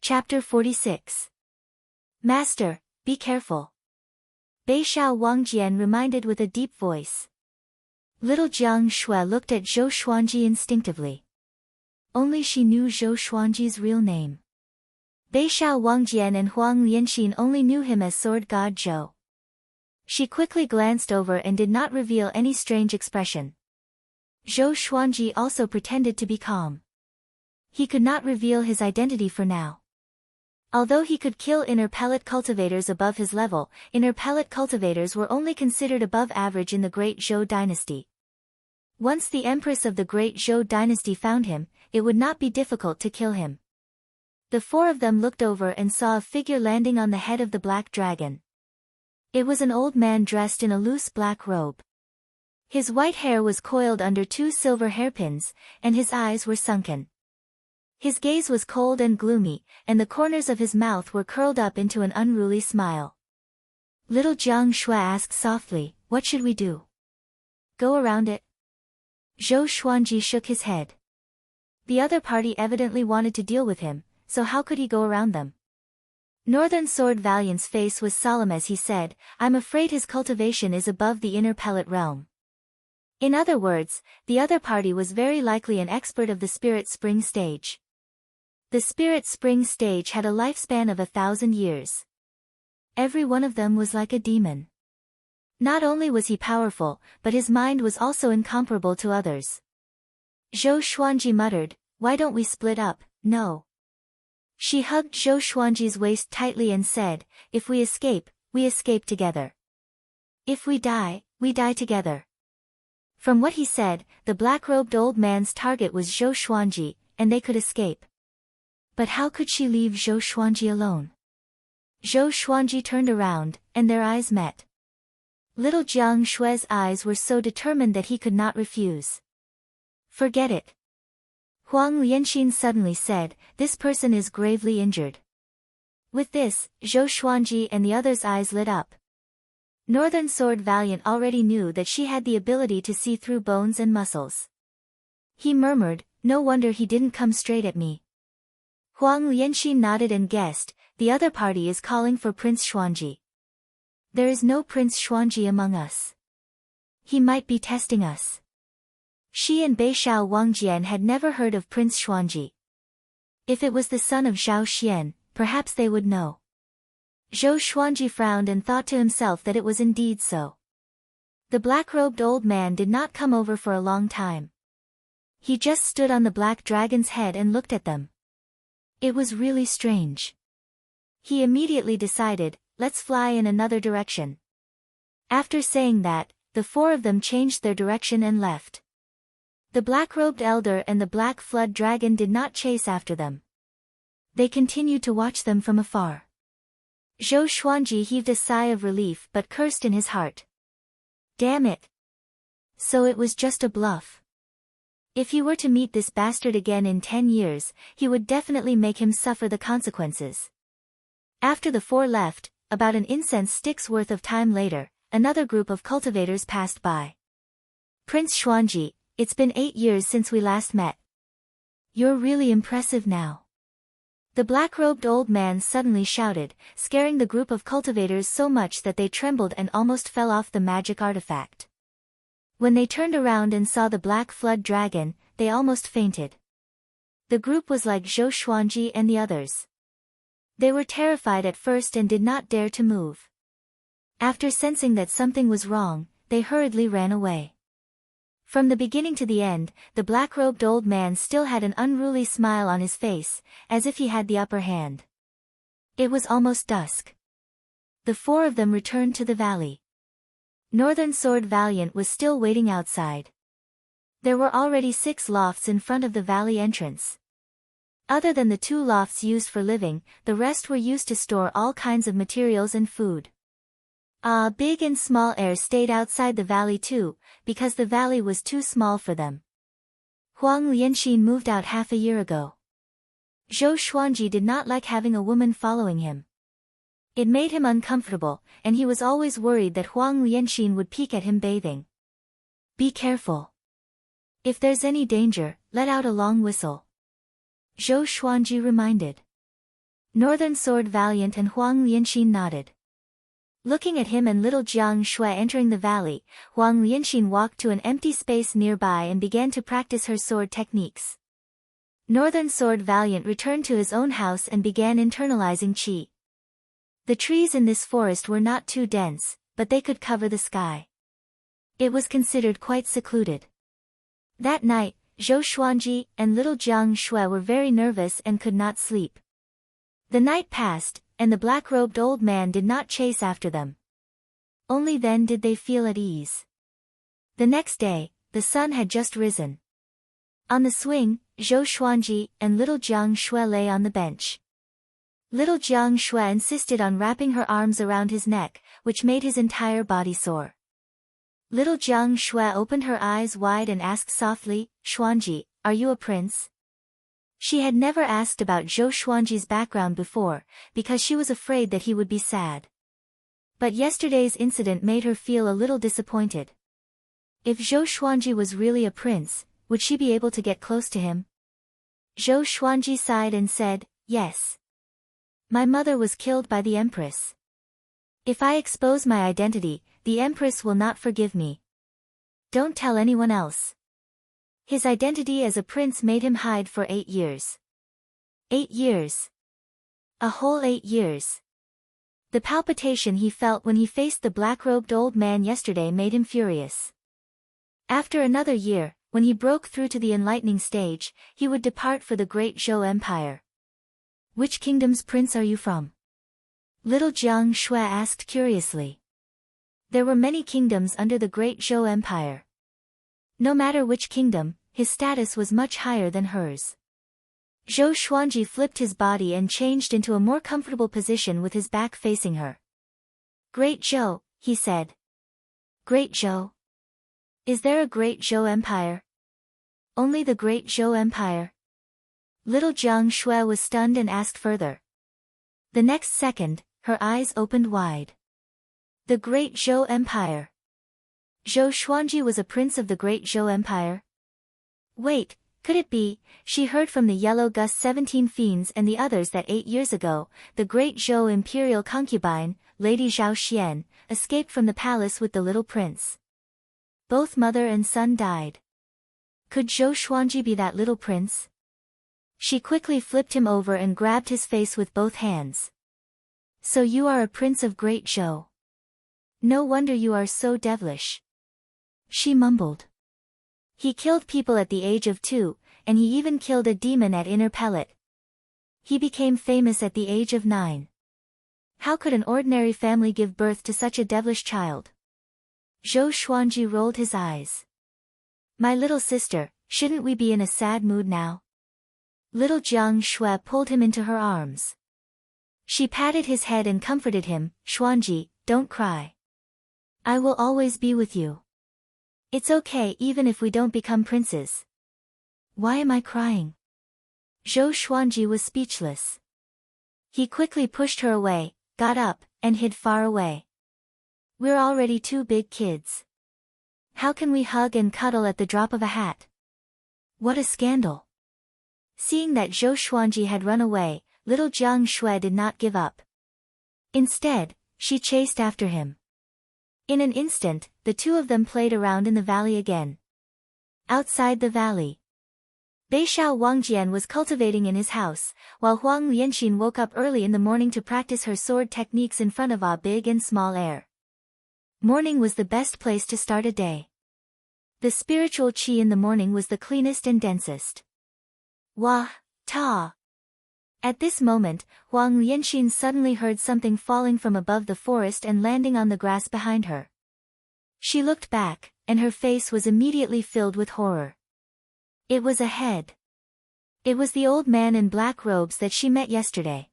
Chapter 46. Master, be careful. Bei Shao Wangjian reminded with a deep voice. Little Jiang Shui looked at Zhou Xuanji instinctively. Only she knew Zhou Xuanji's real name. Bei Shao Wangjian and Huang Lianxin only knew him as Sword God Zhou. She quickly glanced over and did not reveal any strange expression. Zhou Xuanji also pretended to be calm. He could not reveal his identity for now. Although he could kill inner pellet cultivators above his level, inner pellet cultivators were only considered above average in the Great Zhou dynasty. Once the empress of the Great Zhou dynasty found him, it would not be difficult to kill him. The four of them looked over and saw a figure landing on the head of the black dragon. It was an old man dressed in a loose black robe. His white hair was coiled under two silver hairpins, and his eyes were sunken. His gaze was cold and gloomy, and the corners of his mouth were curled up into an unruly smile. Little Jiang Shui asked softly, "What should we do?" "Go around it." Zhou Xuanji shook his head. The other party evidently wanted to deal with him, so how could he go around them? Northern Sword Valiant's face was solemn as he said, "I'm afraid his cultivation is above the inner pellet realm." In other words, the other party was very likely an expert of the Spirit Spring stage. The Spirit Spring stage had a lifespan of 1,000 years. Every one of them was like a demon. Not only was he powerful, but his mind was also incomparable to others. Zhou Xuanji muttered, "Why don't we split up?" "No." She hugged Zhou Xuanji's waist tightly and said, "If we escape together. If we die together." From what he said, the black-robed old man's target was Zhou Xuanji, and they could escape. But how could she leave Zhou Xuanji alone? Zhou Xuanji turned around, and their eyes met. Little Jiang Shui's eyes were so determined that he could not refuse. "Forget it." Huang Lianxin suddenly said, "This person is gravely injured." With this, Zhou Xuanji and the others' eyes lit up. Northern Sword Valiant already knew that she had the ability to see through bones and muscles. He murmured, "No wonder he didn't come straight at me." Huang Lianxin nodded and guessed, the other party is calling for Prince Xuanji. There is no Prince Xuanji among us. He might be testing us. She and Bei Shao Wangjian had never heard of Prince Xuanji. If it was the son of Zhao Xian, perhaps they would know. Zhou Xuanji frowned and thought to himself that it was indeed so. The black-robed old man did not come over for a long time. He just stood on the black dragon's head and looked at them. It was really strange. He immediately decided, "Let's fly in another direction." After saying that, the four of them changed their direction and left. The black-robed elder and the black flood dragon did not chase after them. They continued to watch them from afar. Zhou Xuanji heaved a sigh of relief but cursed in his heart. Damn it! So it was just a bluff. If he were to meet this bastard again in 10 years, he would definitely make him suffer the consequences. After the four left, about an incense stick's worth of time later, another group of cultivators passed by. "Prince Xuanji, it's been 8 years since we last met. You're really impressive now." The black-robed old man suddenly shouted, scaring the group of cultivators so much that they trembled and almost fell off the magic artifact. When they turned around and saw the black flood dragon, they almost fainted. The group was like Zhou Xuanji and the others. They were terrified at first and did not dare to move. After sensing that something was wrong, they hurriedly ran away. From the beginning to the end, the black-robed old man still had an unruly smile on his face, as if he had the upper hand. It was almost dusk. The four of them returned to the valley. Northern Sword Valiant was still waiting outside. There were already 6 lofts in front of the valley entrance. Other than the 2 lofts used for living, the rest were used to store all kinds of materials and food. Big and small heirs stayed outside the valley too, because the valley was too small for them. Huang Lianxin moved out half a year ago. Zhou Xuanji did not like having a woman following him. It made him uncomfortable, and he was always worried that Huang Lianxin would peek at him bathing. "Be careful. If there's any danger, let out a long whistle," Zhou Xuanji reminded. Northern Sword Valiant and Huang Lianxin nodded. Looking at him and little Jiang Shui entering the valley, Huang Lianxin walked to an empty space nearby and began to practice her sword techniques. Northern Sword Valiant returned to his own house and began internalizing qi. The trees in this forest were not too dense, but they could cover the sky. It was considered quite secluded. That night, Zhou Xuanji and little Jiang Shui were very nervous and could not sleep. The night passed, and the black-robed old man did not chase after them. Only then did they feel at ease. The next day, the sun had just risen. On the swing, Zhou Xuanji and little Jiang Shui lay on the bench. Little Jiang Shui insisted on wrapping her arms around his neck, which made his entire body sore. Little Jiang Shui opened her eyes wide and asked softly, "Xuanji, are you a prince?" She had never asked about Zhou Xuanji's background before, because she was afraid that he would be sad. But yesterday's incident made her feel a little disappointed. If Zhou Xuanji was really a prince, would she be able to get close to him? Zhou Xuanji sighed and said, "Yes. My mother was killed by the Empress. If I expose my identity, the Empress will not forgive me. Don't tell anyone else." His identity as a prince made him hide for 8 years. 8 years. A whole 8 years. The palpitation he felt when he faced the black-robed old man yesterday made him furious. After another year, when he broke through to the enlightening stage, he would depart for the great Zhou Empire. "Which kingdom's prince are you from?" Little Jiang Shui asked curiously. There were many kingdoms under the great Zhou Empire. No matter which kingdom, his status was much higher than hers. Zhou Xuanji flipped his body and changed into a more comfortable position with his back facing her. "Great Zhou," he said. "Great Zhou? Is there a great Zhou Empire?" "Only the great Zhou Empire." Little Jiang Shui was stunned and asked further. The next second, her eyes opened wide. The great Zhou Empire. Zhou Xuanji was a prince of the great Zhou Empire? Wait, could it be? She heard from the Yellow Gus 17 Fiends and the others that 8 years ago, the great Zhou imperial concubine, Lady Zhao Xian, escaped from the palace with the little prince. Both mother and son died. Could Zhou Xuanji be that little prince? She quickly flipped him over and grabbed his face with both hands. "So you are a prince of great Zhou. No wonder you are so devilish," she mumbled. "He killed people at the age of 2, and he even killed a demon at Inner Pellet. He became famous at the age of 9. How could an ordinary family give birth to such a devilish child?" Zhou Xuanji rolled his eyes. "My little sister, shouldn't we be in a sad mood now?" Little Jiang Shui pulled him into her arms. She patted his head and comforted him. "Xuanji, don't cry. I will always be with you. It's okay even if we don't become princes." "Why am I crying?" Zhou Xuanji was speechless. He quickly pushed her away, got up, and hid far away. "We're already 2 big kids. How can we hug and cuddle at the drop of a hat? What a scandal." Seeing that Zhou Xuanji had run away, little Jiang Shui did not give up. Instead, she chased after him. In an instant, the 2 of them played around in the valley again. Outside the valley, Beixiao Wangjian was cultivating in his house, while Huang Lianxin woke up early in the morning to practice her sword techniques in front of a big and small air. Morning was the best place to start a day. The spiritual qi in the morning was the cleanest and densest. Wah, ta. At this moment, Huang Lianxin suddenly heard something falling from above the forest and landing on the grass behind her. She looked back, and her face was immediately filled with horror. It was a head. It was the old man in black robes that she met yesterday.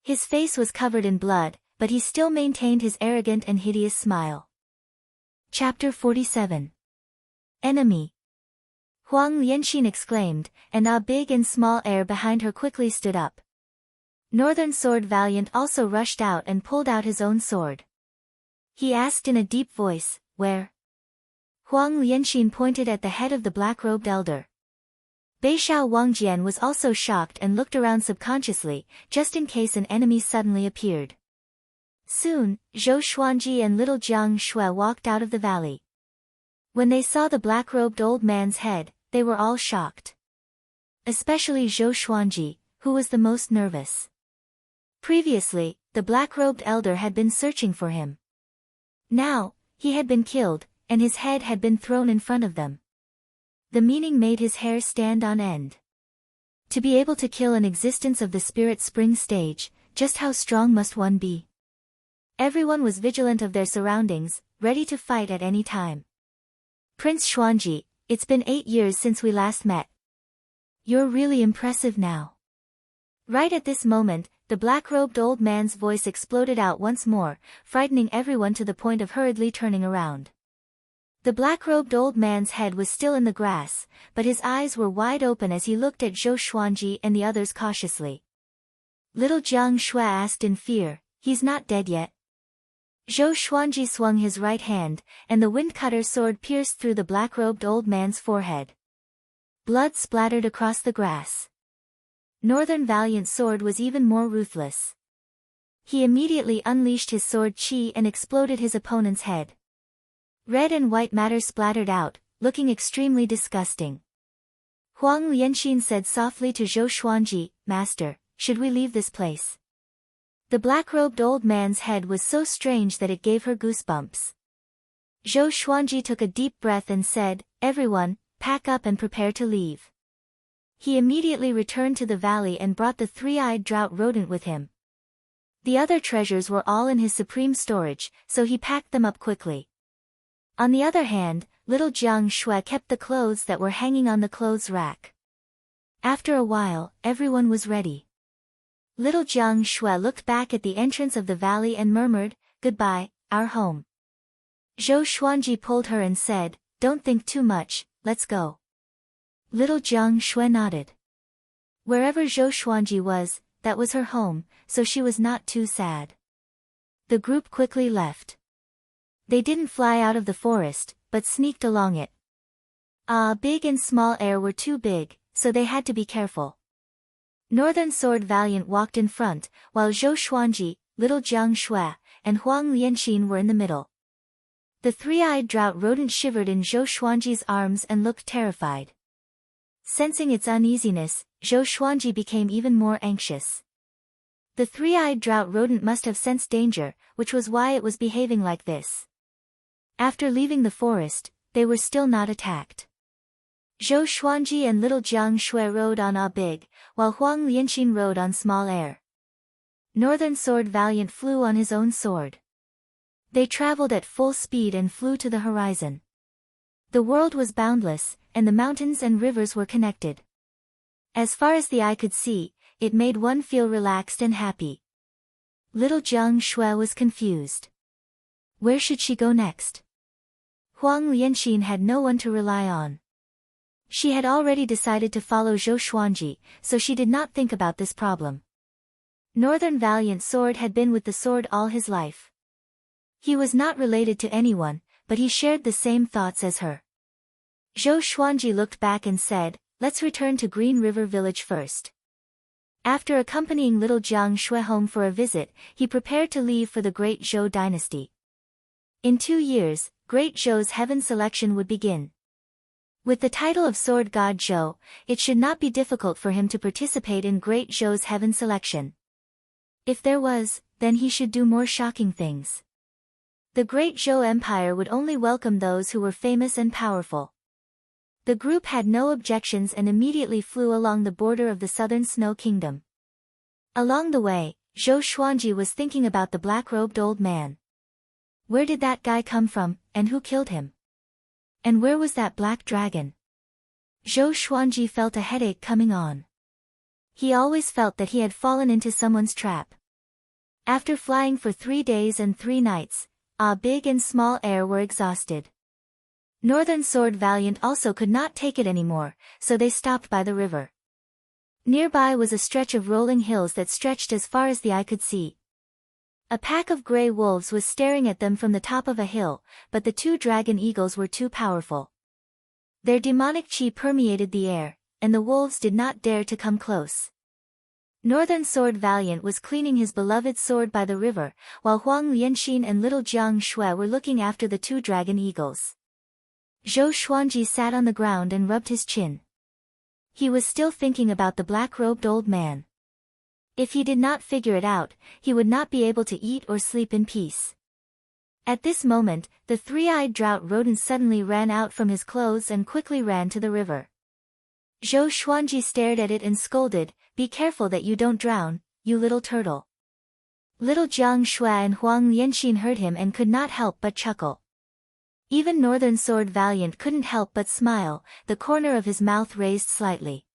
His face was covered in blood, but he still maintained his arrogant and hideous smile. Chapter 47. Enemy. Huang Lianxin exclaimed, and a big and small air behind her quickly stood up. Northern Sword Valiant also rushed out and pulled out his own sword. He asked in a deep voice, "Where?" Huang Lianxin pointed at the head of the black-robed elder. Beishao Wangjian was also shocked and looked around subconsciously, just in case an enemy suddenly appeared. Soon, Zhou Xuanji and little Jiang Shui walked out of the valley. When they saw the black-robed old man's head, they were all shocked. Especially Zhou Xuanji, who was the most nervous. Previously, the black-robed elder had been searching for him. Now, he had been killed, and his head had been thrown in front of them. The meaning made his hair stand on end. To be able to kill an existence of the spirit spring stage, just how strong must one be? Everyone was vigilant of their surroundings, ready to fight at any time. Prince Xuanji, it's been 8 years since we last met. You're really impressive now. Right at this moment, the black-robed old man's voice exploded out once more, frightening everyone to the point of hurriedly turning around. The black-robed old man's head was still in the grass, but his eyes were wide open as he looked at Zhou Xuanji and the others cautiously. Little Jiang Shui asked in fear, "He's not dead yet?" Zhou Xuanji swung his right hand, and the wind-cutter sword pierced through the black-robed old man's forehead. Blood splattered across the grass. Northern Valiant Sword was even more ruthless. He immediately unleashed his sword qi and exploded his opponent's head. Red and white matter splattered out, looking extremely disgusting. Huang Lianxin said softly to Zhou Xuanji, "Master, should we leave this place?" The black-robed old man's head was so strange that it gave her goosebumps. Zhou Xuanji took a deep breath and said, "Everyone, pack up and prepare to leave." He immediately returned to the valley and brought the three-eyed drought rodent with him. The other treasures were all in his supreme storage, so he packed them up quickly. On the other hand, little Jiang Shui kept the clothes that were hanging on the clothes rack. After a while, everyone was ready. Little Jiang Shui looked back at the entrance of the valley and murmured, "Goodbye, our home." Zhou Xuanji pulled her and said, "Don't think too much, let's go." Little Jiang Shui nodded. Wherever Zhou Xuanji was, that was her home, so she was not too sad. The group quickly left. They didn't fly out of the forest, but sneaked along it. Big and small air were too big, so they had to be careful. Northern Sword Valiant walked in front, while Zhou Xuanji, little Jiang Shui, and Huang Lianxin were in the middle. The three-eyed drought rodent shivered in Zhou Xuanji's arms and looked terrified. Sensing its uneasiness, Zhou Xuanji became even more anxious. The three-eyed drought rodent must have sensed danger, which was why it was behaving like this. After leaving the forest, they were still not attacked. Zhou Xuanji and little Jiang Shui rode on big, while Huang Lianxin rode on small air. Northern Sword Valiant flew on his own sword. They traveled at full speed and flew to the horizon. The world was boundless, and the mountains and rivers were connected. As far as the eye could see, it made one feel relaxed and happy. Little Jiang Shui was confused. Where should she go next? Huang Lianxin had no one to rely on. She had already decided to follow Zhou Xuanji, so she did not think about this problem. Northern Valiant Sword had been with the sword all his life. He was not related to anyone, but he shared the same thoughts as her. Zhou Xuanji looked back and said, "Let's return to Green River Village first." After accompanying little Jiang Shui home for a visit, he prepared to leave for the Great Zhou dynasty. In 2 years, Great Zhou's heaven selection would begin. With the title of Sword God Zhou, it should not be difficult for him to participate in Great Zhou's heaven selection. If there was, then he should do more shocking things. The Great Zhou Empire would only welcome those who were famous and powerful. The group had no objections and immediately flew along the border of the southern Snow Kingdom. Along the way, Zhou Xuanji was thinking about the black-robed old man. Where did that guy come from, and who killed him? And where was that black dragon? Zhou Xuanji felt a headache coming on. He always felt that he had fallen into someone's trap. After flying for 3 days and 3 nights, big and small air were exhausted. Northern Sword Valiant also could not take it anymore, so they stopped by the river. Nearby was a stretch of rolling hills that stretched as far as the eye could see. A pack of gray wolves was staring at them from the top of a hill, but the 2 dragon eagles were too powerful. Their demonic chi permeated the air, and the wolves did not dare to come close. Northern Sword Valiant was cleaning his beloved sword by the river, while Huang Lianxin and little Jiang Shui were looking after the two dragon eagles. Zhou Xuanji sat on the ground and rubbed his chin. He was still thinking about the black-robed old man. If he did not figure it out, he would not be able to eat or sleep in peace. At this moment, the three-eyed drought rodent suddenly ran out from his clothes and quickly ran to the river. Zhou Xuanji stared at it and scolded, "Be careful that you don't drown, you little turtle." Little Jiang Shui and Huang Lianxin heard him and could not help but chuckle. Even Northern Sword Valiant couldn't help but smile, the corner of his mouth raised slightly.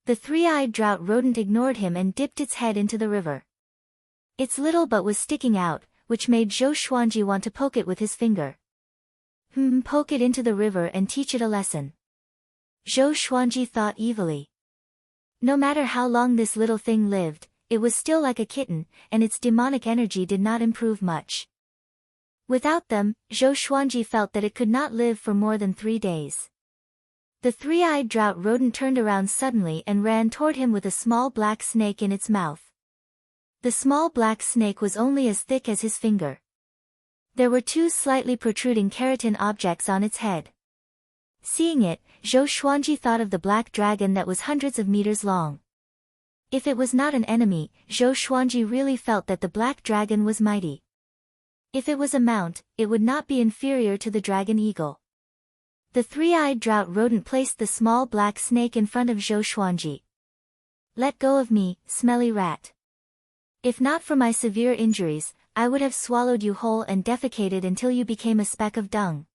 The three-eyed drought rodent ignored him and dipped its head into the river. Its little butt was sticking out, which made Zhou Xuanji want to poke it with his finger. Poke it into the river and teach it a lesson. Zhou Xuanji thought evilly. No matter how long this little thing lived, it was still like a kitten, and its demonic energy did not improve much. Without them, Zhou Xuanji felt that it could not live for more than 3 days. The three-eyed drought rodent turned around suddenly and ran toward him with a small black snake in its mouth. The small black snake was only as thick as his finger. There were 2 slightly protruding keratin objects on its head. Seeing it, Zhou Xuanji thought of the black dragon that was hundreds of meters long. If it was not an enemy, Zhou Xuanji really felt that the black dragon was mighty. If it was a mount, it would not be inferior to the dragon eagle. The three-eyed drought rodent placed the small black snake in front of Zhou Xuanji. "Let go of me, smelly rat. If not for my severe injuries, I would have swallowed you whole and defecated until you became a speck of dung."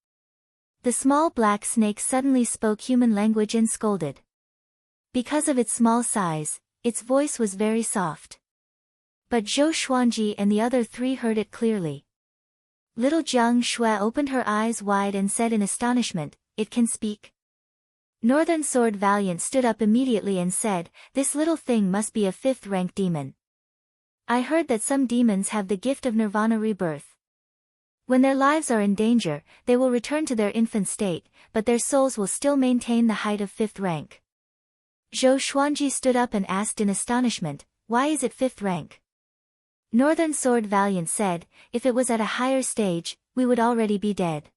The small black snake suddenly spoke human language and scolded. Because of its small size, its voice was very soft. But Zhou Xuanji and the other 3 heard it clearly. Little Jiang Shui opened her eyes wide and said in astonishment, "It can speak?" Northern Sword Valiant stood up immediately and said, "This little thing must be a 5th-rank demon. I heard that some demons have the gift of nirvana rebirth. When their lives are in danger, they will return to their infant state, but their souls will still maintain the height of 5th rank. Zhou Xuanji stood up and asked in astonishment, "Why is it 5th rank?" Northern Sword Valiant said, "If it was at a higher stage, we would already be dead."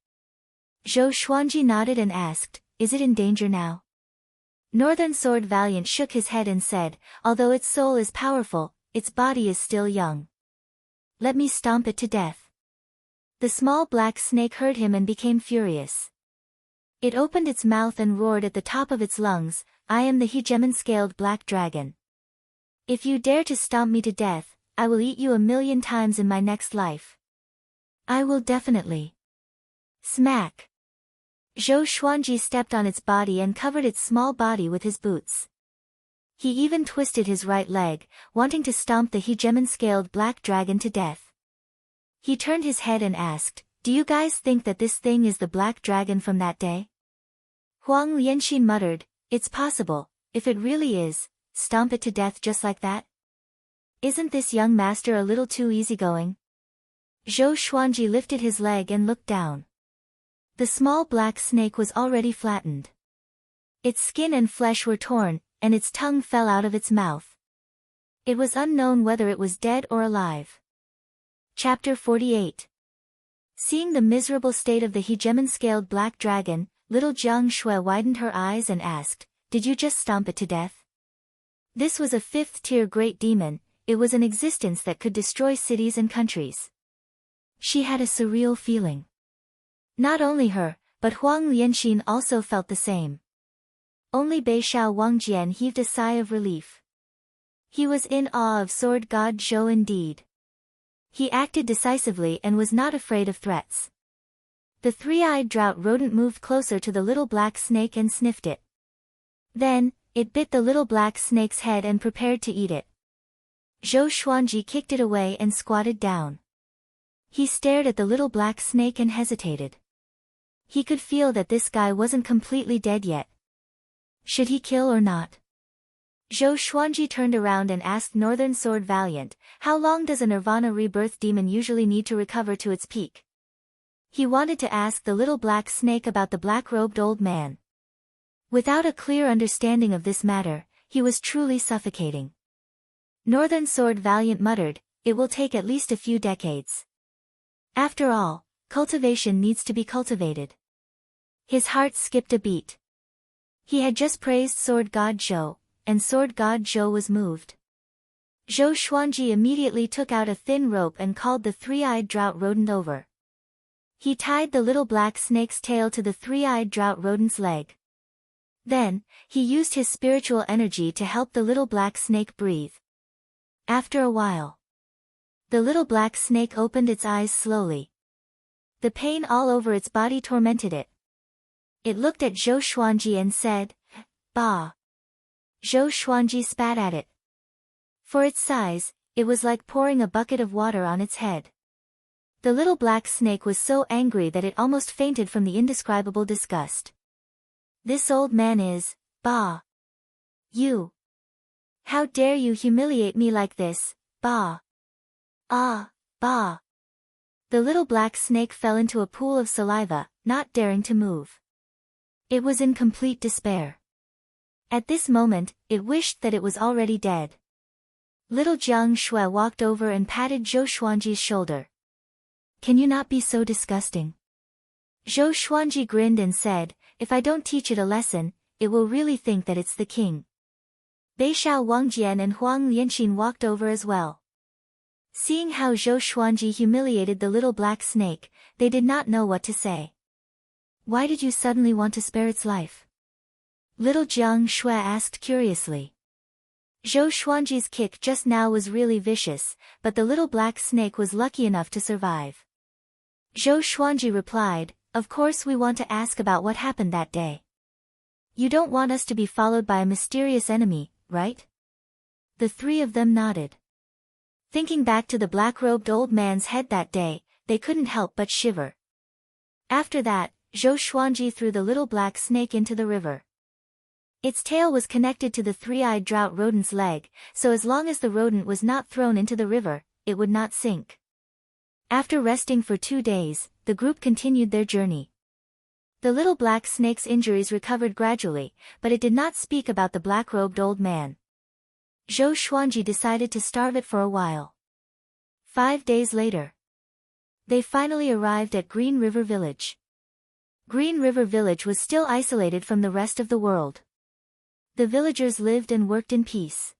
Zhou Xuanji nodded and asked, "Is it in danger now?" Northern Sword Valiant shook his head and said, "Although its soul is powerful, its body is still young. Let me stomp it to death." The small black snake heard him and became furious. It opened its mouth and roared at the top of its lungs, "I am the hegemon-scaled black dragon. If you dare to stomp me to death, I will eat you 1,000,000 times in my next life. I will definitely." Smack! Zhou Xuanji stepped on its body and covered its small body with his boots. He even twisted his right leg, wanting to stomp the hegemon-scaled black dragon to death. He turned his head and asked, "Do you guys think that this thing is the black dragon from that day?" Huang Lianxin muttered, "It's possible. If it really is, stomp it to death just like that? Isn't this young master a little too easygoing?" Zhou Xuanji lifted his leg and looked down. The small black snake was already flattened. Its skin and flesh were torn, and its tongue fell out of its mouth. It was unknown whether it was dead or alive. Chapter 48. Seeing the miserable state of the hegemon-scaled black dragon, little Jiang Shui widened her eyes and asked, "Did you just stomp it to death?" This was a 5th-tier great demon. It was an existence that could destroy cities and countries. She had a surreal feeling. Not only her, but Huang Lianxin also felt the same. Only Beishao Wangjian heaved a sigh of relief. He was in awe of sword god Zhou indeed. He acted decisively and was not afraid of threats. The three-eyed drought rodent moved closer to the little black snake and sniffed it. Then, it bit the little black snake's head and prepared to eat it. Zhou Xuanji kicked it away and squatted down. He stared at the little black snake and hesitated. He could feel that this guy wasn't completely dead yet. Should he kill or not? Zhou Xuanji turned around and asked Northern Sword Valiant, "How long does a nirvana rebirth demon usually need to recover to its peak?" He wanted to ask the little black snake about the black-robed old man. Without a clear understanding of this matter, he was truly suffocating. Northern Sword Valiant muttered, "It will take at least a few decades. After all, cultivation needs to be cultivated." His heart skipped a beat. He had just praised Sword God Zhou, and Sword God Zhou was moved. Zhou Xuanji immediately took out a thin rope and called the three-eyed drought rodent over. He tied the little black snake's tail to the three-eyed drought rodent's leg. Then, he used his spiritual energy to help the little black snake breathe. After a while, the little black snake opened its eyes slowly. The pain all over its body tormented it. It looked at Zhou Xuanji and said, "Bah." Zhou Xuanji spat at it. For its size, it was like pouring a bucket of water on its head. The little black snake was so angry that it almost fainted from the indescribable disgust. "This old man is, bah. You. How dare you humiliate me like this, bah. Ah, bah." The little black snake fell into a pool of saliva, not daring to move. It was in complete despair. At this moment, it wished that it was already dead. Little Jiang Shui walked over and patted Zhou Xuanji's shoulder. "Can you not be so disgusting?" Zhou Xuanji grinned and said, "If I don't teach it a lesson, it will really think that it's the king." Beishao Wangjian and Huang Lianxin walked over as well. Seeing how Zhou Xuanji humiliated the little black snake, they did not know what to say. "Why did you suddenly want to spare its life?" Little Jiang Shui asked curiously. Zhou Xuanji's kick just now was really vicious, but the little black snake was lucky enough to survive. Zhou Xuanji replied, "Of course we want to ask about what happened that day. You don't want us to be followed by a mysterious enemy, right?" The three of them nodded. Thinking back to the black-robed old man's head that day, they couldn't help but shiver. After that, Zhou Xuanji threw the little black snake into the river. Its tail was connected to the three-eyed drought rodent's leg, so as long as the rodent was not thrown into the river, it would not sink. After resting for 2 days, the group continued their journey. The little black snake's injuries recovered gradually, but it did not speak about the black-robed old man. Zhou Xuanji decided to starve it for a while. 5 days later, they finally arrived at Green River Village. Green River Village was still isolated from the rest of the world. The villagers lived and worked in peace.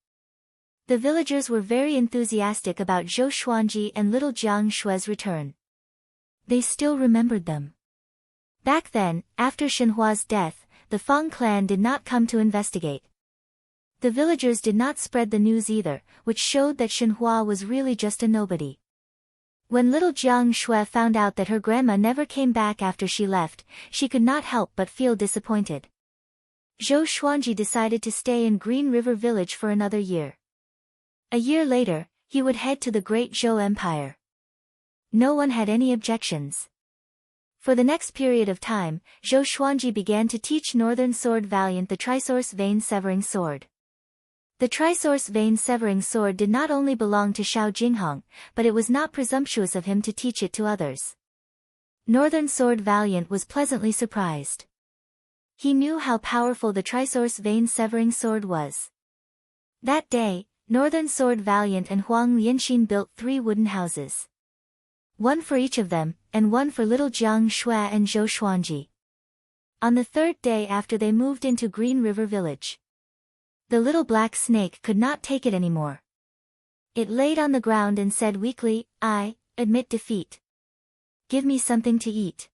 The villagers were very enthusiastic about Zhou Xuanji and little Jiang Shui's return. They still remembered them. Back then, after Shenhua's death, the Feng clan did not come to investigate. The villagers did not spread the news either, which showed that Shenhua was really just a nobody. When little Jiang Shui found out that her grandma never came back after she left, she could not help but feel disappointed. Zhou Xuanji decided to stay in Green River Village for another year. A year later, he would head to the Great Zhou Empire. No one had any objections. For the next period of time, Zhou Xuanji began to teach Northern Sword Valiant the Trisource Vein-Severing Sword. The Trisource Vein-Severing Sword did not only belong to Xiao Jinghong, but it was not presumptuous of him to teach it to others. Northern Sword Valiant was pleasantly surprised. He knew how powerful the Trisource Vein-Severing Sword was. That day, Northern Sword Valiant and Huang Lianxin built 3 wooden houses. One for each of them, and one for little Jiang Shui and Zhou Xuanji. On the 3rd day after they moved into Green River Village, the little black snake could not take it anymore. It laid on the ground and said weakly, "I admit defeat. Give me something to eat."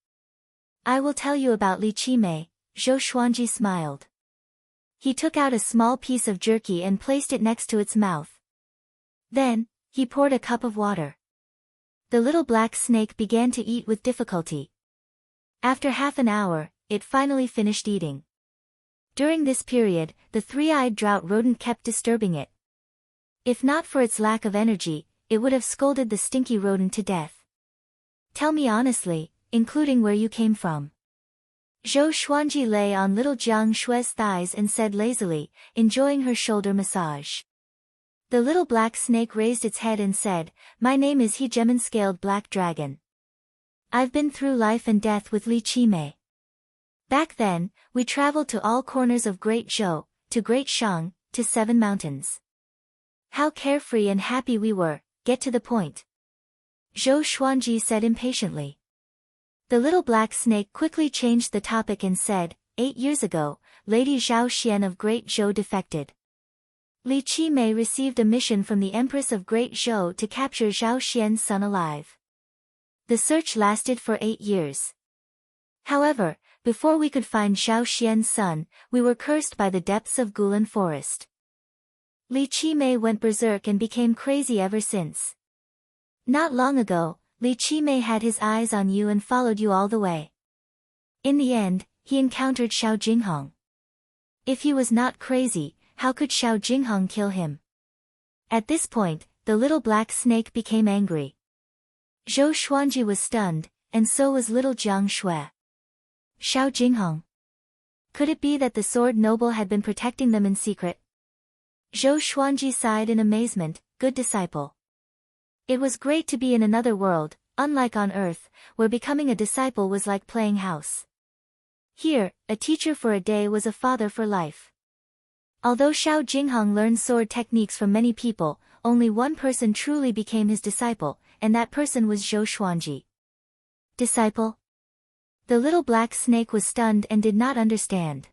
"I will tell you about Li Qimei," Zhou Xuanji smiled. He took out a small piece of jerky and placed it next to its mouth. Then, he poured a cup of water. The little black snake began to eat with difficulty. After half an hour, it finally finished eating. During this period, the three-eyed drought rodent kept disturbing it. If not for its lack of energy, it would have scolded the stinky rodent to death. "Tell me honestly, including where you came from." Zhou Xuanji lay on little Jiang Shui's thighs and said lazily, enjoying her shoulder massage. The little black snake raised its head and said, "My name is Hegemon-Scaled Black Dragon. I've been through life and death with Li Qimei. Back then, we traveled to all corners of Great Zhou, to Great Shang, to 7 mountains. How carefree and happy we were, get to the point. Zhou Xuanji said impatiently. The little black snake quickly changed the topic and said, 8 years ago, Lady Zhao Xian of Great Zhou defected. Li Qimei received a mission from the Empress of Great Zhou to capture Zhao Xian's son alive. The search lasted for 8 years. However, before we could find Zhao Xian's son, we were cursed by the depths of Gulan Forest. Li Qimei went berserk and became crazy ever since. Not long ago, Li Qimei had his eyes on you and followed you all the way. In the end, he encountered Xiao Jinghong. If he was not crazy, how could Xiao Jinghong kill him? At this point, the little black snake became angry. Zhou Xuanji was stunned, and so was little Jiang Shui. Xiao Jinghong. Could it be that the sword noble had been protecting them in secret? Zhou Xuanji sighed in amazement, good disciple. It was great to be in another world, unlike on Earth, where becoming a disciple was like playing house. Here, a teacher for a day was a father for life. Although Xiao Jinghong learned sword techniques from many people, only one person truly became his disciple, and that person was Zhou Xuanji. Disciple? The little black snake was stunned and did not understand.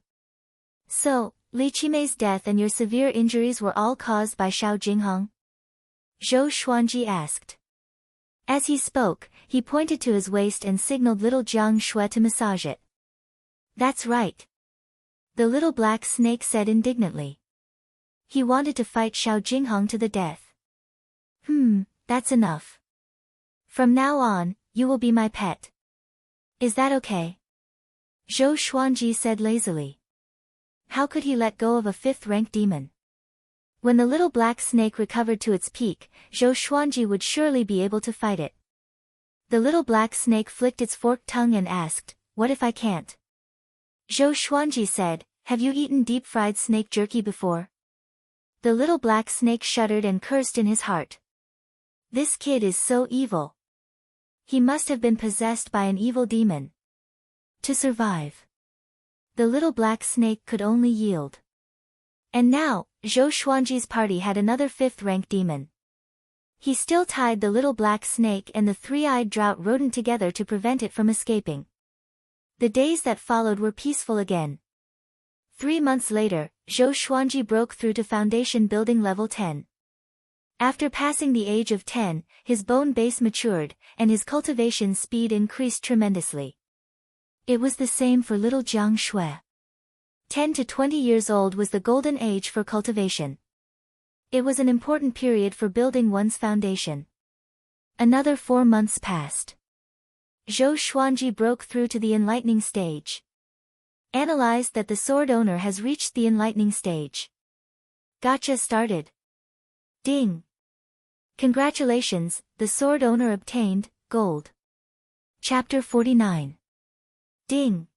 So, Li Qimei's death and your severe injuries were all caused by Xiao Jinghong? Zhou Xuanji asked. As he spoke, he pointed to his waist and signaled little Jiang Shui to massage it. That's right. The little black snake said indignantly. He wanted to fight Xiao Jinghong to the death. That's enough. From now on, you will be my pet. Is that okay? Zhou Xuanji said lazily. How could he let go of a 5th-rank demon? When the little black snake recovered to its peak, Zhou Xuanji would surely be able to fight it. The little black snake flicked its forked tongue and asked, what if I can't? Zhou Xuanji said, have you eaten deep-fried snake jerky before? The little black snake shuddered and cursed in his heart. This kid is so evil. He must have been possessed by an evil demon. To survive, the little black snake could only yield. And now, Zhou Xuanji's party had another 5th-rank demon. He still tied the little black snake and the 3-eyed drought rodent together to prevent it from escaping. The days that followed were peaceful again. 3 months later, Zhou Xuanji broke through to foundation building level 10. After passing the age of 10, his bone base matured, and his cultivation speed increased tremendously. It was the same for little Jiang Shui. 10 to 20 years old was the golden age for cultivation. It was an important period for building one's foundation. Another 4 months passed. Zhou Xuanji broke through to the enlightening stage. Analyzed that the sword owner has reached the enlightening stage. Gotcha started. Ding. Congratulations, the sword owner obtained gold. Chapter 49. Ding.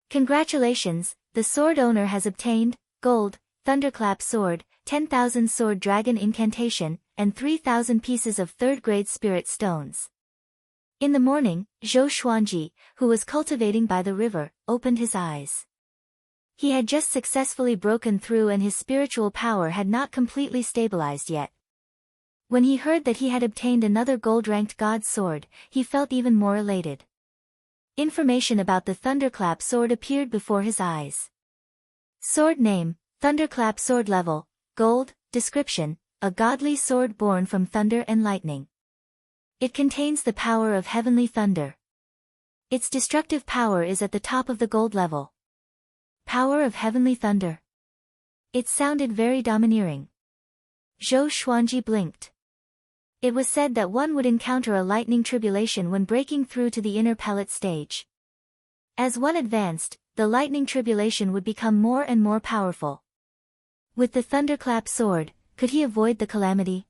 Congratulations, the sword owner has obtained gold, thunderclap sword, 10,000 sword dragon incantation, and 3,000 pieces of 3rd-grade spirit stones. In the morning, Zhou Xuanji, who was cultivating by the river, opened his eyes. He had just successfully broken through and his spiritual power had not completely stabilized yet. When he heard that he had obtained another gold-ranked god sword, he felt even more elated. Information about the thunderclap sword appeared before his eyes. Sword name, thunderclap sword level, gold, description, a godly sword born from thunder and lightning. It contains the power of heavenly thunder. Its destructive power is at the top of the gold level. Power of heavenly thunder. It sounded very domineering. Zhou Xuanji blinked. It was said that one would encounter a lightning tribulation when breaking through to the inner pellet stage. As one advanced, the lightning tribulation would become more and more powerful. With the thunderclap sword, could he avoid the calamity?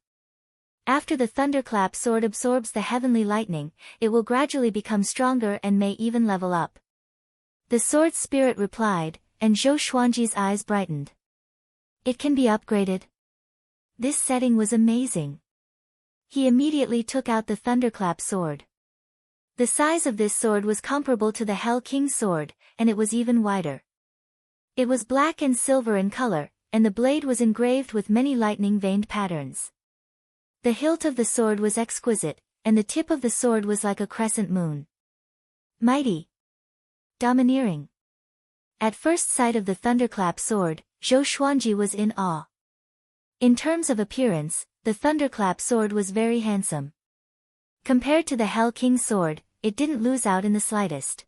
After the thunderclap sword absorbs the heavenly lightning, it will gradually become stronger and may even level up. The sword spirit replied, and Zhou Xuanji's eyes brightened. It can be upgraded. This setting was amazing. He immediately took out the thunderclap sword. The size of this sword was comparable to the Hell King's sword, and it was even wider. It was black and silver in color, and the blade was engraved with many lightning-veined patterns. The hilt of the sword was exquisite, and the tip of the sword was like a crescent moon. Mighty. Domineering. At first sight of the thunderclap sword, Zhou Xuanji was in awe. In terms of appearance, the thunderclap sword was very handsome. Compared to the Hell King's sword, it didn't lose out in the slightest.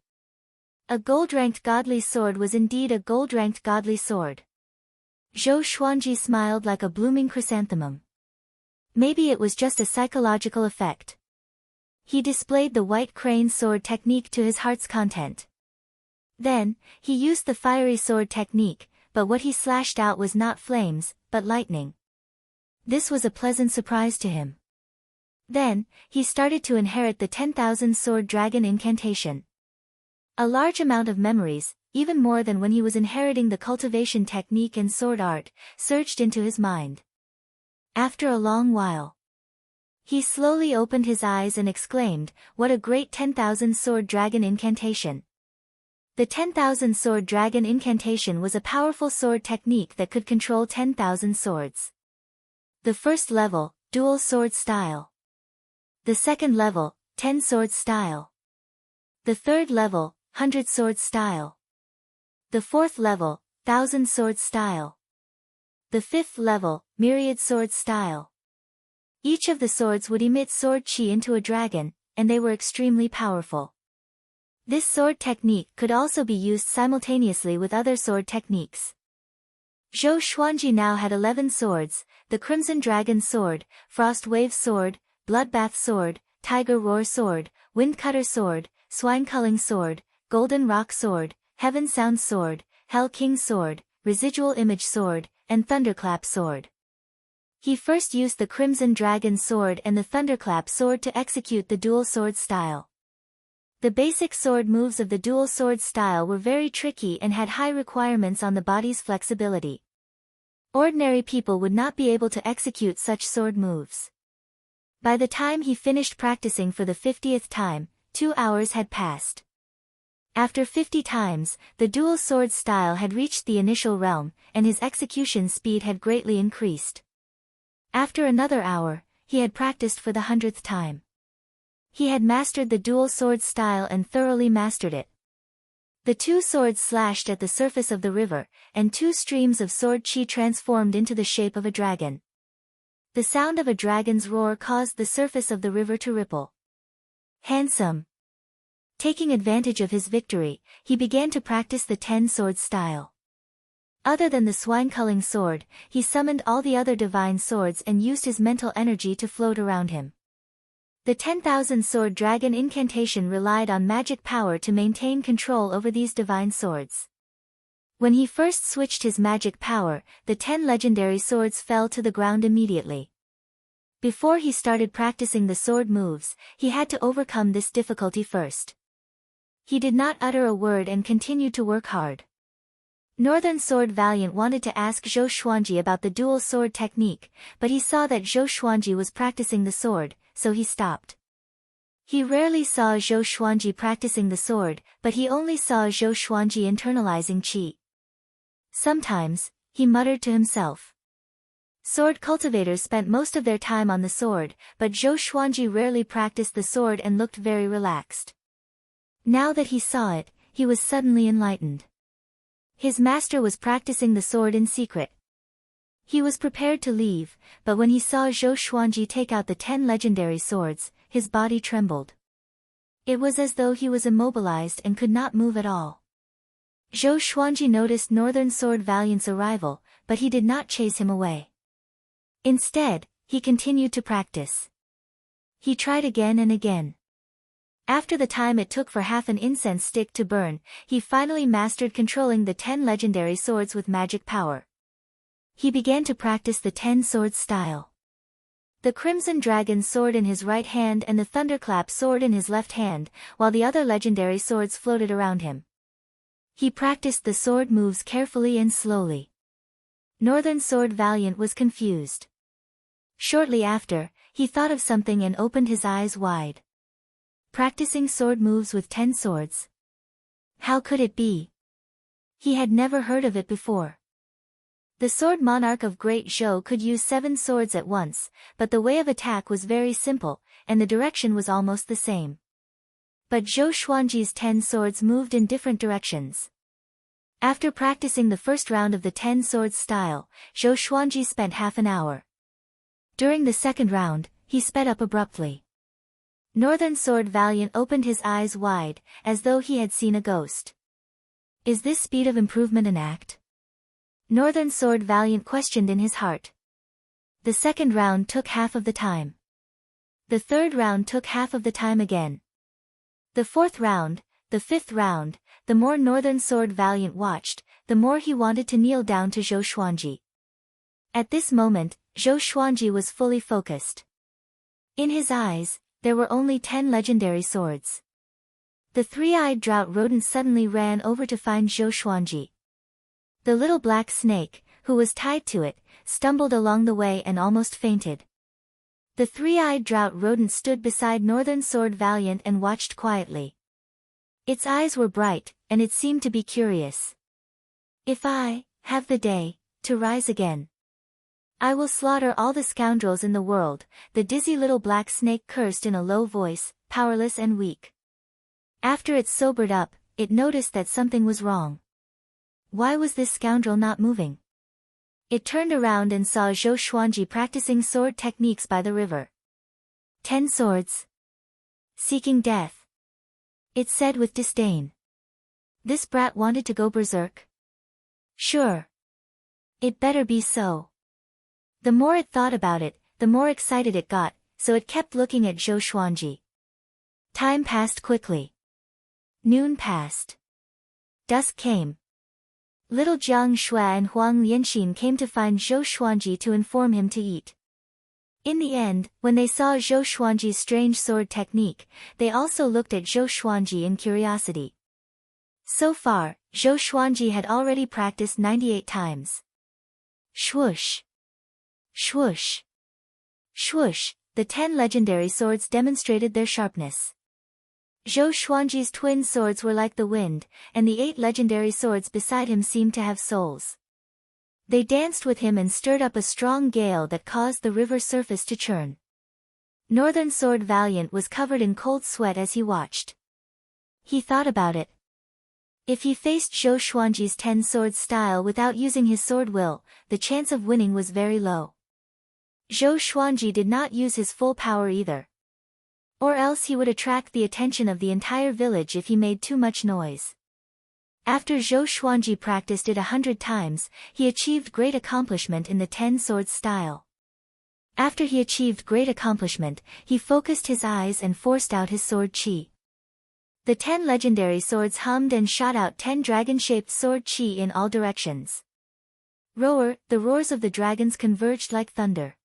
A gold-ranked godly sword was indeed a gold-ranked godly sword. Zhou Xuanji smiled like a blooming chrysanthemum. Maybe it was just a psychological effect. He displayed the white crane sword technique to his heart's content. Then, he used the fiery sword technique, but what he slashed out was not flames, but lightning. This was a pleasant surprise to him. Then, he started to inherit the 10,000 sword dragon incantation. A large amount of memories, even more than when he was inheriting the cultivation technique and sword art, surged into his mind. After a long while, he slowly opened his eyes and exclaimed, "What a great 10,000 sword dragon incantation!" The 10,000 sword dragon incantation was a powerful sword technique that could control 10,000 swords. The first level, dual sword style. The second level, 10 sword style. The third level, 100 sword style. The fourth level, 1,000 sword style. The fifth level, myriad sword style. Each of the swords would emit sword chi into a dragon, and they were extremely powerful. This sword technique could also be used simultaneously with other sword techniques. Zhou Xuanji now had 11 swords: the Crimson Dragon Sword, Frost Wave Sword, Bloodbath Sword, Tiger Roar Sword, Wind Cutter Sword, Swine Culling Sword, Golden Rock Sword, Heaven Sound Sword, Hell King Sword, Residual Image Sword, and Thunderclap Sword. He first used the Crimson Dragon Sword and the Thunderclap Sword to execute the dual sword style. The basic sword moves of the dual sword style were very tricky and had high requirements on the body's flexibility. Ordinary people would not be able to execute such sword moves. By the time he finished practicing for the 50th time, 2 hours had passed. After 50 times, the dual sword style had reached the initial realm, and his execution speed had greatly increased. After another hour, he had practiced for the 100th time. He had mastered the dual sword style and thoroughly mastered it. The two swords slashed at the surface of the river, and 2 streams of sword chi transformed into the shape of a dragon. The sound of a dragon's roar caused the surface of the river to ripple. Handsome. Taking advantage of his victory, he began to practice the 10-sword style. Other than the swine culling sword, he summoned all the other divine swords and used his mental energy to float around him. The 10,000 sword dragon incantation relied on magic power to maintain control over these divine swords. When he first switched his magic power, the 10 legendary swords fell to the ground immediately. Before he started practicing the sword moves, he had to overcome this difficulty first. He did not utter a word and continued to work hard. Northern Sword Valiant wanted to ask Zhou Xuanji about the dual sword technique, but he saw that Zhou Xuanji was practicing the sword, so he stopped. He rarely saw Zhou Xuanji practicing the sword, but he only saw Zhou Xuanji internalizing qi. Sometimes, he muttered to himself. Sword cultivators spent most of their time on the sword, but Zhou Xuanji rarely practiced the sword and looked very relaxed. Now that he saw it, he was suddenly enlightened. His master was practicing the sword in secret. He was prepared to leave, but when he saw Zhou Xuanji take out the 10 legendary swords, his body trembled. It was as though he was immobilized and could not move at all. Zhou Xuanji noticed Northern Sword Valiant's arrival, but he did not chase him away. Instead, he continued to practice. He tried again and again. After the time it took for half an incense stick to burn, he finally mastered controlling the 10 legendary swords with magic power. He began to practice the 10-sword style. The Crimson Dragon sword in his right hand and the Thunderclap sword in his left hand, while the other legendary swords floated around him. He practiced the sword moves carefully and slowly. Northern Sword Valiant was confused. Shortly after, he thought of something and opened his eyes wide. Practicing sword moves with 10 swords. How could it be? He had never heard of it before. The sword monarch of Great Zhou could use 7 swords at once, but the way of attack was very simple, and the direction was almost the same. But Zhou Xuanji's 10 swords moved in different directions. After practicing the first round of the 10 swords style, Zhou Xuanji spent half an hour. During the second round, he sped up abruptly. Northern Sword Valiant opened his eyes wide, as though he had seen a ghost. Is this speed of improvement an act? Northern Sword Valiant questioned in his heart. The second round took half of the time. The third round took half of the time again. The fourth round, the fifth round, the more Northern Sword Valiant watched, the more he wanted to kneel down to Zhou Xuanji. At this moment, Zhou Xuanji was fully focused. In his eyes, there were only 10 legendary swords. The three-eyed drought rodent suddenly ran over to find Zhou Xuanji. The little black snake, who was tied to it, stumbled along the way and almost fainted. The three-eyed drought rodent stood beside Northern Sword Valiant and watched quietly. Its eyes were bright, and it seemed to be curious. If I have the day to rise again, I will slaughter all the scoundrels in the world, the dizzy little black snake cursed in a low voice, powerless and weak. After it sobered up, it noticed that something was wrong. Why was this scoundrel not moving? It turned around and saw Zhou Xuanji practicing sword techniques by the river. 10 swords. Seeking death. It said with disdain. This brat wanted to go berserk? Sure. It better be so. The more it thought about it, the more excited it got, so it kept looking at Zhou Xuanji. Time passed quickly. Noon passed. Dusk came. Little Jiang Shui and Huang Lianxin came to find Zhou Xuanji to inform him to eat. In the end, when they saw Zhou Xuanji's strange sword technique, they also looked at Zhou Xuanji in curiosity. So far, Zhou Xuanji had already practiced 98 times. Swoosh! Swoosh! Swoosh! The 10 legendary swords demonstrated their sharpness. Zhou Xuanji's twin swords were like the wind, and the 8 legendary swords beside him seemed to have souls. They danced with him and stirred up a strong gale that caused the river surface to churn. Northern Sword Valiant was covered in cold sweat as he watched. He thought about it. If he faced Zhou Xuanji's 10 swords style without using his sword will, the chance of winning was very low. Zhou Xuanji did not use his full power either. Or else he would attract the attention of the entire village if he made too much noise. After Zhou Xuanji practiced it 100 times, he achieved great accomplishment in the 10 swords style. After he achieved great accomplishment, he focused his eyes and forced out his sword qi. The 10 legendary swords hummed and shot out 10 dragon-shaped sword qi in all directions. Roar, the roars of the dragons converged like thunder.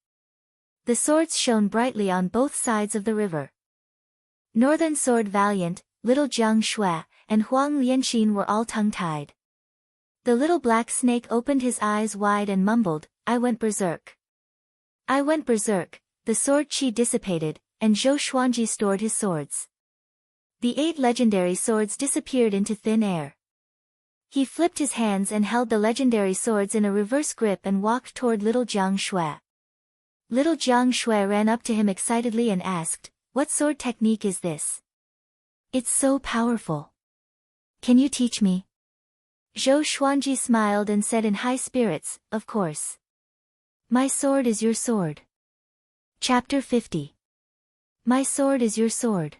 The swords shone brightly on both sides of the river. Northern Sword Valiant, Little Jiang Shui, and Huang Lianxin were all tongue-tied. The little black snake opened his eyes wide and mumbled, "I went berserk. I went berserk." The sword qi dissipated, and Zhou Xuanji stored his swords. The 8 legendary swords disappeared into thin air. He flipped his hands and held the legendary swords in a reverse grip and walked toward Little Jiang Shui. Little Jiang Shui ran up to him excitedly and asked, "What sword technique is this? It's so powerful. Can you teach me?" Zhou Xuanji smiled and said in high spirits, "Of course. My sword is your sword." Chapter 50. My sword is your sword.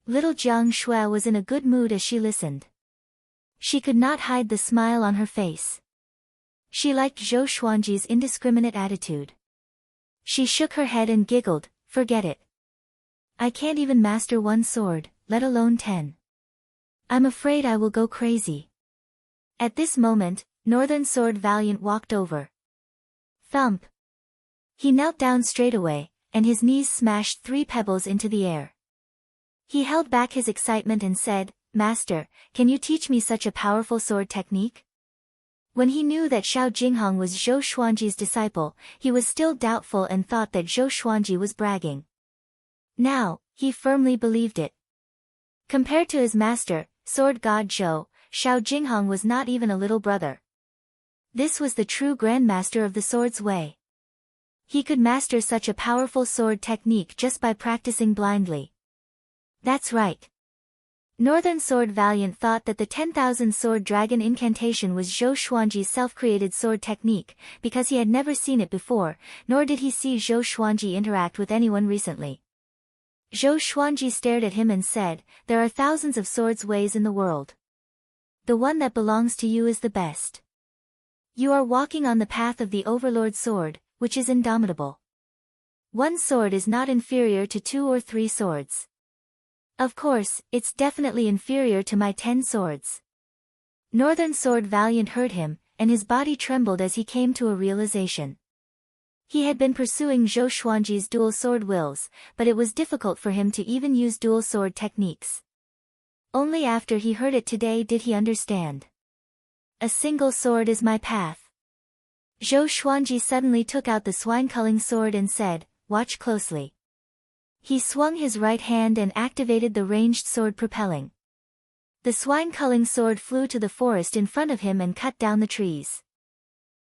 Little Jiang Shui was in a good mood as she listened. She could not hide the smile on her face. She liked Zhou Xuanji's indiscriminate attitude. She shook her head and giggled, "Forget it. I can't even master 1 sword, let alone 10. I'm afraid I will go crazy." At this moment, Northern Sword Valiant walked over. Thump! He knelt down straight away, and his knees smashed 3 pebbles into the air. He held back his excitement and said, "Master, can you teach me such a powerful sword technique?" When he knew that Xiao Jinghong was Zhou Xuanji's disciple, he was still doubtful and thought that Zhou Xuanji was bragging. Now, he firmly believed it. Compared to his master, sword god Zhou, Shao Jinghong was not even a little brother. This was the true grandmaster of the sword's way. He could master such a powerful sword technique just by practicing blindly. That's right. Northern Sword Valiant thought that the 10,000 Sword Dragon incantation was Zhou Xuanji's self-created sword technique, because he had never seen it before, nor did he see Zhou Xuanji interact with anyone recently. Zhou Xuanji stared at him and said, "There are thousands of swords ways in the world. The one that belongs to you is the best. You are walking on the path of the Overlord Sword, which is indomitable. One sword is not inferior to 2 or 3 swords. Of course, it's definitely inferior to my 10 swords." Northern Sword Valiant heard him, and his body trembled as he came to a realization. He had been pursuing Zhou Xuanji's dual sword wills, but it was difficult for him to even use dual sword techniques. Only after he heard it today did he understand. A single sword is my path. Zhou Xuanji suddenly took out the swine-culling sword and said, "Watch closely." He swung his right hand and activated the ranged sword propelling. The swine-culling sword flew to the forest in front of him and cut down the trees.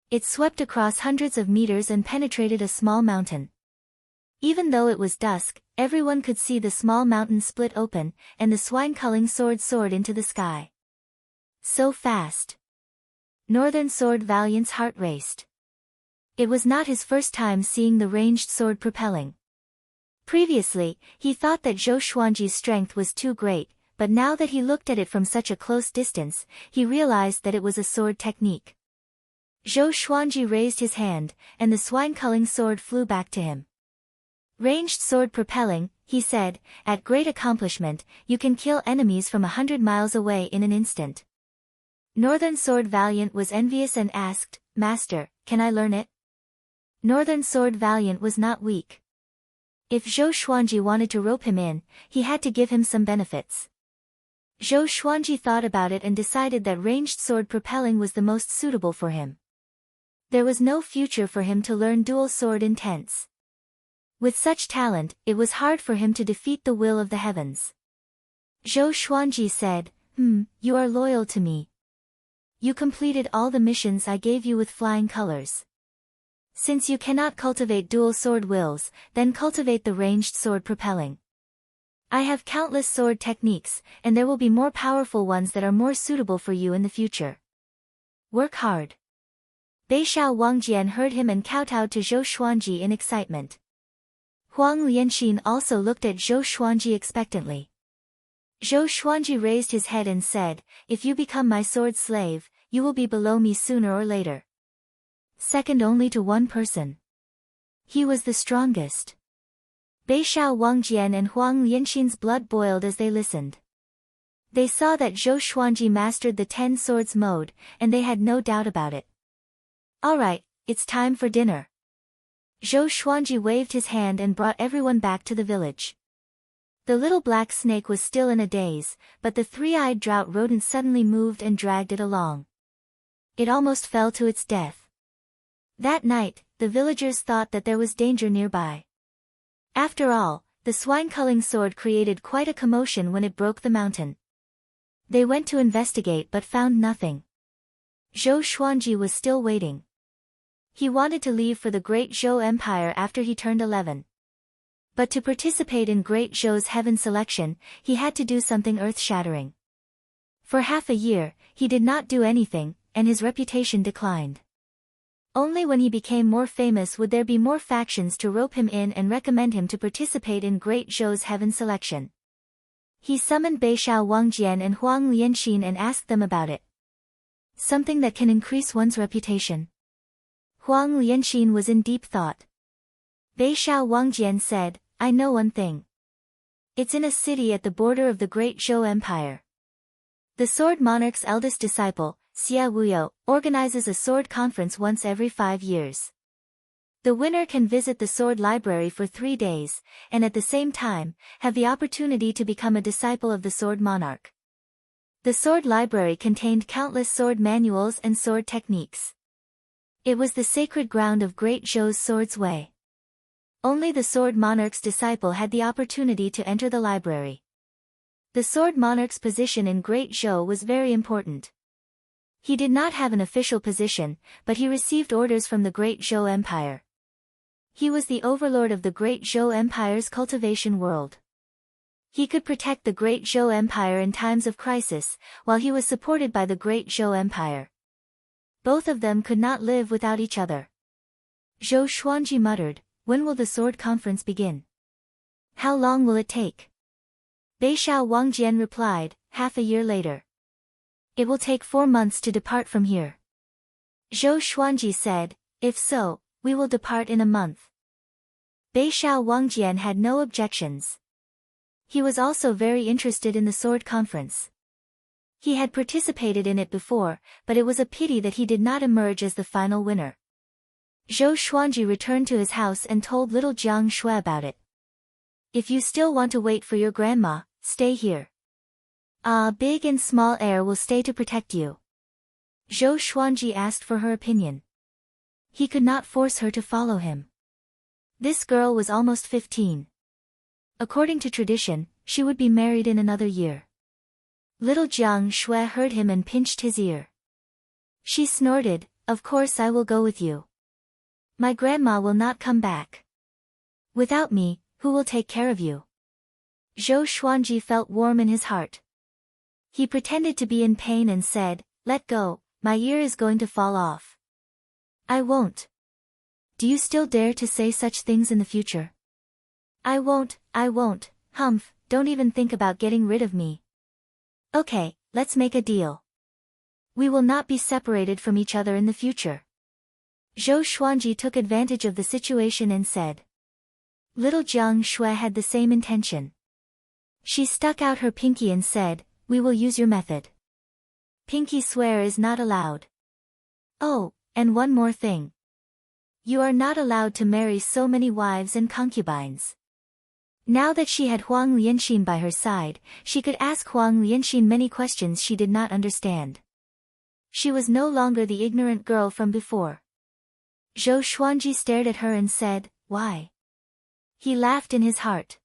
It swept across hundreds of meters and penetrated a small mountain. Even though it was dusk, everyone could see the small mountain split open, and the swine-culling sword soared into the sky. So fast. Northern Sword Valiant's heart raced. It was not his first time seeing the ranged sword propelling. Previously, he thought that Zhou Xuanji's strength was too great, but now that he looked at it from such a close distance, he realized that it was a sword technique. Zhou Xuanji raised his hand, and the swine-culling sword flew back to him. "Ranged sword propelling," he said, "at great accomplishment, you can kill enemies from 100 miles away in an instant." Northern Sword Valiant was envious and asked, "Master, can I learn it?" Northern Sword Valiant was not weak. If Zhou Xuanji wanted to rope him in, he had to give him some benefits. Zhou Xuanji thought about it and decided that ranged sword propelling was the most suitable for him. There was no future for him to learn dual sword intense. With such talent, it was hard for him to defeat the will of the heavens. Zhou Xuanji said, "You are loyal to me. You completed all the missions I gave you with flying colors. Since you cannot cultivate dual sword wills, then cultivate the ranged sword propelling. I have countless sword techniques, and there will be more powerful ones that are more suitable for you in the future. Work hard." Beishao Wangjian heard him and kowtowed to Zhou Xuanji in excitement. Huang Lianxin also looked at Zhou Xuanji expectantly. Zhou Xuanji raised his head and said, "If you become my sword slave, you will be below me sooner or later." Second only to one person. He was the strongest. Beishao Wangjian and Huang Lianxin's blood boiled as they listened. They saw that Zhou Xuanji mastered the 10 swords mode, and they had no doubt about it. "All right, it's time for dinner." Zhou Xuanji waved his hand and brought everyone back to the village. The little black snake was still in a daze, but the three-eyed drought rodent suddenly moved and dragged it along. It almost fell to its death. That night, the villagers thought that there was danger nearby. After all, the swine-culling sword created quite a commotion when it broke the mountain. They went to investigate but found nothing. Zhou Xuanji was still waiting. He wanted to leave for the Great Zhou Empire after he turned 11. But to participate in Great Zhou's heaven selection, he had to do something earth-shattering. For half a year, he did not do anything, and his reputation declined. Only when he became more famous would there be more factions to rope him in and recommend him to participate in Great Zhou's heaven selection. He summoned Beishao Wangjian and Huang Lianxin and asked them about it. Something that can increase one's reputation. Huang Lianxin was in deep thought. Beishao Wangjian said, "I know one thing. It's in a city at the border of the Great Zhou Empire. The Sword Monarch's eldest disciple, Xia Wuyo, organizes a sword conference once every 5 years. The winner can visit the sword library for 3 days, and at the same time, have the opportunity to become a disciple of the Sword Monarch. The sword library contained countless sword manuals and sword techniques. It was the sacred ground of Great Zhou's Sword's Way. Only the Sword Monarch's disciple had the opportunity to enter the library. The sword monarch's position in Great Zhou was very important. He did not have an official position, but he received orders from the Great Zhou Empire. He was the overlord of the Great Zhou Empire's cultivation world. He could protect the Great Zhou Empire in times of crisis, while he was supported by the Great Zhou Empire. Both of them could not live without each other. Zhou Xuanji muttered, "When will the sword conference begin? How long will it take?" Beixiao Wangjian replied, "Half a year later. It will take 4 months to depart from here." Zhou Xuanji said, "If so, we will depart in a month." Beixiao Wangjian had no objections. He was also very interested in the sword conference. He had participated in it before, but it was a pity that he did not emerge as the final winner. Zhou Xuanji returned to his house and told little Jiang Shui about it. "If you still want to wait for your grandma, stay here. Big and small heir will stay to protect you." Zhou Xuanji asked for her opinion. He could not force her to follow him. This girl was almost 15. According to tradition, she would be married in another year. Little Jiang Shui heard him and pinched his ear. She snorted, "Of course I will go with you. My grandma will not come back. Without me, who will take care of you?" Zhou Xuanji felt warm in his heart. He pretended to be in pain and said, "Let go, my ear is going to fall off." "I won't." "Do you still dare to say such things in the future?" I won't, humph, don't even think about getting rid of me." "Okay, let's make a deal. We will not be separated from each other in the future." Zhou Xuanji took advantage of the situation and said. Little Jiang Shui had the same intention. She stuck out her pinky and said, "We will use your method. Pinky swear is not allowed. Oh, and one more thing. You are not allowed to marry so many wives and concubines." Now that she had Huang Lianxin by her side, she could ask Huang Lianxin many questions she did not understand. She was no longer the ignorant girl from before. Zhou Xuanji stared at her and said, "Why?" He laughed in his heart.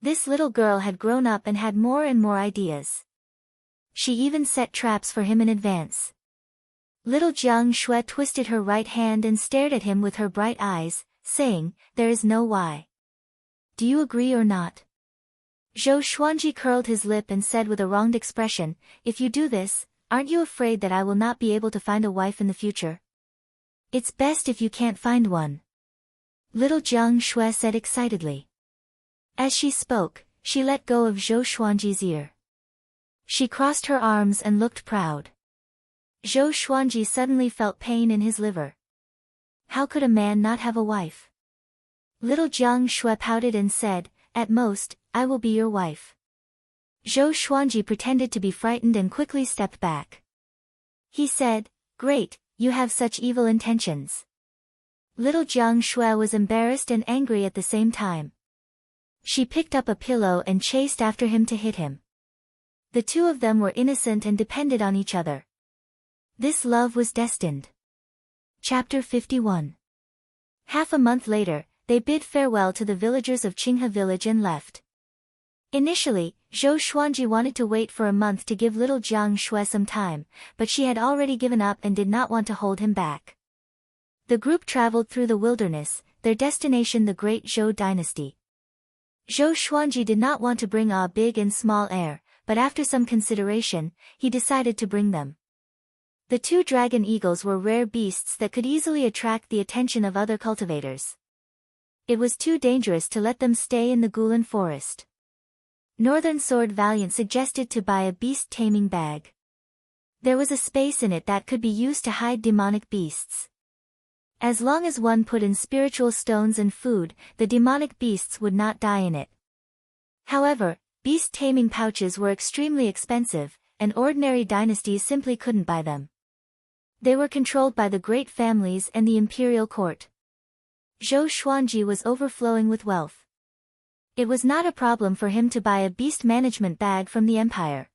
This little girl had grown up and had more and more ideas. She even set traps for him in advance. Little Jiang Shui twisted her right hand and stared at him with her bright eyes, saying, "There is no why. Do you agree or not?" Zhou Xuanji curled his lip and said with a wronged expression, "If you do this, aren't you afraid that I will not be able to find a wife in the future? It's best if you can't find one." Little Jiang Shui said excitedly. As she spoke, she let go of Zhou Xuanji's ear. She crossed her arms and looked proud. Zhou Xuanji suddenly felt pain in his liver. How could a man not have a wife? Little Jiang Shui pouted and said, "At most, I will be your wife." Zhou Xuanji pretended to be frightened and quickly stepped back. He said, "Great, you have such evil intentions." Little Jiang Shui was embarrassed and angry at the same time. She picked up a pillow and chased after him to hit him. The two of them were innocent and depended on each other. This love was destined. Chapter 51. Half a month later, they bid farewell to the villagers of Qinghe village and left. Initially, Zhou Xuanji wanted to wait for a month to give little Jiang Shui some time, but she had already given up and did not want to hold him back. The group traveled through the wilderness, their destination the Great Zhou dynasty. Zhou Xuanji did not want to bring a big and small heir, but after some consideration, he decided to bring them. The 2 dragon eagles were rare beasts that could easily attract the attention of other cultivators. It was too dangerous to let them stay in the Gulan forest. Northern Sword Valiant suggested to buy a beast taming bag. There was a space in it that could be used to hide demonic beasts. As long as one put in spiritual stones and food, the demonic beasts would not die in it. However, beast taming pouches were extremely expensive, and ordinary dynasties simply couldn't buy them. They were controlled by the great families and the imperial court. Zhou Xuanji was overflowing with wealth. It was not a problem for him to buy a beast management bag from the empire.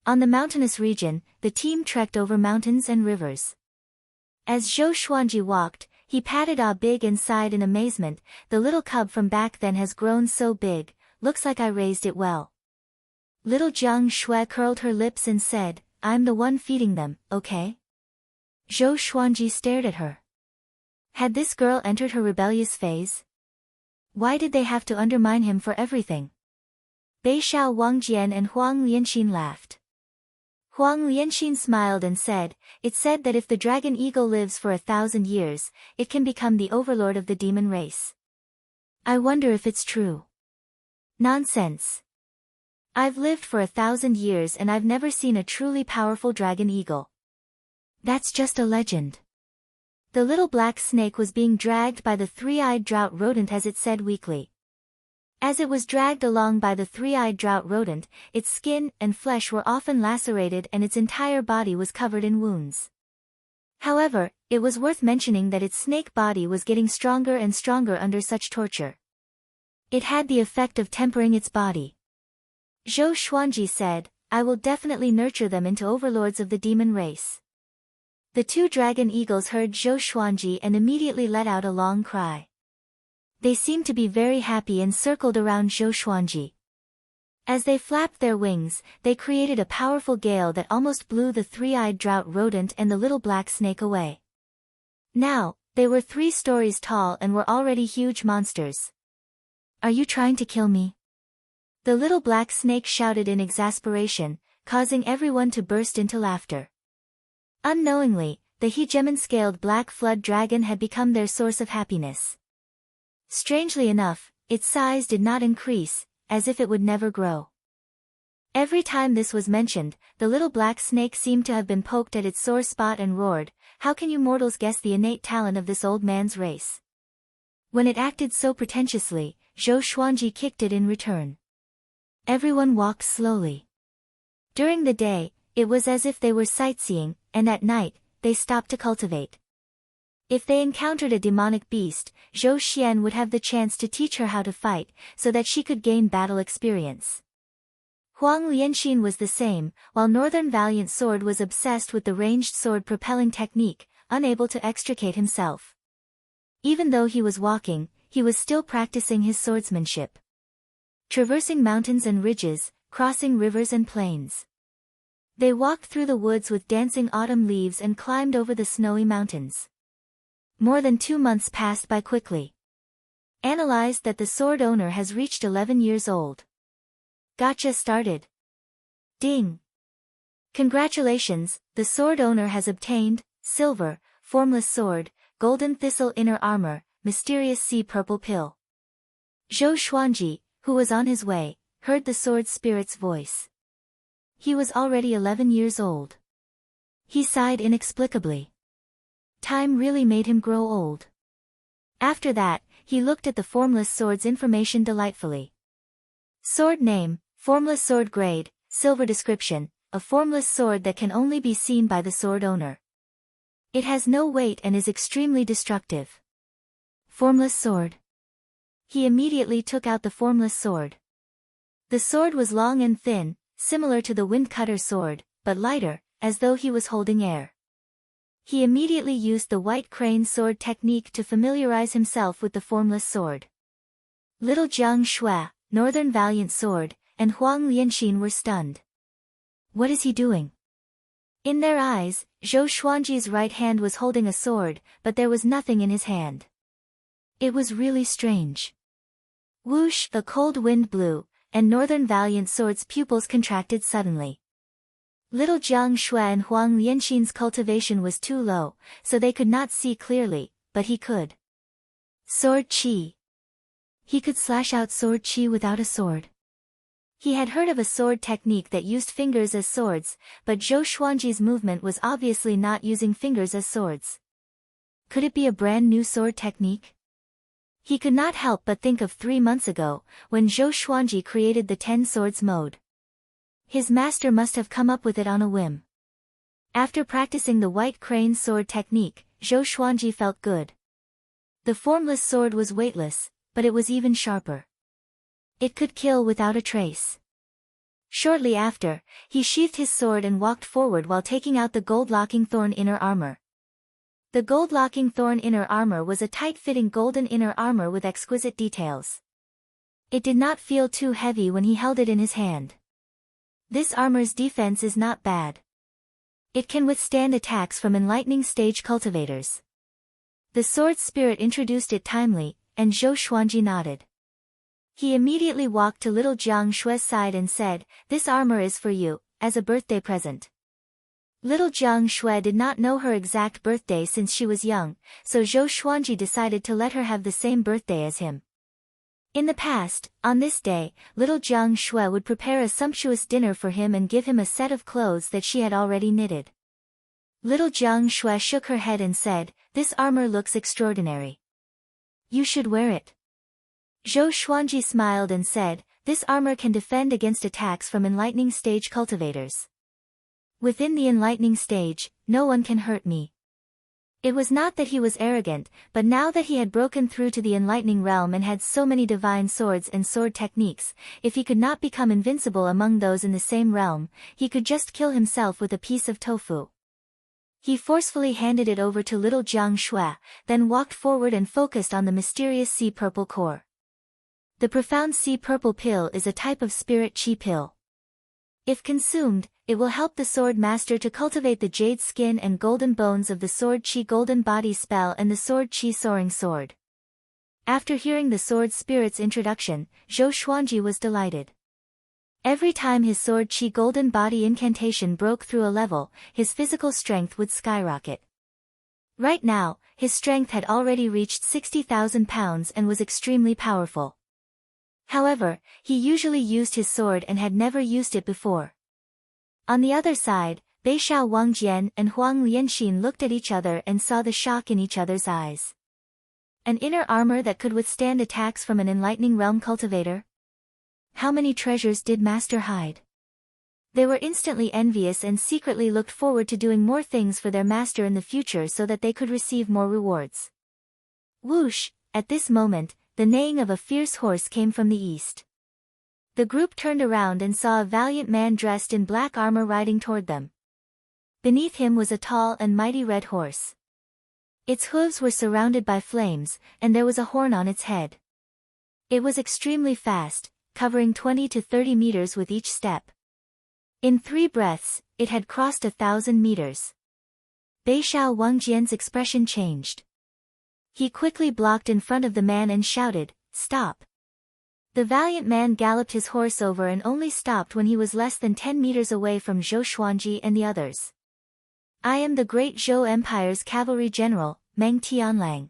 On the mountainous region, the team trekked over mountains and rivers. As Zhou Xuanji walked, he patted Ah Big and sighed in amazement, "The little cub from back then has grown so big, looks like I raised it well." Little Jiang Shui curled her lips and said, I'm the one feeding them, okay? Zhou Xuanji stared at her. Had this girl entered her rebellious phase? Why did they have to undermine him for everything? Bei Shao Wangjian and Huang Lianxin laughed. Huang Lianxin smiled and said, It said that if the dragon eagle lives for 1,000 years, it can become the overlord of the demon race. I wonder if it's true. Nonsense. I've lived for 1,000 years and I've never seen a truly powerful dragon eagle. That's just a legend. The little black snake was being dragged by the three-eyed drought rodent as it said weakly. As it was dragged along by the three-eyed drought rodent, its skin and flesh were often lacerated and its entire body was covered in wounds. However, it was worth mentioning that its snake body was getting stronger and stronger under such torture. It had the effect of tempering its body. Zhou Xuanji said, I will definitely nurture them into overlords of the demon race. The two dragon eagles heard Zhou Xuanji and immediately let out a long cry. They seemed to be very happy and circled around Zhou Xuanji. As they flapped their wings, they created a powerful gale that almost blew the three-eyed drought rodent and the little black snake away. Now, they were 3 stories tall and were already huge monsters. Are you trying to kill me? The little black snake shouted in exasperation, causing everyone to burst into laughter. Unknowingly, the hegemon-scaled black flood dragon had become their source of happiness. Strangely enough, its size did not increase, as if it would never grow. Every time this was mentioned, the little black snake seemed to have been poked at its sore spot and roared, How can you mortals guess the innate talent of this old man's race? When it acted so pretentiously, Zhou Xuanji kicked it in return. Everyone walked slowly. During the day, it was as if they were sightseeing, and at night, they stopped to cultivate. If they encountered a demonic beast, Zhou Xian would have the chance to teach her how to fight, so that she could gain battle experience. Huang Lianxin was the same, while Northern Valiant Sword was obsessed with the ranged sword propelling technique, unable to extricate himself. Even though he was walking, he was still practicing his swordsmanship. Traversing mountains and ridges, crossing rivers and plains. They walked through the woods with dancing autumn leaves and climbed over the snowy mountains. More than 2 months passed by quickly. Analyzed that the sword owner has reached 11 years old. Gotcha started. Ding. Congratulations, the sword owner has obtained, silver, formless sword, golden thistle inner armor, mysterious sea purple pill. Zhou Xuanji, who was on his way, heard the sword spirit's voice. He was already 11 years old. He sighed inexplicably. Time really made him grow old. After that, he looked at the formless sword's information delightfully. Sword name, formless sword grade, silver description, a formless sword that can only be seen by the sword owner. It has no weight and is extremely destructive. Formless sword. He immediately took out the formless sword. The sword was long and thin, similar to the windcutter sword, but lighter, as though he was holding air. He immediately used the white crane sword technique to familiarize himself with the formless sword. Little Jiang Shui, Northern Valiant Sword, and Huang Lianxin were stunned. What is he doing? In their eyes, Zhou Xuanji's right hand was holding a sword, but there was nothing in his hand. It was really strange. Whoosh, the cold wind blew, and Northern Valiant Sword's pupils contracted suddenly. Little Jiang Shui and Huang Lianxin's cultivation was too low, so they could not see clearly, but he could. Sword Qi. He could slash out sword Qi without a sword. He had heard of a sword technique that used fingers as swords, but Zhou Xuanji's movement was obviously not using fingers as swords. Could it be a brand new sword technique? He could not help but think of 3 months ago, when Zhou Xuanji created the 10 swords mode. His master must have come up with it on a whim. After practicing the white crane sword technique, Zhou Xuanji felt good. The formless sword was weightless, but it was even sharper. It could kill without a trace. Shortly after, he sheathed his sword and walked forward while taking out the gold-locking thorn inner armor. The gold-locking thorn inner armor was a tight-fitting golden inner armor with exquisite details. It did not feel too heavy when he held it in his hand. This armor's defense is not bad. It can withstand attacks from enlightening stage cultivators. The sword spirit introduced it timely, and Zhou Xuanji nodded. He immediately walked to little Jiang Shue's side and said, "This armor is for you, as a birthday present." Little Jiang Shui did not know her exact birthday since she was young, so Zhou Xuanji decided to let her have the same birthday as him. In the past, on this day, little Jiang Shui would prepare a sumptuous dinner for him and give him a set of clothes that she had already knitted. Little Jiang Shui shook her head and said, "This armor looks extraordinary. You should wear it." Zhou Xuanji smiled and said, "This armor can defend against attacks from enlightening stage cultivators. Within the enlightening stage, no one can hurt me." It was not that he was arrogant, but now that he had broken through to the enlightening realm and had so many divine swords and sword techniques, if he could not become invincible among those in the same realm, he could just kill himself with a piece of tofu. He forcefully handed it over to little Jiang Shui, then walked forward and focused on the mysterious sea purple core. The profound sea purple pill is a type of spirit chi pill. If consumed, it will help the sword master to cultivate the jade skin and golden bones of the sword chi golden body spell and the sword chi soaring sword. After hearing the sword spirit's introduction, Zhou Xuanji was delighted. Every time his sword chi golden body incantation broke through a level, his physical strength would skyrocket. Right now, his strength had already reached 60,000 pounds and was extremely powerful. However, he usually used his sword and had never used it before. On the other side, Beishao Wangjian and Huang Lianxin looked at each other and saw the shock in each other's eyes. An inner armor that could withstand attacks from an enlightening realm cultivator? How many treasures did Master hide? They were instantly envious and secretly looked forward to doing more things for their master in the future so that they could receive more rewards. Whoosh! At this moment, the neighing of a fierce horse came from the east. The group turned around and saw a valiant man dressed in black armor riding toward them. Beneath him was a tall and mighty red horse. Its hooves were surrounded by flames, and there was a horn on its head. It was extremely fast, covering 20 to 30 meters with each step. In 3 breaths, it had crossed 1,000 meters. Beishao Wangjian's expression changed. He quickly blocked in front of the man and shouted, "Stop!" The valiant man galloped his horse over and only stopped when he was less than 10 meters away from Zhou Xuanji and the others. "I am the great Zhou Empire's cavalry general, Meng Tianlang.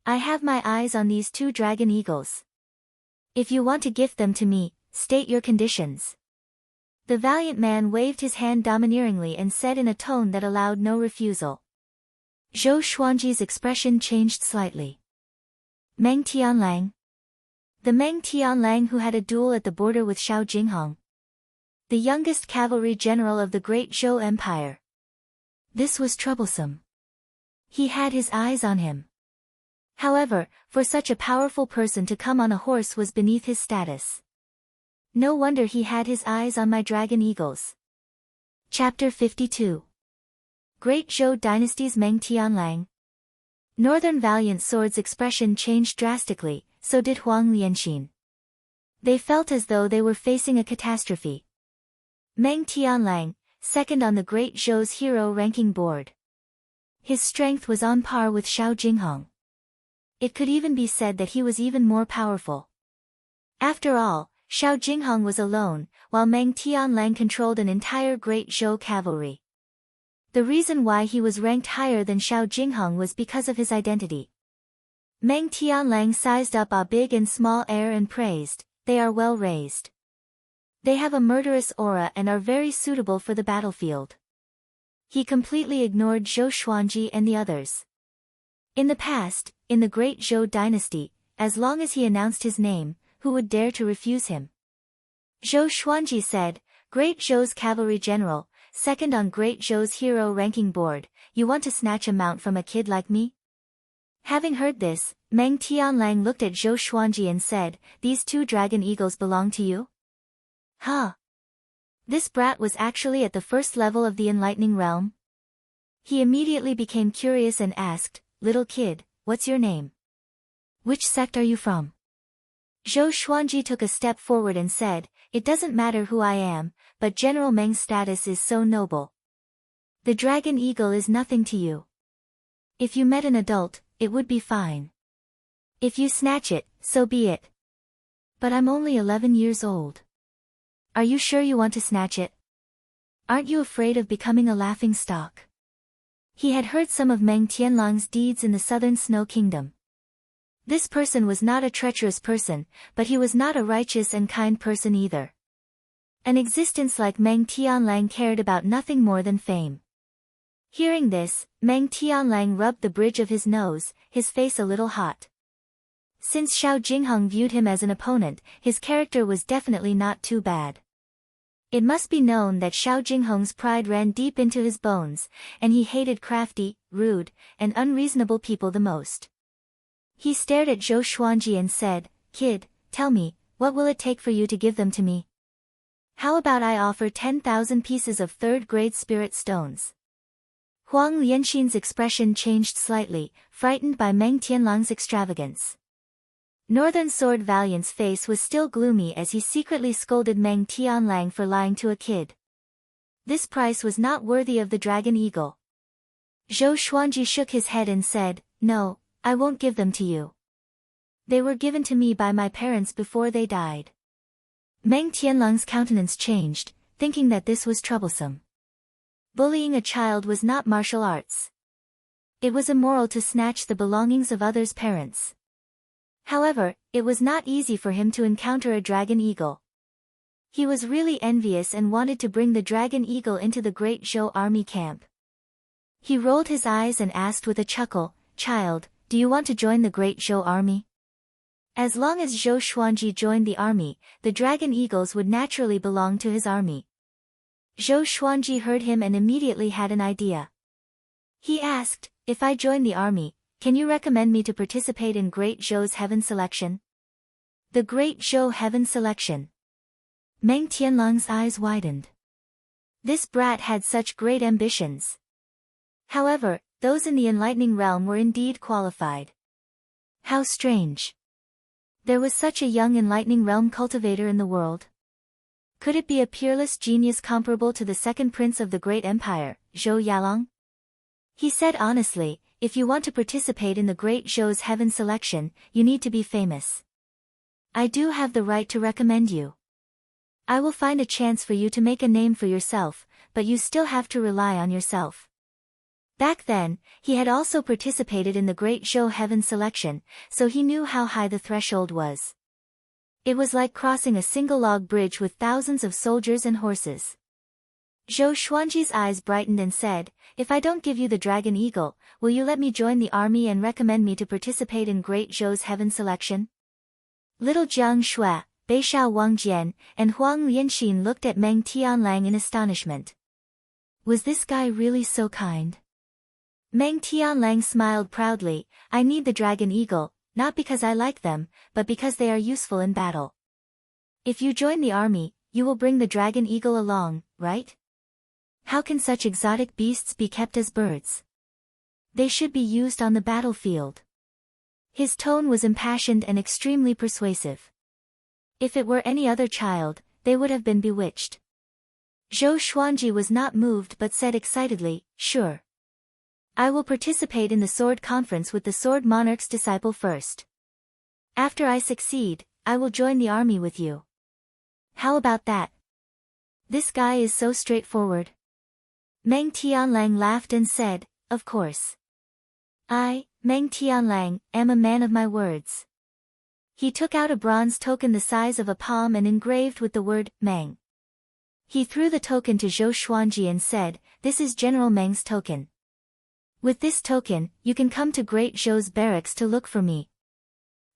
I have my eyes on these 2 dragon eagles. If you want to gift them to me, state your conditions." The valiant man waved his hand domineeringly and said in a tone that allowed no refusal. Zhou Xuanji's expression changed slightly. Meng Tianlang? The Meng Tianlang who had a duel at the border with Xiao Jinghong. The youngest cavalry general of the great Zhou Empire. This was troublesome. He had his eyes on him. However, for such a powerful person to come on a horse was beneath his status. No wonder he had his eyes on my dragon eagles. Chapter 52. Great Zhou Dynasty's Meng Tianlang. Northern Valiant Sword's expression changed drastically, so did Huang Lianxin. They felt as though they were facing a catastrophe. Meng Tianlang, second on the Great Zhou's hero ranking board. His strength was on par with Xiao Jinghong. It could even be said that he was even more powerful. After all, Xiao Jinghong was alone, while Meng Tianlang controlled an entire Great Zhou cavalry. The reason why he was ranked higher than Xiao Jinghong was because of his identity. Meng Tianlang sized up a big and small heir and praised, "They are well raised. They have a murderous aura and are very suitable for the battlefield." He completely ignored Zhou Xuanji and the others. In the past, in the Great Zhou dynasty, as long as he announced his name, who would dare to refuse him? Zhou Xuanji said, "Great Zhou's cavalry general, second on Great Zhou's hero ranking board, you want to snatch a mount from a kid like me?" Having heard this, Meng Tianlang looked at Zhou Xuanji and said, "These 2 dragon eagles belong to you?" Huh? This brat was actually at the first level of the enlightening realm? He immediately became curious and asked, "Little kid, what's your name? Which sect are you from?" Zhou Xuanji took a step forward and said, "It doesn't matter who I am, but General Meng's status is so noble. The dragon eagle is nothing to you. If you met an adult, it would be fine. If you snatch it, so be it. But I'm only 11 years old. Are you sure you want to snatch it? Aren't you afraid of becoming a laughingstock? He had heard some of Meng Tianlang's deeds in the southern Snow Kingdom. This person was not a treacherous person, but he was not a righteous and kind person either. An existence like Meng Tianlang cared about nothing more than fame. Hearing this, Meng Tianlang rubbed the bridge of his nose, his face a little hot. Since Xiao Jingheng viewed him as an opponent, his character was definitely not too bad. It must be known that Xiao Jingheng's pride ran deep into his bones, and he hated crafty, rude, and unreasonable people the most. He stared at Zhou Xuanji and said, "Kid, tell me, what will it take for you to give them to me? How about I offer 10,000 pieces of third-grade spirit stones?" Huang Lianxin's expression changed slightly, frightened by Meng Tianlang's extravagance. Northern Sword Valiant's face was still gloomy as he secretly scolded Meng Tianlang for lying to a kid. This price was not worthy of the dragon eagle. Zhou Xuanji shook his head and said, "No, I won't give them to you. They were given to me by my parents before they died." Meng Tianlang's countenance changed, thinking that this was troublesome. Bullying a child was not martial arts. It was immoral to snatch the belongings of others' parents. However, it was not easy for him to encounter a dragon eagle. He was really envious and wanted to bring the dragon eagle into the great Zhou army camp. He rolled his eyes and asked with a chuckle, "Child, do you want to join the great Zhou army?" As long as Zhou Xuanji joined the army, the dragon eagles would naturally belong to his army. Zhou Xuanji heard him and immediately had an idea. He asked, "If I join the army, can you recommend me to participate in Great Zhou's Heaven Selection?" The Great Zhou Heaven Selection. Meng Tianlang's eyes widened. This brat had such great ambitions. However, those in the enlightening realm were indeed qualified. How strange. There was such a young enlightening realm cultivator in the world. Could it be a peerless genius comparable to the second prince of the great empire, Zhou Yalong? He said honestly, "If you want to participate in the Great Zhou's Heaven Selection, you need to be famous. I do have the right to recommend you. I will find a chance for you to make a name for yourself, but you still have to rely on yourself." Back then, he had also participated in the Great Zhou Heaven Selection, so he knew how high the threshold was. It was like crossing a single log bridge with thousands of soldiers and horses. Zhou Xuanji's eyes brightened and said, "If I don't give you the dragon eagle, will you let me join the army and recommend me to participate in Great Zhou's Heaven Selection?" Little Jiang Shui, Beishao Wangjian, and Huang Lianxin looked at Meng Tianlang in astonishment. Was this guy really so kind? Meng Tianlang smiled proudly, "I need the dragon eagle, not because I like them, but because they are useful in battle. If you join the army, you will bring the dragon eagle along, right? How can such exotic beasts be kept as birds? They should be used on the battlefield." His tone was impassioned and extremely persuasive. If it were any other child, they would have been bewitched. Zhou Xuanji was not moved but said excitedly, "Sure. I will participate in the sword conference with the sword monarch's disciple first. After I succeed, I will join the army with you. How about that? This guy is so straightforward." Meng Tianlang laughed and said, "Of course. I, Meng Tianlang, am a man of my words." He took out a bronze token the size of a palm and engraved with the word, Meng. He threw the token to Zhou Xuanji and said, "This is General Meng's token. With this token, you can come to Great Zhou's barracks to look for me.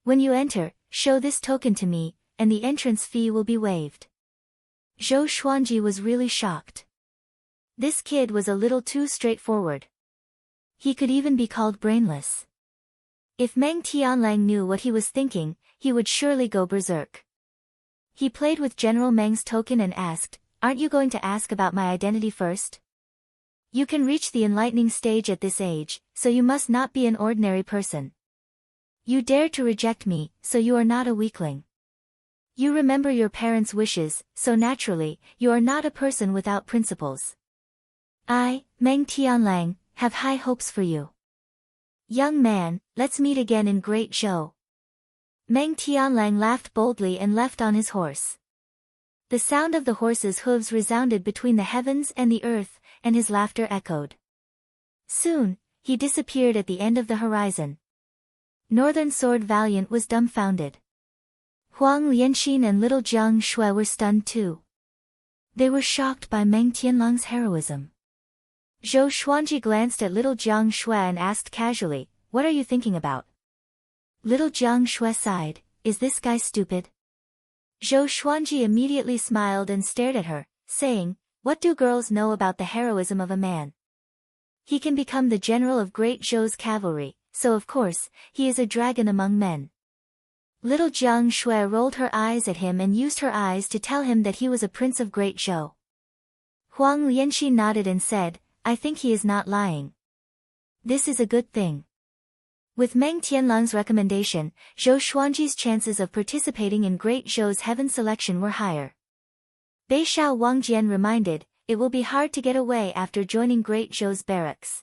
When you enter, show this token to me, and the entrance fee will be waived." Zhou Xuanji was really shocked. This kid was a little too straightforward. He could even be called brainless. If Meng Tianlang knew what he was thinking, he would surely go berserk. He played with General Meng's token and asked, "Aren't you going to ask about my identity first? You can reach the enlightening stage at this age, so you must not be an ordinary person. You dare to reject me, so you are not a weakling. You remember your parents' wishes, so naturally, you are not a person without principles. I, Meng Tianlang, have high hopes for you. Young man, let's meet again in Great Zhou. Meng Tianlang laughed boldly and left on his horse. The sound of the horse's hooves resounded between the heavens and the earth, and his laughter echoed. Soon, he disappeared at the end of the horizon. Northern Sword Valiant was dumbfounded. Huang Lianxin and little Jiang Shui were stunned too. They were shocked by Meng Tianlang's heroism. Zhou Xuanji glanced at little Jiang Shui and asked casually, "What are you thinking about?" Little Jiang Shui sighed, "Is this guy stupid?" Zhou Xuanji immediately smiled and stared at her, saying, "What do girls know about the heroism of a man? He can become the general of Great Zhou's cavalry, so of course, he is a dragon among men." Little Jiang Shui rolled her eyes at him and used her eyes to tell him that he was a prince of Great Zhou. Huang Lianxi nodded and said, "I think he is not lying. This is a good thing." With Meng Tianlang's recommendation, Zhou Xuanji's chances of participating in Great Zhou's heaven selection were higher. Beishao Wangjian reminded, "It will be hard to get away after joining Great Zhou's barracks."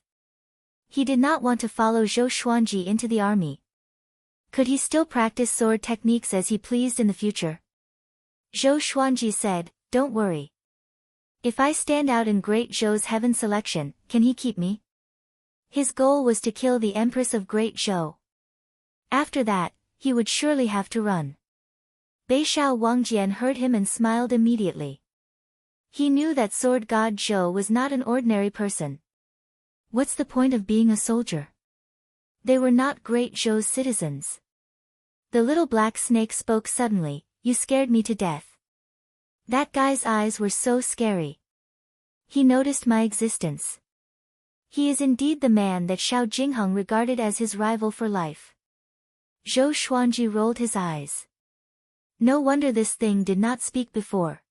He did not want to follow Zhou Xuanji into the army. Could he still practice sword techniques as he pleased in the future? Zhou Xuanji said, "Don't worry. If I stand out in Great Zhou's heaven selection, can he keep me?" His goal was to kill the Empress of Great Zhou. After that, he would surely have to run. Beishao Wangjian heard him and smiled immediately. He knew that sword god Zhou was not an ordinary person. What's the point of being a soldier? They were not Great Zhou's citizens. The little black snake spoke suddenly, "You scared me to death. That guy's eyes were so scary. He noticed my existence. He is indeed the man that Xiao Jingheng regarded as his rival for life." Zhou Xuanji rolled his eyes. No wonder this thing did not speak before.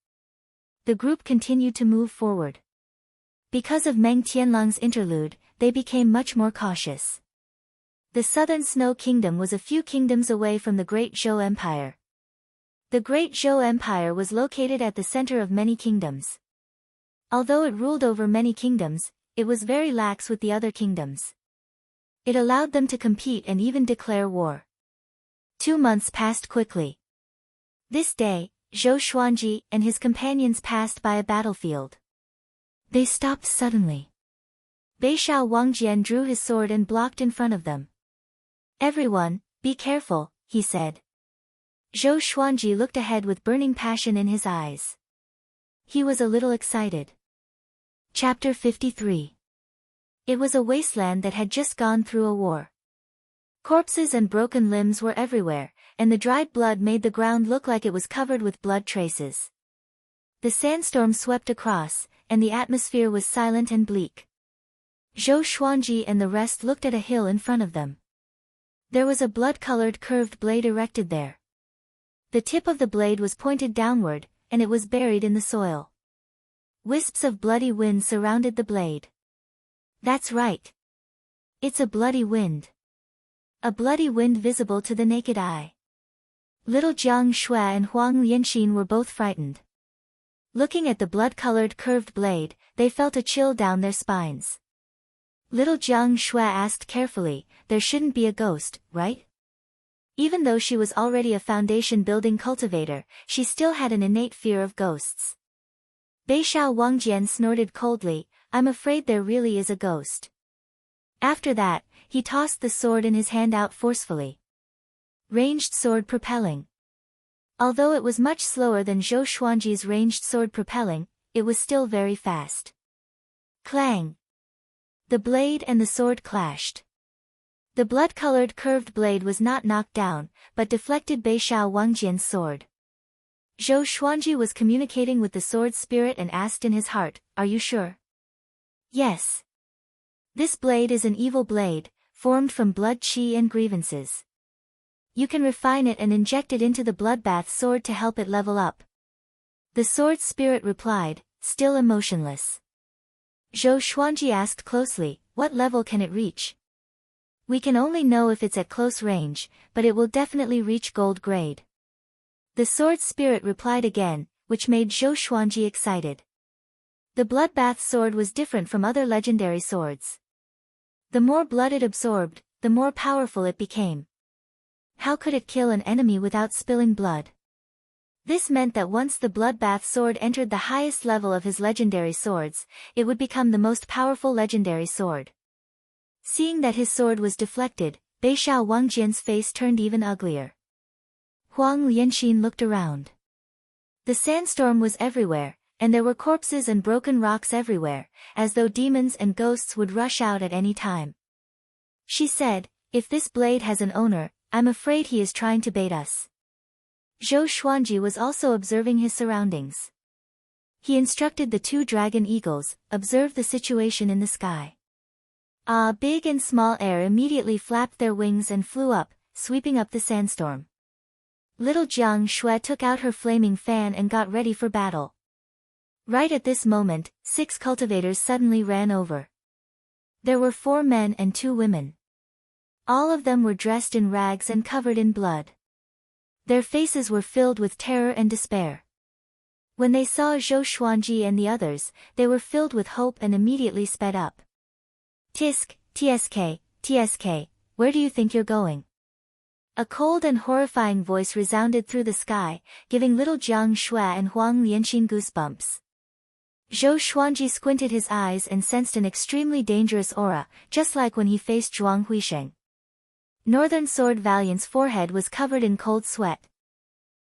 The group continued to move forward. Because of Meng Tianlang's interlude, they became much more cautious. The southern Snow Kingdom was a few kingdoms away from the Great Zhou Empire. The Great Zhou Empire was located at the center of many kingdoms. Although it ruled over many kingdoms, it was very lax with the other kingdoms. It allowed them to compete and even declare war. 2 months passed quickly. This day, Zhou Xuanji and his companions passed by a battlefield. They stopped suddenly. Beishao Wangjian drew his sword and blocked in front of them. "Everyone, be careful," he said. Zhou Xuanji looked ahead with burning passion in his eyes. He was a little excited. Chapter 53. It was a wasteland that had just gone through a war. Corpses and broken limbs were everywhere, and the dried blood made the ground look like it was covered with blood traces. The sandstorm swept across, and the atmosphere was silent and bleak. Zhou Xuanji and the rest looked at a hill in front of them. There was a blood-colored curved blade erected there. The tip of the blade was pointed downward, and it was buried in the soil. Wisps of bloody wind surrounded the blade. That's right. It's a bloody wind. A bloody wind visible to the naked eye. Little Jiang Shui and Huang Lianxin were both frightened. Looking at the blood-colored curved blade, they felt a chill down their spines. Little Jiang Shui asked carefully, "There shouldn't be a ghost, right?" Even though she was already a foundation-building cultivator, she still had an innate fear of ghosts. Beishao Wangjian snorted coldly, "I'm afraid there really is a ghost." After that, he tossed the sword in his hand out forcefully. Ranged sword propelling. Although it was much slower than Zhou Xuanji's ranged sword propelling, it was still very fast. Clang! The blade and the sword clashed. The blood-colored curved blade was not knocked down, but deflected Beishao Wangjian's sword. Zhou Xuanji was communicating with the sword spirit and asked in his heart, "Are you sure?" "Yes. This blade is an evil blade, formed from blood qi and grievances. You can refine it and inject it into the bloodbath sword to help it level up." The sword spirit replied, still emotionless. Zhou Xuanji asked closely, "What level can it reach?" "We can only know if it's at close range, but it will definitely reach gold grade." The sword spirit replied again, which made Zhou Xuanji excited. The bloodbath sword was different from other legendary swords. The more blood it absorbed, the more powerful it became. How could it kill an enemy without spilling blood? This meant that once the bloodbath sword entered the highest level of his legendary swords, it would become the most powerful legendary sword. Seeing that his sword was deflected, Beishao Wangjian's face turned even uglier. Huang Lianxin looked around. The sandstorm was everywhere, and there were corpses and broken rocks everywhere, as though demons and ghosts would rush out at any time. She said, "If this blade has an owner, I'm afraid he is trying to bait us." Zhou Xuanji was also observing his surroundings. He instructed the two dragon eagles, "Observe the situation in the sky." Big and small air immediately flapped their wings and flew up, sweeping up the sandstorm. Little Jiang Shui took out her flaming fan and got ready for battle. Right at this moment, 6 cultivators suddenly ran over. There were 4 men and 2 women. All of them were dressed in rags and covered in blood. Their faces were filled with terror and despair. When they saw Zhou Xuanji and the others, they were filled with hope and immediately sped up. "Tisk, TSK, TSK, where do you think you're going?" A cold and horrifying voice resounded through the sky, giving little Jiang Shui and Huang Lianxin goosebumps. Zhou Xuanji squinted his eyes and sensed an extremely dangerous aura, just like when he faced Zhuang Huisheng. Northern Sword Valiant's forehead was covered in cold sweat.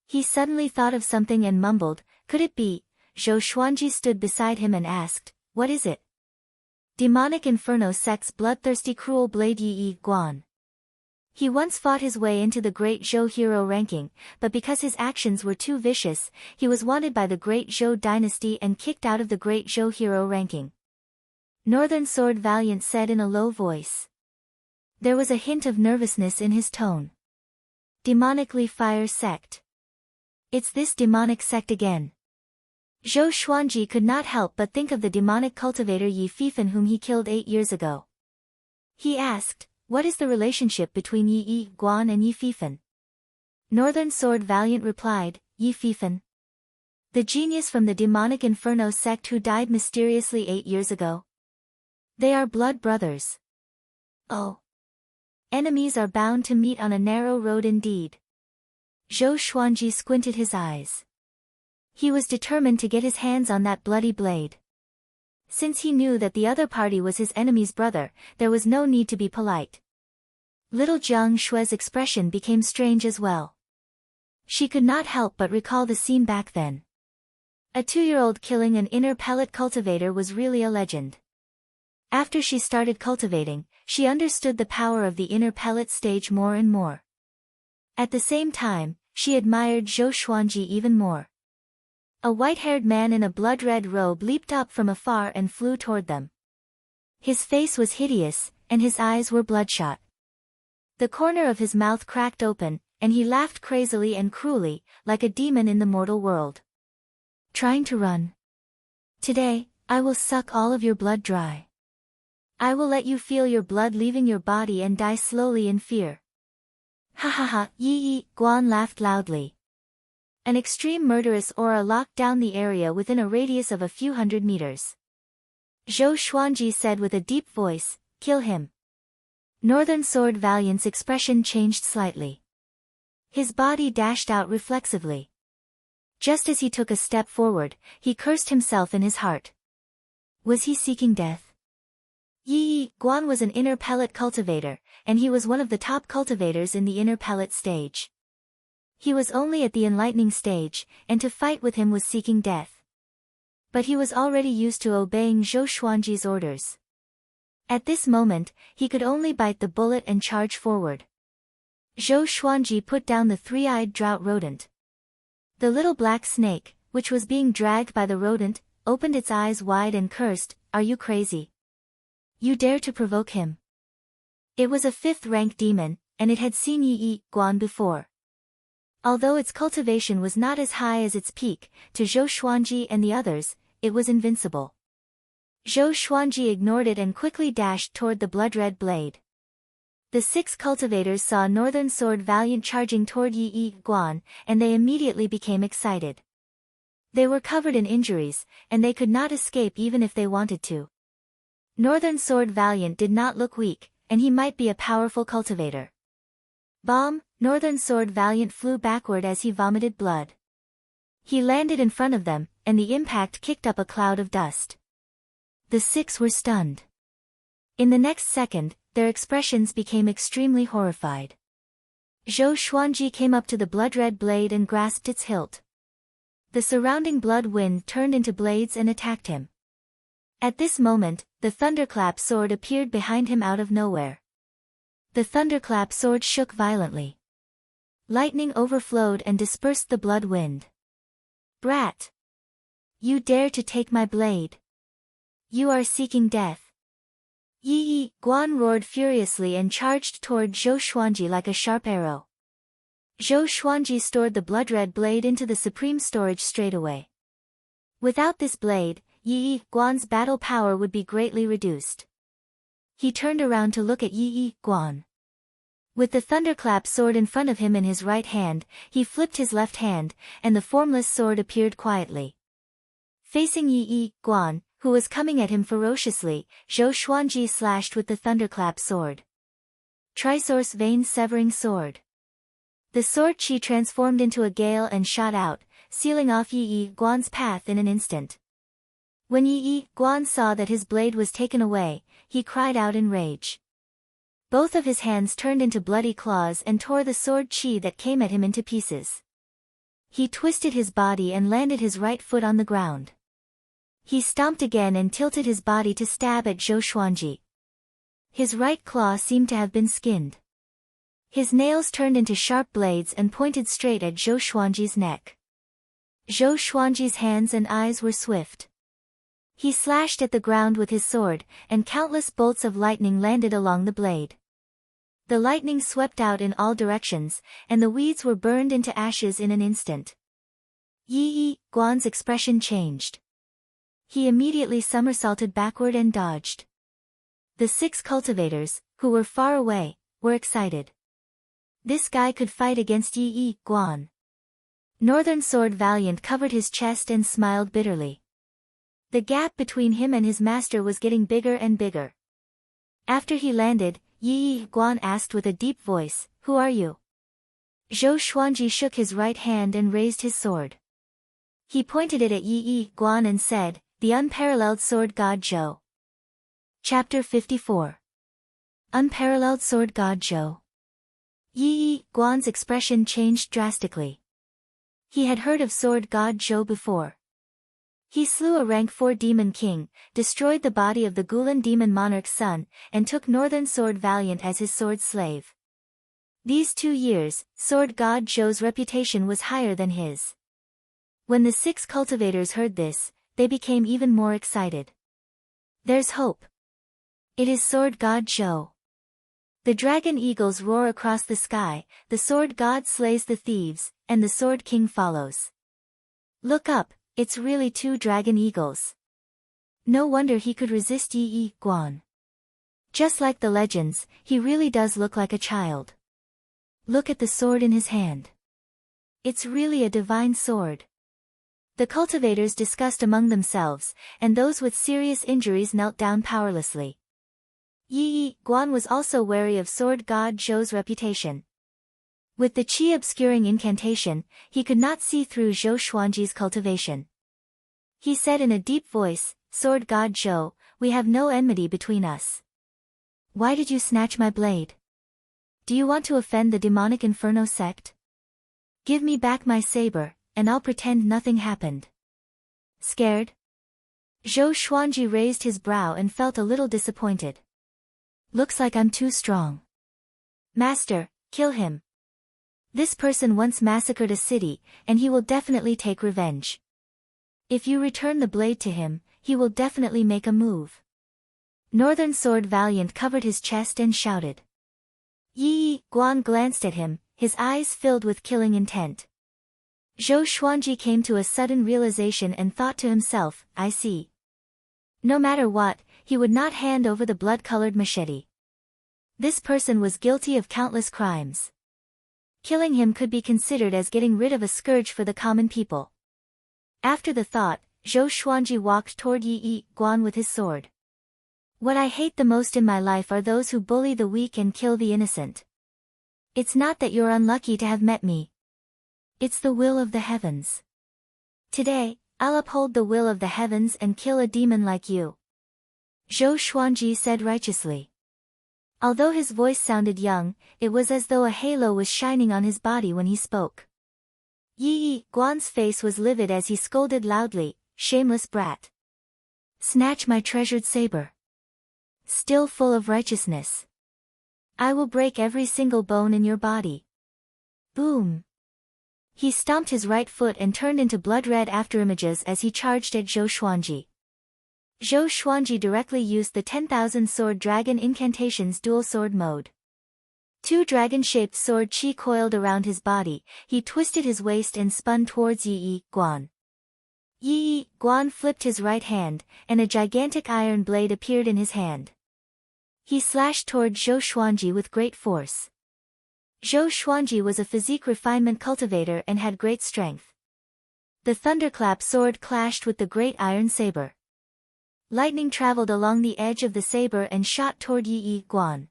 He suddenly thought of something and mumbled, "Could it be?" Zhou Xuanji stood beside him and asked, "What is it?" "Demonic Inferno Sect's bloodthirsty cruel blade Yi Guan. He once fought his way into the Great Zhou hero ranking, but because his actions were too vicious, he was wanted by the Great Zhou dynasty and kicked out of the Great Zhou hero ranking." Northern Sword Valiant said in a low voice. There was a hint of nervousness in his tone. "Demonically Fire Sect. It's this demonic sect again." Zhou Xuanji could not help but think of the demonic cultivator Yi Fifan whom he killed 8 years ago. He asked, "What is the relationship between Yi Guan and Yi Fifan?" Northern Sword Valiant replied, "Yi Fifan, the genius from the demonic Inferno sect who died mysteriously 8 years ago. They are blood brothers." "Oh. Enemies are bound to meet on a narrow road indeed." Zhou Xuanji squinted his eyes. He was determined to get his hands on that bloody blade. Since he knew that the other party was his enemy's brother, there was no need to be polite. Little Jiang Shui's expression became strange as well. She could not help but recall the scene back then. A 2-year-old killing an inner pellet cultivator was really a legend. After she started cultivating, she understood the power of the inner pellet stage more and more. At the same time, she admired Zhou Xuanji even more. A white-haired man in a blood-red robe leaped up from afar and flew toward them. His face was hideous, and his eyes were bloodshot. The corner of his mouth cracked open, and he laughed crazily and cruelly, like a demon in the mortal world. "Trying to run? Today, I will suck all of your blood dry. I will let you feel your blood leaving your body and die slowly in fear." "Ha ha ha!" Yi Guan laughed loudly. An extreme murderous aura locked down the area within a radius of a few hundred meters. Zhou Xuanji said with a deep voice, "Kill him." Northern Sword Valiant's expression changed slightly. His body dashed out reflexively. Just as he took a step forward, he cursed himself in his heart. Was he seeking death? Yi Guan was an inner pellet cultivator, and he was one of the top cultivators in the inner pellet stage. He was only at the enlightening stage, and to fight with him was seeking death. But he was already used to obeying Zhou Xuanji's orders. At this moment, he could only bite the bullet and charge forward. Zhou Xuanji put down the 3-eyed drought rodent. The little black snake, which was being dragged by the rodent, opened its eyes wide and cursed, "Are you crazy? You dare to provoke him?" It was a 5th-rank demon, and it had seen Yi Guan before. Although its cultivation was not as high as its peak, to Zhou Xuanji and the others, it was invincible. Zhou Xuanji ignored it and quickly dashed toward the blood-red blade. The 6 cultivators saw Northern Sword Valiant charging toward Yi Guan, and they immediately became excited. They were covered in injuries, and they could not escape even if they wanted to. Northern Sword Valiant did not look weak, and he might be a powerful cultivator. Bomb! Northern Sword Valiant flew backward as he vomited blood. He landed in front of them, and the impact kicked up a cloud of dust. The 6 were stunned. In the next second, their expressions became extremely horrified. Zhou Xuanji came up to the blood-red blade and grasped its hilt. The surrounding blood wind turned into blades and attacked him. At this moment, the thunderclap sword appeared behind him out of nowhere. The thunderclap sword shook violently. Lightning overflowed and dispersed the blood wind. Brat! You dare to take my blade? You are seeking death. Yi Guan roared furiously and charged toward Zhou Xuanji like a sharp arrow. Zhou Xuanji stored the blood-red blade into the supreme storage straightaway. Without this blade, Yi Guan's battle power would be greatly reduced. He turned around to look at Yi Guan. With the thunderclap sword in front of him in his right hand, he flipped his left hand, and the formless sword appeared quietly. Facing Yi Guan, who was coming at him ferociously, Zhou Xuanji slashed with the thunderclap sword. Trisource Vein Severing Sword. The sword chi transformed into a gale and shot out, sealing off Yi Guan's path in an instant. When Yi Guan saw that his blade was taken away, he cried out in rage. Both of his hands turned into bloody claws and tore the sword chi that came at him into pieces. He twisted his body and landed his right foot on the ground. He stomped again and tilted his body to stab at Zhou Xuanji. His right claw seemed to have been skinned. His nails turned into sharp blades and pointed straight at Zhou Xuanji's neck. Zhou Xuanji's hands and eyes were swift. He slashed at the ground with his sword, and countless bolts of lightning landed along the blade. The lightning swept out in all directions, and the weeds were burned into ashes in an instant. Yi Guan's expression changed. He immediately somersaulted backward and dodged. The 6 cultivators, who were far away, were excited. This guy could fight against Yi Guan. Northern Sword Valiant covered his chest and smiled bitterly. The gap between him and his master was getting bigger and bigger. After he landed, Yi Guan asked with a deep voice, "Who are you?" Zhou Xuanji shook his right hand and raised his sword. He pointed it at Yi Guan and said, "The Unparalleled Sword God Zhou." Chapter 54. Unparalleled Sword God Zhou. Yi Guan's expression changed drastically. He had heard of Sword God Zhou before. He slew a rank 4 demon king, destroyed the body of the Gulan demon monarch's son, and took Northern Sword Valiant as his sword slave. These 2 years, Sword God Zhou's reputation was higher than his. When the 6 cultivators heard this, they became even more excited. There's hope. It is Sword God Zhou. The dragon eagles roar across the sky, the sword god slays the thieves, and the sword king follows. Look up, it's really 2 dragon eagles. No wonder he could resist Yi Guan. Just like the legends, he really does look like a child. Look at the sword in his hand. It's really a divine sword. The cultivators discussed among themselves, and those with serious injuries knelt down powerlessly. Yi Guan was also wary of Sword God Zhou's reputation. With the qi obscuring incantation, he could not see through Zhou Xuanji's cultivation. He said in a deep voice, "Sword God Zhou, we have no enmity between us. Why did you snatch my blade? Do you want to offend the demonic Inferno sect? Give me back my saber, and I'll pretend nothing happened." Scared? Zhou Xuanji raised his brow and felt a little disappointed. Looks like I'm too strong. Master, kill him. This person once massacred a city, and he will definitely take revenge. If you return the blade to him, he will definitely make a move. Northern Sword Valiant covered his chest and shouted. Yi Guan glanced at him, his eyes filled with killing intent. Zhou Xuanji came to a sudden realization and thought to himself, I see. No matter what, he would not hand over the blood-colored machete. This person was guilty of countless crimes. Killing him could be considered as getting rid of a scourge for the common people. After the thought, Zhou Xuanji walked toward Yi Guan with his sword. What I hate the most in my life are those who bully the weak and kill the innocent. It's not that you're unlucky to have met me. It's the will of the heavens. Today, I'll uphold the will of the heavens and kill a demon like you. Zhou Xuanji said righteously. Although his voice sounded young, it was as though a halo was shining on his body when he spoke. Yi Guan's face was livid as he scolded loudly, "Shameless brat! Snatch my treasured saber. Still full of righteousness. I will break every single bone in your body." Boom! He stomped his right foot and turned into blood-red afterimages as he charged at Zhou Xuanji. Zhou Xuanji directly used the 10,000 Sword Dragon Incantation's dual sword mode. Two dragon-shaped sword chi coiled around his body, he twisted his waist and spun towards Yi Guan. Yi Guan flipped his right hand, and a gigantic iron blade appeared in his hand. He slashed toward Zhou Xuanji with great force. Zhou Xuanji was a physique refinement cultivator and had great strength. The thunderclap sword clashed with the great iron saber. Lightning traveled along the edge of the saber and shot toward Yi Guan.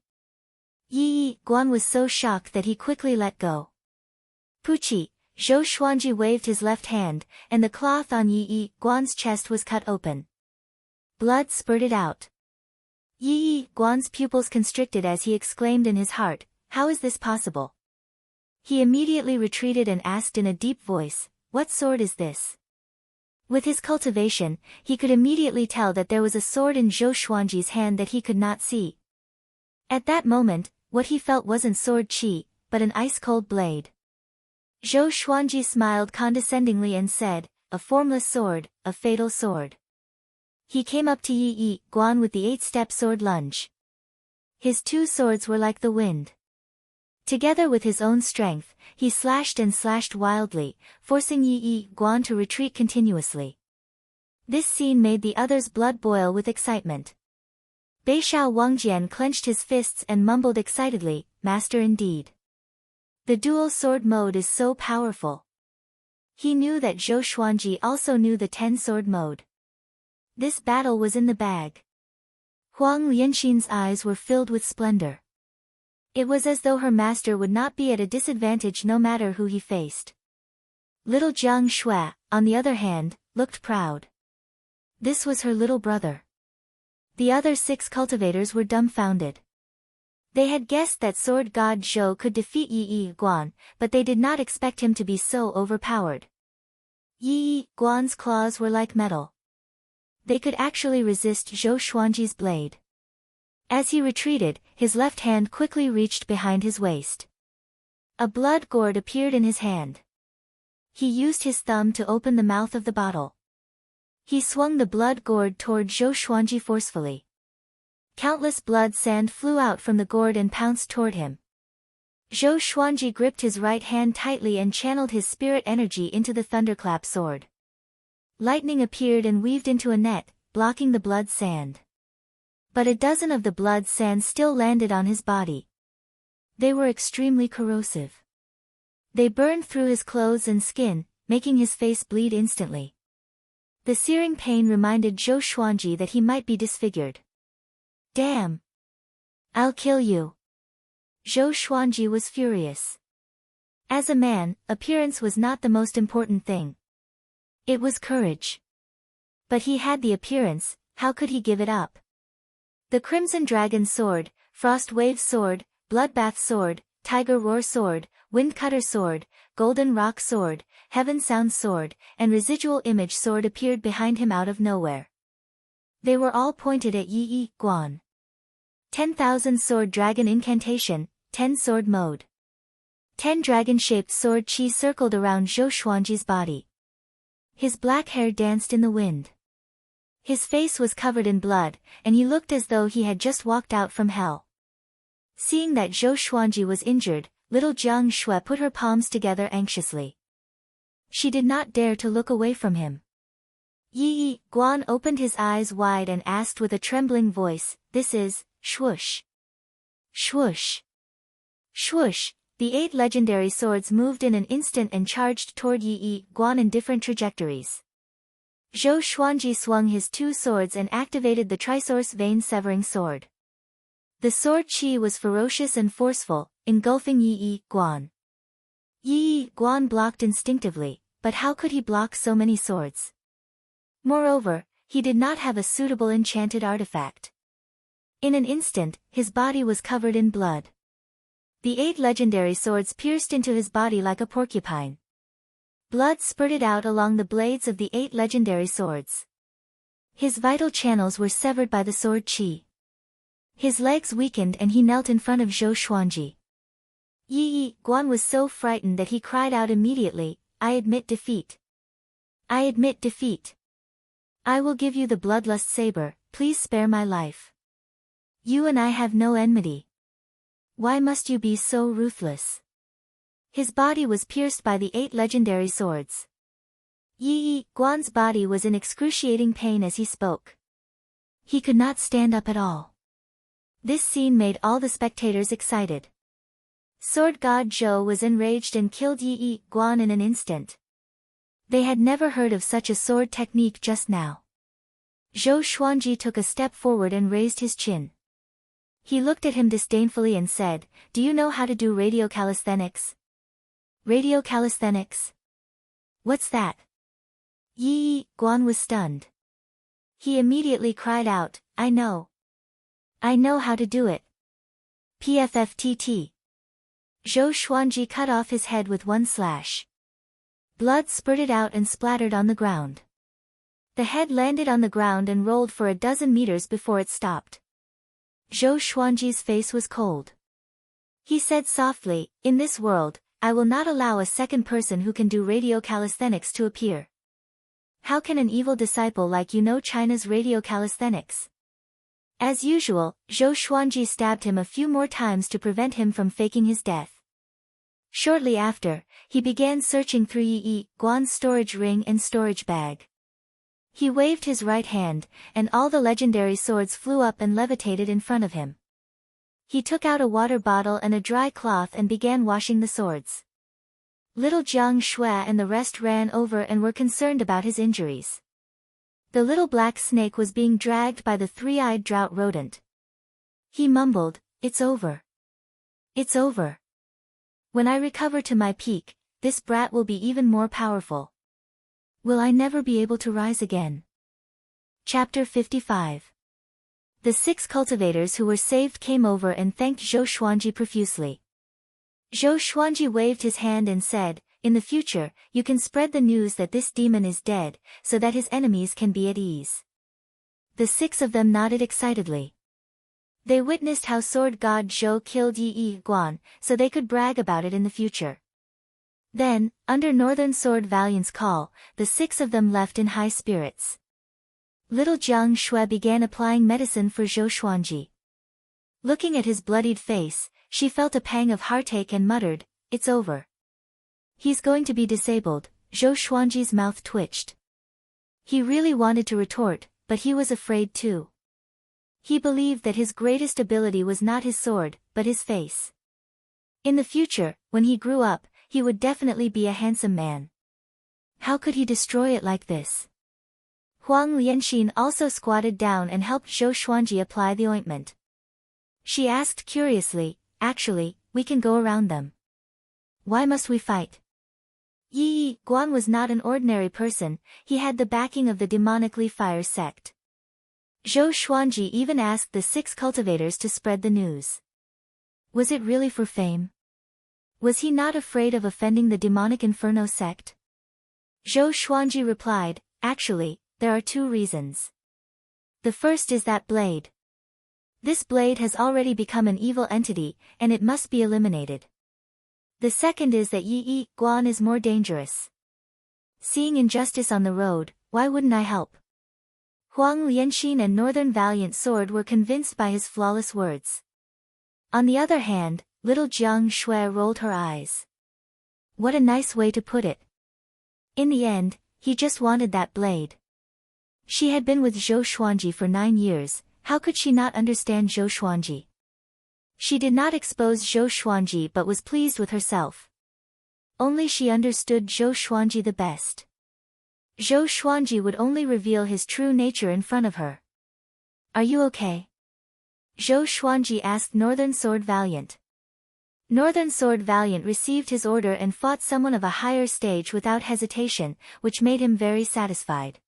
Yi Guan was so shocked that he quickly let go. Puchi! Zhou Xuanji waved his left hand, and the cloth on Yi Guan's chest was cut open. Blood spurted out. Yi Guan's pupils constricted as he exclaimed in his heart, "How is this possible?" He immediately retreated and asked in a deep voice, "What sword is this?" With his cultivation, he could immediately tell that there was a sword in Zhou Xuanji's hand that he could not see. At that moment, what he felt wasn't sword chi, but an ice-cold blade. Zhou Xuanji smiled condescendingly and said, "A formless sword, a fatal sword." He came up to Yi Guan with the 8-step sword lunge. His two swords were like the wind. Together with his own strength, he slashed and slashed wildly, forcing Yi Guan to retreat continuously. This scene made the others' blood boil with excitement. Beixiao Wangjian clenched his fists and mumbled excitedly, "Master indeed. The dual sword mode is so powerful." He knew that Zhou Xuanji also knew the 10-sword mode. This battle was in the bag. Huang Lianxin's eyes were filled with splendor. It was as though her master would not be at a disadvantage no matter who he faced. Little Jiang Shui, on the other hand, looked proud. This was her little brother. The other 6 cultivators were dumbfounded. They had guessed that sword god Zhou could defeat Yi Guan, but they did not expect him to be so overpowered. Yi Guan's claws were like metal. They could actually resist Zhou Xuanji's blade. As he retreated, his left hand quickly reached behind his waist. A blood gourd appeared in his hand. He used his thumb to open the mouth of the bottle. He swung the blood gourd toward Zhou Xuanji forcefully. Countless blood sand flew out from the gourd and pounced toward him. Zhou Xuanji gripped his right hand tightly and channeled his spirit energy into the thunderclap sword. Lightning appeared and weaved into a net, blocking the blood sand. But a dozen of the blood sand still landed on his body. They were extremely corrosive. They burned through his clothes and skin, making his face bleed instantly. The searing pain reminded Zhou Xuanji that he might be disfigured. "Damn! I'll kill you!" Zhou Xuanji was furious. As a man, appearance was not the most important thing. It was courage. But he had the appearance, how could he give it up? The Crimson Dragon Sword, Frost Wave Sword, Bloodbath Sword, Tiger Roar Sword, Wind Cutter Sword, Golden Rock Sword, Heaven Sound Sword, and Residual Image Sword appeared behind him out of nowhere. They were all pointed at Yi Guan. 10,000 Sword Dragon Incantation, 10 Sword Mode. 10 dragon-shaped sword chi circled around Zhou Xuanji's body. His black hair danced in the wind. His face was covered in blood, and he looked as though he had just walked out from hell. Seeing that Zhou Xuanji was injured, little Jiang Shui put her palms together anxiously. She did not dare to look away from him. Yi Guan opened his eyes wide and asked with a trembling voice, "This is, swoosh. Swoosh! Swoosh! The 8 legendary swords moved in an instant and charged toward Yi Guan in different trajectories. Zhou Xuanji swung his 2 swords and activated the Trisource vein-severing sword. The sword chi was ferocious and forceful, engulfing Yi Guan. Yi Guan blocked instinctively, but how could he block so many swords? Moreover, he did not have a suitable enchanted artifact. In an instant, his body was covered in blood. The 8 legendary swords pierced into his body like a porcupine. Blood spurted out along the blades of the 8 legendary swords. His vital channels were severed by the sword chi. His legs weakened and he knelt in front of Zhou Xuanji. Yi Guan was so frightened that he cried out immediately, "I admit defeat. I admit defeat. I will give you the bloodlust saber, please spare my life. You and I have no enmity. Why must you be so ruthless?" His body was pierced by the 8 legendary swords. Yi Guan's body was in excruciating pain as he spoke. He could not stand up at all. This scene made all the spectators excited. Sword God Zhou was enraged and killed Yi Guan in an instant. They had never heard of such a sword technique just now. Zhou Xuanji took a step forward and raised his chin. He looked at him disdainfully and said, "Do you know how to do radiocalisthenics?" Radiocalisthenics? What's that? Yi Guan was stunned. He immediately cried out, "I know. I know how to do it. PFFTT." Zhou Xuanji cut off his head with one slash. Blood spurted out and splattered on the ground. The head landed on the ground and rolled for a dozen meters before it stopped. Zhou Xuanji's face was cold. He said softly, "In this world, I will not allow a second person who can do radiocalisthenics to appear. How can an evil disciple like you know China's radiocalisthenics?" As usual, Zhou Xuanji stabbed him a few more times to prevent him from faking his death. Shortly after, he began searching through Yi Guan's storage ring and storage bag. He waved his right hand, and all the legendary swords flew up and levitated in front of him. He took out a water bottle and a dry cloth and began washing the swords. Little Jiang Shui and the rest ran over and were concerned about his injuries. The little black snake was being dragged by the 3-eyed drought rodent. He mumbled, "It's over. It's over. When I recover to my peak, this brat will be even more powerful. Will I never be able to rise again?" Chapter 55. The 6 cultivators who were saved came over and thanked Zhou Xuanji profusely. Zhou Xuanji waved his hand and said, "In the future, you can spread the news that this demon is dead, so that his enemies can be at ease." The 6 of them nodded excitedly. They witnessed how Sword God Zhou killed Yi Guan, so they could brag about it in the future. Then, under Northern Sword Valiant's call, the 6 of them left in high spirits. Little Jiang Shui began applying medicine for Zhou Xuanji. Looking at his bloodied face, she felt a pang of heartache and muttered, "It's over. He's going to be disabled." Zhou Xuanji's mouth twitched. He really wanted to retort, but he was afraid too. He believed that his greatest ability was not his sword, but his face. In the future, when he grew up, he would definitely be a handsome man. How could he destroy it like this? Huang Lianxin also squatted down and helped Zhou Xuanji apply the ointment. She asked curiously, "Actually, we can go around them. Why must we fight?" Yi Guan was not an ordinary person, he had the backing of the demonically fire sect. Zhou Xuanji even asked the 6 cultivators to spread the news. Was it really for fame? Was he not afraid of offending the demonic inferno sect? Zhou Xuanji replied, "Actually, there are 2 reasons. The first is that blade. This blade has already become an evil entity, and it must be eliminated. The second is that Yi Guan is more dangerous. Seeing injustice on the road, why wouldn't I help?" Huang Lianxin and Northern Valiant Sword were convinced by his flawless words. On the other hand, little Jiang Shui rolled her eyes. What a nice way to put it. In the end, he just wanted that blade. She had been with Zhou Xuanji for 9 years, how could she not understand Zhou Xuanji? She did not expose Zhou Xuanji but was pleased with herself. Only she understood Zhou Xuanji the best. Zhou Xuanji would only reveal his true nature in front of her. Are you okay? Zhou Xuanji asked Northern Sword Valiant. Northern Sword Valiant received his order and fought someone of a higher stage without hesitation, which made him very satisfied.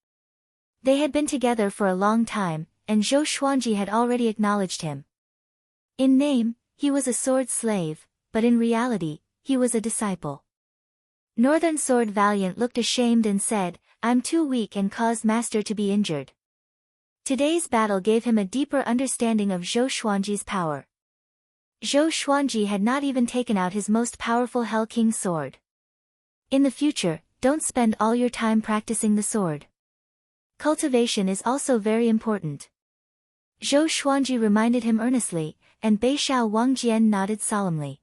They had been together for a long time, and Zhou Xuanji had already acknowledged him. In name, he was a sword slave, but in reality, he was a disciple. Northern Sword Valiant looked ashamed and said, "I'm too weak and caused Master to be injured." Today's battle gave him a deeper understanding of Zhou Xuanji's power. Zhou Xuanji had not even taken out his most powerful Hell King sword. In the future, don't spend all your time practicing the sword. Cultivation is also very important. Zhou Xuanji reminded him earnestly, and Beixiao Wangjian nodded solemnly.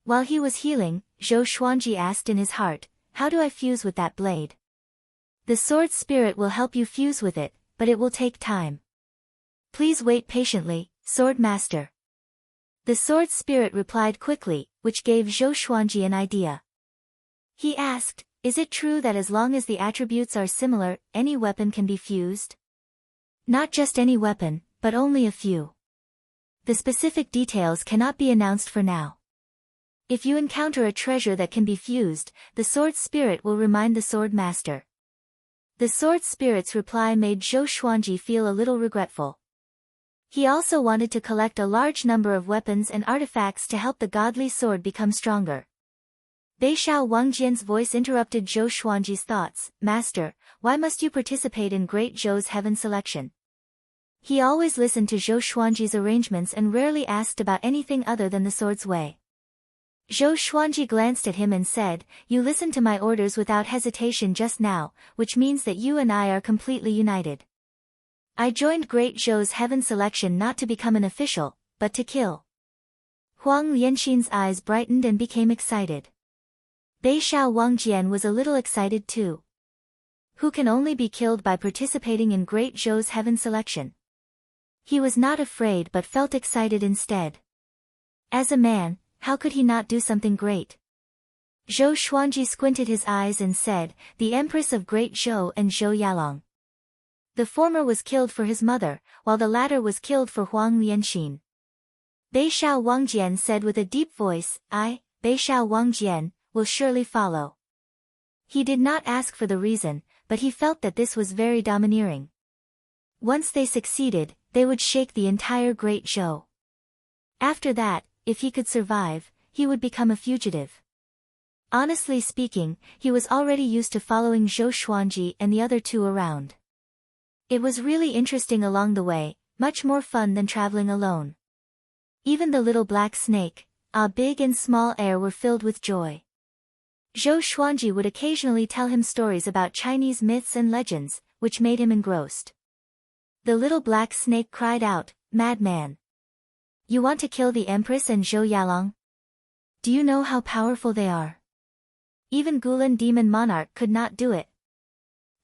While he was healing, Zhou Xuanji asked in his heart, "How do I fuse with that blade?" "The sword spirit will help you fuse with it, but it will take time. Please wait patiently, Sword Master." The sword spirit replied quickly, which gave Zhou Xuanji an idea. He asked, "Is it true that as long as the attributes are similar, any weapon can be fused?" "Not just any weapon, but only a few. The specific details cannot be announced for now. If you encounter a treasure that can be fused, the sword spirit will remind the sword master." The sword spirit's reply made Zhou Xuanji feel a little regretful. He also wanted to collect a large number of weapons and artifacts to help the godly sword become stronger. Beixiao Wangjian's voice interrupted Zhou Xuanji's thoughts. "Master, why must you participate in Great Zhou's heaven selection?" He always listened to Zhou Xuanji's arrangements and rarely asked about anything other than the sword's way. Zhou Xuanji glanced at him and said, "You listened to my orders without hesitation just now, which means that you and I are completely united. I joined Great Zhou's heaven selection not to become an official, but to kill." Huang Lianxin's eyes brightened and became excited. Beixiao Wangjian was a little excited too. Who can only be killed by participating in Great Zhou's heaven selection? He was not afraid but felt excited instead. As a man, how could he not do something great? Zhou Xuanji squinted his eyes and said, "The Empress of Great Zhou and Zhou Yalong." The former was killed for his mother, while the latter was killed for Huang Lianxin. Beixiao Wangjian said with a deep voice, "I, Beixiao Wangjian, will surely follow." He did not ask for the reason, but he felt that this was very domineering. Once they succeeded, they would shake the entire Great Zhou. After that, if he could survive, he would become a fugitive. Honestly speaking, he was already used to following Zhou Xuanji and the other two around. It was really interesting along the way, much more fun than traveling alone. Even the little black snake, big and small air were filled with joy. Zhou Xuanji would occasionally tell him stories about Chinese myths and legends, which made him engrossed. The little black snake cried out, "Madman! You want to kill the Empress and Zhou Yalong? Do you know how powerful they are? Even Gulan Demon Monarch could not do it.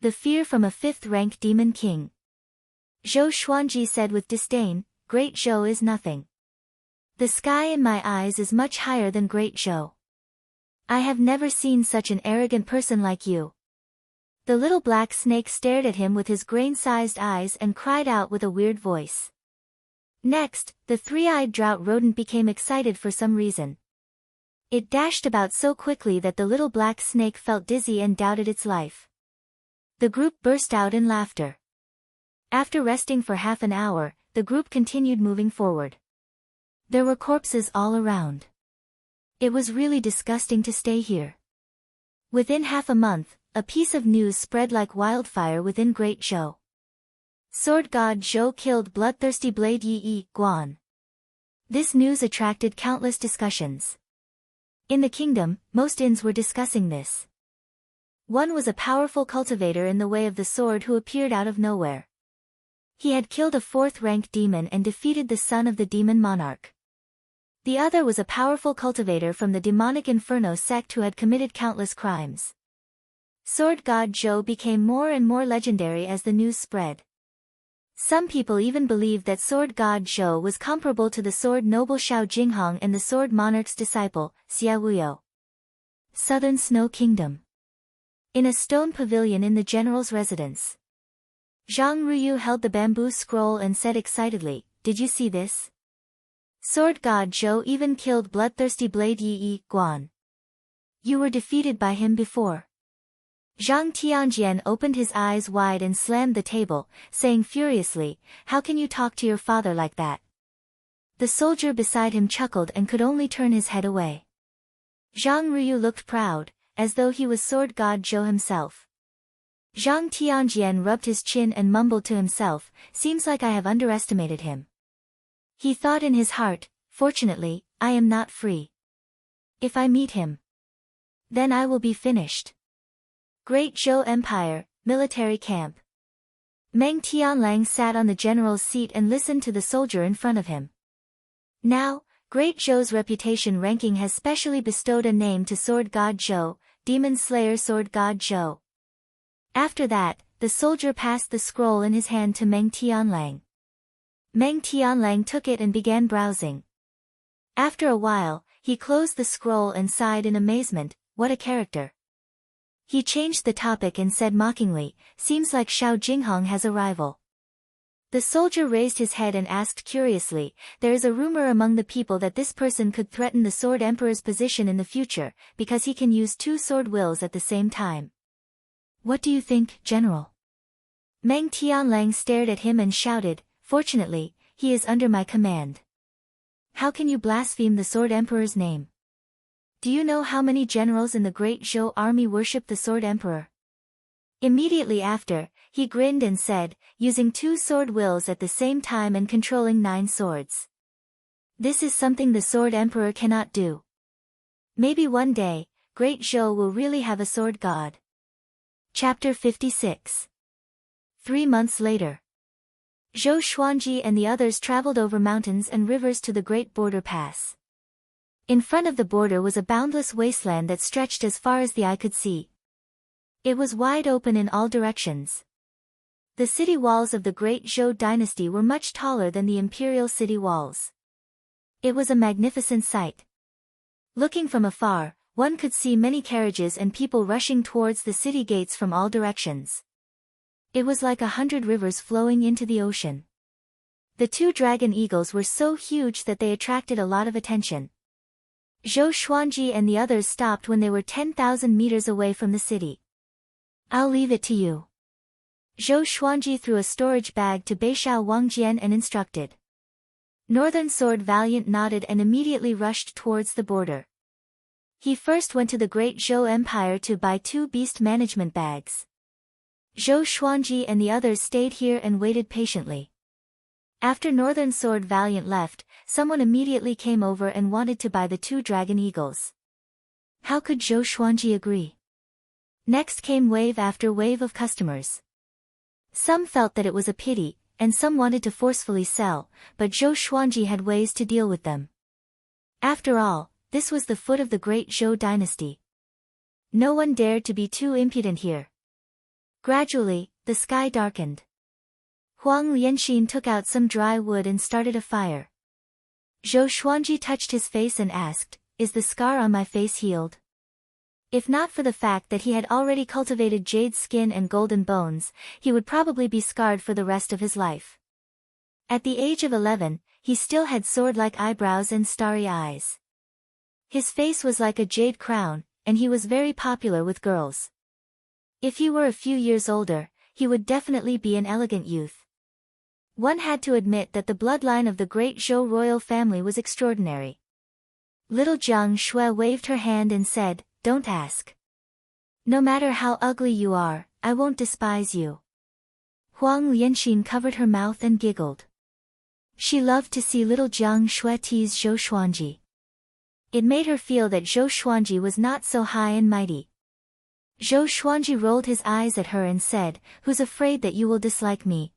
The fear from a 5th-rank Demon King." Zhou Xuanji said with disdain, "Great Zhou is nothing. The sky in my eyes is much higher than Great Zhou. I have never seen such an arrogant person like you." The little black snake stared at him with his grain-sized eyes and cried out with a weird voice. Next, the three-eyed drought rodent became excited for some reason. It dashed about so quickly that the little black snake felt dizzy and doubted its life. The group burst out in laughter. After resting for half an hour, the group continued moving forward. There were corpses all around. It was really disgusting to stay here. Within half a month, a piece of news spread like wildfire within Great Zhou. Sword God Zhou killed bloodthirsty Blade Yi Guan. This news attracted countless discussions. In the kingdom, most inns were discussing this. One was a powerful cultivator in the way of the sword who appeared out of nowhere. He had killed a 4th-rank demon and defeated the son of the demon monarch. The other was a powerful cultivator from the demonic Inferno sect who had committed countless crimes. Sword God Zhou became more and more legendary as the news spread. Some people even believed that sword god Zhou was comparable to the sword noble Xiao Jinghong and the sword monarch's disciple, Xia Wuyo. Southern Snow Kingdom. In a stone pavilion in the general's residence. Zhang Ruyu held the bamboo scroll and said excitedly, "Did you see this? Sword god Zhou even killed bloodthirsty blade Yi Guan. You were defeated by him before." Zhang Tianjian opened his eyes wide and slammed the table, saying furiously, "How can you talk to your father like that?" The soldier beside him chuckled and could only turn his head away. Zhang Ruyu looked proud, as though he was sword god Zhou himself. Zhang Tianjian rubbed his chin and mumbled to himself, "Seems like I have underestimated him." He thought in his heart, "Fortunately, I am not free. If I meet him, then I will be finished." Great Zhou Empire, military camp. Meng Tianlang sat on the general's seat and listened to the soldier in front of him. Now, Great Zhou's reputation ranking has specially bestowed a name to Sword God Zhou, Demon Slayer Sword God Zhou. After that, the soldier passed the scroll in his hand to Meng Tianlang. Meng Tianlang took it and began browsing. After a while, he closed the scroll and sighed in amazement, "What a character." He changed the topic and said mockingly, "Seems like Xiao Jinghong has a rival." The soldier raised his head and asked curiously, "There is a rumor among the people that this person could threaten the Sword Emperor's position in the future, because he can use two sword wills at the same time. What do you think, General?" Meng Tianlang stared at him and shouted, "Fortunately, he is under my command. How can you blaspheme the Sword Emperor's name? Do you know how many generals in the Great Zhou army worship the Sword Emperor?" Immediately after, he grinned and said, "Using two sword wills at the same time and controlling 9 swords. This is something the Sword Emperor cannot do. Maybe one day, Great Zhou will really have a sword god." Chapter 56. 3 months later. Zhou Xuanji and the others traveled over mountains and rivers to the Great Border Pass. In front of the border was a boundless wasteland that stretched as far as the eye could see. It was wide open in all directions. The city walls of the Great Zhou dynasty were much taller than the imperial city walls. It was a magnificent sight. Looking from afar, one could see many carriages and people rushing towards the city gates from all directions. It was like 100 rivers flowing into the ocean. The 2 dragon eagles were so huge that they attracted a lot of attention. Zhou Xuanji and the others stopped when they were 10,000 meters away from the city. "I'll leave it to you." Zhou Xuanji threw a storage bag to Beishao Wangjian and instructed. Northern Sword Valiant nodded and immediately rushed towards the border. He first went to the Great Zhou Empire to buy 2 beast management bags. Zhou Xuanji and the others stayed here and waited patiently. After Northern Sword Valiant left, someone immediately came over and wanted to buy the 2 dragon eagles. How could Zhou Xuanji agree? Next came wave after wave of customers. Some felt that it was a pity, and some wanted to forcefully sell, but Zhou Xuanji had ways to deal with them. After all, this was the foot of the Great Zhou dynasty. No one dared to be too impudent here. Gradually, the sky darkened. Huang Lianxin took out some dry wood and started a fire. Zhou Xuanji touched his face and asked, "Is the scar on my face healed?" If not for the fact that he had already cultivated jade skin and golden bones, he would probably be scarred for the rest of his life. At the age of 11, he still had sword-like eyebrows and starry eyes. His face was like a jade crown, and he was very popular with girls. If he were a few years older, he would definitely be an elegant youth. One had to admit that the bloodline of the Great Zhou royal family was extraordinary. Little Jiang Shui waved her hand and said, "Don't ask. No matter how ugly you are, I won't despise you." Huang Lianxin covered her mouth and giggled. She loved to see little Jiang Shui tease Zhou Xuanji. It made her feel that Zhou Xuanji was not so high and mighty. Zhou Xuanji rolled his eyes at her and said, "Who's afraid that you will dislike me?"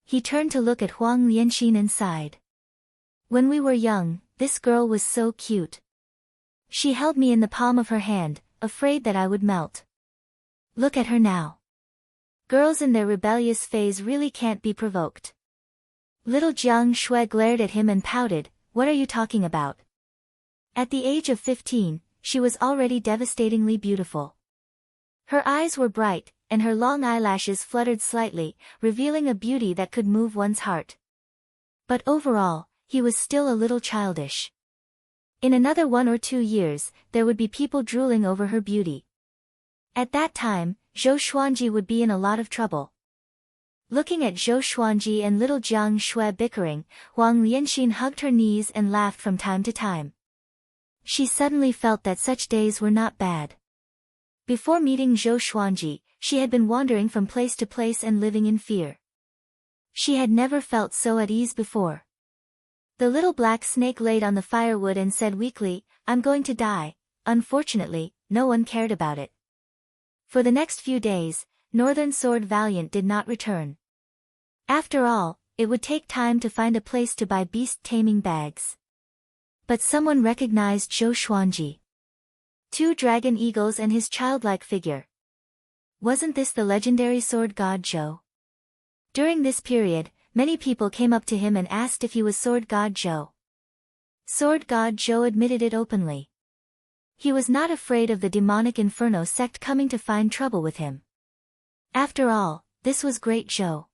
He turned to look at Huang Lianxin and sighed. "When we were young, this girl was so cute. She held me in the palm of her hand, afraid that I would melt. Look at her now." Girls in their rebellious phase really can't be provoked. Little Jiang Shui glared at him and pouted, "What are you talking about?" At the age of 15, she was already devastatingly beautiful. Her eyes were bright, and her long eyelashes fluttered slightly, revealing a beauty that could move one's heart. But overall, he was still a little childish. In another 1 or 2 years, there would be people drooling over her beauty. At that time, Zhou Xuanji would be in a lot of trouble. Looking at Zhou Xuanji and little Jiang Shui bickering, Huang Lianxin hugged her knees and laughed from time to time. She suddenly felt that such days were not bad. Before meeting Zhou Xuanji, she had been wandering from place to place and living in fear. She had never felt so at ease before. The little black snake laid on the firewood and said weakly, "I'm going to die." Unfortunately, no one cared about it. For the next few days, Northern Sword Valiant did not return. After all, it would take time to find a place to buy beast-taming bags. But someone recognized Zhou Xuanji. 2 dragon eagles and his childlike figure. Wasn't this the legendary sword god Zhou? During this period, many people came up to him and asked if he was sword god Zhou. Sword god Zhou admitted it openly. He was not afraid of the demonic Inferno sect coming to find trouble with him. After all, this was great Zhou.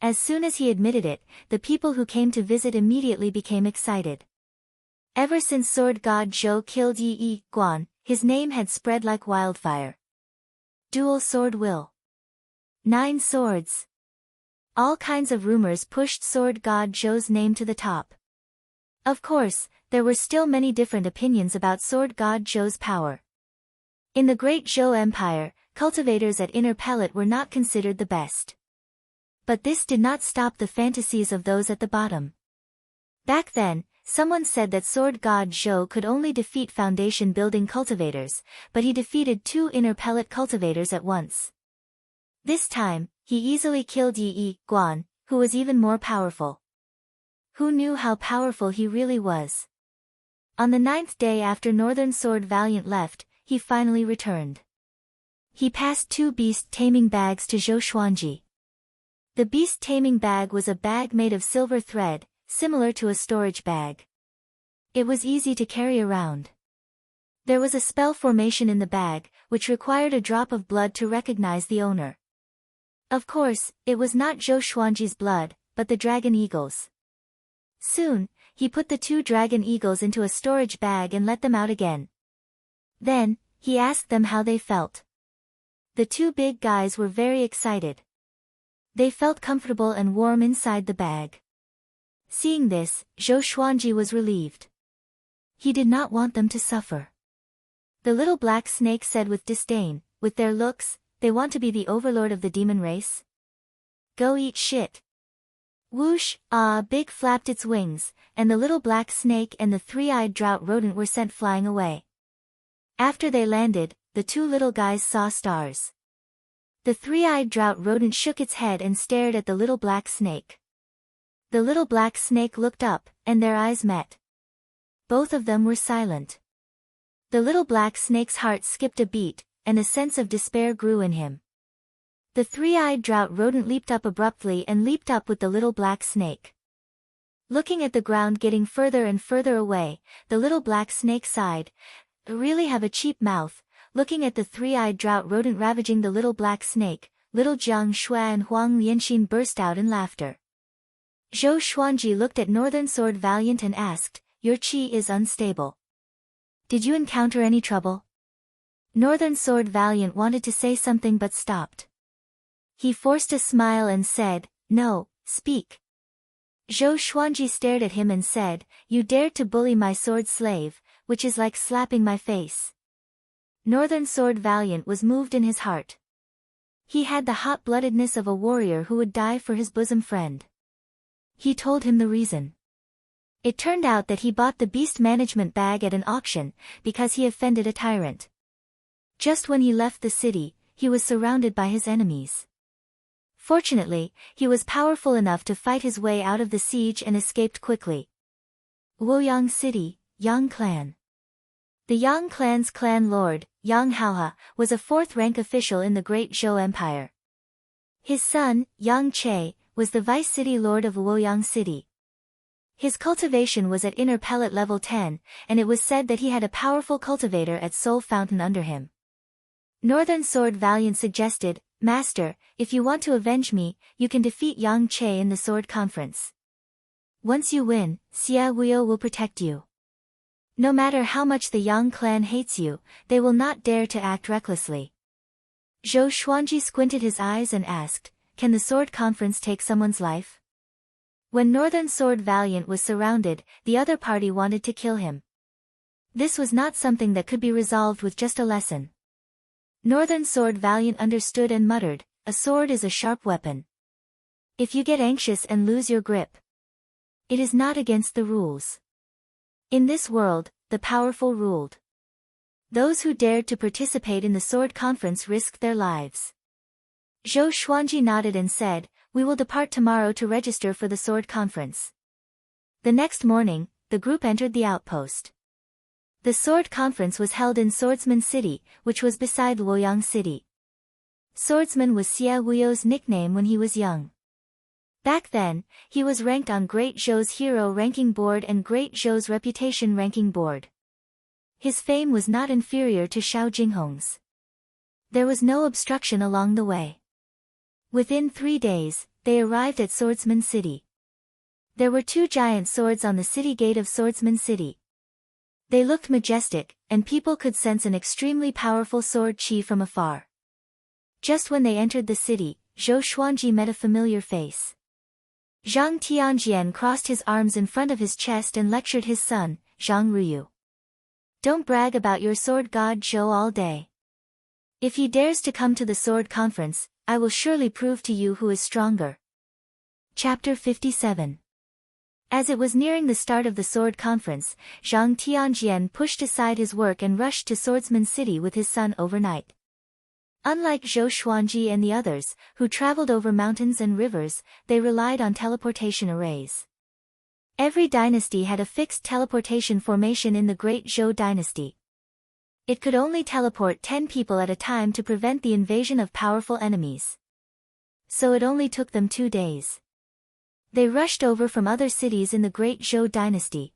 As soon as he admitted it, the people who came to visit immediately became excited. Ever since sword god Zhou killed Yi Guan, his name had spread like wildfire. Dual sword will. 9 swords. All kinds of rumors pushed sword god Zhou's name to the top. Of course, there were still many different opinions about sword god Zhou's power. In the Great Zhou Empire, cultivators at Inner Pellet were not considered the best. But this did not stop the fantasies of those at the bottom. Back then, someone said that sword god Zhou could only defeat foundation building cultivators, but he defeated 2 Inner Pellet cultivators at once. This time, he easily killed Yi Guan, who was even more powerful. Who knew how powerful he really was? On the 9th day after Northern Sword Valiant left, he finally returned. He passed 2 beast-taming bags to Zhou Xuanji. The beast-taming bag was a bag made of silver thread, similar to a storage bag. It was easy to carry around. There was a spell formation in the bag, which required a drop of blood to recognize the owner. Of course, it was not Zhou Xuanji's blood, but the dragon eagles. Soon, he put the 2 dragon eagles into a storage bag and let them out again. Then, he asked them how they felt. The 2 big guys were very excited. They felt comfortable and warm inside the bag. Seeing this, Zhou Xuanji was relieved. He did not want them to suffer. The little black snake said with disdain, "With their looks, they want to be the overlord of the demon race? Go eat shit." Whoosh, Big flapped its wings, and the little black snake and the 3-eyed drought rodent were sent flying away. After they landed, the 2 little guys saw stars. The 3-eyed drought rodent shook its head and stared at the little black snake. The little black snake looked up, and their eyes met. Both of them were silent. The little black snake's heart skipped a beat, and a sense of despair grew in him. The 3-eyed drought rodent leaped up abruptly and leaped up with the little black snake. Looking at the ground getting further and further away, the little black snake sighed, "Really have a cheap mouth." Looking at the 3-eyed drought rodent ravaging the little black snake, little Jiang Shui and Huang Lianxin burst out in laughter. Zhou Xuanji looked at Northern Sword Valiant and asked, "Your chi is unstable. Did you encounter any trouble?" Northern Sword Valiant wanted to say something but stopped. He forced a smile and said, "No, speak." Zhou Xuanji stared at him and said, "You dared to bully my sword slave, which is like slapping my face." Northern Sword Valiant was moved in his heart. He had the hot-bloodedness of a warrior who would die for his bosom friend. He told him the reason. It turned out that he bought the beast management bag at an auction, because he offended a tyrant. Just when he left the city, he was surrounded by his enemies. Fortunately, he was powerful enough to fight his way out of the siege and escaped quickly. Luoyang City, Yang Clan. The Yang Clan's clan lord, Yang Haohe, was a 4th-rank official in the Great Zhou Empire. His son, Yang Che, was the vice city lord of Luoyang City. His cultivation was at inner pellet level 10, and it was said that he had a powerful cultivator at Soul Fountain under him. Northern Sword Valiant suggested, Master, if you want to avenge me, you can defeat Yang Che in the Sword Conference. Once you win, Xia Wuyo will protect you. No matter how much the Yang clan hates you, they will not dare to act recklessly. Zhou Xuanji squinted his eyes and asked, can the Sword Conference take someone's life? When Northern Sword Valiant was surrounded, the other party wanted to kill him. This was not something that could be resolved with just a lesson. Northern Sword Valiant understood and muttered, a sword is a sharp weapon. If you get anxious and lose your grip, it is not against the rules. In this world, the powerful ruled. Those who dared to participate in the Sword Conference risked their lives. Zhou Xuanji nodded and said, we will depart tomorrow to register for the Sword Conference. The next morning, the group entered the outpost. The Sword Conference was held in Swordsman City, which was beside Luoyang City. Swordsman was Xia Wuyo's nickname when he was young. Back then, he was ranked on Great Zhou's Hero Ranking Board and Great Zhou's Reputation Ranking Board. His fame was not inferior to Xiao Jinghong's. There was no obstruction along the way. Within 3 days, they arrived at Swordsman City. There were 2 giant swords on the city gate of Swordsman City. They looked majestic, and people could sense an extremely powerful sword chi from afar. Just when they entered the city, Zhou Xuanji met a familiar face. Zhang Tianjian crossed his arms in front of his chest and lectured his son, Zhang Ruyu. Don't brag about your sword god Zhou all day. If he dares to come to the Sword Conference, I will surely prove to you who is stronger. Chapter 57. As it was nearing the start of the Sword Conference, Zhang Tianjian pushed aside his work and rushed to Swordsman City with his son overnight. Unlike Zhou Xuanji and the others, who traveled over mountains and rivers, they relied on teleportation arrays. Every dynasty had a fixed teleportation formation in the Great Zhou dynasty. It could only teleport 10 people at a time to prevent the invasion of powerful enemies. So it only took them 2 days. They rushed over from other cities in the Great Zhou dynasty.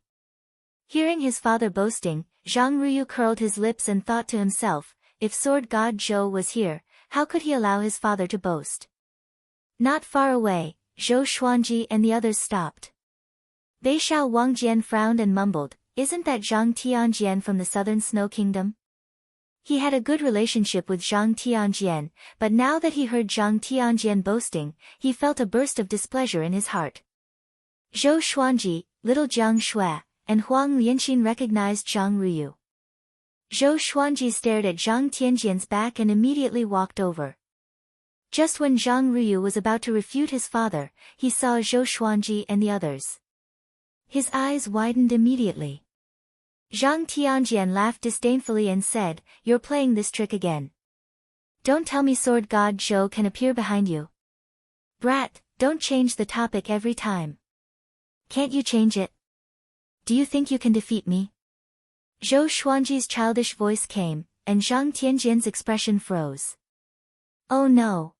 Hearing his father boasting, Zhang Ruyu curled his lips and thought to himself, if Sword God Zhou was here, how could he allow his father to boast? Not far away, Zhou Xuanji and the others stopped. Beishao Wangjian frowned and mumbled, isn't that Zhang Tianjian from the Southern Snow Kingdom? He had a good relationship with Zhang Tianjian, but now that he heard Zhang Tianjian boasting, he felt a burst of displeasure in his heart. Zhou Xuanji, little Jiang Shui, and Huang Lianxin recognized Zhang Ruyu. Zhou Xuanji stared at Zhang Tianjian's back and immediately walked over. Just when Zhang Ruyu was about to refute his father, he saw Zhou Xuanji and the others. His eyes widened immediately. Zhang Tianjian laughed disdainfully and said, you're playing this trick again. Don't tell me Sword God Zhou can appear behind you. Brat, don't change the topic every time. Can't you change it? Do you think you can defeat me? Zhou Xuanji's childish voice came, and Zhang Tianjian's expression froze. Oh no.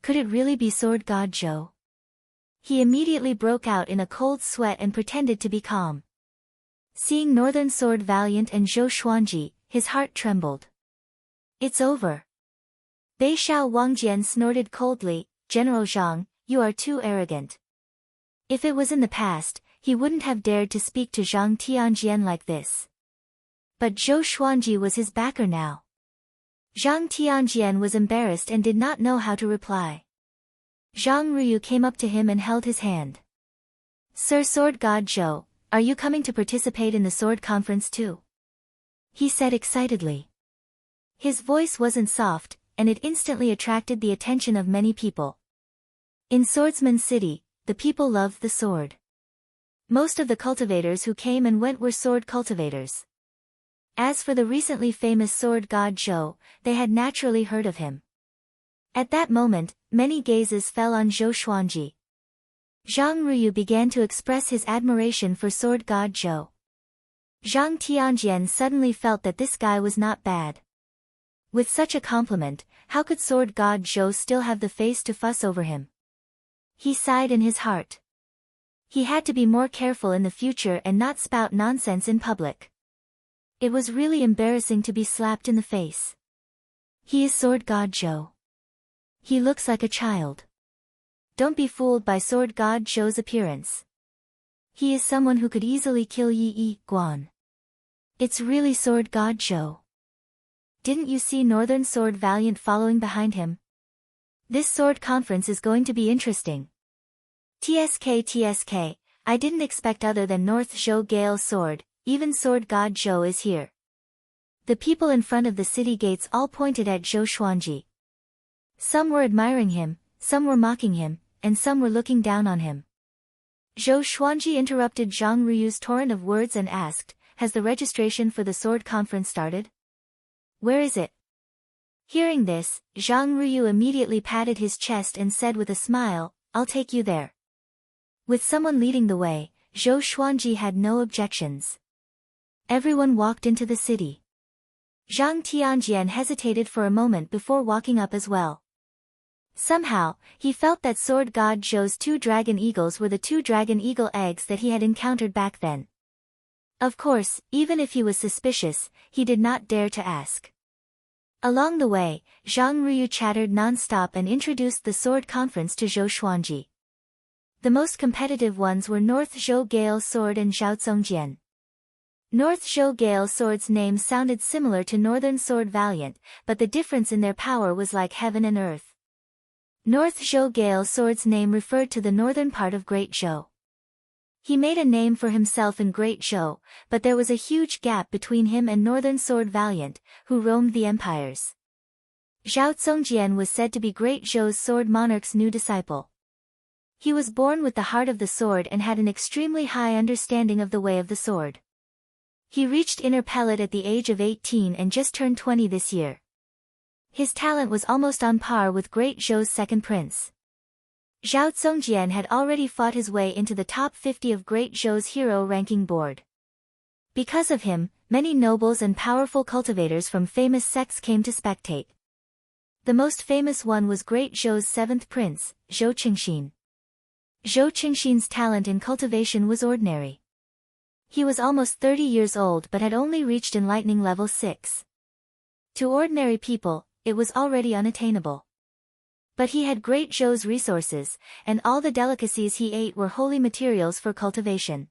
Could it really be Sword God Zhou? He immediately broke out in a cold sweat and pretended to be calm. Seeing Northern Sword Valiant and Zhou Xuanji, his heart trembled. It's over. Beishao Wangjian snorted coldly, General Zhang, you are too arrogant. If it was in the past, he wouldn't have dared to speak to Zhang Tianjian like this. But Zhou Xuanji was his backer now. Zhang Tianjian was embarrassed and did not know how to reply. Zhang Ruyu came up to him and held his hand. Sir Sword God Zhou, are you coming to participate in the Sword Conference too? He said excitedly. His voice wasn't soft, and it instantly attracted the attention of many people. In Swordsman City, the people loved the sword. Most of the cultivators who came and went were sword cultivators. As for the recently famous Sword God Zhou, they had naturally heard of him. At that moment, many gazes fell on Zhou Xuanji. Zhang Ruyu began to express his admiration for Sword God Zhou. Zhang Tianjian suddenly felt that this guy was not bad. With such a compliment, how could sword god Zhou still have the face to fuss over him? He sighed in his heart. He had to be more careful in the future and not spout nonsense in public. It was really embarrassing to be slapped in the face. He is sword god Zhou. He looks like a child. Don't be fooled by sword god Zhou's appearance. He is someone who could easily kill Yi Guan. It's really sword god Zhou. Didn't you see Northern Sword Valiant following behind him? This sword conference is going to be interesting. TSK, I didn't expect other than North Zhou Gale Sword, even sword god Zhou is here. The people in front of the city gates all pointed at Zhou Xuanji. Some were admiring him, some were mocking him, and some were looking down on him. Zhou Xuanji interrupted Zhang Ruyu's torrent of words and asked, has the registration for the sword conference started? Where is it? Hearing this, Zhang Ruyu immediately patted his chest and said with a smile, I'll take you there. With someone leading the way, Zhou Xuanji had no objections. Everyone walked into the city. Zhang Tianjian hesitated for a moment before walking up as well. Somehow, he felt that sword god Zhou's 2 dragon eagles were the 2 dragon eagle eggs that he had encountered back then. Of course, even if he was suspicious, he did not dare to ask. Along the way, Zhang Ruyu chattered non-stop and introduced the sword conference to Zhou Xuanji. The most competitive ones were North Zhou Gale Sword and Zhao Zongjian. North Zhou Gale Sword's name sounded similar to Northern Sword Valiant, but the difference in their power was like heaven and earth. North Zhou Gale Sword's name referred to the northern part of Great Zhou. He made a name for himself in Great Zhou, but there was a huge gap between him and Northern Sword Valiant, who roamed the empires. Zhao Zongjian was said to be Great Zhou's sword monarch's new disciple. He was born with the heart of the sword and had an extremely high understanding of the way of the sword. He reached inner pellet at the age of 18 and just turned 20 this year. His talent was almost on par with Great Zhou's second prince. Zhao Zongjian had already fought his way into the top 50 of Great Zhou's hero ranking board. Because of him, many nobles and powerful cultivators from famous sects came to spectate. The most famous one was Great Zhou's 7th prince, Zhou Qingxin. Zhou Qingxin's talent in cultivation was ordinary. He was almost 30 years old but had only reached enlightening level 6. To ordinary people, it was already unattainable. But he had Great Zhou's resources, and all the delicacies he ate were holy materials for cultivation.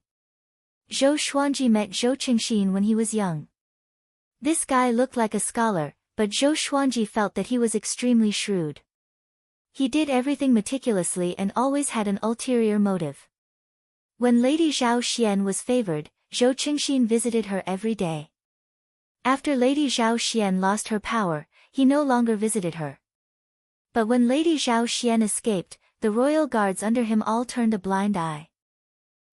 Zhou Xuanji met Zhou Qingxin when he was young. This guy looked like a scholar, but Zhou Xuanji felt that he was extremely shrewd. He did everything meticulously and always had an ulterior motive. When Lady Zhao Xian was favored, Zhou Qingxin visited her every day. After Lady Zhao Xian lost her power, he no longer visited her. But when Lady Zhao Xian escaped, the royal guards under him all turned a blind eye.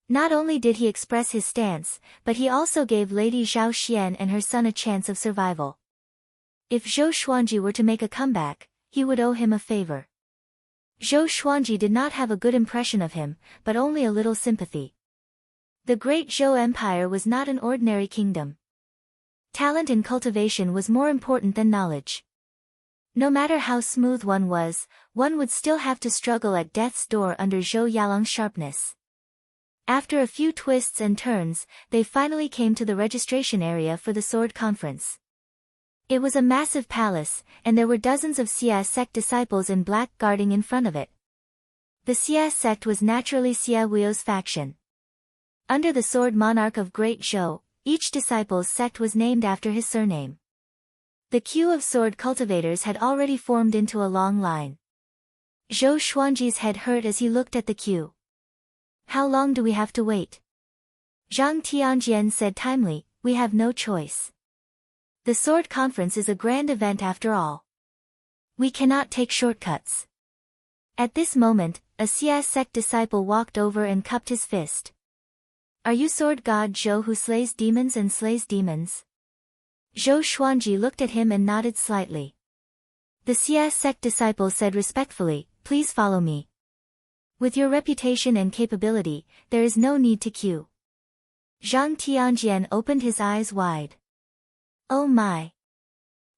Not only did he express his stance, but he also gave Lady Zhao Xian and her son a chance of survival. If Zhou Xuanji were to make a comeback, he would owe him a favor. Zhou Xuanji did not have a good impression of him, but only a little sympathy. The Great Zhou Empire was not an ordinary kingdom. Talent in cultivation was more important than knowledge. No matter how smooth one would still have to struggle at death's door under Zhou Yalong's sharpness. After a few twists and turns, they finally came to the registration area for the sword conference. It was a massive palace, and there were dozens of Xia sect disciples in black guarding in front of it. The Xia sect was naturally Xia Wuo's faction. Under the sword monarch of Great Zhou, each disciple's sect was named after his surname. The queue of sword cultivators had already formed into a long line. Zhou Xuanji's head hurt as he looked at the queue. How long do we have to wait? Zhang Tianjian said timely, we have no choice. The sword conference is a grand event after all. We cannot take shortcuts. At this moment, a Xia sect disciple walked over and cupped his fist. Are you sword god Zhou who slays demons and slays demons? Zhou Xuanji looked at him and nodded slightly. The Xia sect disciple said respectfully, please follow me. With your reputation and capability, there is no need to queue. Zhang Tianjian opened his eyes wide. Oh my!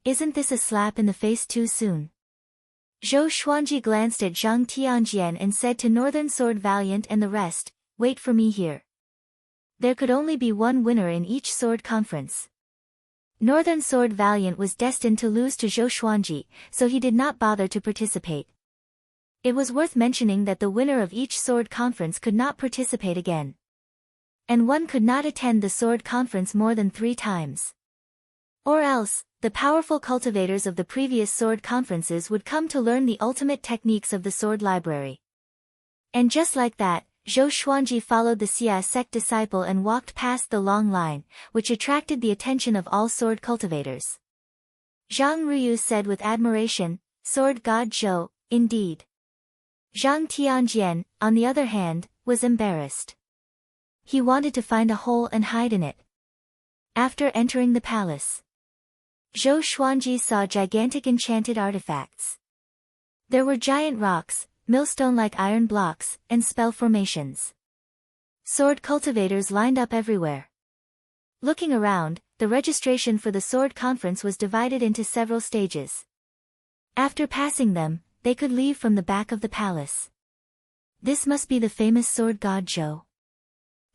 Isn't this a slap in the face too soon? Zhou Xuanji glanced at Zhang Tianjian and said to Northern Sword Valiant and the rest, wait for me here. There could only be one winner in each sword conference. Northern Sword Valiant was destined to lose to Zhou Xuanji, so he did not bother to participate. It was worth mentioning that the winner of each sword conference could not participate again. And one could not attend the sword conference more than 3 times. Or else, the powerful cultivators of the previous sword conferences would come to learn the ultimate techniques of the sword library. And just like that, Zhou Xuanji followed the Xia sect disciple and walked past the long line, which attracted the attention of all sword cultivators. Zhang Ruyu said with admiration, Sword God Zhou, indeed. Zhang Tianjian, on the other hand, was embarrassed. He wanted to find a hole and hide in it. After entering the palace, Zhou Xuanji saw gigantic enchanted artifacts. There were giant rocks, millstone-like iron blocks, and spell formations. Sword cultivators lined up everywhere. Looking around, the registration for the sword conference was divided into several stages. After passing them, they could leave from the back of the palace. This must be the famous sword god Zhou.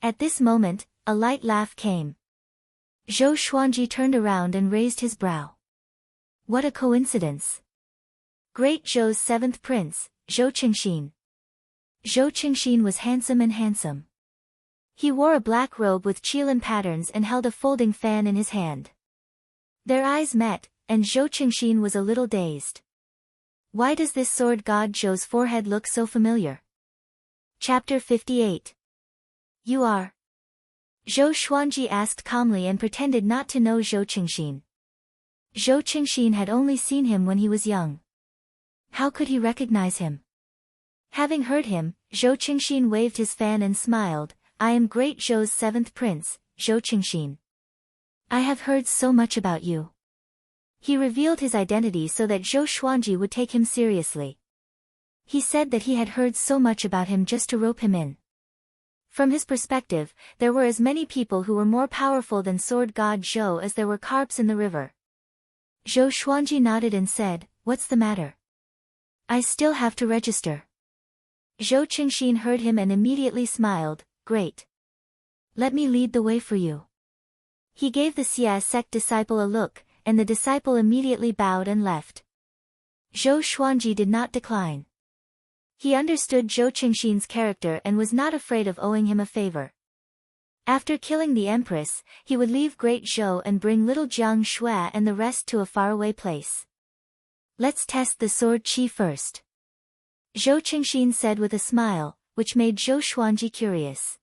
At this moment, a light laugh came. Zhou Xuanji turned around and raised his brow. What a coincidence! Great Zhou's 7th prince, Zhou Qingxin. Zhou Qingxin was handsome. He wore a black robe with qilin patterns and held a folding fan in his hand. Their eyes met, and Zhou Qingxin was a little dazed. Why does this sword god Zhou's forehead look so familiar? Chapter 58. You are? Zhou Xuanji asked calmly and pretended not to know Zhou Qingxin. Zhou Qingxin had only seen him when he was young. How could he recognize him? Having heard him, Zhou Qingxin waved his fan and smiled, I am great Zhou's 7th prince, Zhou Qingxin. I have heard so much about you. He revealed his identity so that Zhou Xuanji would take him seriously. He said that he had heard so much about him just to rope him in. From his perspective, there were as many people who were more powerful than sword god Zhou as there were carps in the river. Zhou Xuanji nodded and said, what's the matter? I still have to register. Zhou Qingxin heard him and immediately smiled, great. Let me lead the way for you. He gave the Xia sect disciple a look, and the disciple immediately bowed and left. Zhou Xuanji did not decline. He understood Zhou Qingxin's character and was not afraid of owing him a favor. After killing the empress, he would leave Great Zhou and bring little Jiang Shui and the rest to a faraway place. Let's test the sword qi first. Zhou Qingxin said with a smile, which made Zhou Xuanji curious.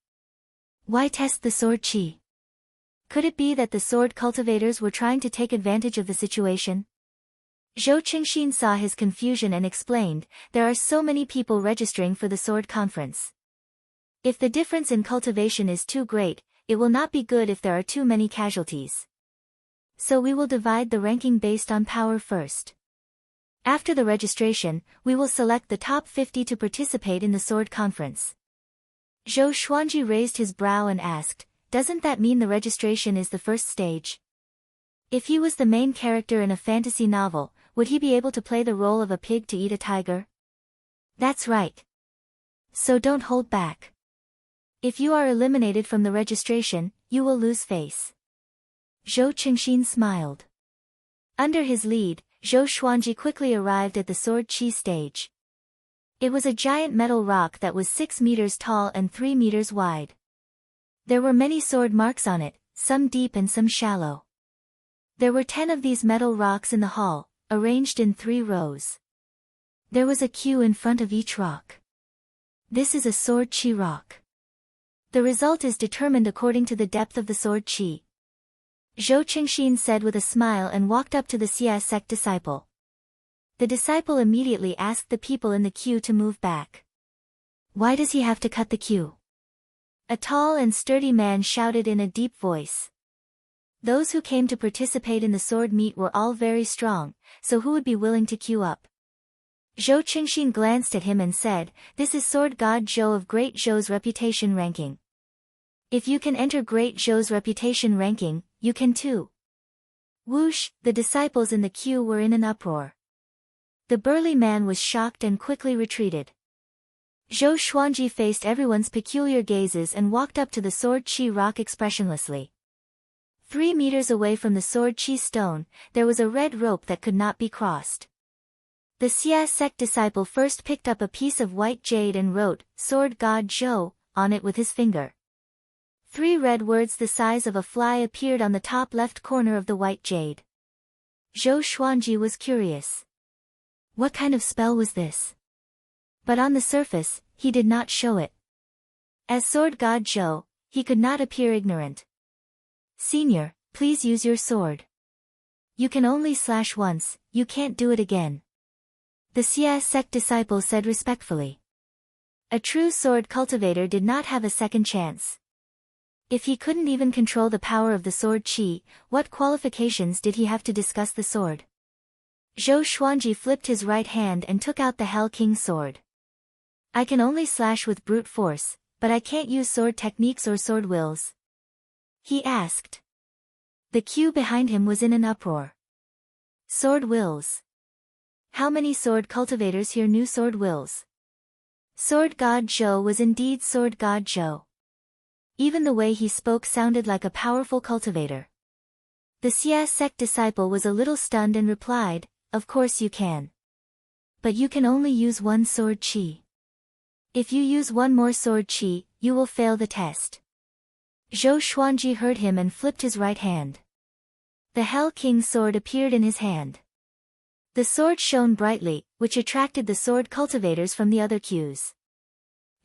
Why test the sword qi? Could it be that the sword cultivators were trying to take advantage of the situation? Zhou Qingxin saw his confusion and explained, there are so many people registering for the sword conference. If the difference in cultivation is too great, it will not be good if there are too many casualties. So we will divide the ranking based on power first. After the registration, we will select the top 50 to participate in the sword conference. Zhou Xuanji raised his brow and asked, doesn't that mean the registration is the first stage? If he was the main character in a fantasy novel, would he be able to play the role of a pig to eat a tiger? That's right. So don't hold back. If you are eliminated from the registration, you will lose face. Zhou Qingxin smiled. Under his lead, Zhou Xuanji quickly arrived at the sword qi stage. It was a giant metal rock that was 6 meters tall and 3 meters wide. There were many sword marks on it, some deep and some shallow. There were 10 of these metal rocks in the hall, arranged in 3 rows. There was a queue in front of each rock. This is a sword qi rock. The result is determined according to the depth of the sword qi. Zhou Qingxin said with a smile and walked up to the Xia sect disciple. The disciple immediately asked the people in the queue to move back. Why does he have to cut the queue? A tall and sturdy man shouted in a deep voice. Those who came to participate in the sword meet were all very strong, so who would be willing to queue up? Zhou Qingxin glanced at him and said, this is sword god Zhou of Great Zhou's reputation ranking. If you can enter Great Zhou's reputation ranking, you can too. Whoosh, the disciples in the queue were in an uproar. The burly man was shocked and quickly retreated. Zhou Xuanji faced everyone's peculiar gazes and walked up to the sword chi rock expressionlessly. 3 meters away from the sword chi stone, there was a red rope that could not be crossed. The Xia sect disciple first picked up a piece of white jade and wrote, "Sword God Zhou," on it with his finger. 3 red words the size of a fly appeared on the top left corner of the white jade. Zhou Xuanji was curious. What kind of spell was this? But on the surface, he did not show it. As Sword God Zhou, he could not appear ignorant. "Senior, please use your sword. You can only slash once, you can't do it again," the Xia sect disciple said respectfully. A true sword cultivator did not have a second chance. If he couldn't even control the power of the sword chi, what qualifications did he have to discuss the sword? Zhou Xuanji flipped his right hand and took out the Hell King's sword. "I can only slash with brute force, but I can't use sword techniques or sword wills?" he asked. The queue behind him was in an uproar. Sword wills. How many sword cultivators here knew sword wills? Sword God Zhou was indeed Sword God Zhou. Even the way he spoke sounded like a powerful cultivator. The Xia sect disciple was a little stunned and replied, "Of course you can. But you can only use one sword chi. If you use one more sword chi, you will fail the test." Zhou Xuanji heard him and flipped his right hand. The Hell King's sword appeared in his hand. The sword shone brightly, which attracted the sword cultivators from the other queues.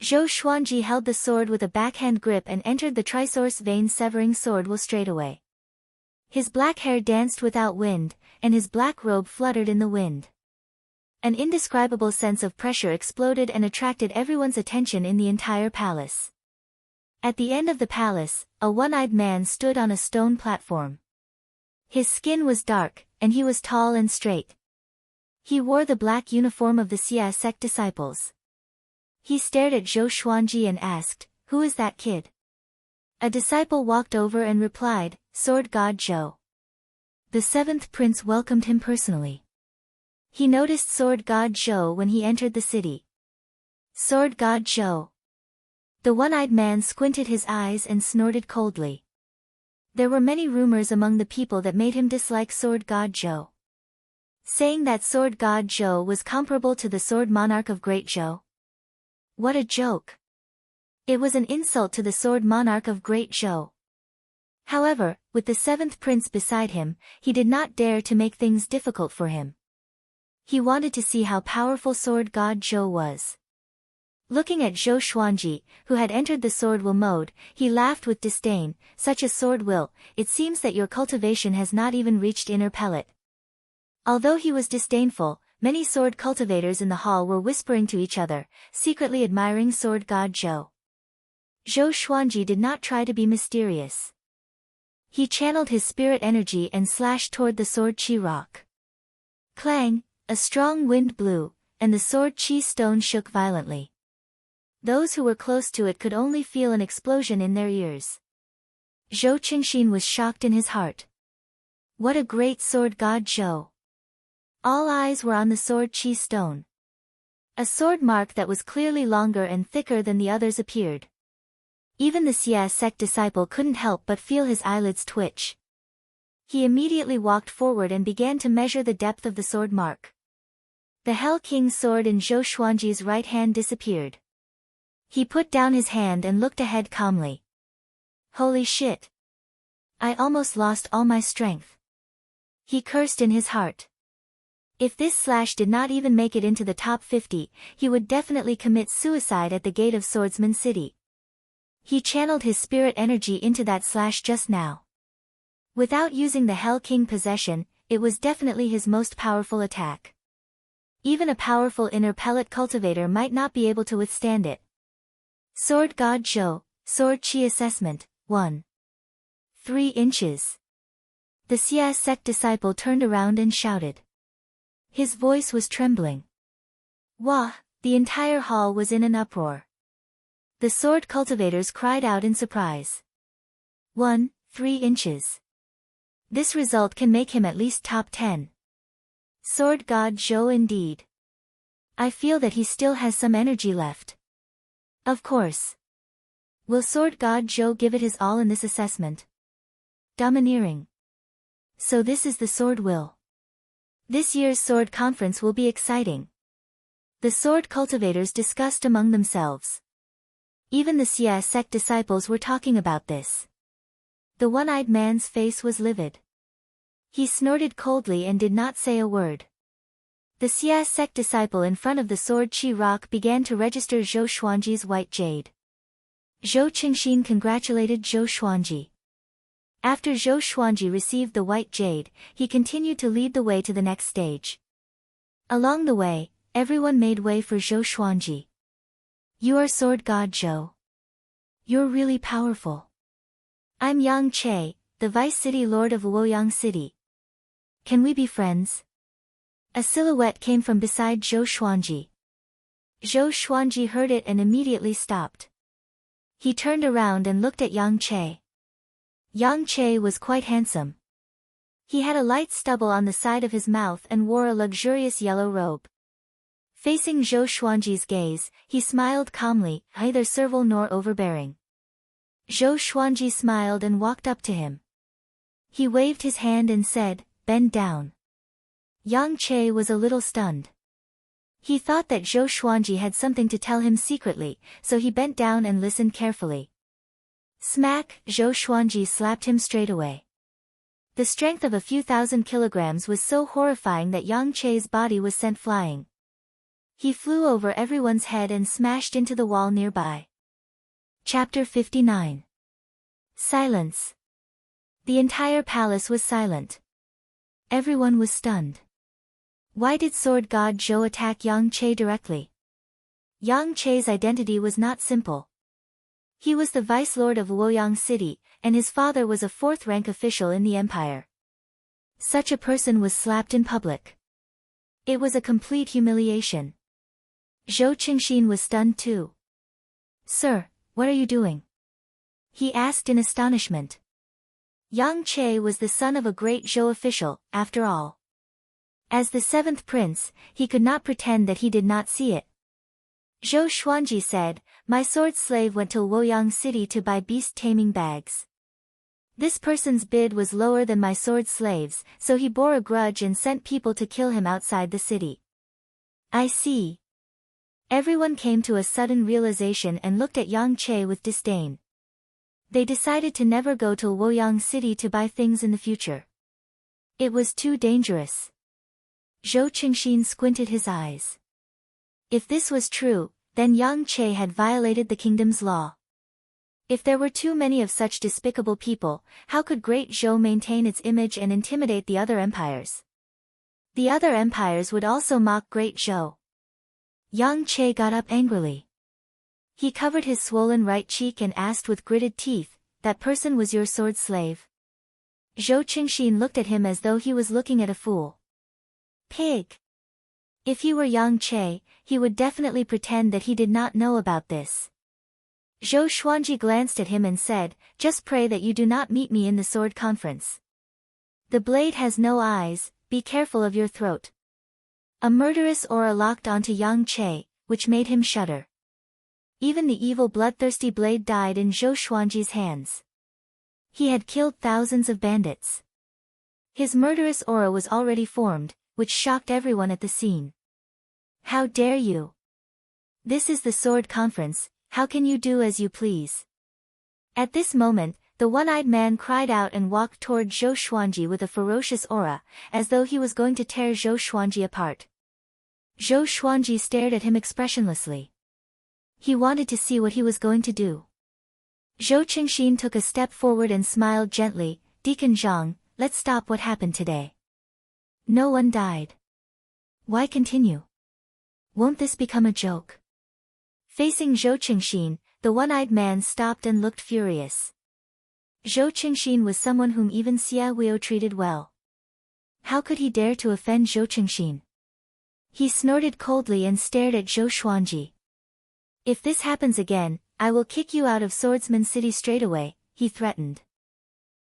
Zhou Xuanji held the sword with a backhand grip and entered the trisource vein-severing sword will straightaway. His black hair danced without wind, and his black robe fluttered in the wind. An indescribable sense of pressure exploded and attracted everyone's attention in the entire palace. At the end of the palace, a one-eyed man stood on a stone platform. His skin was dark, and he was tall and straight. He wore the black uniform of the Xia sect disciples. He stared at Zhou Xuanji and asked, "Who is that kid?" A disciple walked over and replied, "Sword God Zhou." The 7th prince welcomed him personally. He noticed Sword God Zhou when he entered the city. Sword God Zhou. The one-eyed man squinted his eyes and snorted coldly. There were many rumors among the people that made him dislike Sword God Zhou, saying that Sword God Zhou was comparable to the Sword Monarch of Great Zhou. What a joke! It was an insult to the Sword Monarch of Great Zhou. However, with the 7th prince beside him, he did not dare to make things difficult for him. He wanted to see how powerful Sword God Zhou was. Looking at Zhou Xuanji, who had entered the sword will mode, he laughed with disdain, "Such a sword will, it seems that your cultivation has not even reached inner pellet." Although he was disdainful, many sword cultivators in the hall were whispering to each other, secretly admiring Sword God Zhou. Zhou Xuanji did not try to be mysterious. He channeled his spirit energy and slashed toward the sword chi rock. Clang, a strong wind blew, and the sword chi stone shook violently. Those who were close to it could only feel an explosion in their ears. Zhou Qingxin was shocked in his heart. What a great Sword God Zhou! All eyes were on the sword chi stone. A sword mark that was clearly longer and thicker than the others appeared. Even the Xia sect disciple couldn't help but feel his eyelids twitch. He immediately walked forward and began to measure the depth of the sword mark. The Hell King's sword in Zhou Xuanji's right hand disappeared. He put down his hand and looked ahead calmly. Holy shit! I almost lost all my strength. He cursed in his heart. If this slash did not even make it into the top 50, he would definitely commit suicide at the gate of Swordsman City. He channeled his spirit energy into that slash just now. Without using the Hell King possession, it was definitely his most powerful attack. Even a powerful inner pellet cultivator might not be able to withstand it. Sword God Zhou, Sword Chi Assessment, 1. 3 inches. The Xia sect disciple turned around and shouted. His voice was trembling. Wah! The entire hall was in an uproar. The sword cultivators cried out in surprise. 1, 3 inches. This result can make him at least top 10. Sword God Zhou indeed. I feel that he still has some energy left. Of course. Will Sword God Zhou give it his all in this assessment? Domineering. So this is the sword will. This year's sword conference will be exciting. The sword cultivators discussed among themselves. Even the Xia sect disciples were talking about this. The one-eyed man's face was livid. He snorted coldly and did not say a word. The Xia sect disciple in front of the sword Qi rock began to register Zhou Xuanji's white jade. Zhou Qingxin congratulated Zhou Xuanji. After Zhou Xuanji received the white jade, he continued to lead the way to the next stage. Along the way, everyone made way for Zhou Xuanji. You are Sword God Zhou. You're really powerful. I'm Yang Che, the Vice City Lord of Luoyang City. Can we be friends? A silhouette came from beside Zhou Xuanji. Zhou Xuanji heard it and immediately stopped. He turned around and looked at Yang Che. Yang Che was quite handsome. He had a light stubble on the side of his mouth and wore a luxurious yellow robe. Facing Zhou Xuanji's gaze, he smiled calmly, neither servile nor overbearing. Zhou Xuanji smiled and walked up to him. He waved his hand and said, "Bend down." Yang Che was a little stunned. He thought that Zhou Xuanji had something to tell him secretly, so he bent down and listened carefully. Smack! Zhou Xuanji slapped him straight away. The strength of a few thousand kilograms was so horrifying that Yang Che's body was sent flying. He flew over everyone's head and smashed into the wall nearby. Chapter 59. Silence. The entire palace was silent. Everyone was stunned. Why did Sword God Zhou attack Yang Che directly? Yang Che's identity was not simple. He was the Vice Lord of Luoyang City, and his father was a fourth-rank official in the empire. Such a person was slapped in public. It was a complete humiliation. Zhou Qingxin was stunned too. "Sir, what are you doing?" he asked in astonishment. Yang Che was the son of a great Zhou official, after all. As the seventh prince, he could not pretend that he did not see it. Zhou Xuanji said, "My sword slave went to Luoyang City to buy beast-taming bags. This person's bid was lower than my sword slave's, so he bore a grudge and sent people to kill him outside the city." I see. Everyone came to a sudden realization and looked at Yang Che with disdain. They decided to never go to Luoyang City to buy things in the future. It was too dangerous. Zhou Qingxin squinted his eyes. If this was true, then Yang Che had violated the kingdom's law. If there were too many of such despicable people, how could Great Zhou maintain its image and intimidate the other empires? The other empires would also mock Great Zhou. Yang Che got up angrily. He covered his swollen right cheek and asked with gritted teeth, "That person was your sword slave?" Zhou Qingxin looked at him as though he was looking at a fool. Pig! If he were Yang Che, he would definitely pretend that he did not know about this. Zhou Xuanji glanced at him and said, "Just pray that you do not meet me in the sword conference. The blade has no eyes, be careful of your throat." A murderous aura locked onto Yang Che, which made him shudder. Even the evil bloodthirsty blade died in Zhou Xuanji's hands. He had killed thousands of bandits. His murderous aura was already formed, which shocked everyone at the scene. "How dare you? This is the sword conference, how can you do as you please?" At this moment, the one-eyed man cried out and walked toward Zhou Xuanji with a ferocious aura, as though he was going to tear Zhou Xuanji apart. Zhou Xuanji stared at him expressionlessly. He wanted to see what he was going to do. Zhou Qingxin took a step forward and smiled gently, "Deacon Zhang, let's stop what happened today. No one died. Why continue? Won't this become a joke?" Facing Zhou Qingxin, the one-eyed man stopped and looked furious. Zhou Qingxin was someone whom even Xia Huio treated well. How could he dare to offend Zhou Qingxin? He snorted coldly and stared at Zhou Xuanji. "If this happens again, I will kick you out of Swordsman City straight away," he threatened.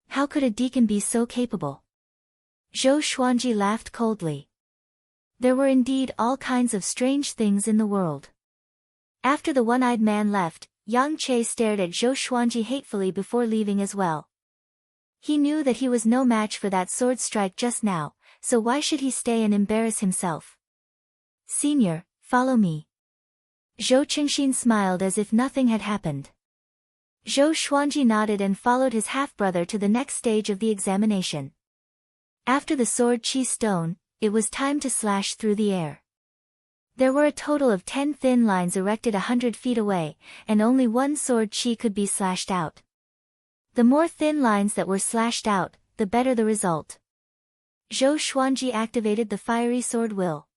How could a deacon be so capable? Zhou Xuanji laughed coldly. There were indeed all kinds of strange things in the world. After the one-eyed man left, Yang Che stared at Zhou Xuanji hatefully before leaving as well. He knew that he was no match for that sword strike just now, so why should he stay and embarrass himself? Senior, follow me. Zhou Qingxin smiled as if nothing had happened. Zhou Xuanji nodded and followed his half-brother to the next stage of the examination. After the sword chi stone, it was time to slash through the air. There were a total of 10 thin lines erected 100 feet away, and only one sword chi could be slashed out. The more thin lines that were slashed out, the better the result. Zhou Xuanji activated the fiery sword will.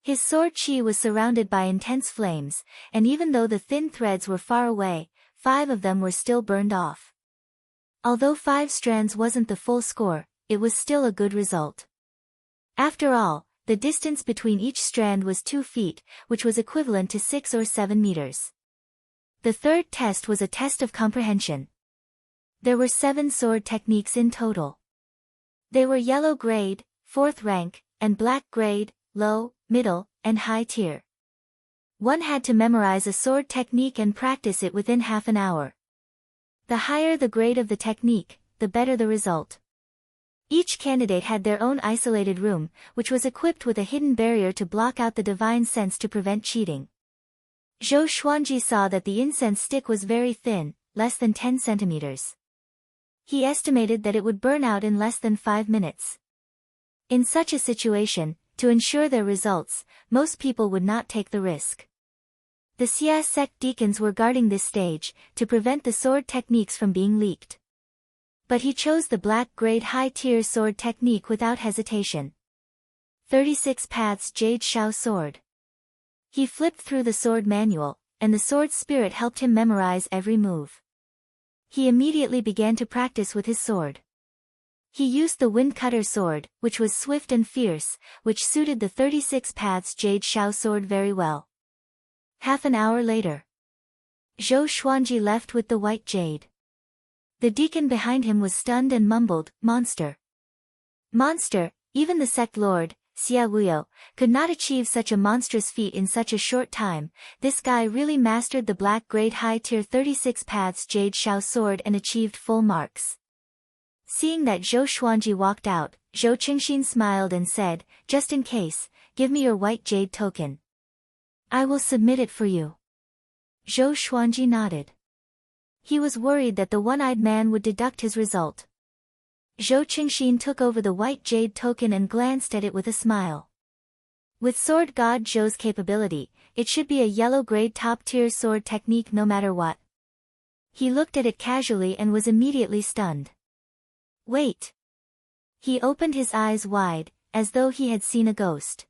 His sword chi was surrounded by intense flames, and even though the thin threads were far away, 5 of them were still burned off. Although 5 strands wasn't the full score, it was still a good result. After all, the distance between each strand was 2 feet, which was equivalent to 6 or 7 meters. The third test was a test of comprehension. There were 7 sword techniques in total. They were yellow grade, 4th rank, and black grade, low, middle, and high tier. One had to memorize a sword technique and practice it within half an hour. The higher the grade of the technique, the better the result. Each candidate had their own isolated room, which was equipped with a hidden barrier to block out the divine sense to prevent cheating. Zhou Xuanji saw that the incense stick was very thin, less than 10 centimeters. He estimated that it would burn out in less than 5 minutes. In such a situation, to ensure their results, most people would not take the risk. The Xia sect deacons were guarding this stage, to prevent the sword techniques from being leaked. But he chose the black grade high-tier sword technique without hesitation. 36 Paths Jade Shao Sword. He flipped through the sword manual, and the sword spirit helped him memorize every move. He immediately began to practice with his sword. He used the wind cutter sword, which was swift and fierce, which suited the 36 Paths Jade Shao Sword very well. Half an hour later, Zhou Xuanji left with the white jade. The deacon behind him was stunned and mumbled, "Monster! Monster!" Even the sect lord, Xia Wuyo, could not achieve such a monstrous feat in such a short time. This guy really mastered the black grade high tier 36 Paths Jade Shao Sword and achieved full marks. Seeing that Zhou Xuanji walked out, Zhou Qingxin smiled and said, "Just in case, give me your white jade token. I will submit it for you." Zhou Xuanji nodded. He was worried that the one-eyed man would deduct his result. Zhou Qingxin took over the white jade token and glanced at it with a smile. With Sword God Zhou's capability, it should be a yellow-grade top-tier sword technique no matter what. He looked at it casually and was immediately stunned. "Wait!" He opened his eyes wide, as though he had seen a ghost.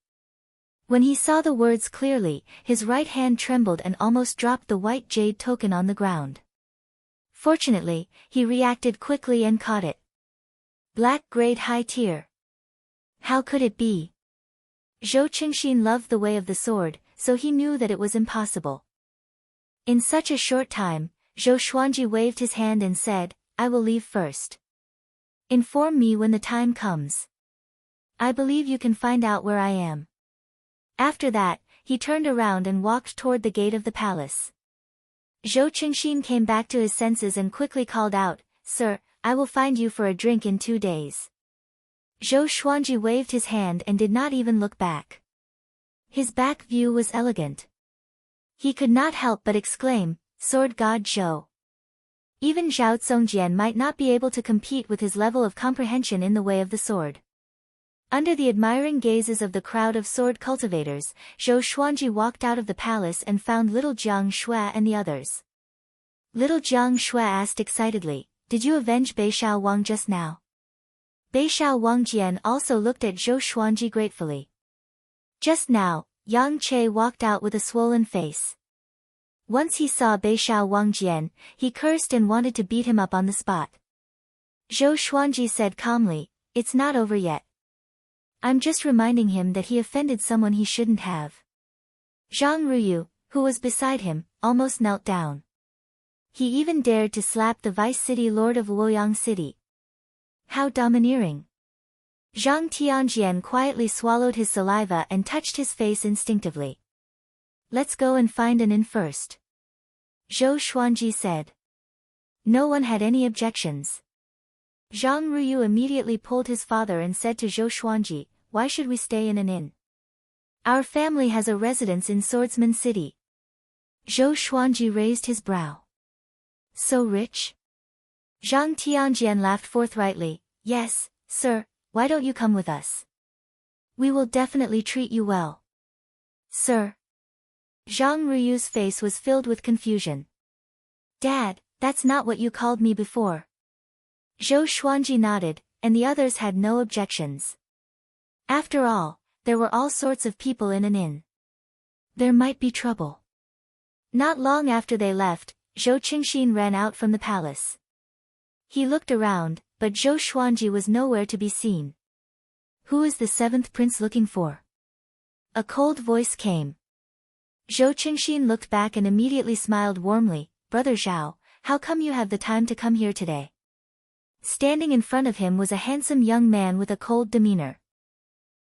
When he saw the words clearly, his right hand trembled and almost dropped the white jade token on the ground. Fortunately, he reacted quickly and caught it. Black grade high tier. How could it be? Zhou Qingxin loved the way of the sword, so he knew that it was impossible. In such a short time, Zhou Xuanji waved his hand and said, "I will leave first. Inform me when the time comes. I believe you can find out where I am." After that, he turned around and walked toward the gate of the palace. Zhou Qingxin came back to his senses and quickly called out, "Sir, I will find you for a drink in 2 days." Zhou Xuanji waved his hand and did not even look back. His back view was elegant. He could not help but exclaim, "Sword God Zhou." Even Zhao Zongjian might not be able to compete with his level of comprehension in the way of the sword. Under the admiring gazes of the crowd of sword cultivators, Zhou Xuanji walked out of the palace and found little Jiang Shui and the others. Little Jiang Shui asked excitedly, "Did you avenge Beishao Wang just now?" Beishao Wangjian also looked at Zhou Xuanji gratefully. Just now, Yang Che walked out with a swollen face. Once he saw Beishao Wangjian, he cursed and wanted to beat him up on the spot. Zhou Xuanji said calmly, "It's not over yet. I'm just reminding him that he offended someone he shouldn't have." Zhang Ruyu, who was beside him, almost knelt down. He even dared to slap the vice city lord of Luoyang City. How domineering. Zhang Tianjian quietly swallowed his saliva and touched his face instinctively. Let's go and find an inn first, Zhou Xuanji said. No one had any objections. Zhang Ruyu immediately pulled his father and said to Zhou Xuanji, why should we stay in an inn? Our family has a residence in Swordsman City. Zhou Xuanji raised his brow. So rich? Zhang Tianjian laughed forthrightly. Yes, sir, why don't you come with us? We will definitely treat you well. Sir. Zhang Ruyu's face was filled with confusion. Dad, that's not what you called me before. Zhou Xuanji nodded, and the others had no objections. After all, there were all sorts of people in an inn. There might be trouble. Not long after they left, Zhou Qingxin ran out from the palace. He looked around, but Zhou Xuanji was nowhere to be seen. Who is the seventh prince looking for? A cold voice came. Zhou Qingxin looked back and immediately smiled warmly. Brother Zhao, how come you have the time to come here today? Standing in front of him was a handsome young man with a cold demeanor.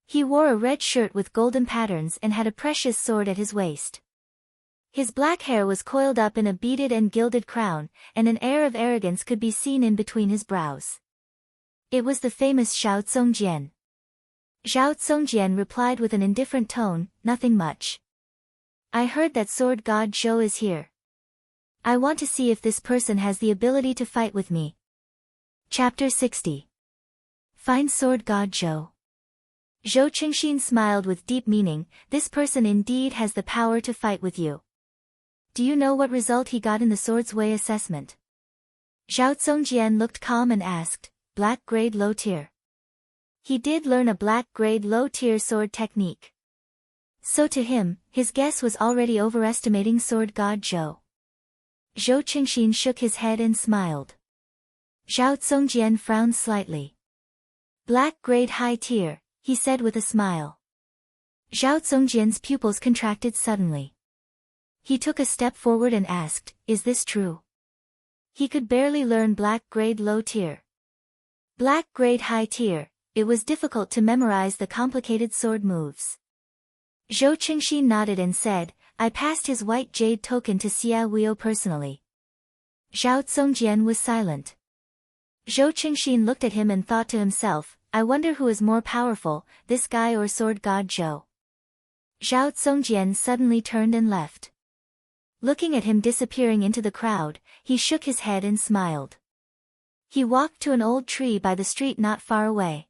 He wore a red shirt with golden patterns and had a precious sword at his waist. His black hair was coiled up in a beaded and gilded crown, and an air of arrogance could be seen in between his brows. It was the famous Zhao Zongjian. Zhao Zongjian replied with an indifferent tone, nothing much. I heard that sword god Zhou is here. I want to see if this person has the ability to fight with me. Chapter 60. Find sword god Zhou. Zhou Qingxin smiled with deep meaning. This person indeed has the power to fight with you. Do you know what result he got in the Swords Way assessment? Zhao Zongjian looked calm and asked, black grade low tier. He did learn a black grade low tier sword technique. So to him, his guess was already overestimating sword god Zhou. Zhou Qingxin shook his head and smiled. Zhao Zongjian frowned slightly. Black grade high tier, he said with a smile. Zhao Zongjian's pupils contracted suddenly. He took a step forward and asked, is this true? He could barely learn black grade low tier. Black grade high tier, it was difficult to memorize the complicated sword moves. Zhou Qingxin nodded and said, I passed his white jade token to Xia Huio personally. Zhao Zongjian was silent. Zhou Qingxin looked at him and thought to himself, I wonder who is more powerful, this guy or sword god Zhou. Zhao Zongjian suddenly turned and left. Looking at him disappearing into the crowd, he shook his head and smiled. He walked to an old tree by the street not far away.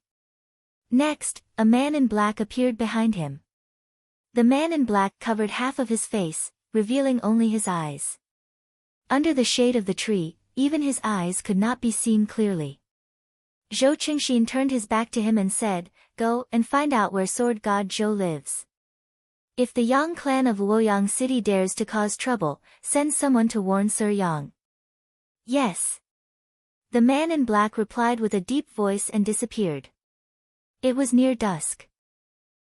Next, a man in black appeared behind him. The man in black covered half of his face, revealing only his eyes. Under the shade of the tree, even his eyes could not be seen clearly. Zhou Qingxin turned his back to him and said, go and find out where sword god Zhou lives. If the Yang clan of Luoyang City dares to cause trouble, send someone to warn Sir Yang. Yes. The man in black replied with a deep voice and disappeared. It was near dusk.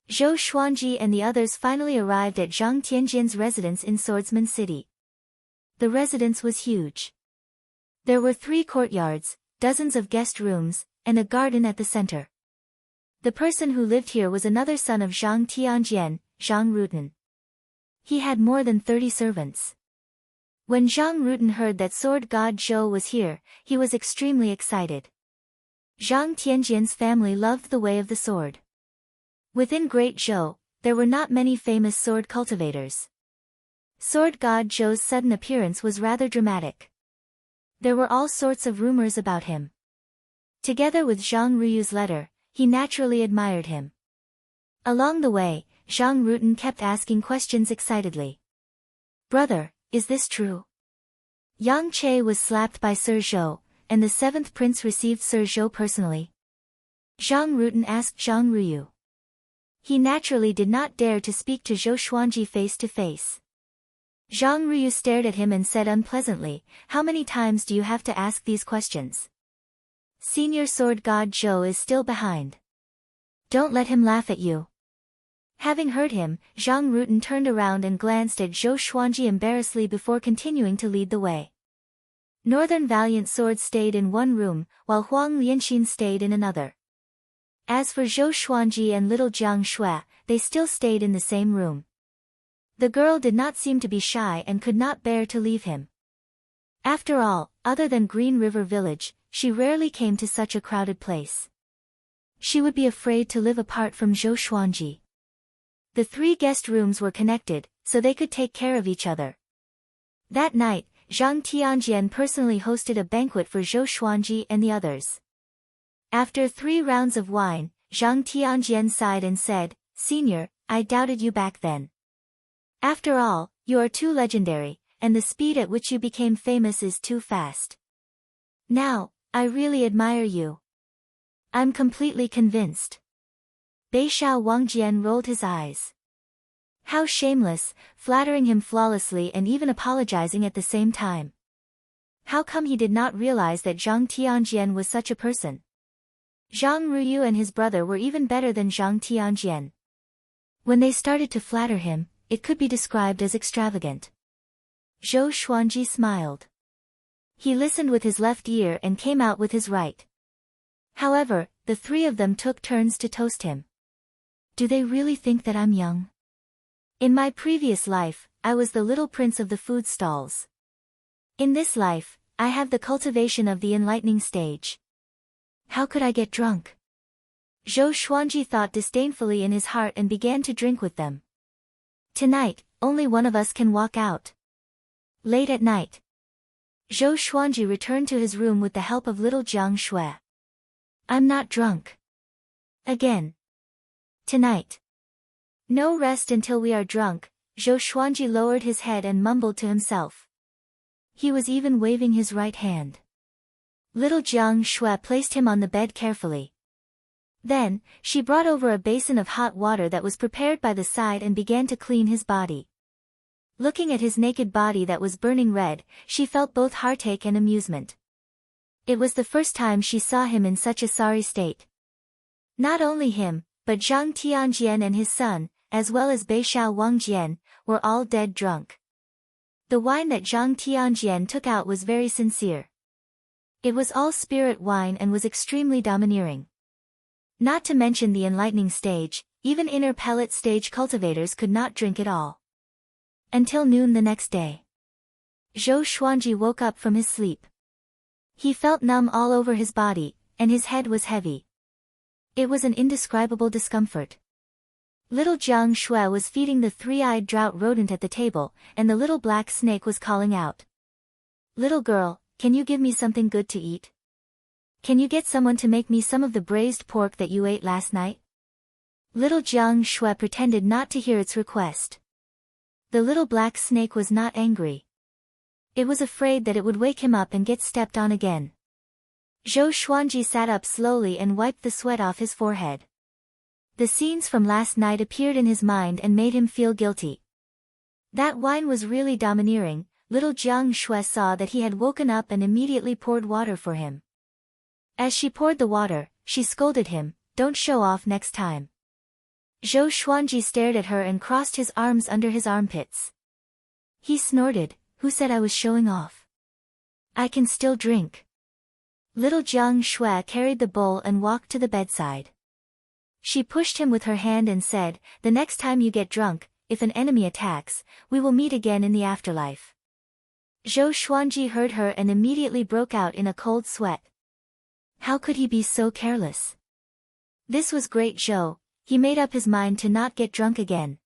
Zhou Xuanji and the others finally arrived at Zhang Tianjian's residence in Swordsman City. The residence was huge. There were 3 courtyards, dozens of guest rooms, and a garden at the center. The person who lived here was another son of Zhang Tianjian, Zhang Rutan. He had more than 30 servants. When Zhang Rutan heard that sword god Zhou was here, he was extremely excited. Zhang Tianjian's family loved the way of the sword. Within Great Zhou, there were not many famous sword cultivators. Sword god Zhou's sudden appearance was rather dramatic. There were all sorts of rumors about him. Together with Zhang Ruyu's letter, he naturally admired him. Along the way, Zhang Rutan kept asking questions excitedly. Brother, is this true? Yang Che was slapped by Sir Zhou, and the 7th prince received Sir Zhou personally. Zhang Rutan asked Zhang Ruyu. He naturally did not dare to speak to Zhou Xuanji face to face. Zhang Ruyu stared at him and said unpleasantly, how many times do you have to ask these questions? Senior sword god Zhou is still behind. Don't let him laugh at you. Having heard him, Zhang Rutan turned around and glanced at Zhou Xuanji embarrassedly before continuing to lead the way. Northern Valiant Sword stayed in one room, while Huang Lianxin stayed in another. As for Zhou Xuanji and little Jiang Shui, they still stayed in the same room. The girl did not seem to be shy and could not bear to leave him. After all, other than Green River Village, she rarely came to such a crowded place. She would be afraid to live apart from Zhou Xuanji. The 3 guest rooms were connected, so they could take care of each other. That night, Zhang Tianjian personally hosted a banquet for Zhou Xuanji and the others. After 3 rounds of wine, Zhang Tianjian sighed and said, "Senior, I doubted you back then. After all, you are too legendary, and the speed at which you became famous is too fast. Now, I really admire you. I'm completely convinced." Beishao Wangjian rolled his eyes. How shameless, flattering him flawlessly and even apologizing at the same time. How come he did not realize that Zhang Tianjian was such a person? Zhang Ruyu and his brother were even better than Zhang Tianjian. When they started to flatter him, it could be described as extravagant. Zhou Xuanji smiled. He listened with his left ear and came out with his right. However, the 3 of them took turns to toast him. Do they really think that I'm young? In my previous life, I was the little prince of the food stalls. In this life, I have the cultivation of the enlightening stage. How could I get drunk? Zhou Xuanji thought disdainfully in his heart and began to drink with them. Tonight, only one of us can walk out. Late at night, Zhou Xuanji returned to his room with the help of little Jiang Shui. I'm not drunk. Again. Tonight. No rest until we are drunk. Zhou Xuanji lowered his head and mumbled to himself. He was even waving his right hand. Little Jiang Shui placed him on the bed carefully. Then, she brought over a basin of hot water that was prepared by the side and began to clean his body. Looking at his naked body that was burning red, she felt both heartache and amusement. It was the first time she saw him in such a sorry state. Not only him, but Zhang Tianjian and his son, as well as Beishao Wangjian, were all dead drunk. The wine that Zhang Tianjian took out was very sincere. It was all spirit wine and was extremely domineering. Not to mention the enlightening stage, even inner pellet stage cultivators could not drink it all. Until noon the next day. Zhou Xuanji woke up from his sleep. He felt numb all over his body, and his head was heavy. It was an indescribable discomfort. Little Jiang Shui was feeding the 3-eyed drought rodent at the table, and the little black snake was calling out. "Little girl, can you give me something good to eat? Can you get someone to make me some of the braised pork that you ate last night?" Little Jiang Shui pretended not to hear its request. The little black snake was not angry. It was afraid that it would wake him up and get stepped on again. Zhou Xuanji sat up slowly and wiped the sweat off his forehead. The scenes from last night appeared in his mind and made him feel guilty. That wine was really domineering. Little Jiang Shui saw that he had woken up and immediately poured water for him. As she poured the water, she scolded him, "Don't show off next time." Zhou Xuanji stared at her and crossed his arms under his armpits. He snorted, "Who said I was showing off? I can still drink." Little Jiang Shui carried the bowl and walked to the bedside. She pushed him with her hand and said, "The next time you get drunk, if an enemy attacks, we will meet again in the afterlife." Zhou Xuanji heard her and immediately broke out in a cold sweat. How could he be so careless? This was great Zhou. He made up his mind to not get drunk again.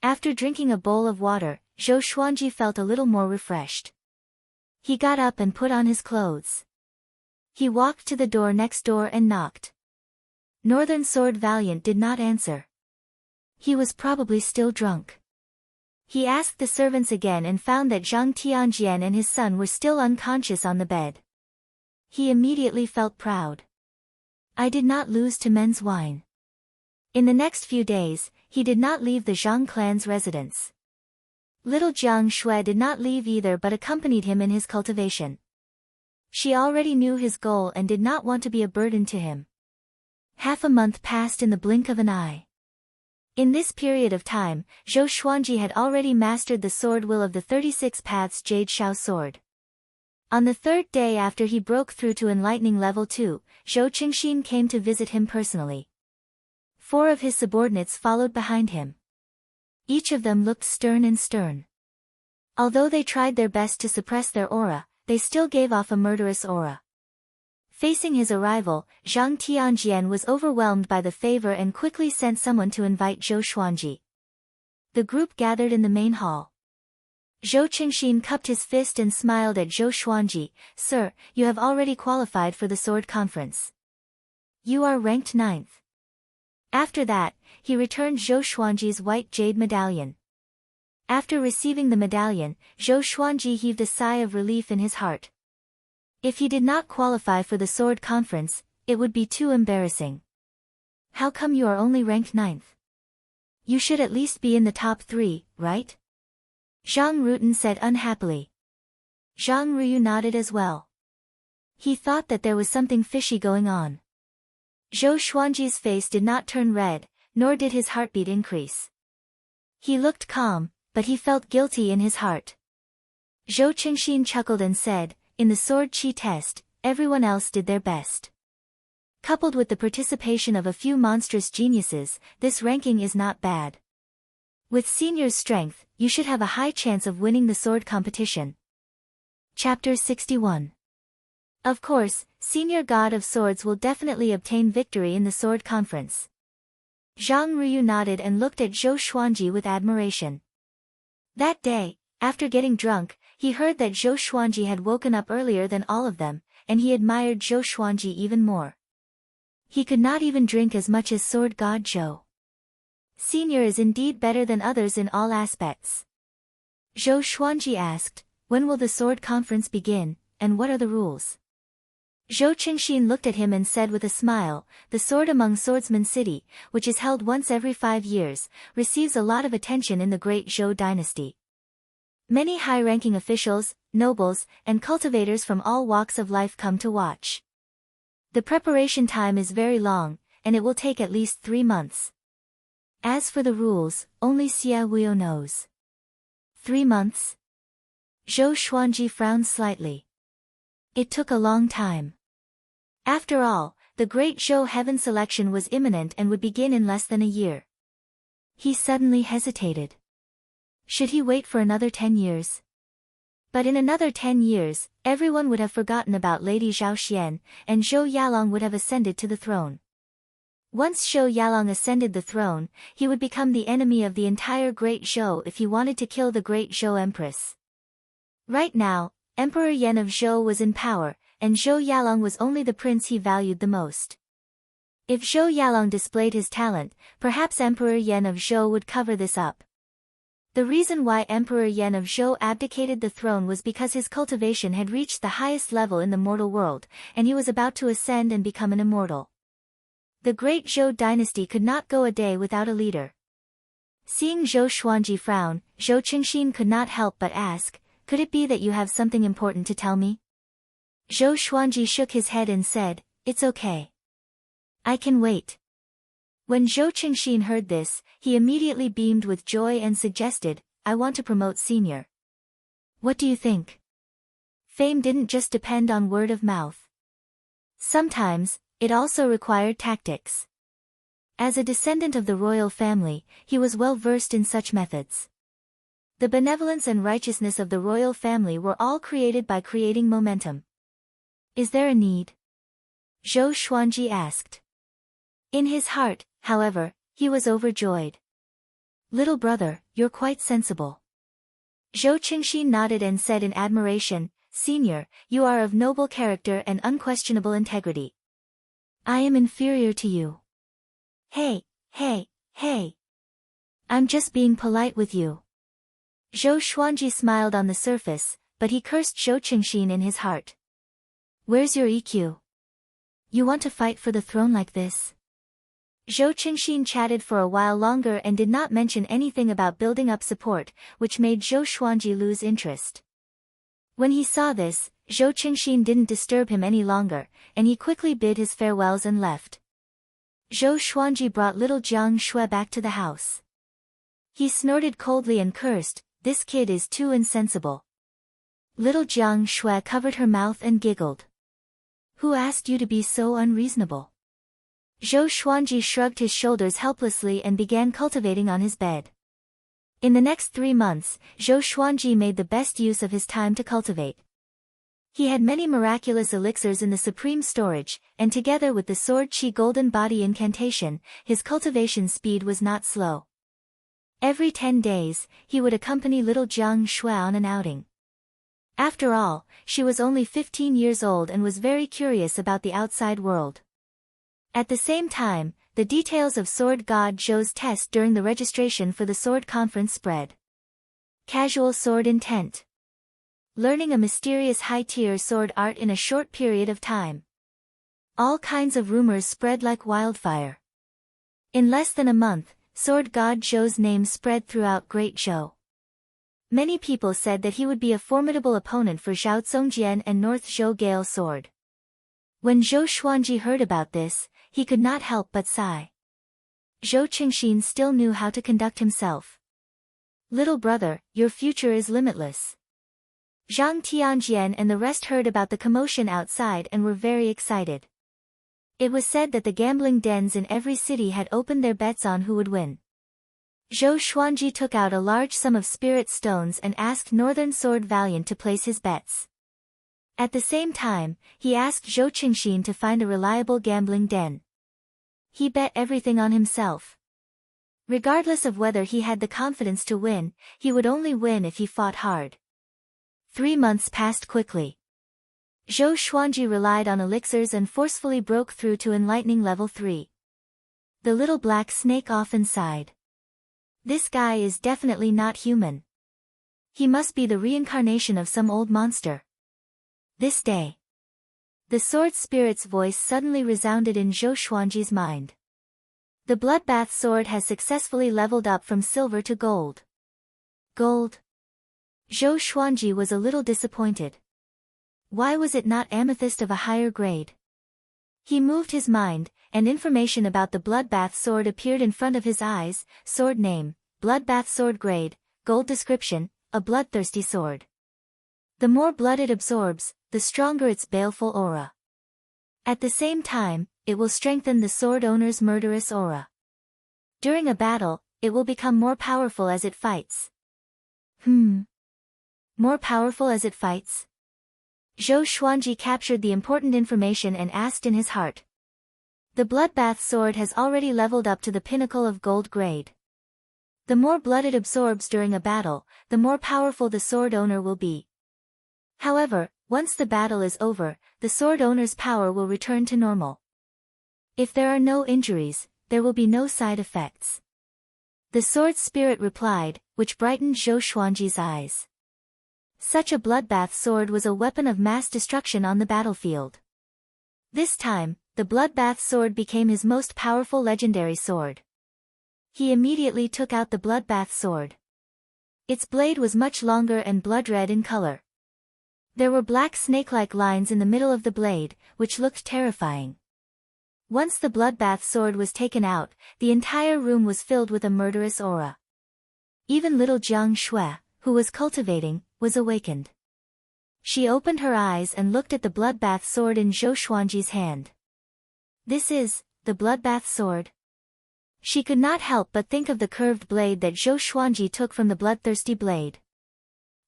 After drinking a bowl of water, Zhou Xuanji felt a little more refreshed. He got up and put on his clothes. He walked to the door next door and knocked. Northern Sword Valiant did not answer. He was probably still drunk. He asked the servants again and found that Zhang Tianjian and his son were still unconscious on the bed. He immediately felt proud. I did not lose to men's wine. In the next few days, he did not leave the Zhang clan's residence. Little Jiang Shui did not leave either but accompanied him in his cultivation. She already knew his goal and did not want to be a burden to him. Half a month passed in the blink of an eye. In this period of time, Zhou Xuanji had already mastered the sword will of the 36 Paths Jade Shao sword. On the third day after he broke through to enlightening level 2, Zhou Qingxin came to visit him personally. 4 of his subordinates followed behind him. Each of them looked stern. Although they tried their best to suppress their aura, they still gave off a murderous aura. Facing his arrival, Zhang Tianjian was overwhelmed by the favor and quickly sent someone to invite Zhou Xuanji. The group gathered in the main hall. Zhou Qingxin cupped his fist and smiled at Zhou Xuanji. Sir, you have already qualified for the sword conference. You are ranked 9th. After that, he returned Zhou Xuanji's white jade medallion. After receiving the medallion, Zhou Xuanji heaved a sigh of relief in his heart. If he did not qualify for the sword conference, it would be too embarrassing. How come you are only ranked 9th? You should at least be in the top 3, right? Zhang Rutan said unhappily. Zhang Ruyu nodded as well. He thought that there was something fishy going on. Zhou Xuanji's face did not turn red, nor did his heartbeat increase. He looked calm, but he felt guilty in his heart. Zhou Qingxin chuckled and said, in the sword chi test, everyone else did their best. Coupled with the participation of a few monstrous geniuses, this ranking is not bad. With Senior's strength, you should have a high chance of winning the sword competition. Chapter 61. Of course, Senior God of Swords will definitely obtain victory in the sword conference. Zhang Ruyu nodded and looked at Zhou Xuanji with admiration. That day, after getting drunk, he heard that Zhou Xuanji had woken up earlier than all of them, and he admired Zhou Xuanji even more. He could not even drink as much as Sword God Zhou. Senior is indeed better than others in all aspects. Zhou Xuanji asked, when will the sword conference begin, and what are the rules? Zhou Qingxin looked at him and said with a smile, the Sword Among Swordsmen City, which is held once every 5 years, receives a lot of attention in the Great Zhou dynasty. Many high-ranking officials, nobles, and cultivators from all walks of life come to watch. The preparation time is very long, and it will take at least 3 months. As for the rules, only Xia Wuyo knows. 3 months? Zhou Xuanji frowned slightly. It took a long time. After all, the Great Zhou Heaven selection was imminent and would begin in less than a year. He suddenly hesitated. Should he wait for another 10 years? But in another 10 years, everyone would have forgotten about Lady Zhao Xian, and Zhou Yalong would have ascended to the throne. Once Zhou Yalong ascended the throne, he would become the enemy of the entire Great Zhou if he wanted to kill the Great Zhou Empress. Right now, Emperor Yan of Zhou was in power, and Zhou Yalong was only the prince he valued the most. If Zhou Yalong displayed his talent, perhaps Emperor Yan of Zhou would cover this up. The reason why Emperor Yan of Zhou abdicated the throne was because his cultivation had reached the highest level in the mortal world, and he was about to ascend and become an immortal. The Great Zhou dynasty could not go a day without a leader. Seeing Zhou Xuanji frown, Zhou Qingxin could not help but ask, could it be that you have something important to tell me? Zhou Xuanji shook his head and said, it's okay. I can wait. When Zhou Qingxin heard this, he immediately beamed with joy and suggested, I want to promote Senior. What do you think? Fame didn't just depend on word of mouth. Sometimes, it also required tactics. As a descendant of the royal family, he was well versed in such methods. The benevolence and righteousness of the royal family were all created by creating momentum. Is there a need? Zhou Xuanji asked. In his heart, however, he was overjoyed. Little brother, you're quite sensible. Zhou Qingxin nodded and said in admiration, Senior, you are of noble character and unquestionable integrity. I am inferior to you. Hey. I'm just being polite with you. Zhou Xuanji smiled on the surface, but he cursed Zhou Qingxin in his heart. Where's your EQ? You want to fight for the throne like this? Zhou Qingxin chatted for a while longer and did not mention anything about building up support, which made Zhou Xuanji lose interest. When he saw this, Zhou Qingxin didn't disturb him any longer, and he quickly bid his farewells and left. Zhou Xuanji brought little Jiang Shui back to the house. He snorted coldly and cursed, this kid is too insensible. Little Jiang Shui covered her mouth and giggled. Who asked you to be so unreasonable? Zhou Xuanji shrugged his shoulders helplessly and began cultivating on his bed. In the next 3 months, Zhou Xuanji made the best use of his time to cultivate. He had many miraculous elixirs in the supreme storage, and together with the sword qi golden body incantation, his cultivation speed was not slow. Every 10 days, he would accompany little Jiang Shui on an outing. After all, she was only 15 years old and was very curious about the outside world. At the same time, the details of Sword God Zhou's test during the registration for the sword conference spread. Casual sword intent. Learning a mysterious high-tier sword art in a short period of time. All kinds of rumors spread like wildfire. In less than a month, Sword God Zhou's name spread throughout Great Zhou. Many people said that he would be a formidable opponent for Zhao Zongjian and North Zhou Gale Sword. When Zhou Xuanji heard about this, he could not help but sigh. Zhou Qingxin still knew how to conduct himself. Little brother, your future is limitless. Zhang Tianjian and the rest heard about the commotion outside and were very excited. It was said that the gambling dens in every city had opened their bets on who would win. Zhou Xuanji took out a large sum of spirit stones and asked Northern Sword Valiant to place his bets. At the same time, he asked Zhou Qingxin to find a reliable gambling den. He bet everything on himself. Regardless of whether he had the confidence to win, he would only win if he fought hard. 3 months passed quickly. Zhou Xuanji relied on elixirs and forcefully broke through to enlightening level 3. The little black snake often sighed. This guy is definitely not human. He must be the reincarnation of some old monster. This day. The sword spirit's voice suddenly resounded in Zhou Xuanji's mind. The bloodbath sword has successfully leveled up from silver to gold. Gold? Zhou Xuanji was a little disappointed. Why was it not amethyst of a higher grade? He moved his mind, and information about the bloodbath sword appeared in front of his eyes. Sword name, bloodbath sword grade, gold description, a bloodthirsty sword. The more blood it absorbs, the stronger its baleful aura. At the same time, it will strengthen the sword owner's murderous aura. During a battle, it will become more powerful as it fights. More powerful as it fights? Zhou Xuanji captured the important information and asked in his heart. The bloodbath sword has already leveled up to the pinnacle of gold grade. The more blood it absorbs during a battle, the more powerful the sword owner will be. However, once the battle is over, the sword owner's power will return to normal. If there are no injuries, there will be no side effects. The sword spirit replied, which brightened Zhou Xuanji's eyes. Such a bloodbath sword was a weapon of mass destruction on the battlefield. This time, the bloodbath sword became his most powerful legendary sword. He immediately took out the bloodbath sword. Its blade was much longer and blood red in color. There were black snake-like lines in the middle of the blade, which looked terrifying. Once the bloodbath sword was taken out, the entire room was filled with a murderous aura. Even little Jiang Shui, who was cultivating, was awakened. She opened her eyes and looked at the bloodbath sword in Zhou Xuanji's hand. This is the bloodbath sword. She could not help but think of the curved blade that Zhou Xuanji took from the bloodthirsty blade.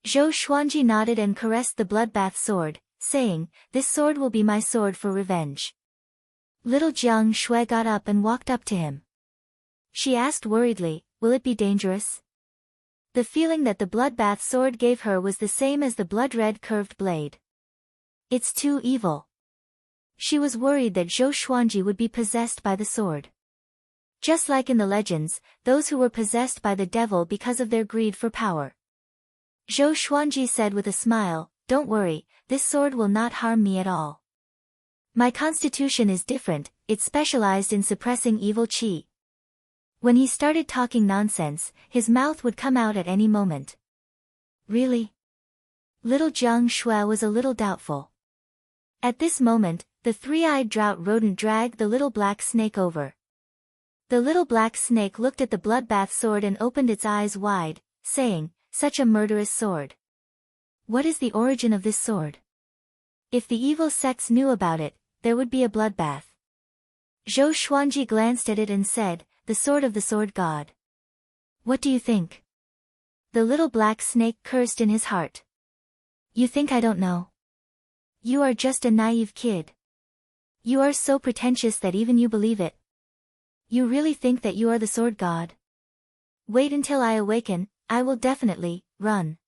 Zhou Xuanji nodded and caressed the bloodbath sword, saying, "This sword will be my sword for revenge." Little Jiang Shui got up and walked up to him. She asked worriedly, "Will it be dangerous?" The feeling that the bloodbath sword gave her was the same as the blood-red curved blade. It's too evil. She was worried that Zhou Xuanji would be possessed by the sword. Just like in the legends, those who were possessed by the devil because of their greed for power. Zhou Xuanji said with a smile, "Don't worry, this sword will not harm me at all. My constitution is different, it's specialized in suppressing evil qi." When he started talking nonsense, his mouth would come out at any moment. Really? Little Jiang Shui was a little doubtful. At this moment, the three-eyed drought rodent dragged the little black snake over. The little black snake looked at the bloodbath sword and opened its eyes wide, saying, "Such a murderous sword. What is the origin of this sword? If the evil sects knew about it, there would be a bloodbath. Zhou Xuanji glanced at it and said, the sword of the sword god. What do you think? The little black snake cursed in his heart. You think I don't know? You are just a naive kid. You are so pretentious that even you believe it. You really think that you are the sword god? Wait until I awaken, I will definitely run.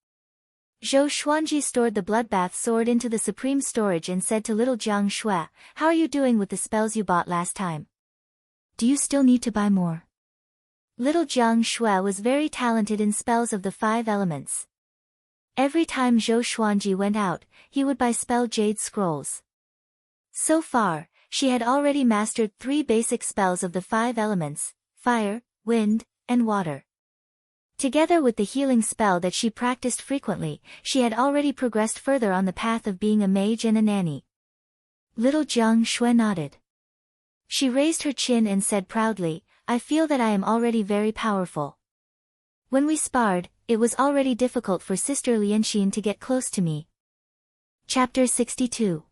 Zhou Xuanji stored the bloodbath sword into the supreme storage and said to little Jiang Shui, how are you doing with the spells you bought last time? Do you still need to buy more? Little Jiang Shui was very talented in spells of the 5 elements. Every time Zhou Xuanji went out, he would buy spell jade scrolls. So far, she had already mastered 3 basic spells of the 5 elements, fire, wind, and water. Together with the healing spell that she practiced frequently, she had already progressed further on the path of being a mage and a nanny. Little Jiang Shui nodded. She raised her chin and said proudly, I feel that I am already very powerful. When we sparred, it was already difficult for Sister Lianxin to get close to me. Chapter 62.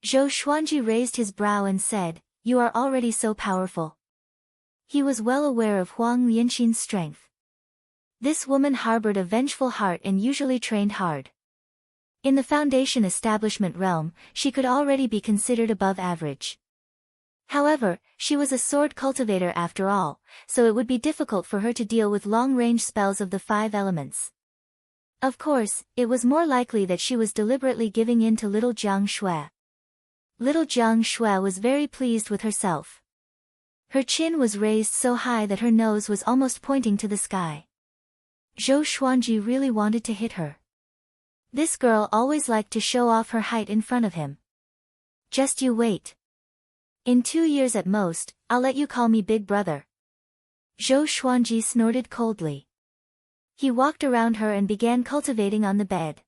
Zhou Xuanji raised his brow and said, you are already so powerful. He was well aware of Huang Lianxin's strength. This woman harbored a vengeful heart and usually trained hard. In the foundation establishment realm, she could already be considered above average. However, she was a sword cultivator after all, so it would be difficult for her to deal with long-range spells of the 5 elements. Of course, it was more likely that she was deliberately giving in to little Jiang Shui. Little Jiang Shui was very pleased with herself. Her chin was raised so high that her nose was almost pointing to the sky. Zhou Xuanji really wanted to hit her. This girl always liked to show off her height in front of him. Just you wait. In 2 years at most, I'll let you call me big brother. Zhou Xuanji snorted coldly. He walked around her and began cultivating on the bed.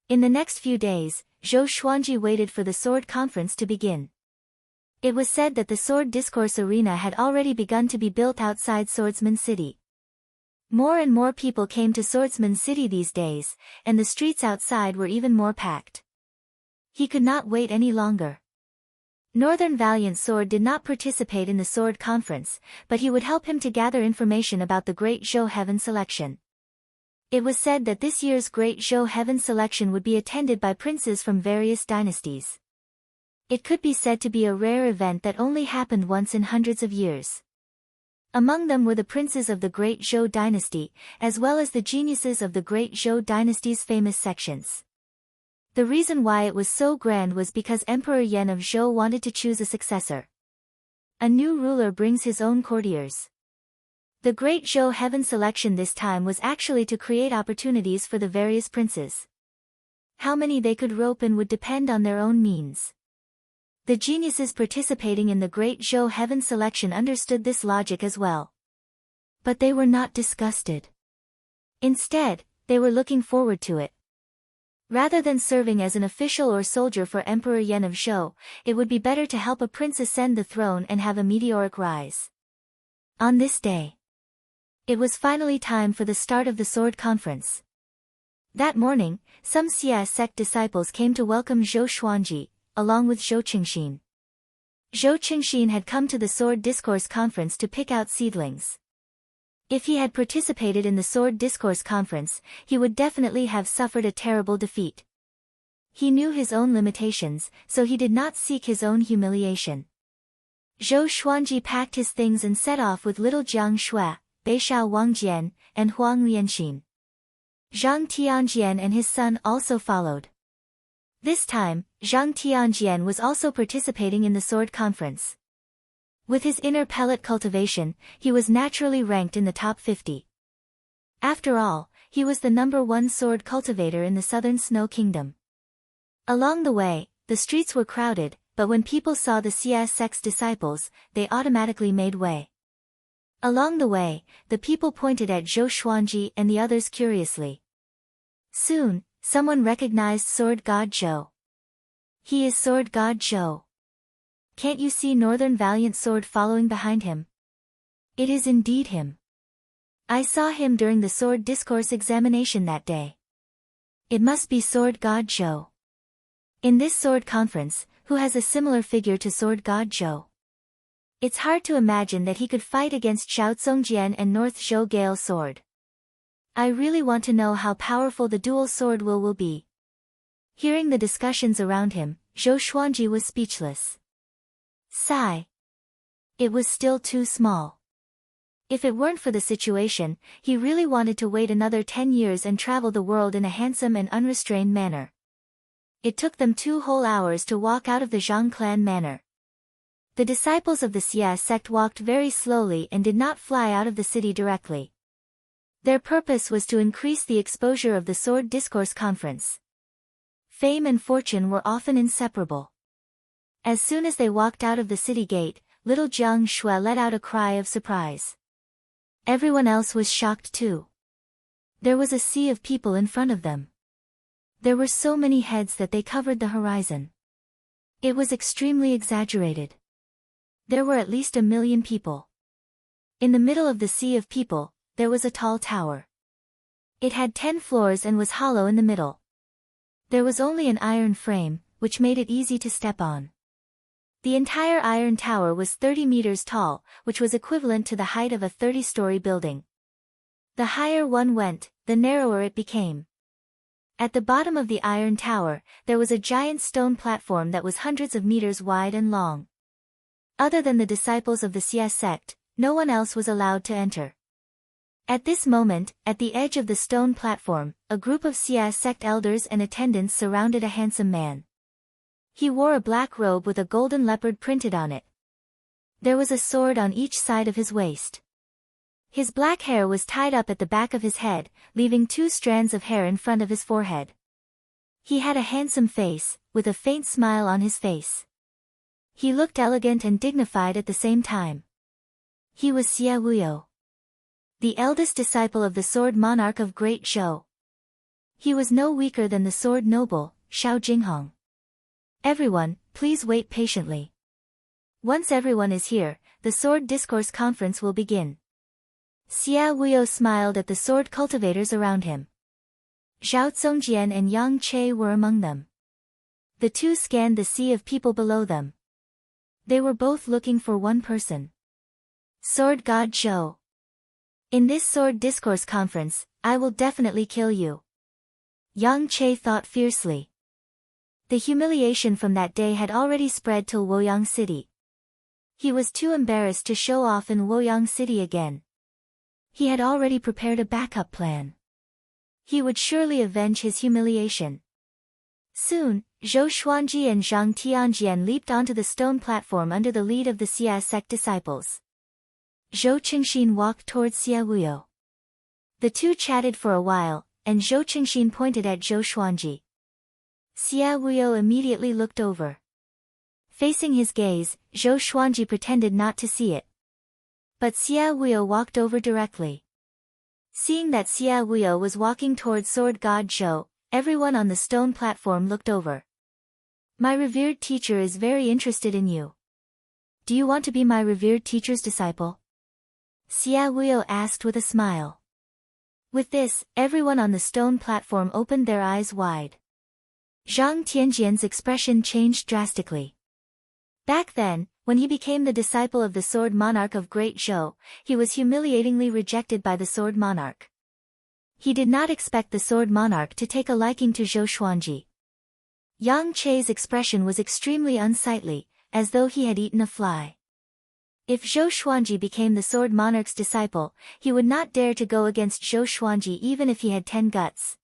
In the next few days, Zhou Xuanji waited for the sword conference to begin. It was said that the sword discourse arena had already begun to be built outside Swordsman City. More and more people came to Swordsman City these days, and the streets outside were even more packed. He could not wait any longer. Northern Valiant Sword did not participate in the sword conference, but he would help him to gather information about the Great Zhou Heaven Selection. It was said that this year's Great Zhou Heaven Selection would be attended by princes from various dynasties. It could be said to be a rare event that only happened once in hundreds of years. Among them were the princes of the Great Zhou dynasty, as well as the geniuses of the Great Zhou dynasty's famous sections. The reason why it was so grand was because Emperor Yan of Zhou wanted to choose a successor. A new ruler brings his own courtiers. The Great Zhou Heaven Selection this time was actually to create opportunities for the various princes. How many they could rope in would depend on their own means. The geniuses participating in the Great Zhou Heaven Selection understood this logic as well. But they were not disgusted. Instead, they were looking forward to it. Rather than serving as an official or soldier for Emperor Yan of Zhou, it would be better to help a prince ascend the throne and have a meteoric rise. On this day, it was finally time for the start of the sword conference. That morning, some Xia sect disciples came to welcome Zhou Xuanji, along with Zhou Qingxin. Zhou Qingxin had come to the Sword Discourse Conference to pick out seedlings. If he had participated in the Sword Discourse Conference, he would definitely have suffered a terrible defeat. He knew his own limitations, so he did not seek his own humiliation. Zhou Xuanji packed his things and set off with little Jiang Shui, Beishao Wangjian, and Huang Lianxin. Zhang Tianjian and his son also followed. This time, Zhang Tianjian was also participating in the sword conference. With his inner pellet cultivation, he was naturally ranked in the top 50. After all, he was the #1 sword cultivator in the Southern Snow Kingdom. Along the way, the streets were crowded, but when people saw the Xia sect's disciples, they automatically made way. Along the way, the people pointed at Zhou Xuanji and the others curiously. Soon, someone recognized Sword God Zhou. He is Sword God Zhou. Can't you see Northern Valiant Sword following behind him? It is indeed him. I saw him during the sword discourse examination that day. It must be sword god Zhou. In this sword conference, who has a similar figure to sword god Zhou? It's hard to imagine that he could fight against Xiaocongjian and North Zhou Gale sword. I really want to know how powerful the dual sword will be. Hearing the discussions around him, Zhou Xuanji was speechless. Sigh. It was still too small. If it weren't for the situation, he really wanted to wait another 10 years and travel the world in a handsome and unrestrained manner. It took them 2 whole hours to walk out of the Zhang clan manor. The disciples of the Xia sect walked very slowly and did not fly out of the city directly. Their purpose was to increase the exposure of the Sword Discourse Conference. Fame and fortune were often inseparable. As soon as they walked out of the city gate, little Jiang Shui let out a cry of surprise. Everyone else was shocked too. There was a sea of people in front of them. There were so many heads that they covered the horizon. It was extremely exaggerated. There were at least 1 million people. In the middle of the sea of people, there was a tall tower. It had 10 floors and was hollow in the middle. There was only an iron frame, which made it easy to step on. The entire iron tower was 30 meters tall, which was equivalent to the height of a 30-story building. The higher one went, the narrower it became. At the bottom of the iron tower, there was a giant stone platform that was hundreds of meters wide and long. Other than the disciples of the Xia sect, no one else was allowed to enter. At this moment, at the edge of the stone platform, a group of Xia sect elders and attendants surrounded a handsome man. He wore a black robe with a golden leopard printed on it. There was a sword on each side of his waist. His black hair was tied up at the back of his head, leaving 2 strands of hair in front of his forehead. He had a handsome face, with a faint smile on his face. He looked elegant and dignified at the same time. He was Xia Wuyo, the eldest disciple of the sword monarch of Great Zhou. He was no weaker than the sword noble, Xiao Jinghong. Everyone, please wait patiently. Once everyone is here, the Sword Discourse Conference will begin. Xia Wuyo smiled at the sword cultivators around him. Zhao Congjian and Yang Che were among them. The two scanned the sea of people below them. They were both looking for one person. Sword God Zhou. In this Sword Discourse Conference, I will definitely kill you. Yang Che thought fiercely. The humiliation from that day had already spread till Luoyang City. He was too embarrassed to show off in Luoyang City again. He had already prepared a backup plan. He would surely avenge his humiliation. Soon, Zhou Xuanji and Zhang Tianjian leaped onto the stone platform under the lead of the Xia sect disciples. Zhou Qingxin walked towards Xia Wuyo. The two chatted for a while, and Zhou Qingxin pointed at Zhou Xuanji. Xia Wuyo immediately looked over. Facing his gaze, Zhou Xuanji pretended not to see it. But Xia Wuyo walked over directly. Seeing that Xia Wuyo was walking towards Sword God Zhou, everyone on the stone platform looked over. My revered teacher is very interested in you. Do you want to be my revered teacher's disciple? Xia Wuyo asked with a smile. With this, everyone on the stone platform opened their eyes wide. Zhang Tianjian's expression changed drastically. Back then, when he became the disciple of the Sword Monarch of Great Zhou, he was humiliatingly rejected by the Sword Monarch. He did not expect the Sword Monarch to take a liking to Zhou Xuanji. Yang Che's expression was extremely unsightly, as though he had eaten a fly. If Zhou Xuanji became the Sword Monarch's disciple, he would not dare to go against Zhou Xuanji even if he had 10 guts.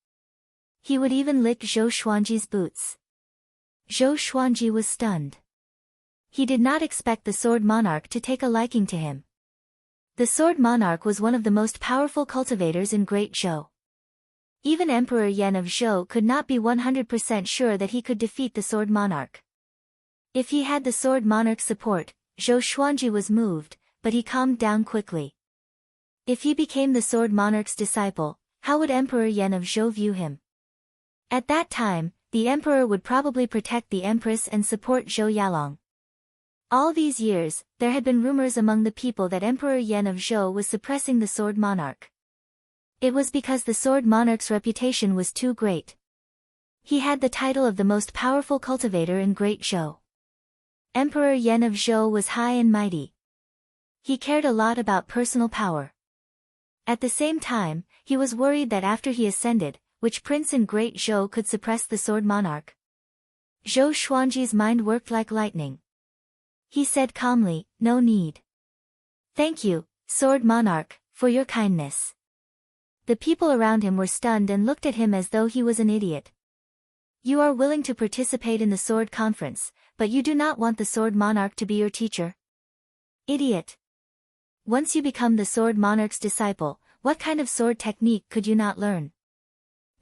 He would even lick Zhou Xuanji's boots. Zhou Xuanji was stunned. He did not expect the Sword Monarch to take a liking to him. The Sword Monarch was one of the most powerful cultivators in Great Zhou. Even Emperor Yan of Zhou could not be 100% sure that he could defeat the Sword Monarch. If he had the Sword Monarch's support, Zhou Xuanji was moved, but he calmed down quickly. If he became the Sword Monarch's disciple, how would Emperor Yan of Zhou view him? At that time, the emperor would probably protect the empress and support Zhou Yalong. All these years, there had been rumors among the people that Emperor Yan of Zhou was suppressing the Sword Monarch. It was because the Sword Monarch's reputation was too great. He had the title of the most powerful cultivator in Great Zhou. Emperor Yan of Zhou was high and mighty. He cared a lot about personal power. At the same time, he was worried that after he ascended, which prince in Great Zhou could suppress the sword monarch? Zhou Xuanji's mind worked like lightning. He said calmly, "No need. Thank you, sword monarch, for your kindness." The people around him were stunned and looked at him as though he was an idiot. "You are willing to participate in the sword conference, but you do not want the sword monarch to be your teacher? Idiot. Once you become the sword monarch's disciple, what kind of sword technique could you not learn?"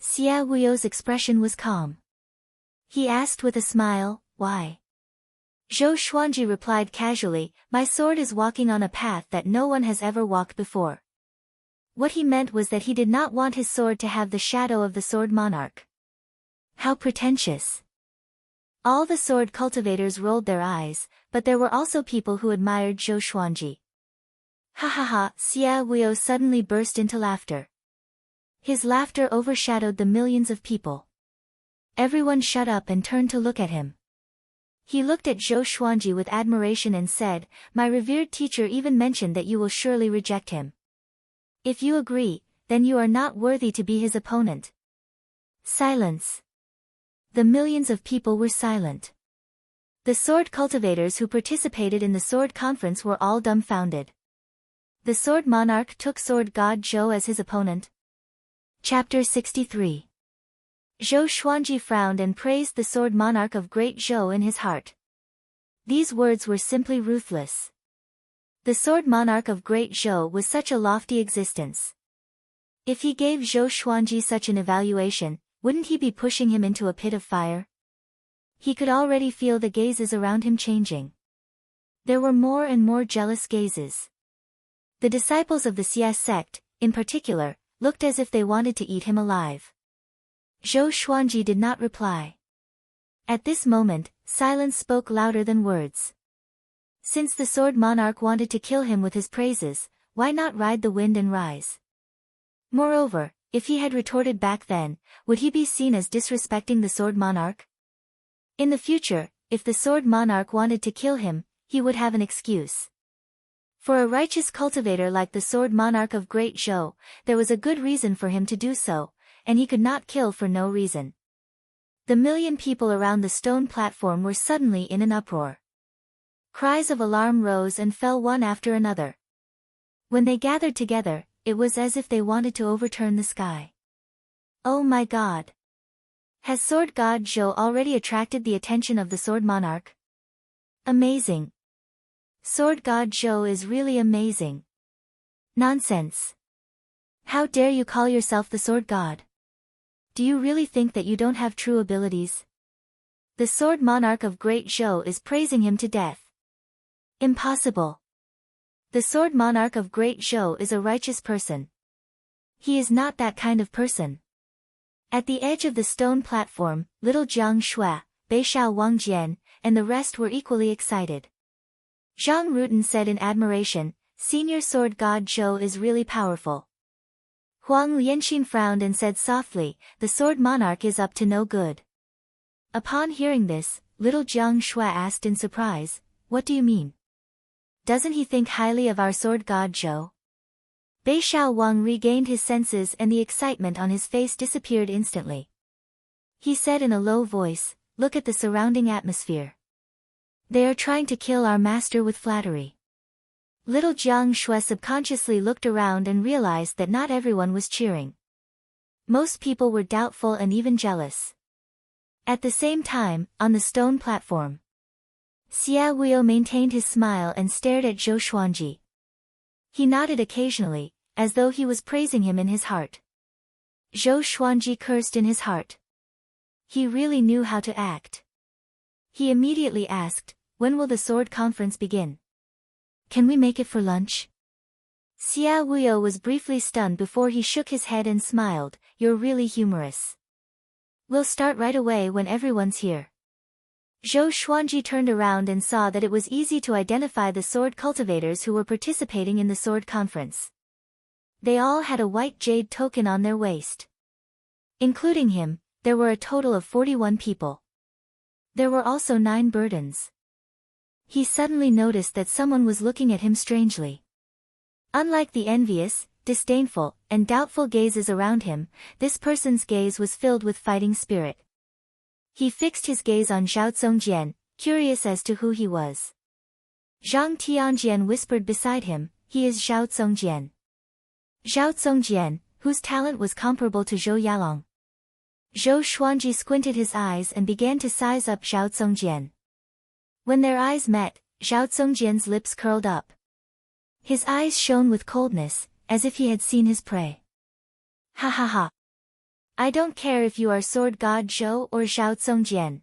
Xia Wuyo's expression was calm. He asked with a smile, "Why?" Zhou Xuanji replied casually, "My sword is walking on a path that no one has ever walked before." What he meant was that he did not want his sword to have the shadow of the sword monarch. How pretentious. All the sword cultivators rolled their eyes, but there were also people who admired Zhou Xuanji. Ha ha ha, Xia Wuyo suddenly burst into laughter. His laughter overshadowed the millions of people. Everyone shut up and turned to look at him. He looked at Zhou Xuanji with admiration and said, "My revered teacher even mentioned that you will surely reject him. If you agree, then you are not worthy to be his opponent." Silence. The millions of people were silent. The sword cultivators who participated in the sword conference were all dumbfounded. The sword monarch took sword god Zhou as his opponent. Chapter 63. Zhou Xuanji frowned and praised the sword monarch of Great Zhou in his heart. These words were simply ruthless. The sword monarch of Great Zhou was such a lofty existence. If he gave Zhou Xuanji such an evaluation, wouldn't he be pushing him into a pit of fire? He could already feel the gazes around him changing. There were more and more jealous gazes. The disciples of the Xia sect, in particular, looked as if they wanted to eat him alive. Zhou Xuanji did not reply. At this moment, silence spoke louder than words. Since the sword monarch wanted to kill him with his praises, why not ride the wind and rise? Moreover, if he had retorted back then, would he be seen as disrespecting the sword monarch? In the future, if the sword monarch wanted to kill him, he would have an excuse. For a righteous cultivator like the sword monarch of Great Zhou, there was a good reason for him to do so, and he could not kill for no reason. The million people around the stone platform were suddenly in an uproar. Cries of alarm rose and fell one after another. When they gathered together, it was as if they wanted to overturn the sky. Oh my God! Has sword god Zhou already attracted the attention of the sword monarch? Amazing! Sword god Zhou is really amazing. Nonsense! How dare you call yourself the sword god? Do you really think that you don't have true abilities? The sword monarch of Great Zhou is praising him to death. Impossible! The sword monarch of Great Zhou is a righteous person. He is not that kind of person. At the edge of the stone platform, little Jiang Shui, Beishao Wangjian, and the rest were equally excited. Zhang Rutan said in admiration, "Senior sword god Zhou is really powerful." Huang Lianxin frowned and said softly, "The sword monarch is up to no good." Upon hearing this, little Jiang Shui asked in surprise, "What do you mean? Doesn't he think highly of our sword god Zhou?" Beishao Wang regained his senses and the excitement on his face disappeared instantly. He said in a low voice, "Look at the surrounding atmosphere. They are trying to kill our master with flattery." Little Jiang Shui subconsciously looked around and realized that not everyone was cheering. Most people were doubtful and even jealous. At the same time, on the stone platform, Xia Wuyo maintained his smile and stared at Zhou Xuanji. He nodded occasionally, as though he was praising him in his heart. Zhou Xuanji cursed in his heart. He really knew how to act. He immediately asked, "When will the sword conference begin? Can we make it for lunch?" Xia Wuyo was briefly stunned before he shook his head and smiled, "You're really humorous. We'll start right away when everyone's here." Zhou Xuanji turned around and saw that it was easy to identify the sword cultivators who were participating in the sword conference. They all had a white jade token on their waist. Including him, there were a total of 41 people. There were also 9 burdens. He suddenly noticed that someone was looking at him strangely. Unlike the envious, disdainful, and doubtful gazes around him, this person's gaze was filled with fighting spirit. He fixed his gaze on Zhao Zongjian, curious as to who he was. Zhang Tianjian whispered beside him, "He is Zhao Zongjian." Zhao Zongjian, whose talent was comparable to Zhou Yalong. Zhou Xuanji squinted his eyes and began to size up Zhao Zongjian. When their eyes met, Zhao Zongjian's lips curled up. His eyes shone with coldness, as if he had seen his prey. "Ha ha ha. I don't care if you are sword god Zhou or Zhao Zongjian.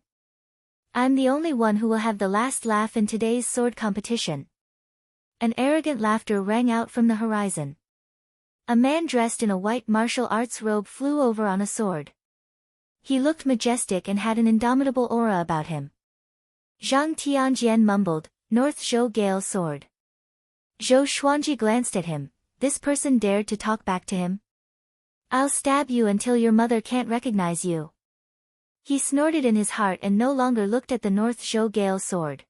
I'm the only one who will have the last laugh in today's sword competition." An arrogant laughter rang out from the horizon. A man dressed in a white martial arts robe flew over on a sword. He looked majestic and had an indomitable aura about him. Zhang Tianjian mumbled, "North Zhou Gale Sword." Zhou Xuanji glanced at him. This person dared to talk back to him? "I'll stab you until your mother can't recognize you." He snorted in his heart and no longer looked at the North Zhou Gale Sword.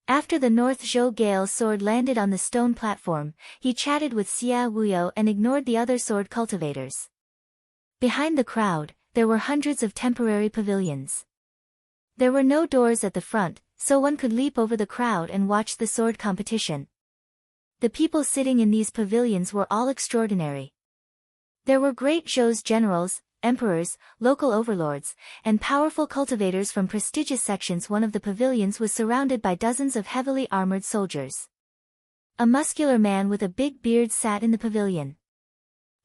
After the North Zhou Gale Sword landed on the stone platform, he chatted with Xia Wuyo and ignored the other sword cultivators. Behind the crowd, there were hundreds of temporary pavilions. There were no doors at the front, so one could leap over the crowd and watch the sword competition. The people sitting in these pavilions were all extraordinary. There were great Zhou's generals, emperors, local overlords, and powerful cultivators from prestigious sections. One of the pavilions was surrounded by dozens of heavily armored soldiers. A muscular man with a big beard sat in the pavilion.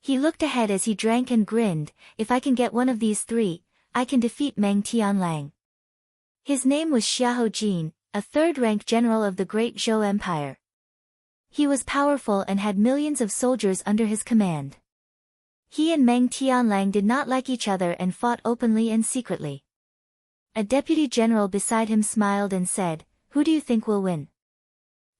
He looked ahead as he drank and grinned, "If I can get one of these 3, I can defeat Meng Tianlang." His name was Xiahou Jin, a third-rank general of the Great Zhou Empire. He was powerful and had millions of soldiers under his command. He and Meng Tianlang did not like each other and fought openly and secretly. A deputy general beside him smiled and said, "Who do you think will win?"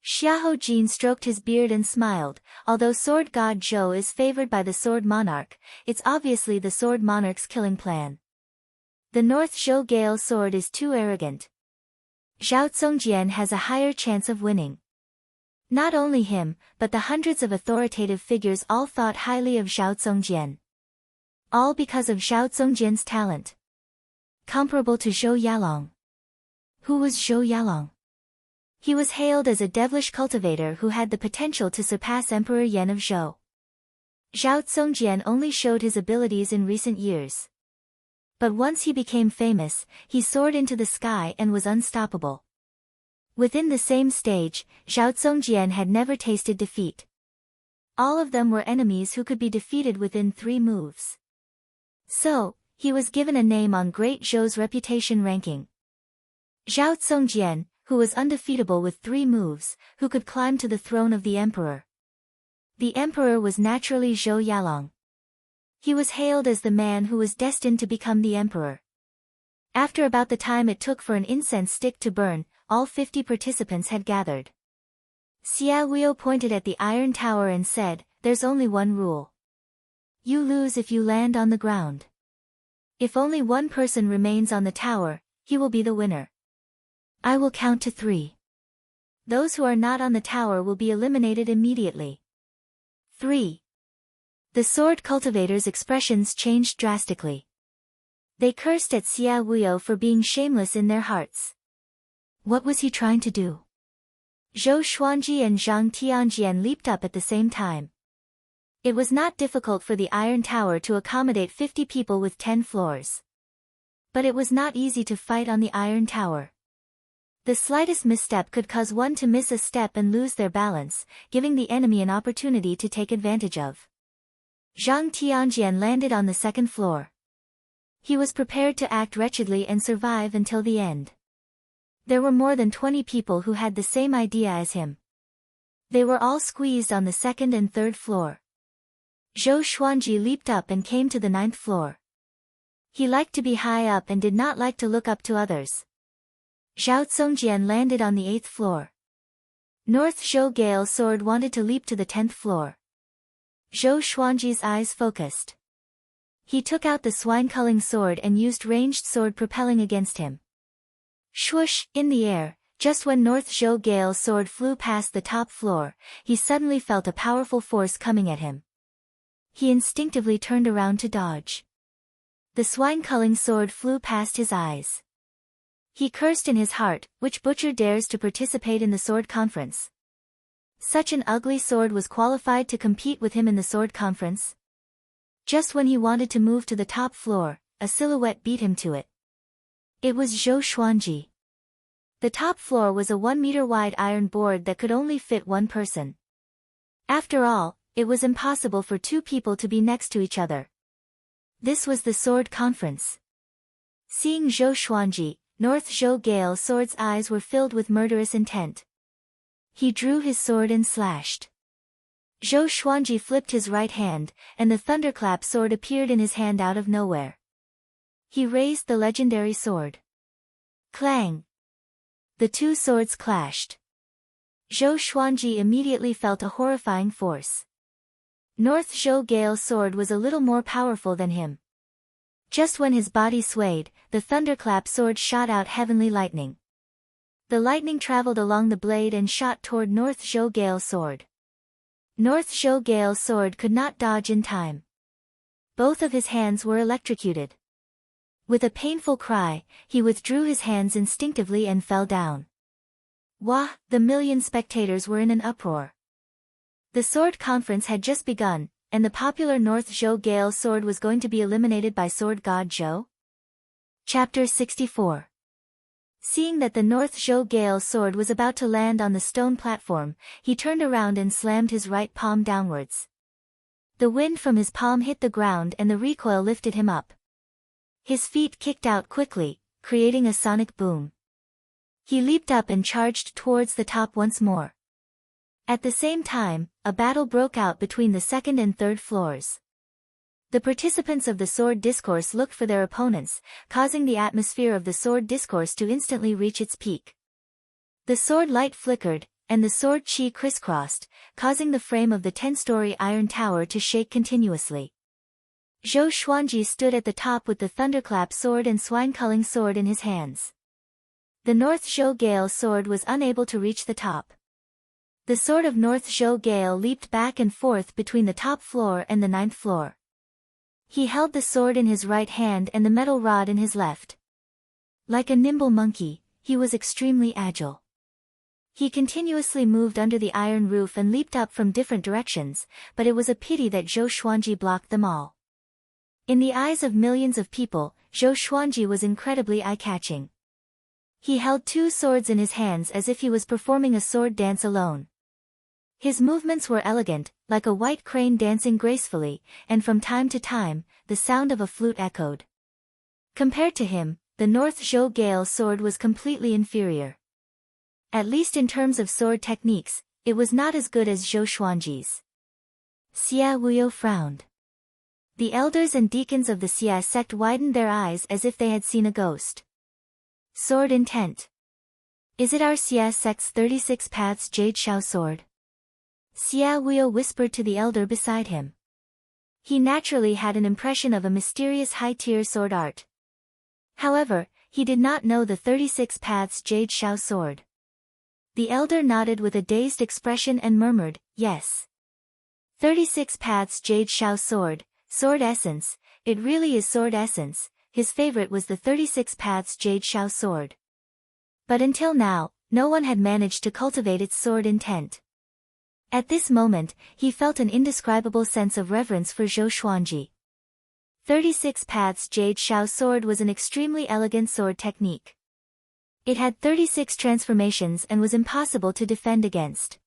Xiahou Jin stroked his beard and smiled. "Although sword god Zhou is favored by the sword monarch, it's obviously the sword monarch's killing plan. The North Zhou Gale Sword is too arrogant. Zhao Zongjian has a higher chance of winning." Not only him, but the hundreds of authoritative figures all thought highly of Zhao Zongjian. All because of Zhao Zongjian's talent. Comparable to Zhou Yalong. Who was Zhou Yalong? He was hailed as a devilish cultivator who had the potential to surpass Emperor Yan of Zhou. Zhao Zongjian only showed his abilities in recent years. But once he became famous, he soared into the sky and was unstoppable. Within the same stage, Zhao Zongjian had never tasted defeat. All of them were enemies who could be defeated within 3 moves. So, he was given a name on Great Zhou's reputation ranking. Zhao Zongjian, who was undefeatable with 3 moves, who could climb to the throne of the emperor. The emperor was naturally Zhou Yalong. He was hailed as the man who was destined to become the emperor. After about the time it took for an incense stick to burn, all 50 participants had gathered. Xia Wuyo pointed at the iron tower and said, "There's only one rule. You lose if you land on the ground. If only one person remains on the tower, he will be the winner. I will count to 3. Those who are not on the tower will be eliminated immediately. 3. The sword cultivators' expressions changed drastically. They cursed at Xia Wuyo for being shameless in their hearts. What was he trying to do? Zhou Xuanji and Zhang Tianjian leaped up at the same time. It was not difficult for the iron tower to accommodate 50 people with 10 floors. But it was not easy to fight on the iron tower. The slightest misstep could cause one to miss a step and lose their balance, giving the enemy an opportunity to take advantage of. Zhang Tianjian landed on the 2nd floor. He was prepared to act wretchedly and survive until the end. There were more than 20 people who had the same idea as him. They were all squeezed on the 2nd and 3rd floor. Zhou Xuanji leaped up and came to the 9th floor. He liked to be high up and did not like to look up to others. Zhao Zongjian landed on the 8th floor. North Zhou Gale Sword wanted to leap to the 10th floor. Zhou Xuanji's eyes focused. He took out the swine-culling sword and used ranged sword propelling against him. Swoosh, in the air, just when North Zhou Gale's sword flew past the top floor, he suddenly felt a powerful force coming at him. He instinctively turned around to dodge. The swine-culling sword flew past his eyes. He cursed in his heart, which butcher dares to participate in the sword conference? Such an ugly sword was qualified to compete with him in the sword conference? Just when he wanted to move to the top floor, a silhouette beat him to it. It was Zhou Xuanji. The top floor was a 1-meter-wide iron board that could only fit one person. After all, it was impossible for two people to be next to each other. This was the sword conference. Seeing Zhou Xuanji, North Zhou Gale's sword's eyes were filled with murderous intent. He drew his sword and slashed. Zhou Xuanji flipped his right hand, and the thunderclap sword appeared in his hand out of nowhere. He raised the legendary sword. Clang! The two swords clashed. Zhou Xuanji immediately felt a horrifying force. North Zhou Gale's sword was a little more powerful than him. Just when his body swayed, the thunderclap sword shot out heavenly lightning. The lightning traveled along the blade and shot toward North Zhou Gale's sword. North Zhou Gale's sword could not dodge in time. Both of his hands were electrocuted. With a painful cry, he withdrew his hands instinctively and fell down. Wah! The million spectators were in an uproar. The sword conference had just begun, and the popular North Zhou Gale's sword was going to be eliminated by sword god Zhou? Chapter 64. Seeing that the North Zhou Gale's sword was about to land on the stone platform, he turned around and slammed his right palm downwards. The wind from his palm hit the ground and the recoil lifted him up. His feet kicked out quickly, creating a sonic boom. He leaped up and charged towards the top once more. At the same time, a battle broke out between the second and third floors. The participants of the sword discourse looked for their opponents, causing the atmosphere of the sword discourse to instantly reach its peak. The sword light flickered, and the sword chi crisscrossed, causing the frame of the 10-story iron tower to shake continuously. Zhou Xuanji stood at the top with the thunderclap sword and swine-culling sword in his hands. The North Zhou Gale's sword was unable to reach the top. The sword of North Zhou Gale leaped back and forth between the top floor and the 9th floor. He held the sword in his right hand and the metal rod in his left. Like a nimble monkey, he was extremely agile. He continuously moved under the iron roof and leaped up from different directions, but it was a pity that Zhou Xuanji blocked them all. In the eyes of millions of people, Zhou Xuanji was incredibly eye-catching. He held two swords in his hands as if he was performing a sword dance alone. His movements were elegant, like a white crane dancing gracefully, and from time to time, the sound of a flute echoed. Compared to him, the North Zhou Gale's sword was completely inferior. At least in terms of sword techniques, it was not as good as Zhou Xuanji's. Xia Wuyo frowned. The elders and deacons of the Xia sect widened their eyes as if they had seen a ghost. Sword intent. Is it our Xia sect's 36 Paths Jade Shao sword? Xia Wuyo whispered to the elder beside him. He naturally had an impression of a mysterious high-tier sword art. However, he did not know the 36 Paths Jade Shao sword. The elder nodded with a dazed expression and murmured, yes. 36 Paths Jade Shao sword, sword essence, it really is sword essence. His favorite was the 36 Paths Jade Shao sword. But until now, no one had managed to cultivate its sword intent. At this moment, he felt an indescribable sense of reverence for Zhou Xuanji. 36 Paths Jade Shao sword was an extremely elegant sword technique. It had 36 transformations and was impossible to defend against.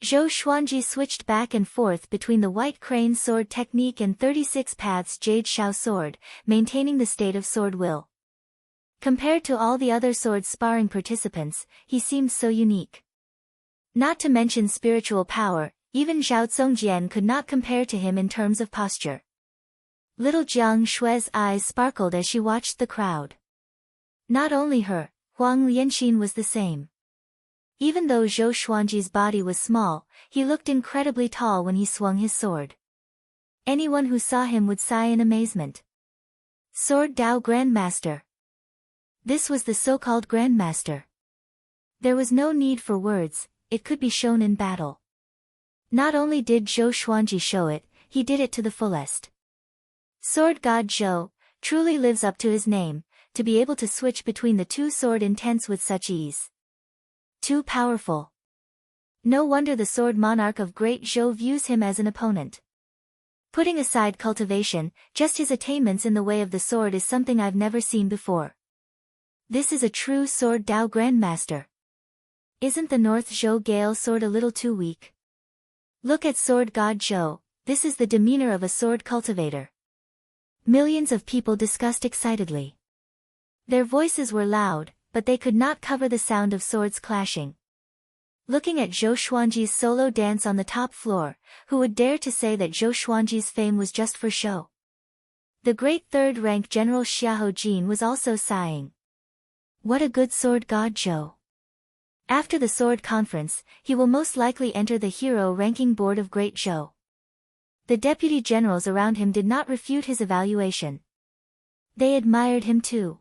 Zhou Xuanji switched back and forth between the white crane sword technique and 36 Paths Jade Shao sword, maintaining the state of sword will. Compared to all the other sword sparring participants, he seemed so unique. Not to mention spiritual power, even Zhao Zongjian could not compare to him in terms of posture. Little Jiang Shui's eyes sparkled as she watched the crowd. Not only her, Huang Lianxin was the same. Even though Zhou Xuanji's body was small, he looked incredibly tall when he swung his sword. Anyone who saw him would sigh in amazement. Sword Dao Grandmaster. This was the so-called Grandmaster. There was no need for words, it could be shown in battle. Not only did Zhou Xuanji show it, he did it to the fullest. Sword God Zhou truly lives up to his name, to be able to switch between the two sword intents with such ease. Too powerful. No wonder the sword monarch of Great Zhou views him as an opponent. Putting aside cultivation, just his attainments in the way of the sword is something I've never seen before. This is a true Sword Dao Grandmaster. Isn't the North Zhou Gale sword a little too weak? Look at Sword God Zhou, this is the demeanor of a sword cultivator. Millions of people discussed excitedly. Their voices were loud, but they could not cover the sound of swords clashing. Looking at Zhou Xuanji's solo dance on the top floor, who would dare to say that Zhou Xuanji's fame was just for show? The great third-rank General Xiahou Jin was also sighing. What a good sword God Zhou. After the sword conference, he will most likely enter the hero ranking board of Great Zhou. The deputy generals around him did not refute his evaluation. They admired him too.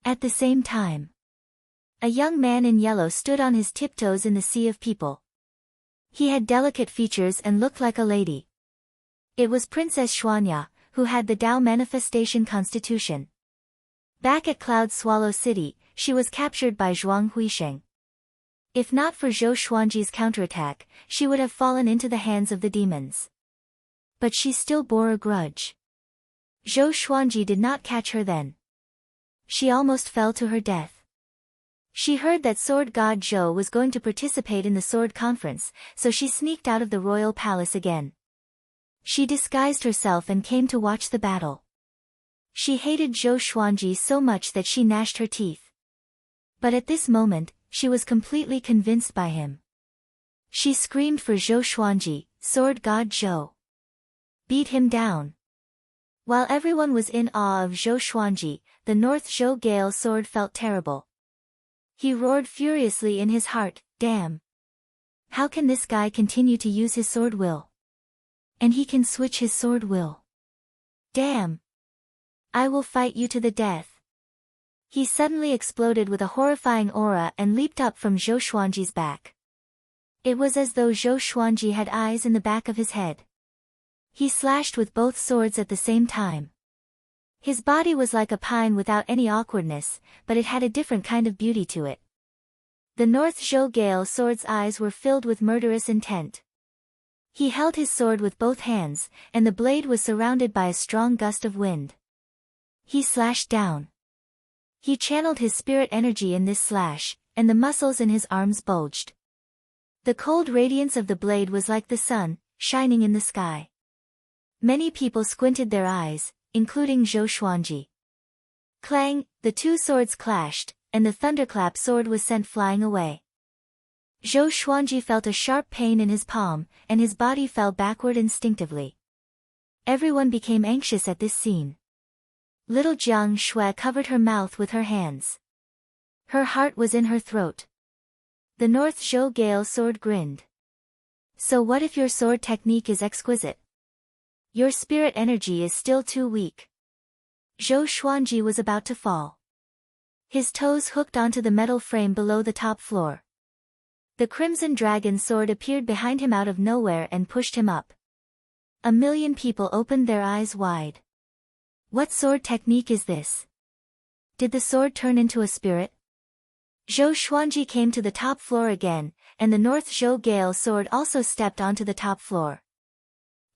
At the same time, a young man in yellow stood on his tiptoes in the sea of people. He had delicate features and looked like a lady. It was Princess Xuanya, who had the Dao manifestation constitution. Back at Cloud Swallow City, she was captured by Zhuang Huisheng. If not for Zhou Xuanji's counterattack, she would have fallen into the hands of the demons. But she still bore a grudge. Zhou Xuanji did not catch her then. She almost fell to her death. She heard that Sword God Zhou was going to participate in the sword conference, so she sneaked out of the royal palace again. She disguised herself and came to watch the battle. She hated Zhou Xuanji so much that she gnashed her teeth. But at this moment, she was completely convinced by him. She screamed for Zhou Xuanji, Sword God Zhou. Beat him down. While everyone was in awe of Zhou Xuanji, the North Zhou Gale sword felt terrible. He roared furiously in his heart, damn. How can this guy continue to use his sword will? And he can switch his sword will. Damn. I will fight you to the death. He suddenly exploded with a horrifying aura and leaped up from Zhou Xuanji's back. It was as though Zhou Xuanji had eyes in the back of his head. He slashed with both swords at the same time. His body was like a pine without any awkwardness, but it had a different kind of beauty to it. The North Zhou Gale sword's eyes were filled with murderous intent. He held his sword with both hands, and the blade was surrounded by a strong gust of wind. He slashed down. He channeled his spirit energy in this slash, and the muscles in his arms bulged. The cold radiance of the blade was like the sun, shining in the sky. Many people squinted their eyes, including Zhou Xuanji. Clang, the two swords clashed, and the thunderclap sword was sent flying away. Zhou Xuanji felt a sharp pain in his palm, and his body fell backward instinctively. Everyone became anxious at this scene. Little Jiang Shui covered her mouth with her hands. Her heart was in her throat. The North Zhou Gale sword grinned. So what if your sword technique is exquisite? Your spirit energy is still too weak. Zhou Xuanji was about to fall. His toes hooked onto the metal frame below the top floor. The Crimson Dragon sword appeared behind him out of nowhere and pushed him up. A million people opened their eyes wide. What sword technique is this? Did the sword turn into a spirit? Zhou Xuanji came to the top floor again, and the North Zhou Gale sword also stepped onto the top floor.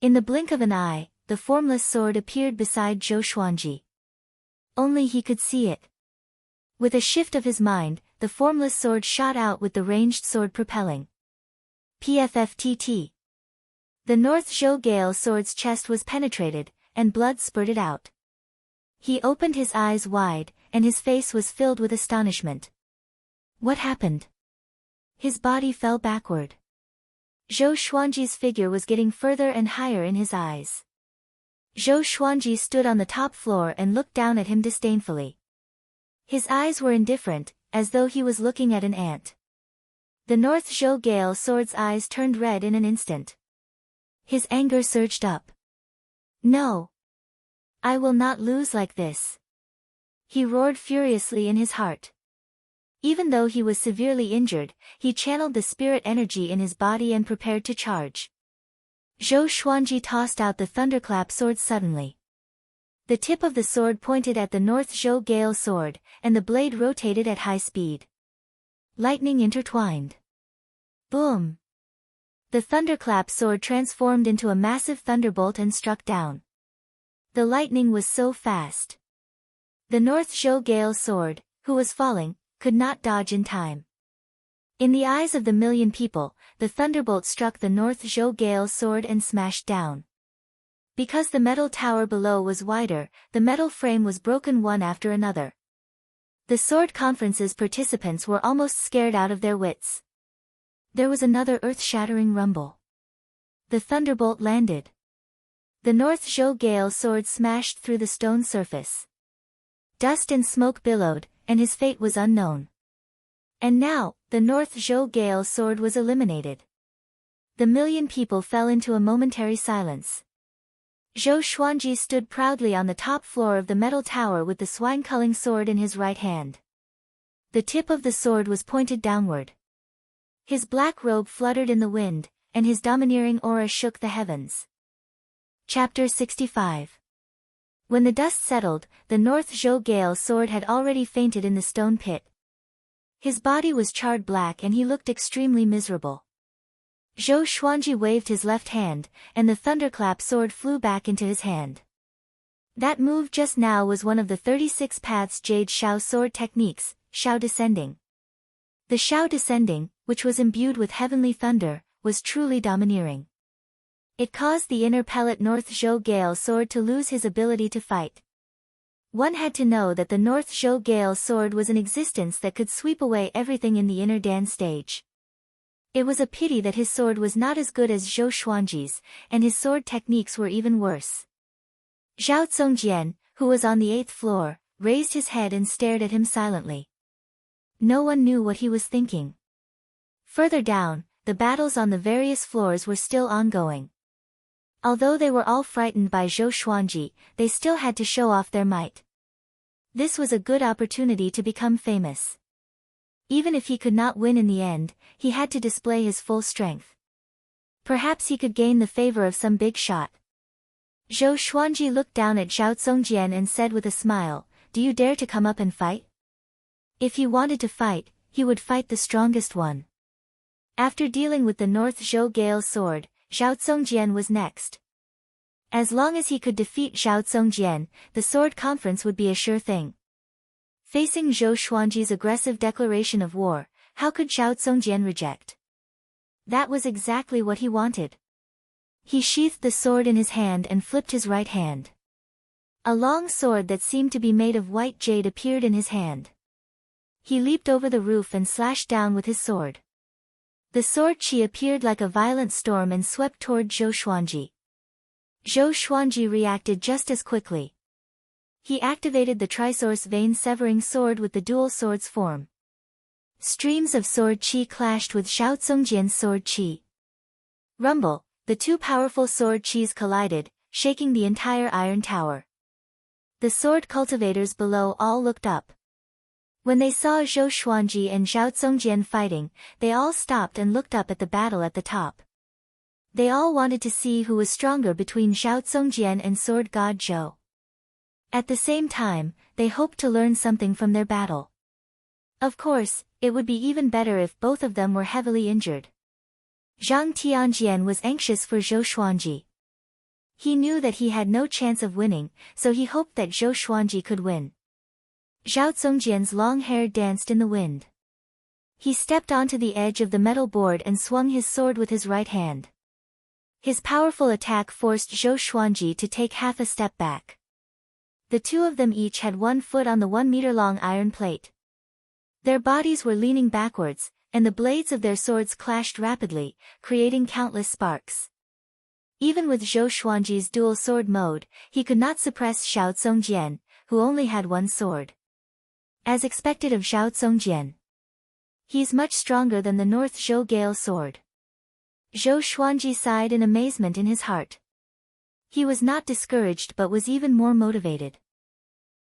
In the blink of an eye, the formless sword appeared beside Zhou Xuanji. Only he could see it. With a shift of his mind, the formless sword shot out with the ranged sword propelling. PFFTT. The North Zhou Gale sword's chest was penetrated, and blood spurted out. He opened his eyes wide, and his face was filled with astonishment. What happened? His body fell backward. Zhou Xuanji's figure was getting further and higher in his eyes. Zhou Xuanji stood on the top floor and looked down at him disdainfully. His eyes were indifferent, as though he was looking at an ant. The North Zhou Gale sword's eyes turned red in an instant. His anger surged up. No. I will not lose like this. He roared furiously in his heart. Even though he was severely injured, he channeled the spirit energy in his body and prepared to charge. Zhou Xuanji tossed out the thunderclap sword suddenly. The tip of the sword pointed at the North Zhou Gale sword, and the blade rotated at high speed. Lightning intertwined. Boom! The thunderclap sword transformed into a massive thunderbolt and struck down. The lightning was so fast. The North Zhou Gale sword, who was falling, could not dodge in time. In the eyes of the million people, the thunderbolt struck the North Zhou Gale sword and smashed down. Because the metal tower below was wider, the metal frame was broken one after another. The sword conference's participants were almost scared out of their wits. There was another earth-shattering rumble. The thunderbolt landed. The North Zhou Gale sword smashed through the stone surface. Dust and smoke billowed, and his fate was unknown. And now, the North Zhou Gale sword was eliminated. The million people fell into a momentary silence. Zhou Xuanji stood proudly on the top floor of the metal tower with the swine-culling sword in his right hand. The tip of the sword was pointed downward. His black robe fluttered in the wind, and his domineering aura shook the heavens. Chapter 65. When the dust settled, the North Zhou Gale sword had already fainted in the stone pit. His body was charred black and he looked extremely miserable. Zhou Xuanji waved his left hand, and the thunderclap sword flew back into his hand. That move just now was one of the 36 paths Jade Shao sword techniques, Shao Descending. The Shao Descending, which was imbued with heavenly thunder, was truly domineering. It caused the inner pellet North Zhou Gale sword to lose his ability to fight. One had to know that the North Zhou Gale sword was an existence that could sweep away everything in the inner Dan stage. It was a pity that his sword was not as good as Zhou Xuanji's, and his sword techniques were even worse. Zhao Zongjian, who was on the 8th floor, raised his head and stared at him silently. No one knew what he was thinking. Further down, the battles on the various floors were still ongoing. Although they were all frightened by Zhou Xuanji, they still had to show off their might. This was a good opportunity to become famous. Even if he could not win in the end, he had to display his full strength. Perhaps he could gain the favor of some big shot. Zhou Xuanji looked down at Zhao Zongjian and said with a smile, "Do you dare to come up and fight?" If he wanted to fight, he would fight the strongest one. After dealing with the North Zhou Gale sword, Zhao Zongjian was next. As long as he could defeat Zhao Zongjian, the sword conference would be a sure thing. Facing Zhou Xuanji's aggressive declaration of war, how could Zhao Zongjian reject? That was exactly what he wanted. He sheathed the sword in his hand and flipped his right hand. A long sword that seemed to be made of white jade appeared in his hand. He leaped over the roof and slashed down with his sword. The sword chi appeared like a violent storm and swept toward Zhou Xuanji. Zhou Xuanji reacted just as quickly. He activated the Trisource vein-severing sword with the dual swords form. Streams of sword chi clashed with Zhao Zongjian's sword chi. Rumble, the two powerful sword chis collided, shaking the entire iron tower. The sword cultivators below all looked up. When they saw Zhou Xuanji and Zhao Zongjian fighting, they all stopped and looked up at the battle at the top. They all wanted to see who was stronger between Zhao Zongjian and sword god Zhou. At the same time, they hoped to learn something from their battle. Of course, it would be even better if both of them were heavily injured. Zhang Tianjian was anxious for Zhou Xuanji. He knew that he had no chance of winning, so he hoped that Zhou Xuanji could win. Zhao Zongjian's long hair danced in the wind. He stepped onto the edge of the metal board and swung his sword with his right hand. His powerful attack forced Zhou Xuanji to take half a step back. The two of them each had 1 foot on the 1-meter-long iron plate. Their bodies were leaning backwards, and the blades of their swords clashed rapidly, creating countless sparks. Even with Zhou Xuanji's dual sword mode, he could not suppress Zhao Zongjian, who only had 1 sword. As expected of Zhao Zongjian, he's much stronger than the North Zhou Gale sword. Zhou Xuanji sighed in amazement in his heart. He was not discouraged but was even more motivated.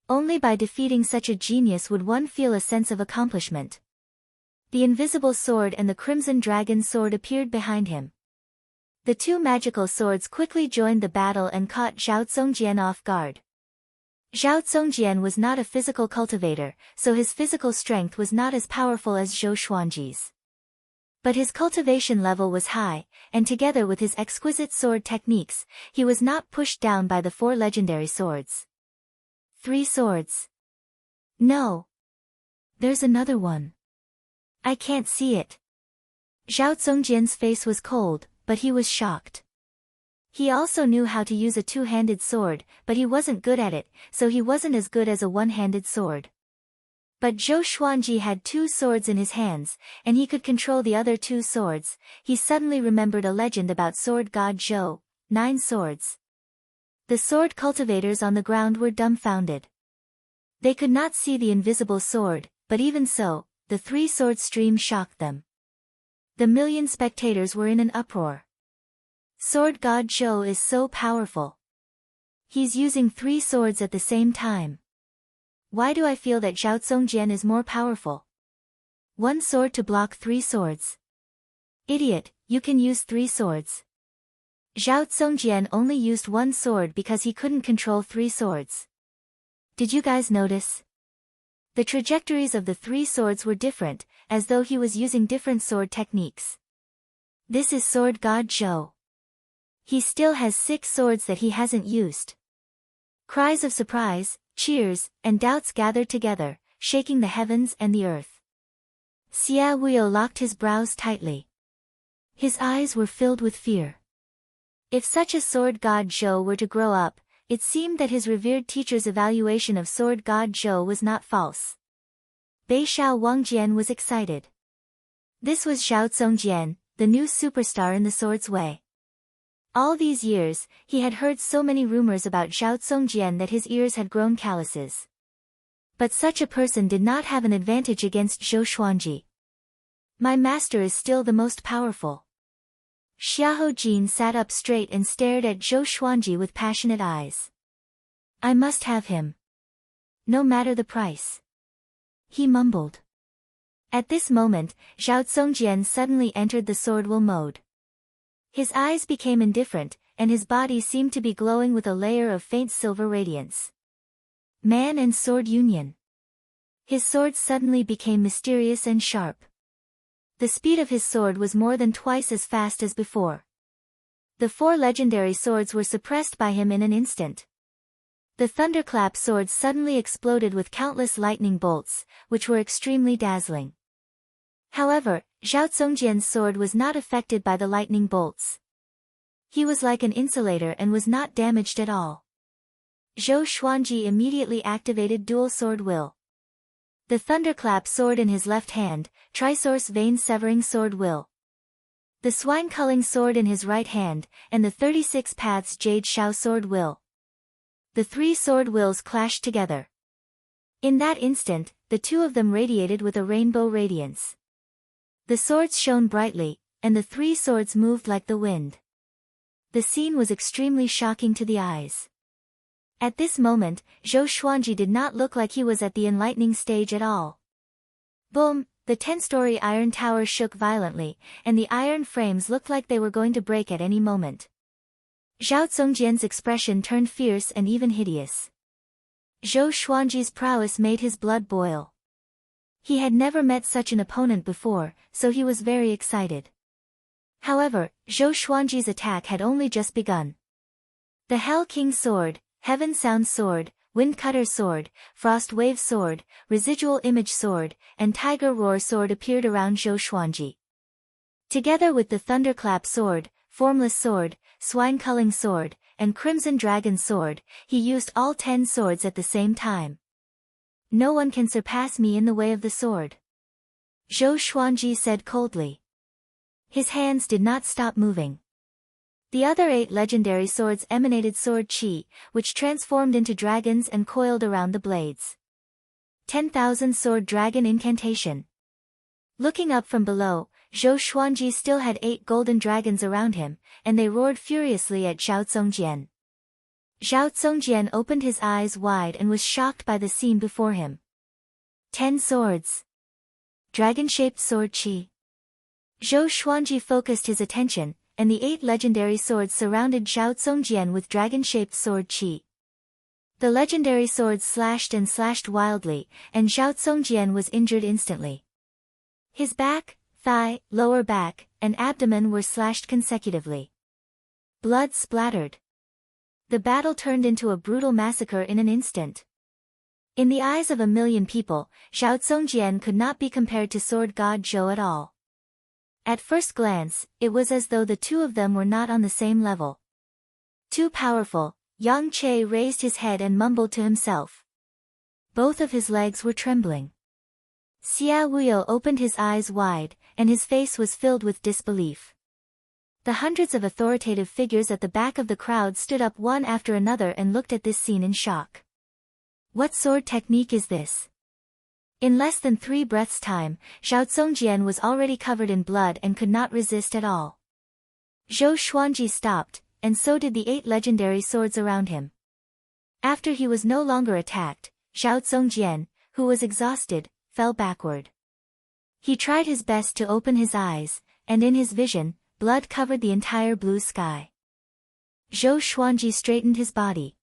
Only by defeating such a genius would one feel a sense of accomplishment. The invisible sword and the crimson dragon sword appeared behind him. The two magical swords quickly joined the battle and caught Zhao Zongjian off guard. Zhao Zongjian was not a physical cultivator, so his physical strength was not as powerful as Zhou Xuanji's. But his cultivation level was high, and together with his exquisite sword techniques, he was not pushed down by the 4 legendary swords. 3 swords. No. There's another one. I can't see it. Zhao Zongjian's face was cold, but he was shocked. He also knew how to use a 2-handed sword, but he wasn't good at it, so he wasn't as good as a 1-handed sword. But Zhou Xuanji had 2 swords in his hands, and he could control the other 2 swords. He suddenly remembered a legend about sword god Zhou, 9 swords. The sword cultivators on the ground were dumbfounded. They could not see the invisible sword, but even so, the 3-sword stream shocked them. The million spectators were in an uproar. Sword god Zhou is so powerful. He's using 3 swords at the same time. Why do I feel that Zhao Zongjian is more powerful? 1 sword to block 3 swords. Idiot, you can use 3 swords. Zhao Zongjian only used 1 sword because he couldn't control 3 swords. Did you guys notice? The trajectories of the 3 swords were different, as though he was using different sword techniques. This is sword god Zhou. He still has 6 swords that he hasn't used. Cries of surprise, cheers, and doubts gathered together, shaking the heavens and the earth. Xia Wuyo locked his brows tightly. His eyes were filled with fear. If such a sword god Zhou were to grow up, it seemed that his revered teacher's evaluation of sword god Zhou was not false. Beishao Wangjian was excited. This was Zhao Zongjian, the new superstar in the sword's way. All these years, he had heard so many rumors about Zhao Zongjian that his ears had grown calluses. But such a person did not have an advantage against Zhou Xuanji. My master is still the most powerful. Xiahou Jin sat up straight and stared at Zhou Xuanji with passionate eyes. I must have him. No matter the price. He mumbled. At this moment, Zhao Zongjian suddenly entered the sword will mode. His eyes became indifferent, and his body seemed to be glowing with a layer of faint silver radiance. Man and sword union. His sword suddenly became mysterious and sharp. The speed of his sword was more than twice as fast as before. The 4 legendary swords were suppressed by him in an instant. The thunderclap swords suddenly exploded with countless lightning bolts, which were extremely dazzling. However, Zhao Zongjian's sword was not affected by the lightning bolts. He was like an insulator and was not damaged at all. Zhou Xuanji immediately activated dual sword will. The thunderclap sword in his left hand, trisource vein severing sword will. The swine culling sword in his right hand, and the 36 paths jade shao sword will. The 3 sword wills clashed together. In that instant, the 2 of them radiated with a rainbow radiance. The swords shone brightly, and the 3 swords moved like the wind. The scene was extremely shocking to the eyes. At this moment, Zhou Xuanji did not look like he was at the enlightening stage at all. Boom! The 10-story iron tower shook violently, and the iron frames looked like they were going to break at any moment. Zhao Zongjian's expression turned fierce and even hideous. Zhou Xuanji's prowess made his blood boil. He had never met such an opponent before, so he was very excited. However, Zhou Xuanji's attack had only just begun. The Hell King Sword, Heaven Sound Sword, Wind Cutter Sword, Frost Wave Sword, Residual Image Sword, and Tiger Roar Sword appeared around Zhou Xuanji. Together with the Thunderclap Sword, Formless Sword, Swine Culling Sword, and Crimson Dragon Sword, he used all 10 swords at the same time. No one can surpass me in the way of the sword. Zhou Xuanji said coldly. His hands did not stop moving. The other 8 legendary swords emanated sword chi, which transformed into dragons and coiled around the blades. 10,000 sword dragon incantation. Looking up from below, Zhou Xuanji still had 8 golden dragons around him, and they roared furiously at Zhao Zongjian. Zhao Zongjian opened his eyes wide and was shocked by the scene before him. 10 swords. Dragon-shaped sword Qi. Zhou Xuanji focused his attention, and the 8 legendary swords surrounded Zhao Zongjian with dragon-shaped sword Qi. The legendary swords slashed and slashed wildly, and Zhao Zongjian was injured instantly. His back, thigh, lower back, and abdomen were slashed consecutively. Blood splattered. The battle turned into a brutal massacre in an instant. In the eyes of a million people, Zhao Zongjian could not be compared to sword god Zhou at all. At first glance, it was as though the two of them were not on the same level. Too powerful, Yang Che raised his head and mumbled to himself. Both of his legs were trembling. Xia Wuyo opened his eyes wide, and his face was filled with disbelief. The hundreds of authoritative figures at the back of the crowd stood up one after another and looked at this scene in shock. What sword technique is this? In less than 3 breaths' time, Zhao Zongjian was already covered in blood and could not resist at all. Zhou Xuanji stopped, and so did the 8 legendary swords around him. After he was no longer attacked, Zhao Zongjian, who was exhausted, fell backward. He tried his best to open his eyes, and in his vision, blood covered the entire blue sky. Zhou Xuanji straightened his body.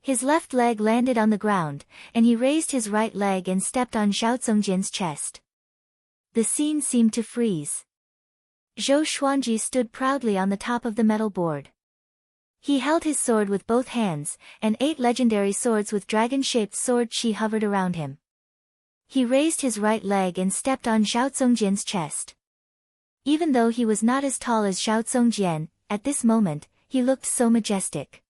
His left leg landed on the ground, and he raised his right leg and stepped on Zhao Zongjian's chest. The scene seemed to freeze. Zhou Xuanji stood proudly on the top of the metal board. He held his sword with both hands, and 8 legendary swords with dragon-shaped sword Qi hovered around him. He raised his right leg and stepped on Zhao Zongjian's chest. Even though he was not as tall as Zhao Zongjian, at this moment, he looked so majestic.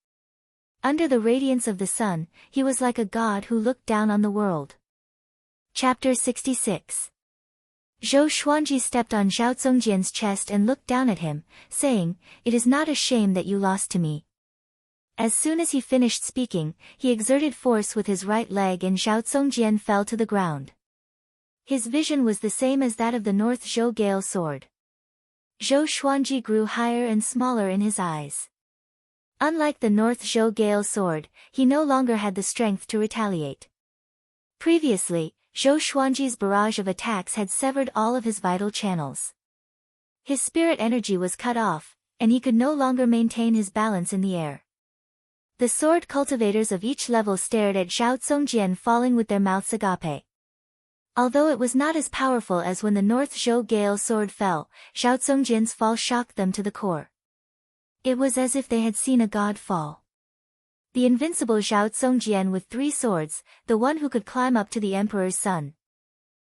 Under the radiance of the sun, he was like a god who looked down on the world. Chapter 66. Zhou Xuanji stepped on Zhao Zongjian's chest and looked down at him, saying, "It is not a shame that you lost to me." As soon as he finished speaking, he exerted force with his right leg and Zhao Zongjian fell to the ground. His vision was the same as that of the North Zhou Gale sword. Zhou Xuanji grew higher and smaller in his eyes. Unlike the North Zhou Gale sword, he no longer had the strength to retaliate. Previously, Zhou Xuanji's barrage of attacks had severed all of his vital channels. His spirit energy was cut off, and he could no longer maintain his balance in the air. The sword cultivators of each level stared at Zhao Zongjian falling with their mouths agape. Although it was not as powerful as when the North Zhou Gale sword fell, Zhao Zongjian's fall shocked them to the core. It was as if they had seen a god fall. The invincible Zhao Zongjian with 3 swords, the one who could climb up to the emperor's son.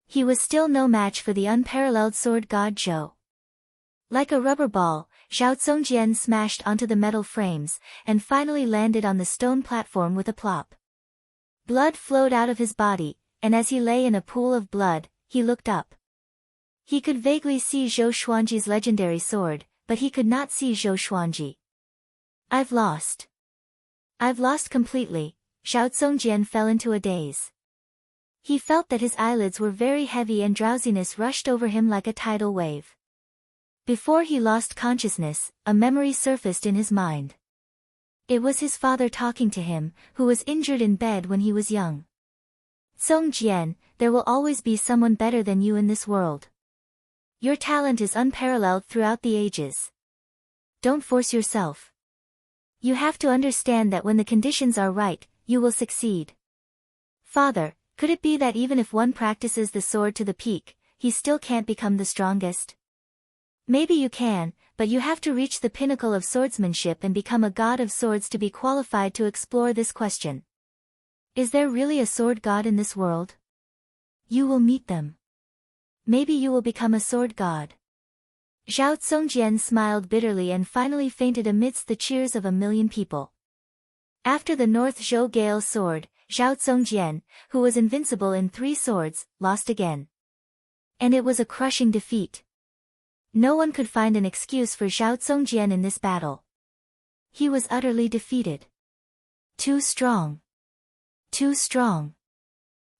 He was still no match for the unparalleled sword god Zhou. Like a rubber ball, Zhao Zongjian smashed onto the metal frames, and finally landed on the stone platform with a plop. Blood flowed out of his body, and as he lay in a pool of blood, he looked up. He could vaguely see Zhou Xuanji's legendary sword, but he could not see Zhou Xuanji. I've lost. I've lost completely. Zhao Zongjian fell into a daze. He felt that his eyelids were very heavy and drowsiness rushed over him like a tidal wave. Before he lost consciousness, a memory surfaced in his mind. It was his father talking to him, who was injured in bed when he was young. Zongjian, there will always be someone better than you in this world. Your talent is unparalleled throughout the ages. Don't force yourself. You have to understand that when the conditions are right, you will succeed. Father, could it be that even if one practices the sword to the peak, he still can't become the strongest? Maybe you can, but you have to reach the pinnacle of swordsmanship and become a god of swords to be qualified to explore this question. Is there really a sword god in this world? You will meet them. Maybe you will become a sword god. Zhao Zongjian smiled bitterly and finally fainted amidst the cheers of a million people. After the North Zhou Gale sword, Zhao Zongjian, who was invincible in 3 swords, lost again. And it was a crushing defeat. No one could find an excuse for Zhao Zongjian in this battle. He was utterly defeated. Too strong. Too strong.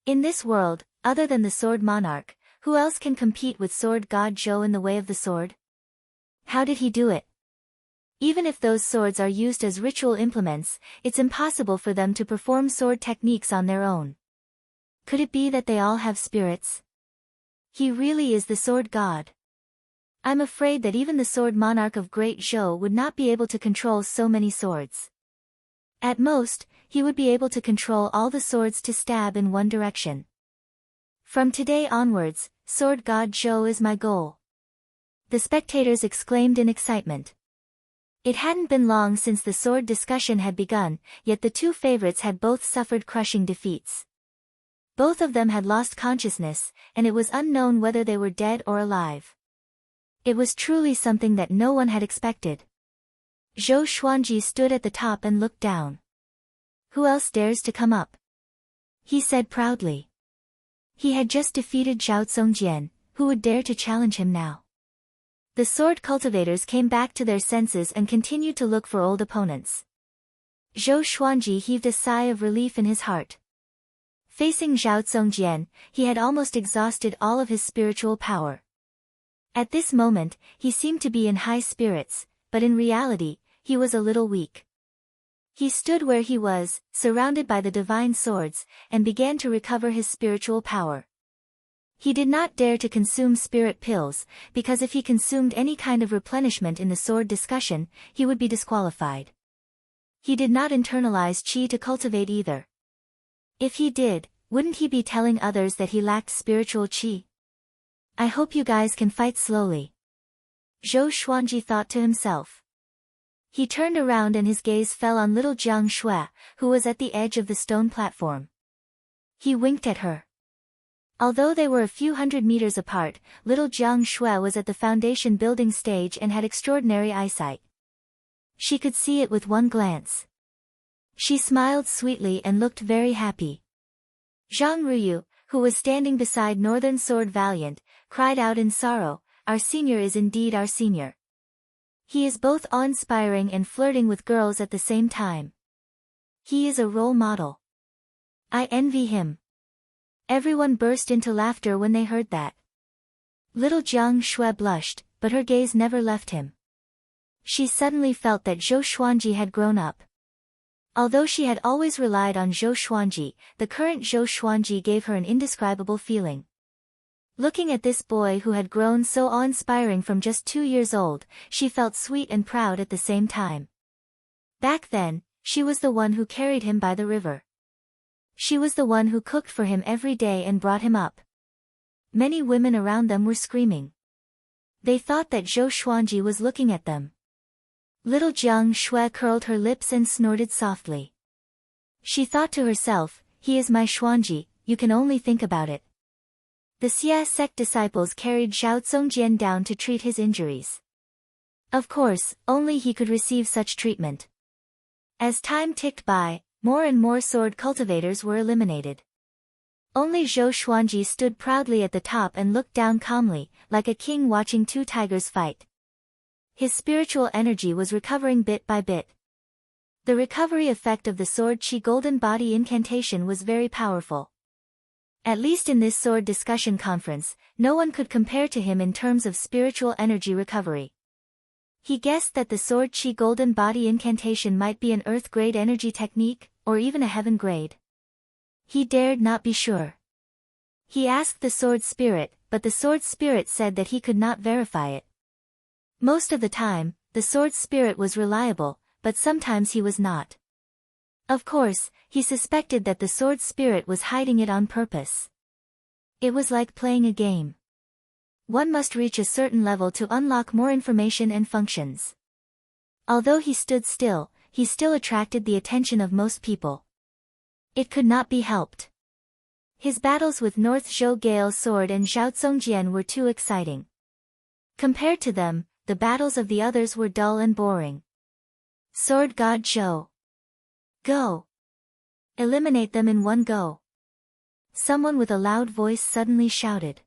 In this world, other than the sword monarch, who else can compete with sword god Zhou in the way of the sword? How did he do it? Even if those swords are used as ritual implements, it's impossible for them to perform sword techniques on their own. Could it be that they all have spirits? He really is the sword god. I'm afraid that even the sword monarch of Great Zhou would not be able to control so many swords. At most, he would be able to control all the swords to stab in one direction. From today onwards, Sword God Zhou is my goal. The spectators exclaimed in excitement. It hadn't been long since the sword discussion had begun, yet the two favorites had both suffered crushing defeats. Both of them had lost consciousness, and it was unknown whether they were dead or alive. It was truly something that no one had expected. Zhou Xuanji stood at the top and looked down. Who else dares to come up? He said proudly. He had just defeated Zhao Zongjian, who would dare to challenge him now? The sword cultivators came back to their senses and continued to look for old opponents. Zhou Xuanji heaved a sigh of relief in his heart. Facing Zhao Zongjian, he had almost exhausted all of his spiritual power. At this moment, he seemed to be in high spirits, but in reality, he was a little weak. He stood where he was, surrounded by the divine swords, and began to recover his spiritual power. He did not dare to consume spirit pills, because if he consumed any kind of replenishment in the sword discussion, he would be disqualified. He did not internalize qi to cultivate either. If he did, wouldn't he be telling others that he lacked spiritual qi? I hope you guys can fight slowly. Zhou Xuanji thought to himself. He turned around and his gaze fell on little Jiang Shui, who was at the edge of the stone platform. He winked at her. Although they were a few hundred meters apart, little Jiang Shui was at the foundation building stage and had extraordinary eyesight. She could see it with one glance. She smiled sweetly and looked very happy. Zhang Ruyu, who was standing beside Northern Sword Valiant, cried out in sorrow, "Our senior is indeed our senior. He is both awe-inspiring and flirting with girls at the same time. He is a role model. I envy him." Everyone burst into laughter when they heard that. Little Jiang Shui blushed, but her gaze never left him. She suddenly felt that Zhou Xuanji had grown up. Although she had always relied on Zhou Xuanji, the current Zhou Xuanji gave her an indescribable feeling. Looking at this boy who had grown so awe-inspiring from just 2 years old, she felt sweet and proud at the same time. Back then, she was the one who carried him by the river. She was the one who cooked for him every day and brought him up. Many women around them were screaming. They thought that Zhou Xuanji was looking at them. Little Jiang Shui curled her lips and snorted softly. She thought to herself, he is my Xuanji, you can only think about it. The Xia sect disciples carried Zhao Zongjian down to treat his injuries. Of course, only he could receive such treatment. As time ticked by, more and more sword cultivators were eliminated. Only Zhou Xuanji stood proudly at the top and looked down calmly, like a king watching 2 tigers fight. His spiritual energy was recovering bit by bit. The recovery effect of the sword qi golden body incantation was very powerful. At least in this sword discussion conference, no one could compare to him in terms of spiritual energy recovery. He guessed that the sword qi golden body incantation might be an earth grade energy technique, or even a heaven grade. He dared not be sure. He asked the sword spirit, but the sword spirit said that he could not verify it. Most of the time, the sword spirit was reliable, but sometimes he was not. Of course, he suspected that the sword spirit was hiding it on purpose. It was like playing a game. One must reach a certain level to unlock more information and functions. Although he stood still, he still attracted the attention of most people. It could not be helped. His battles with North Zhou Gale's sword and Zhao Zongjian were too exciting. Compared to them, the battles of the others were dull and boring. Sword God Zhou. Go! Eliminate them in one go. Someone with a loud voice suddenly shouted.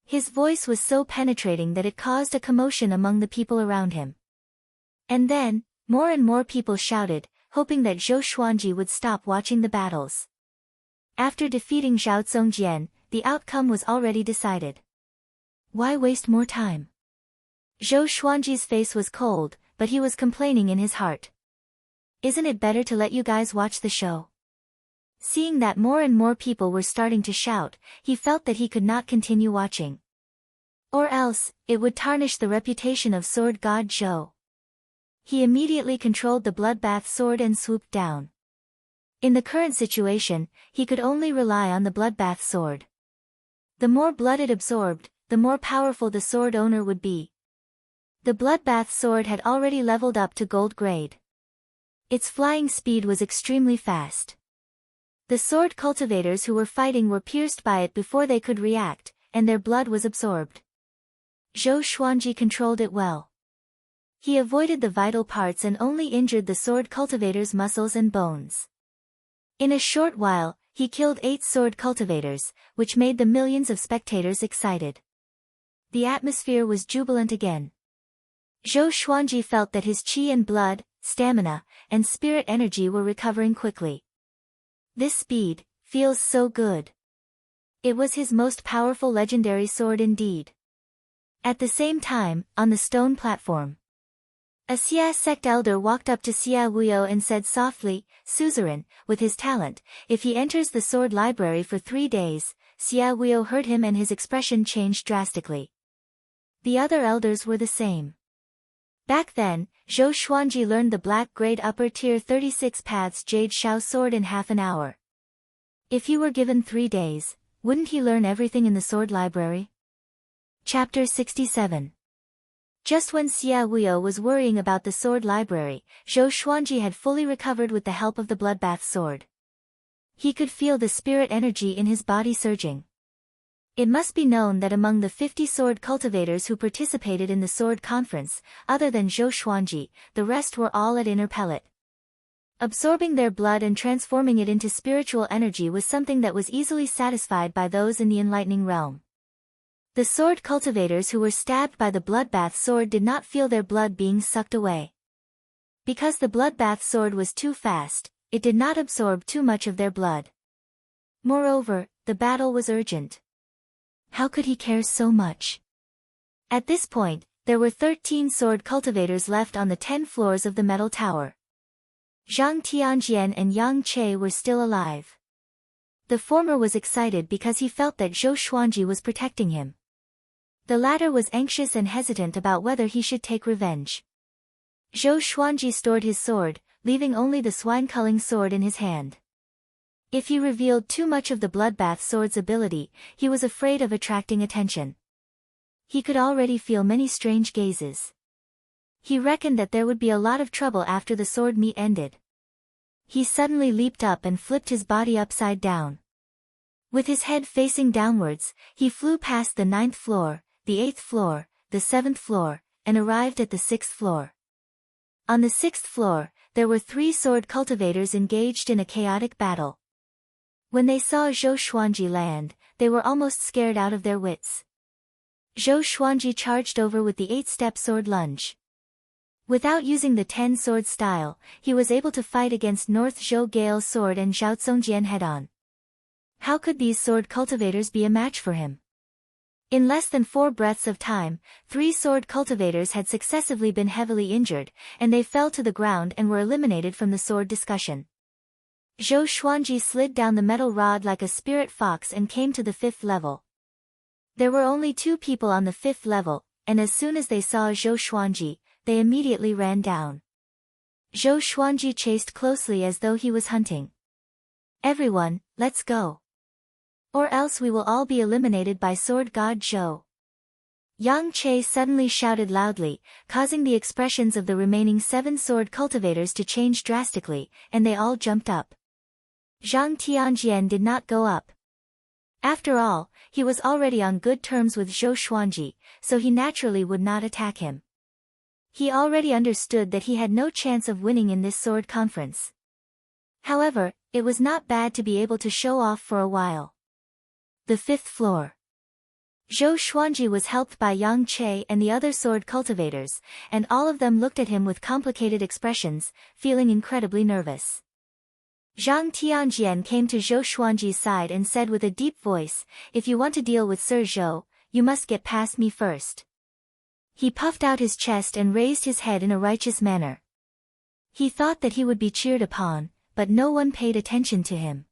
His voice was so penetrating that it caused a commotion among the people around him. And then, more and more people shouted, hoping that Zhou Xuanji would stop watching the battles. After defeating Zhao Zongjian, the outcome was already decided. Why waste more time? Zhou Xuanji's face was cold, but he was complaining in his heart. Isn't it better to let you guys watch the show? Seeing that more and more people were starting to shout, he felt that he could not continue watching. Or else, it would tarnish the reputation of sword god Zhou. He immediately controlled the bloodbath sword and swooped down. In the current situation, he could only rely on the bloodbath sword. The more blood it absorbed, the more powerful the sword owner would be. The bloodbath sword had already leveled up to gold grade. Its flying speed was extremely fast. The sword cultivators who were fighting were pierced by it before they could react, and their blood was absorbed. Zhou Xuanji controlled it well. He avoided the vital parts and only injured the sword cultivators' muscles and bones. In a short while, he killed 8 sword cultivators, which made the millions of spectators excited. The atmosphere was jubilant again. Zhou Xuanji felt that his qi and blood, stamina, and spirit energy were recovering quickly. This speed feels so good. It was his most powerful legendary sword indeed. At the same time, on the stone platform, a Xia sect elder walked up to Xia Wuyo and said softly, "Suzerain, with his talent, if he enters the sword library for 3 days," Xia Wuyo heard him and his expression changed drastically. The other elders were the same. Back then, Zhou Xuanji learned the black grade upper tier 36 paths Jade Shao sword in half an hour. If he were given 3 days, wouldn't he learn everything in the sword library? Chapter 67. Just when Xia Wuyo was worrying about the sword library, Zhou Xuanji had fully recovered with the help of the bloodbath sword. He could feel the spirit energy in his body surging. It must be known that among the 50 sword cultivators who participated in the sword conference, other than Zhou Xuanji, the rest were all at inner pellet. Absorbing their blood and transforming it into spiritual energy was something that was easily satisfied by those in the enlightening realm. The sword cultivators who were stabbed by the bloodbath sword did not feel their blood being sucked away. Because the bloodbath sword was too fast, it did not absorb too much of their blood. Moreover, the battle was urgent. How could he care so much? At this point, there were 13 sword cultivators left on the 10 floors of the metal tower. Zhang Tianjian and Yang Che were still alive. The former was excited because he felt that Zhou Xuanji was protecting him. The latter was anxious and hesitant about whether he should take revenge. Zhou Xuanji stored his sword, leaving only the swine-culling sword in his hand. If he revealed too much of the bloodbath sword's ability, he was afraid of attracting attention. He could already feel many strange gazes. He reckoned that there would be a lot of trouble after the sword meet ended. He suddenly leaped up and flipped his body upside down. With his head facing downwards, he flew past the 9th floor, the 8th floor, the 7th floor, and arrived at the 6th floor. On the 6th floor, there were 3 sword cultivators engaged in a chaotic battle. When they saw Zhou Xuanji land, they were almost scared out of their wits. Zhou Xuanji charged over with the 8-step sword lunge. Without using the 10-sword style, he was able to fight against North Zhou Gale's sword and Zhao Tsongjian head-on. How could these sword cultivators be a match for him? In less than 4 breaths of time, 3 sword cultivators had successively been heavily injured, and they fell to the ground and were eliminated from the sword discussion. Zhou Xuanji slid down the metal rod like a spirit fox and came to the 5th level. There were only 2 people on the 5th level, and as soon as they saw Zhou Xuanji, they immediately ran down. Zhou Xuanji chased closely as though he was hunting. "Everyone, let's go. Or else we will all be eliminated by sword god Zhou." Yang Che suddenly shouted loudly, causing the expressions of the remaining 7 sword cultivators to change drastically, and they all jumped up. Zhang Tianjian did not go up. After all, he was already on good terms with Zhou Xuanji, so he naturally would not attack him. He already understood that he had no chance of winning in this sword conference. However, it was not bad to be able to show off for a while. The 5th floor. Zhou Xuanji was helped by Yang Che and the other sword cultivators, and all of them looked at him with complicated expressions, feeling incredibly nervous. Zhang Tianjian came to Zhou Xuanji's side and said with a deep voice, "If you want to deal with Sir Zhou, you must get past me first." He puffed out his chest and raised his head in a righteous manner. He thought that he would be cheered upon, but no one paid attention to him.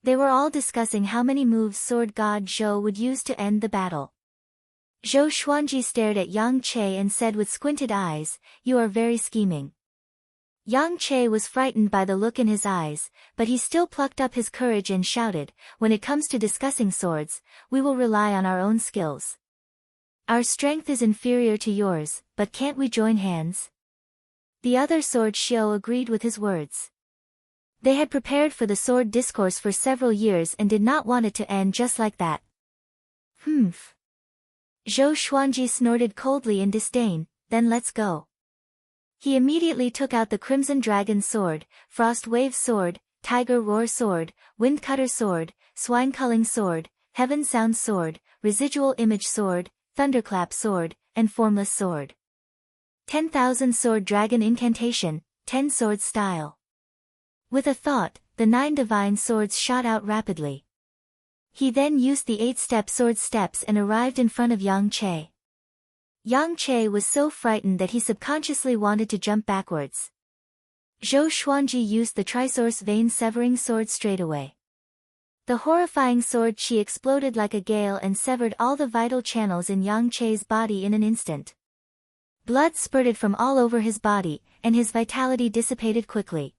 They were all discussing how many moves sword god Zhou would use to end the battle. Zhou Xuanji stared at Yang Che and said with squinted eyes, "You are very scheming." Yang Che was frightened by the look in his eyes, but he still plucked up his courage and shouted, "When it comes to discussing swords, we will rely on our own skills. Our strength is inferior to yours, but can't we join hands?" The other sword Xiao agreed with his words. They had prepared for the sword discourse for several years and did not want it to end just like that. Humph. Zhou Xuanji snorted coldly in disdain, "Then let's go." He immediately took out the Crimson Dragon Sword, Frost Wave Sword, Tiger Roar Sword, Wind Cutter Sword, Swine Culling Sword, Heaven Sound Sword, Residual Image Sword, Thunderclap Sword, and Formless Sword. 10,000 Sword Dragon Incantation, 10 Sword Style. With a thought, the 9 divine swords shot out rapidly. He then used the 8-step sword steps and arrived in front of Yang Che. Yang Che was so frightened that he subconsciously wanted to jump backwards. Zhou Xuanji used the Trisource Vein Severing Sword straight away. The horrifying sword chi exploded like a gale and severed all the vital channels in Yang Che's body in an instant. Blood spurted from all over his body, and his vitality dissipated quickly.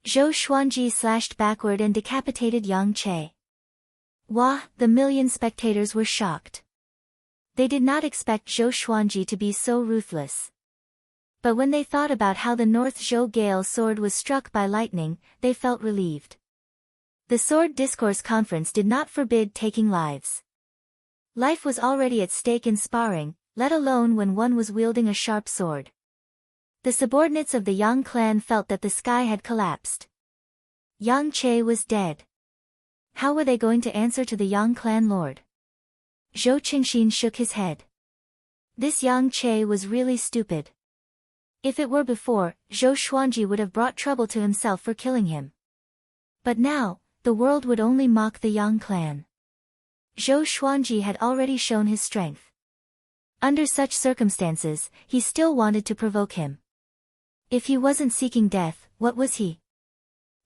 Zhou Xuanji slashed backward and decapitated Yang Che. Wah! The million spectators were shocked. They did not expect Zhou Xuanji to be so ruthless. But when they thought about how the North Zhou Gale sword was struck by lightning, they felt relieved. The Sword Discourse Conference did not forbid taking lives. Life was already at stake in sparring, let alone when one was wielding a sharp sword. The subordinates of the Yang clan felt that the sky had collapsed. Yang Che was dead. How were they going to answer to the Yang clan lord? Zhou Qingxin shook his head. This Yang Che was really stupid. If it were before, Zhou Xuanji would have brought trouble to himself for killing him. But now, the world would only mock the Yang clan. Zhou Xuanji had already shown his strength. Under such circumstances, he still wanted to provoke him. If he wasn't seeking death, what was he?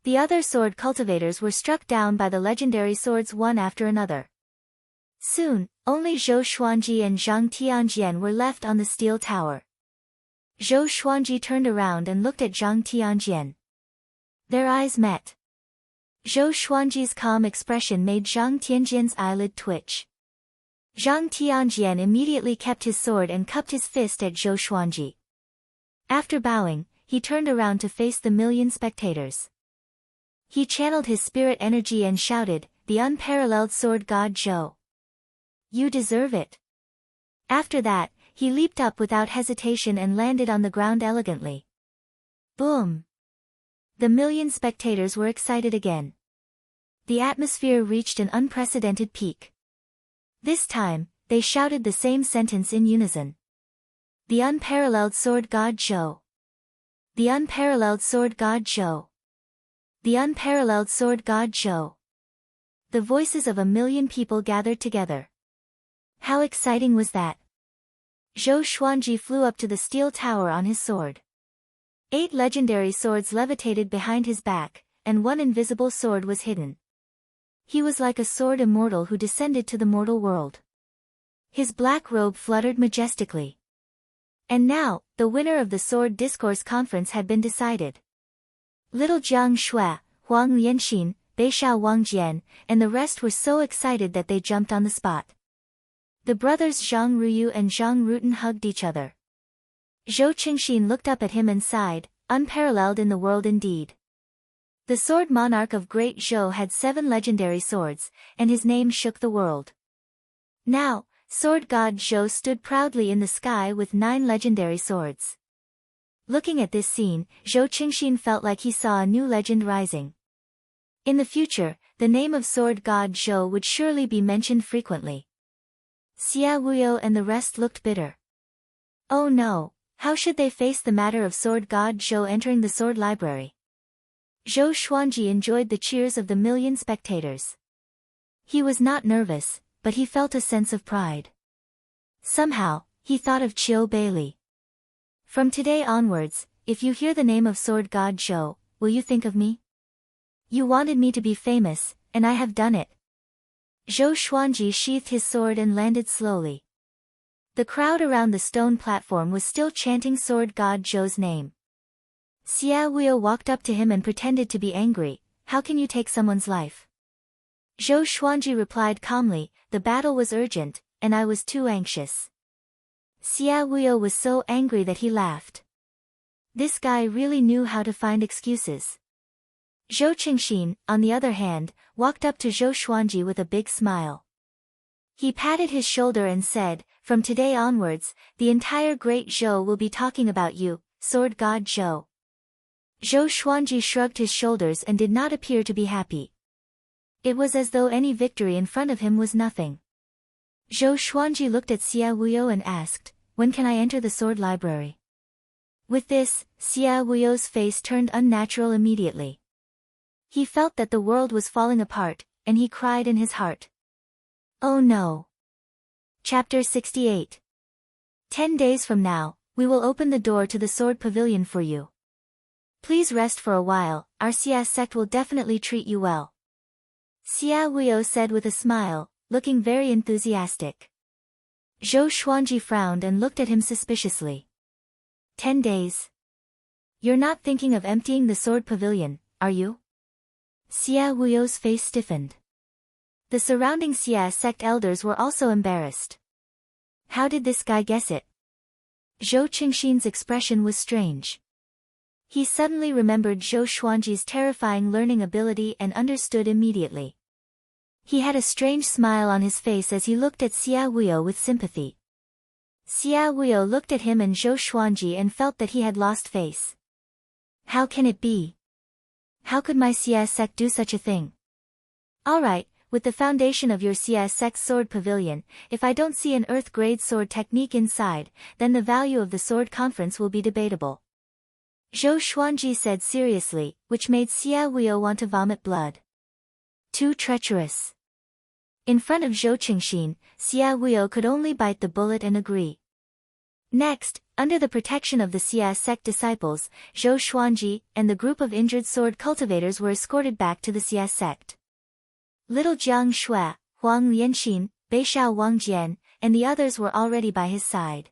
The other sword cultivators were struck down by the legendary swords one after another. Soon, only Zhou Xuanji and Zhang Tianjian were left on the steel tower. Zhou Xuanji turned around and looked at Zhang Tianjian. Their eyes met. Zhou Xuanji's calm expression made Zhang Tianjian's eyelid twitch. Zhang Tianjian immediately kept his sword and cupped his fist at Zhou Xuanji. After bowing, he turned around to face the million spectators. He channeled his spirit energy and shouted, "The unparalleled sword god Zhou. You deserve it." After that, he leaped up without hesitation and landed on the ground elegantly. Boom! The million spectators were excited again. The atmosphere reached an unprecedented peak. This time, they shouted the same sentence in unison. The unparalleled sword god Zhou. The unparalleled sword god Zhou. The unparalleled sword god Zhou. The voices of a million people gathered together. How exciting was that? Zhou Xuanji flew up to the steel tower on his sword. 8 legendary swords levitated behind his back, and one invisible sword was hidden. He was like a sword immortal who descended to the mortal world. His black robe fluttered majestically. And now, the winner of the Sword Discourse Conference had been decided. Little Jiang Shui, Huang Lianxin, Beishao Wangjian, and the rest were so excited that they jumped on the spot. The brothers Zhang Ruyu and Zhang Rutan hugged each other. Zhou Qingxin looked up at him and sighed, unparalleled in the world indeed. The sword monarch of Great Zhou had 7 legendary swords, and his name shook the world. Now, sword god Zhou stood proudly in the sky with 9 legendary swords. Looking at this scene, Zhou Qingxin felt like he saw a new legend rising. In the future, the name of sword god Zhou would surely be mentioned frequently. Xia Wuyo and the rest looked bitter. Oh no, how should they face the matter of sword god Zhou entering the sword library? Zhou Xuanji enjoyed the cheers of the million spectators. He was not nervous, but he felt a sense of pride. Somehow, He thought of Chiu Bailey. From today onwards, if you hear the name of sword god Zhou, will you think of me? You wanted me to be famous, and I have done it. Zhou Xuanji sheathed his sword and landed slowly. The crowd around the stone platform was still chanting sword god Zhou's name. Xia Wuyo walked up to him and pretended to be angry. How can you take someone's life? Zhou Xuanji replied calmly, the battle was urgent, and I was too anxious. Xia Wuyo was so angry that he laughed. This guy really knew how to find excuses. Zhou Qingxin, on the other hand, walked up to Zhou Xuanji with a big smile. He patted his shoulder and said, from today onwards, the entire Great Zhou will be talking about you, sword god Zhou. Zhou Xuanji shrugged his shoulders and did not appear to be happy. It was as though any victory in front of him was nothing. Zhou Xuanji looked at Xia Wuyo and asked, when can I enter the sword library? With this, Xia Wuyo's face turned unnatural immediately. He felt that the world was falling apart, and he cried in his heart. Oh no! Chapter 68. 10 days from now, we will open the door to the sword pavilion for you. Please rest for a while, our Xia sect will definitely treat you well. Xia Wuyo said with a smile, looking very enthusiastic. Zhou Xuanji frowned and looked at him suspiciously. 10 days? You're not thinking of emptying the sword pavilion, are you? Xia Wuyo's face stiffened. The surrounding Xia sect elders were also embarrassed. How did this guy guess it? Zhou Qingxin's expression was strange. He suddenly remembered Zhou Xuanji's terrifying learning ability and understood immediately. He had a strange smile on his face as he looked at Xia Wuyo with sympathy. Xia Wuyo looked at him and Zhou Xuanji and felt that he had lost face. How can it be? How could my Xia sect do such a thing? Alright, with the foundation of your Xia sect's sword pavilion, if I don't see an earth-grade sword technique inside, then the value of the sword conference will be debatable. Zhou Xuanji said seriously, which made Xia Wuyo want to vomit blood. Too treacherous. In front of Zhou Qingxin, Xia Wuyo could only bite the bullet and agree. Next, under the protection of the Xia sect disciples, Zhou Xuanji and the group of injured sword cultivators were escorted back to the Xia sect. Little Jiang Shui, Huang Lianxin, Beishao Wangjian, and the others were already by his side.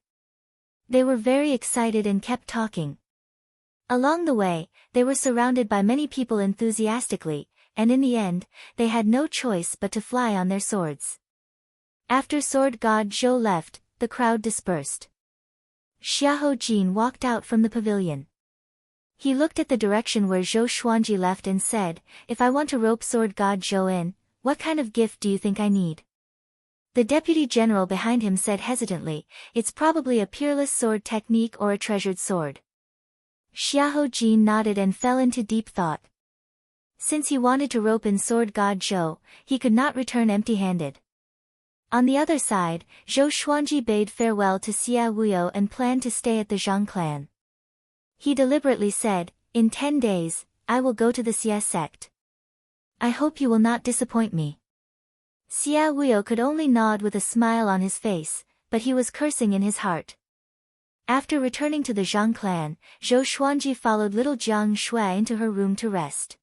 They were very excited and kept talking. Along the way, they were surrounded by many people enthusiastically, and in the end, they had no choice but to fly on their swords. After sword god Zhou left, the crowd dispersed. Xiahou Jin walked out from the pavilion. He looked at the direction where Zhou Xuanji left and said, if I want to rope sword god Zhou in, what kind of gift do you think I need? The deputy general behind him said hesitantly, it's probably a peerless sword technique or a treasured sword. Xiahou Jin nodded and fell into deep thought. Since he wanted to rope in sword god Zhou, he could not return empty-handed. On the other side, Zhou Xuanji bade farewell to Xia Wuyo and planned to stay at the Zhang clan. He deliberately said, in 10 days, I will go to the Xia sect. I hope you will not disappoint me. Xia Wuyo could only nod with a smile on his face, but he was cursing in his heart. After returning to the Zhang clan, Zhou Xuanji followed little Jiang Shui into her room to rest.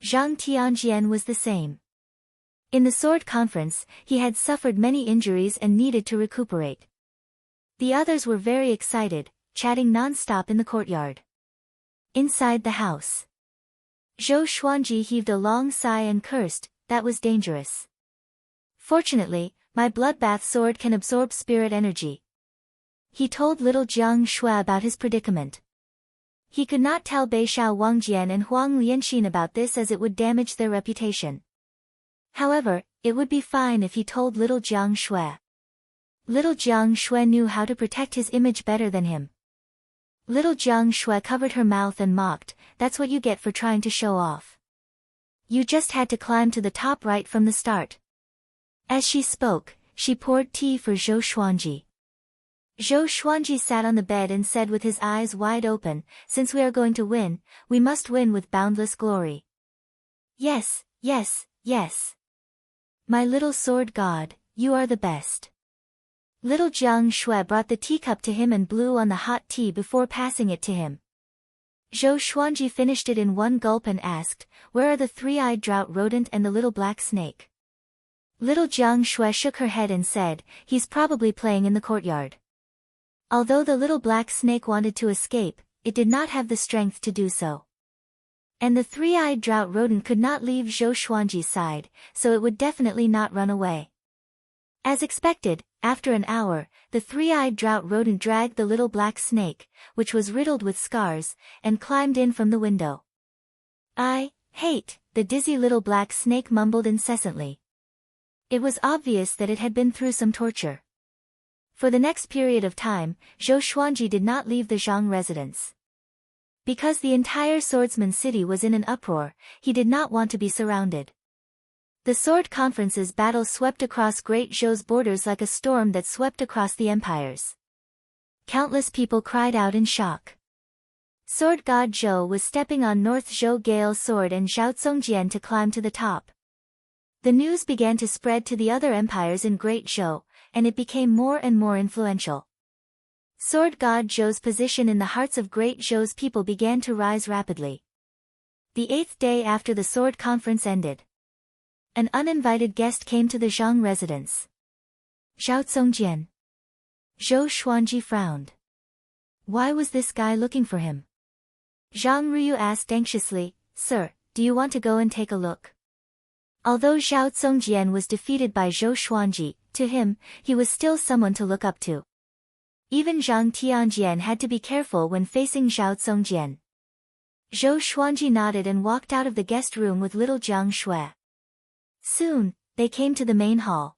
Zhang Tianjian was the same. In the sword conference, he had suffered many injuries and needed to recuperate. The others were very excited, chatting non-stop in the courtyard. Inside the house, Zhou Xuanji heaved a long sigh and cursed, that was dangerous. Fortunately, my bloodbath sword can absorb spirit energy. He told little Jiang Shui about his predicament. He could not tell Beishao Wangjian and Huang Lianxin about this as it would damage their reputation. However, it would be fine if he told little Jiang Shui. Little Jiang Shui knew how to protect his image better than him. Little Jiang Shui covered her mouth and mocked, that's what you get for trying to show off. You just had to climb to the top right from the start. As she spoke, she poured tea for Zhou Xuanji. Zhou Xuanji sat on the bed and said with his eyes wide open, since we are going to win, we must win with boundless glory. Yes, yes, yes. My little sword god, you are the best. Little Jiang Shui brought the teacup to him and blew on the hot tea before passing it to him. Zhou Xuanji finished it in one gulp and asked, "Where are the three-eyed drought rodent and the little black snake?" Little Jiang Shui shook her head and said, "He's probably playing in the courtyard." Although the little black snake wanted to escape, it did not have the strength to do so. And the three-eyed drought rodent could not leave Zhou Xuanji's side, so it would definitely not run away. As expected, after an hour, the three-eyed drought rodent dragged the little black snake, which was riddled with scars, and climbed in from the window. "I hate," the dizzy little black snake mumbled incessantly. It was obvious that it had been through some torture. For the next period of time, Zhou Xuanji did not leave the Zhang residence. Because the entire swordsman city was in an uproar, he did not want to be surrounded. The sword conference's battle swept across Great Zhou's borders like a storm that swept across the empires. Countless people cried out in shock. Sword god Zhou was stepping on North Zhou Gale's sword and Zhao Congjian to climb to the top. The news began to spread to the other empires in Great Zhou, and it became more and more influential. Sword god Zhou's position in the hearts of Great Zhou's people began to rise rapidly. The 8th day after the sword conference ended, an uninvited guest came to the Zhang residence. Zhao Congjian. Zhou Xuanji frowned. Why was this guy looking for him? Zhang Ruyu asked anxiously, "Sir, do you want to go and take a look?" Although Zhao Congjian was defeated by Zhou Xuanji, to him, he was still someone to look up to. Even Zhang Tianjian had to be careful when facing Zhao Congjian. Zhou Xuanji nodded and walked out of the guest room with little Jiang Shui. Soon, they came to the main hall.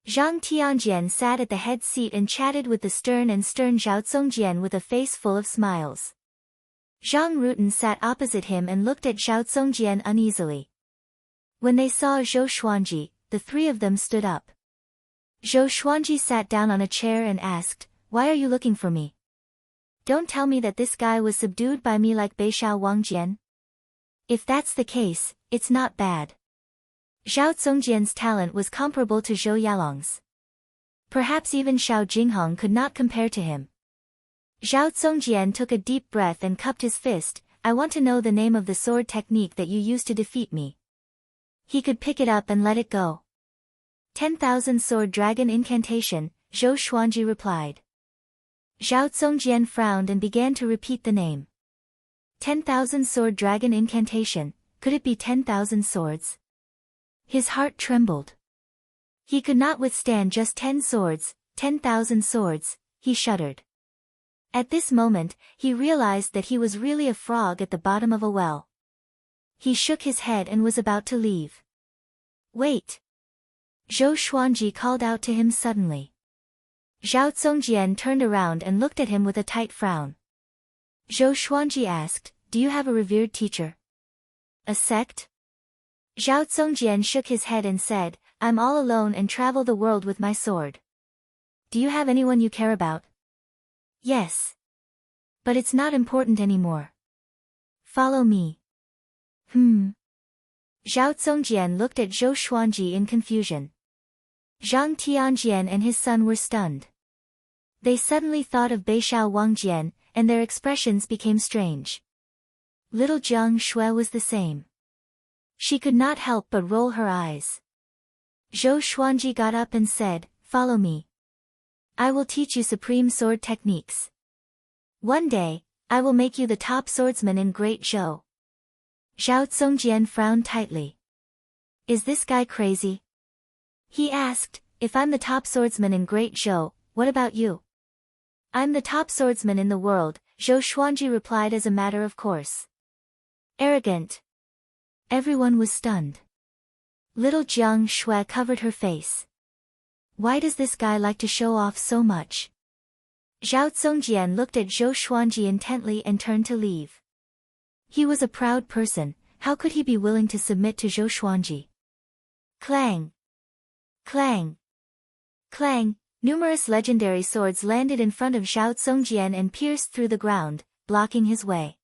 Zhang Tianjian sat at the head seat and chatted with the stern Zhao Congjian with a face full of smiles. Zhang Rutan sat opposite him and looked at Zhao Congjian uneasily. When they saw Zhou Xuanji, the three of them stood up. Zhou Xuanji sat down on a chair and asked, "Why are you looking for me? Don't tell me that this guy was subdued by me like Beishao Wangjian. If that's the case, it's not bad." Zhao Congjian's talent was comparable to Zhou Yalong's. Perhaps even Xiao Jinghong could not compare to him. Zhao Congjian took a deep breath and cupped his fist. "I want to know the name of the sword technique that you used to defeat me." He could pick it up and let it go. 10,000 Sword Dragon Incantation, Zhou Xuanji replied. Zhao Congjian frowned and began to repeat the name. 10,000 Sword Dragon Incantation, could it be 10,000 swords? His heart trembled. He could not withstand just 10 swords, 10,000 swords, he shuddered. At this moment, he realized that he was really a frog at the bottom of a well. He shook his head and was about to leave. "Wait!" Zhou Xuanji called out to him suddenly. Zhao Congjian turned around and looked at him with a tight frown. Zhou Xuanji asked, "Do you have a revered teacher? A sect?" Zhao Congjian shook his head and said, "I'm all alone and travel the world with my sword." "Do you have anyone you care about?" "Yes. But it's not important anymore. Follow me." Zhao Congjian looked at Zhou Xuanji in confusion. Zhang Tianjian and his son were stunned. They suddenly thought of Beishao Wangjian, and their expressions became strange. Little Jiang Shui was the same. She could not help but roll her eyes. Zhou Xuanji got up and said, "Follow me. I will teach you supreme sword techniques. One day, I will make you the top swordsman in Great Zhou." Zhao Congjian frowned tightly. "Is this guy crazy?" He asked, "If I'm the top swordsman in Great Zhou, what about you?" "I'm the top swordsman in the world," Zhou Xuanji replied as a matter of course. Arrogant. Everyone was stunned. Little Jiang Shui covered her face. Why does this guy like to show off so much? Zhao Congjian looked at Zhou Xuanji intently and turned to leave. He was a proud person, how could he be willing to submit to Zhou Xuanji? Clang! Clang! Clang! Numerous legendary swords landed in front of Zhao Congjian and pierced through the ground, blocking his way.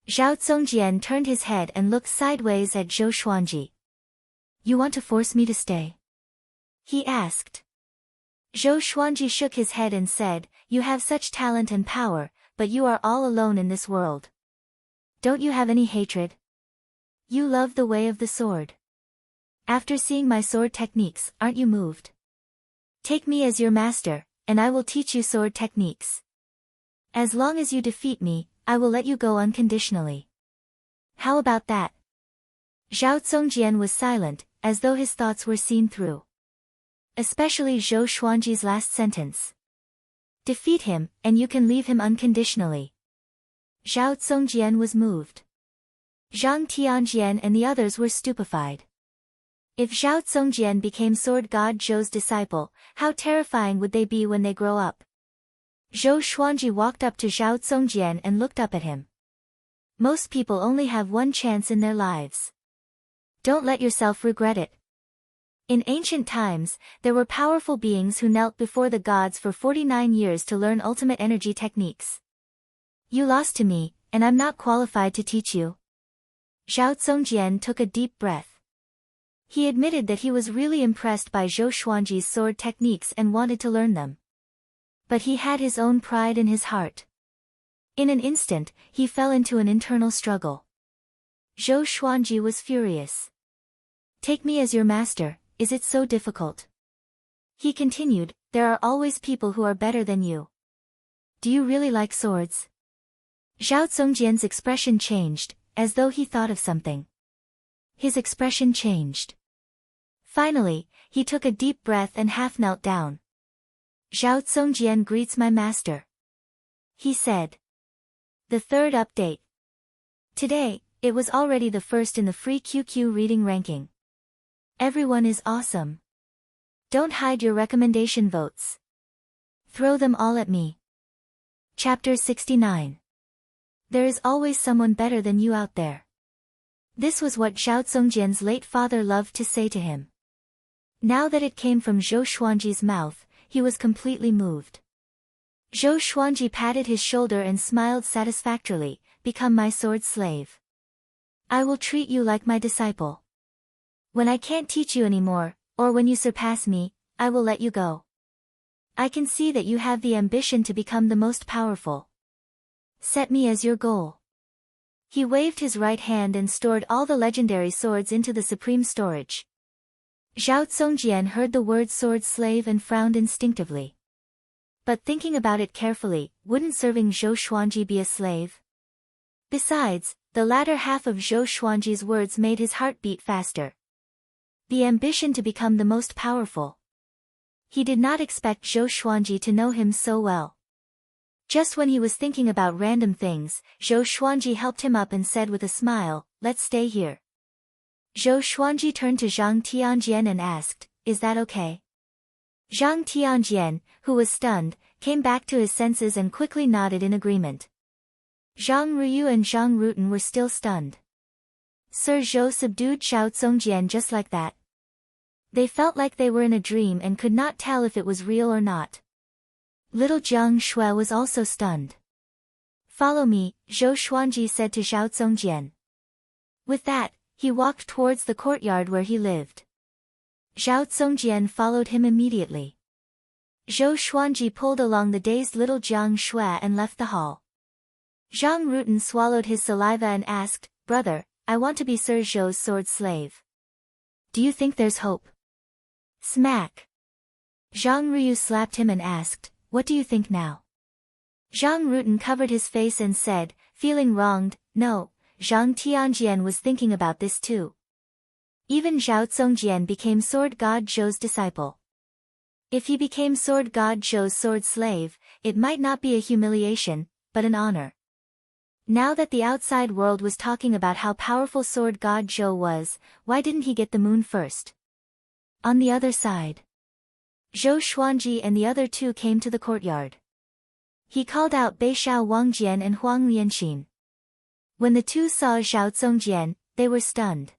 Zhao Congjian turned his head and looked sideways at Zhou Xuanji. "You want to force me to stay?" he asked. Zhou Xuanji shook his head and said, "You have such talent and power, but you are all alone in this world. Don't you have any hatred? You love the way of the sword. After seeing my sword techniques, aren't you moved? Take me as your master, and I will teach you sword techniques. As long as you defeat me, I will let you go unconditionally. How about that?" Zhao Congjian was silent, as though his thoughts were seen through. Especially Zhou Xuanji's last sentence. Defeat him, and you can leave him unconditionally. Zhao Congjian was moved. Zhang Tianjian and the others were stupefied. If Zhao Congjian became sword god Zhou's disciple, how terrifying would they be when they grow up? Zhou Xuanji walked up to Zhao Congjian and looked up at him. Most people only have one chance in their lives. Don't let yourself regret it. In ancient times, there were powerful beings who knelt before the gods for 49 years to learn ultimate energy techniques. You lost to me, and I'm not qualified to teach you. Zhao Congjian took a deep breath. He admitted that he was really impressed by Zhou Xuanji's sword techniques and wanted to learn them. But he had his own pride in his heart. In an instant, he fell into an internal struggle. Zhou Xuanji was furious. "Take me as your master, is it so difficult?" He continued, "There are always people who are better than you. Do you really like swords?" Zhao Congjian's expression changed, as though he thought of something. His expression changed. Finally, he took a deep breath and half knelt down. "Zhao Congjian greets my master," he said. The third update. Today, it was already the first in the free QQ reading ranking. Everyone is awesome. Don't hide your recommendation votes. Throw them all at me. Chapter 69. There is always someone better than you out there. This was what Zhao Congjian's late father loved to say to him. Now that it came from Zhou Xuanji's mouth, he was completely moved. Zhou Xuanji patted his shoulder and smiled satisfactorily, "Become my sword slave. I will treat you like my disciple. When I can't teach you anymore, or when you surpass me, I will let you go. I can see that you have the ambition to become the most powerful. Set me as your goal." He waved his right hand and stored all the legendary swords into the supreme storage. Zhao Congjian heard the word sword slave and frowned instinctively. But thinking about it carefully, wouldn't serving Zhou Xuanji be a slave? Besides, the latter half of Zhou Xuanji's words made his heart beat faster. The ambition to become the most powerful. He did not expect Zhou Xuanji to know him so well. Just when he was thinking about random things, Zhou Xuanji helped him up and said with a smile, "Let's stay here." Zhou Xuanji turned to Zhang Tianjian and asked, "Is that okay?" Zhang Tianjian, who was stunned, came back to his senses and quickly nodded in agreement. Zhang Ruyu and Zhang Rutan were still stunned. Sir Zhou subdued Zhao Congjian just like that. They felt like they were in a dream and could not tell if it was real or not. Little Jiang Shui was also stunned. "Follow me," Zhou Xuanji said to Zhao Congjian. With that, he walked towards the courtyard where he lived. Zhao Congjian followed him immediately. Zhou Xuanji pulled along the dazed little Jiang Shui and left the hall. Zhang Rutan swallowed his saliva and asked, "Brother, I want to be Sir Zhou's sword slave. Do you think there's hope?" Smack. Zhang Ruyu slapped him and asked, "What do you think now?" Zhang Rutan covered his face and said, feeling wronged, "No." Zhang Tianjian was thinking about this too. Even Zhao Congjian became sword god Zhou's disciple. If he became sword god Zhou's sword slave, it might not be a humiliation, but an honor. Now that the outside world was talking about how powerful sword god Zhou was, why didn't he get the moon first? On the other side, Zhou Xuanji and the other two came to the courtyard. He called out Beishao Wangjian and Huang Lianxin. When the two saw Zhao Congjian, they were stunned.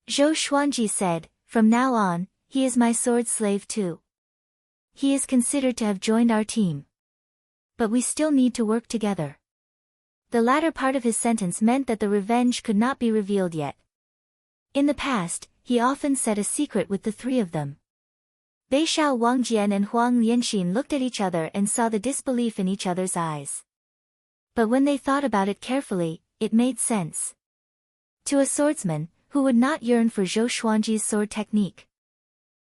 Zhou Xuanji said, "From now on, he is my sword slave too. He is considered to have joined our team. But we still need to work together." The latter part of his sentence meant that the revenge could not be revealed yet. In the past, he often said a secret with the three of them. Beishao Wangjian and Huang Lianxin looked at each other and saw the disbelief in each other's eyes. But when they thought about it carefully, it made sense. To a swordsman, who would not yearn for Zhou Xuanji's sword technique?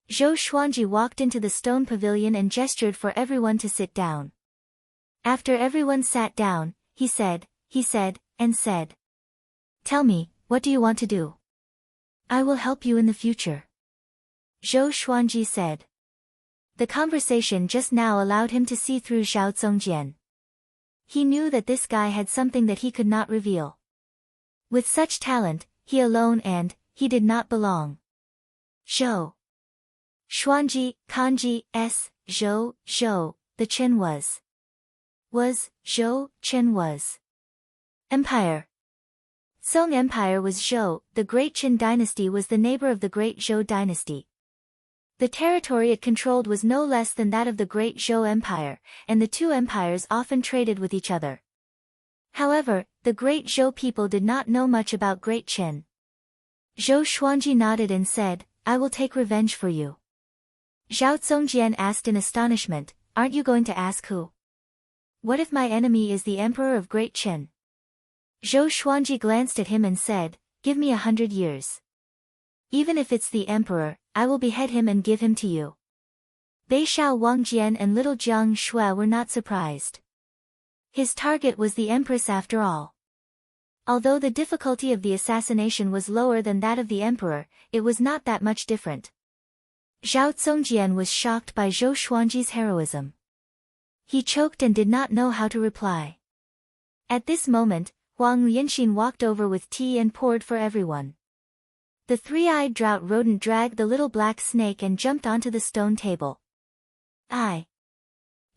Zhou Xuanji walked into the stone pavilion and gestured for everyone to sit down. After everyone sat down, he said, "Tell me, what do you want to do? I will help you in the future." Zhou Xuanji said. The conversation just now allowed him to see through Zhao Zongjian. He knew that this guy had something that he could not reveal. With such talent, he alone and, he did not belong. Zhou Xuanji, kanji, s, zhou, the Qin was. Zhou, Qin was. Empire. Song Empire was Zhou, the great Qin dynasty was the neighbor of the great Zhou dynasty. The territory it controlled was no less than that of the great Zhou Empire, and the two empires often traded with each other. However, the great Zhou people did not know much about great Qin. Zhou Xuanji nodded and said, "I will take revenge for you." Zhao Zongjian asked in astonishment, "Aren't you going to ask who? What if my enemy is the emperor of great Qin?" Zhou Xuanji glanced at him and said, "Give me 100 years. Even if it's the emperor, I will behead him and give him to you." Beishao Wangjian and little Jiang Shui were not surprised. His target was the empress after all. Although the difficulty of the assassination was lower than that of the emperor, it was not that much different. Zhao Zongjian was shocked by Zhou Xuanji's heroism. He choked and did not know how to reply. At this moment, Huang Lianxin walked over with tea and poured for everyone. The three-eyed drought rodent dragged the little black snake and jumped onto the stone table. I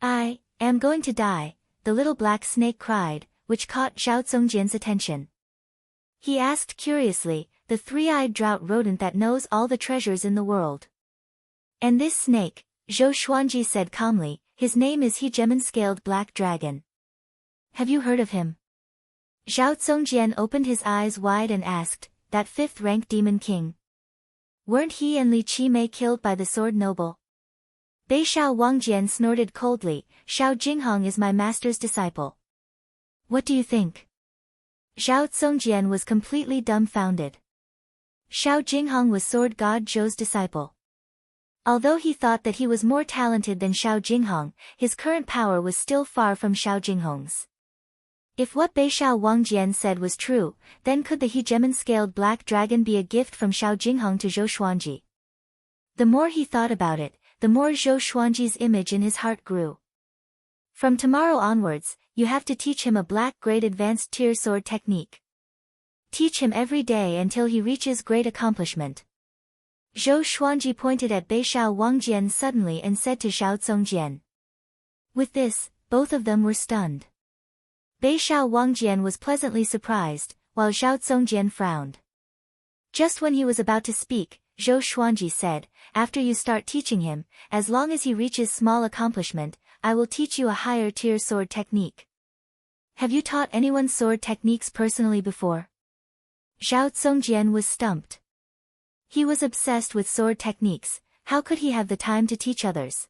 am going to die," the little black snake cried, which caught Zhao Zongjian's attention. He asked curiously, "The three-eyed drought rodent that knows all the treasures in the world?" "And this snake," Zhou Xuanji said calmly, "his name is Hegemon-scaled black dragon. Have you heard of him?" Zhao Zongjian opened his eyes wide and asked, "That fifth-rank demon king? Weren't he and Li Qimei killed by the sword noble?" Beishao Wangjian snorted coldly, "Xiao Jinghong is my master's disciple. What do you think?" Zhao Zongjian was completely dumbfounded. Xiao Jinghong was sword god Zhou's disciple. Although he thought that he was more talented than Xiao Jinghong, his current power was still far from Xiao Jinghong's. If what Beishao Wangjian said was true, then could the Hegemon-scaled black dragon be a gift from Xiao Jinghong to Zhou Xuanji? The more he thought about it, the more Zhou Xuanji's image in his heart grew. "From tomorrow onwards, you have to teach him a black-grade advanced tier sword technique. Teach him every day until he reaches great accomplishment." Zhou Xuanji pointed at Beishao Wangjian suddenly and said to Zhao Zongjian. With this, both of them were stunned. Beishao Wangjian was pleasantly surprised, while Zhao Zongjian frowned. Just when he was about to speak, Zhou Xuanji said, "After you start teaching him, as long as he reaches small accomplishment, I will teach you a higher tier sword technique." "Have you taught anyone sword techniques personally before?" Zhao Zongjian was stumped. He was obsessed with sword techniques, how could he have the time to teach others?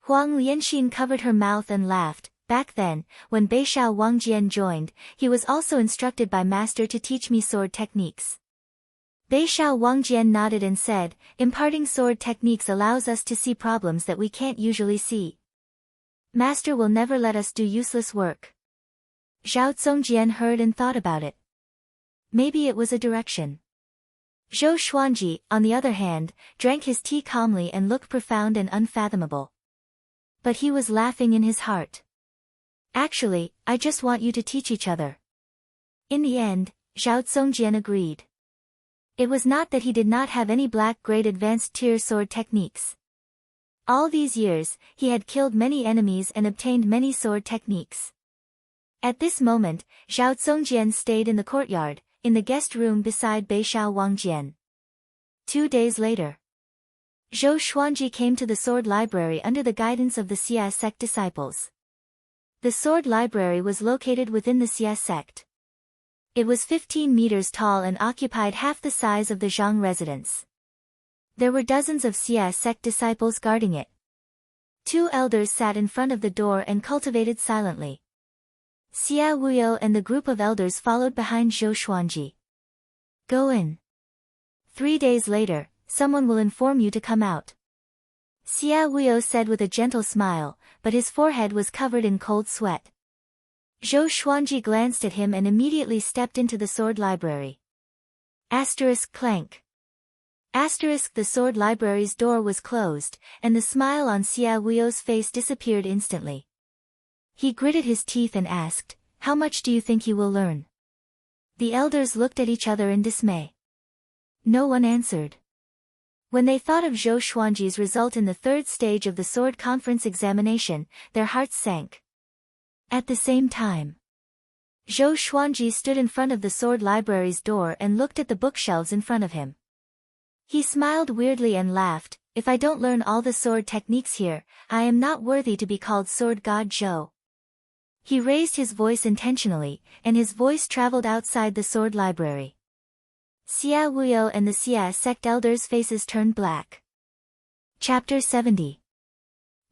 Huang Lianxin covered her mouth and laughed. "Back then, when Beishao Wangjian joined, he was also instructed by master to teach me sword techniques." Beishao Wangjian nodded and said, "Imparting sword techniques allows us to see problems that we can't usually see. Master will never let us do useless work." Zhao Zongjian heard and thought about it. Maybe it was a direction. Zhou Xuanji, on the other hand, drank his tea calmly and looked profound and unfathomable. But he was laughing in his heart. "Actually, I just want you to teach each other." In the end, Zhao Zongjian agreed. It was not that he did not have any black-grade advanced tier sword techniques. All these years, he had killed many enemies and obtained many sword techniques. At this moment, Zhao Zongjian stayed in the courtyard, in the guest room beside Beishao Wangjian. 2 days later, Zhou Xuanji came to the sword library under the guidance of the Xia sect disciples. The sword library was located within the Xia sect. It was 15 meters tall and occupied half the size of the Zhang residence. There were dozens of Xia sect disciples guarding it. 2 elders sat in front of the door and cultivated silently. Xia Wuyo and the group of elders followed behind Zhou Xuanji. Go in. 3 days later, someone will inform you to come out. Xia Wuyo said with a gentle smile, but his forehead was covered in cold sweat. Zhou Xuanji glanced at him and immediately stepped into the sword library. Clank. The sword library's door was closed, and the smile on Xia Wuyo's face disappeared instantly. He gritted his teeth and asked, "How much do you think you will learn?" The elders looked at each other in dismay. No one answered. When they thought of Zhou Xuanji's result in the 3rd stage of the sword conference examination, their hearts sank. At the same time, Zhou Xuanji stood in front of the sword library's door and looked at the bookshelves in front of him. He smiled weirdly and laughed, "If I don't learn all the sword techniques here, I am not worthy to be called Sword God Zhou." He raised his voice intentionally, and his voice traveled outside the sword library. Xia Wuyo and the Xia sect elders' faces turned black. Chapter 70.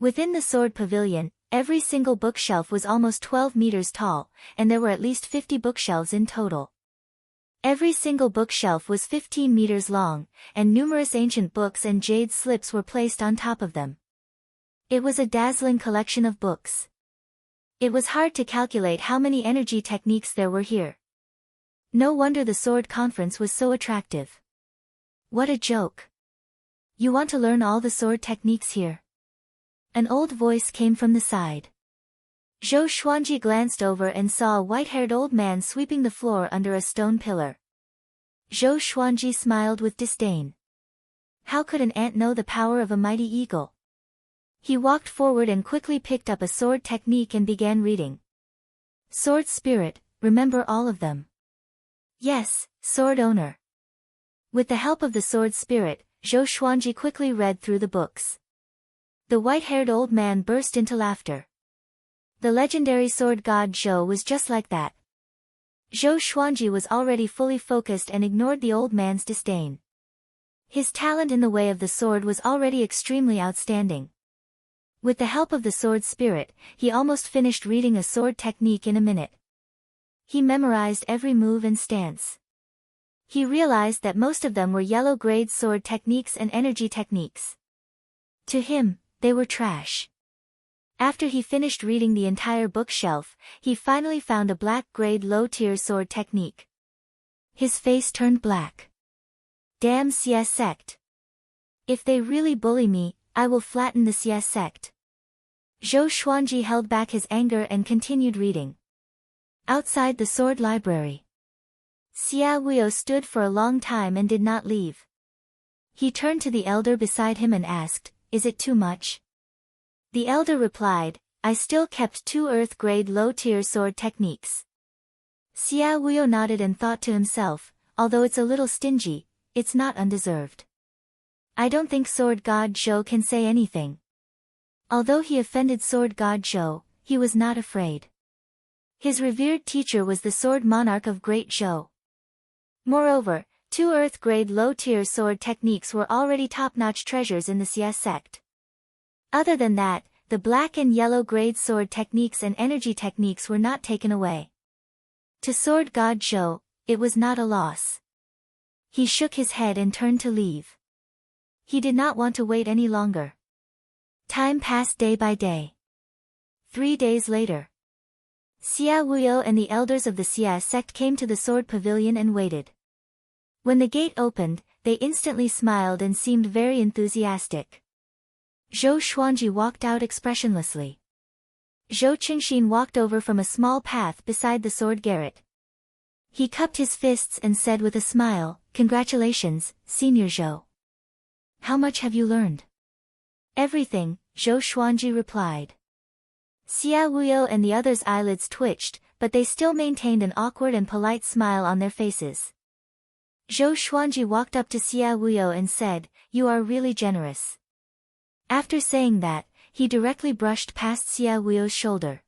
Within the sword pavilion, every single bookshelf was almost 12 meters tall, and there were at least 50 bookshelves in total. Every single bookshelf was 15 meters long, and numerous ancient books and jade slips were placed on top of them. It was a dazzling collection of books. It was hard to calculate how many energy techniques there were here. No wonder the sword conference was so attractive. What a joke. You want to learn all the sword techniques here? An old voice came from the side. Zhou Xuanji glanced over and saw a white-haired old man sweeping the floor under a stone pillar. Zhou Xuanji smiled with disdain. How could an ant know the power of a mighty eagle? He walked forward and quickly picked up a sword technique and began reading. Sword spirit, remember all of them. Yes, sword owner. With the help of the sword spirit, Zhou Xuanji quickly read through the books. The white-haired old man burst into laughter. The legendary sword god Zhou was just like that. Zhou Xuanji was already fully focused and ignored the old man's disdain. His talent in the way of the sword was already extremely outstanding. With the help of the sword spirit, he almost finished reading a sword technique in a minute. He memorized every move and stance. He realized that most of them were yellow-grade sword techniques and energy techniques. To him, they were trash. After he finished reading the entire bookshelf, he finally found a black-grade low-tier sword technique. His face turned black. Damn Xia sect. If they really bully me, I will flatten the Xia sect. Zhou Xuanji held back his anger and continued reading. Outside the sword library, Xia Wuyo stood for a long time and did not leave. He turned to the elder beside him and asked, "Is it too much?" The elder replied, "I still kept 2 earth-grade low-tier sword techniques." Xia Wuyo nodded and thought to himself, although it's a little stingy, it's not undeserved. I don't think Sword God Zhou can say anything. Although he offended Sword God Zhou, he was not afraid. His revered teacher was the sword monarch of Great Zhou. Moreover, 2 earth-grade low-tier sword techniques were already top-notch treasures in the Xia sect. Other than that, the black and yellow-grade sword techniques and energy techniques were not taken away. To Sword God Zhou, it was not a loss. He shook his head and turned to leave. He did not want to wait any longer. Time passed day by day. 3 days later, Xia Wuyo and the elders of the Xia sect came to the sword pavilion and waited. When the gate opened, they instantly smiled and seemed very enthusiastic. Zhou Xuanji walked out expressionlessly. Zhou Qingxin walked over from a small path beside the sword garret. He cupped his fists and said with a smile, "Congratulations, Senior Zhou. How much have you learned?" "Everything," Zhou Xuanji replied. Xia Wuyo and the others' eyelids twitched, but they still maintained an awkward and polite smile on their faces. Zhou Xuanji walked up to Xia Wuyo and said, "You are really generous." After saying that, he directly brushed past Xia Wuyo's shoulder.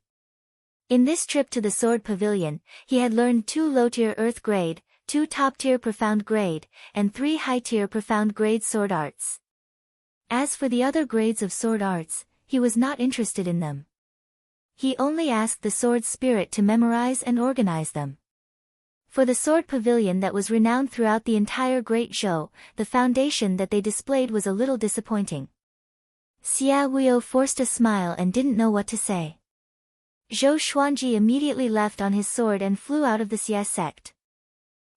In this trip to the sword pavilion, he had learned 2 low-tier earth-grade, 2 top-tier profound grade, and 3 high-tier profound grade sword arts. As for the other grades of sword arts, he was not interested in them. He only asked the sword spirit to memorize and organize them. For the sword pavilion that was renowned throughout the entire Great Zhou, the foundation that they displayed was a little disappointing. Xia Wuyo forced a smile and didn't know what to say. Zhou Xuanji immediately left on his sword and flew out of the Xia sect.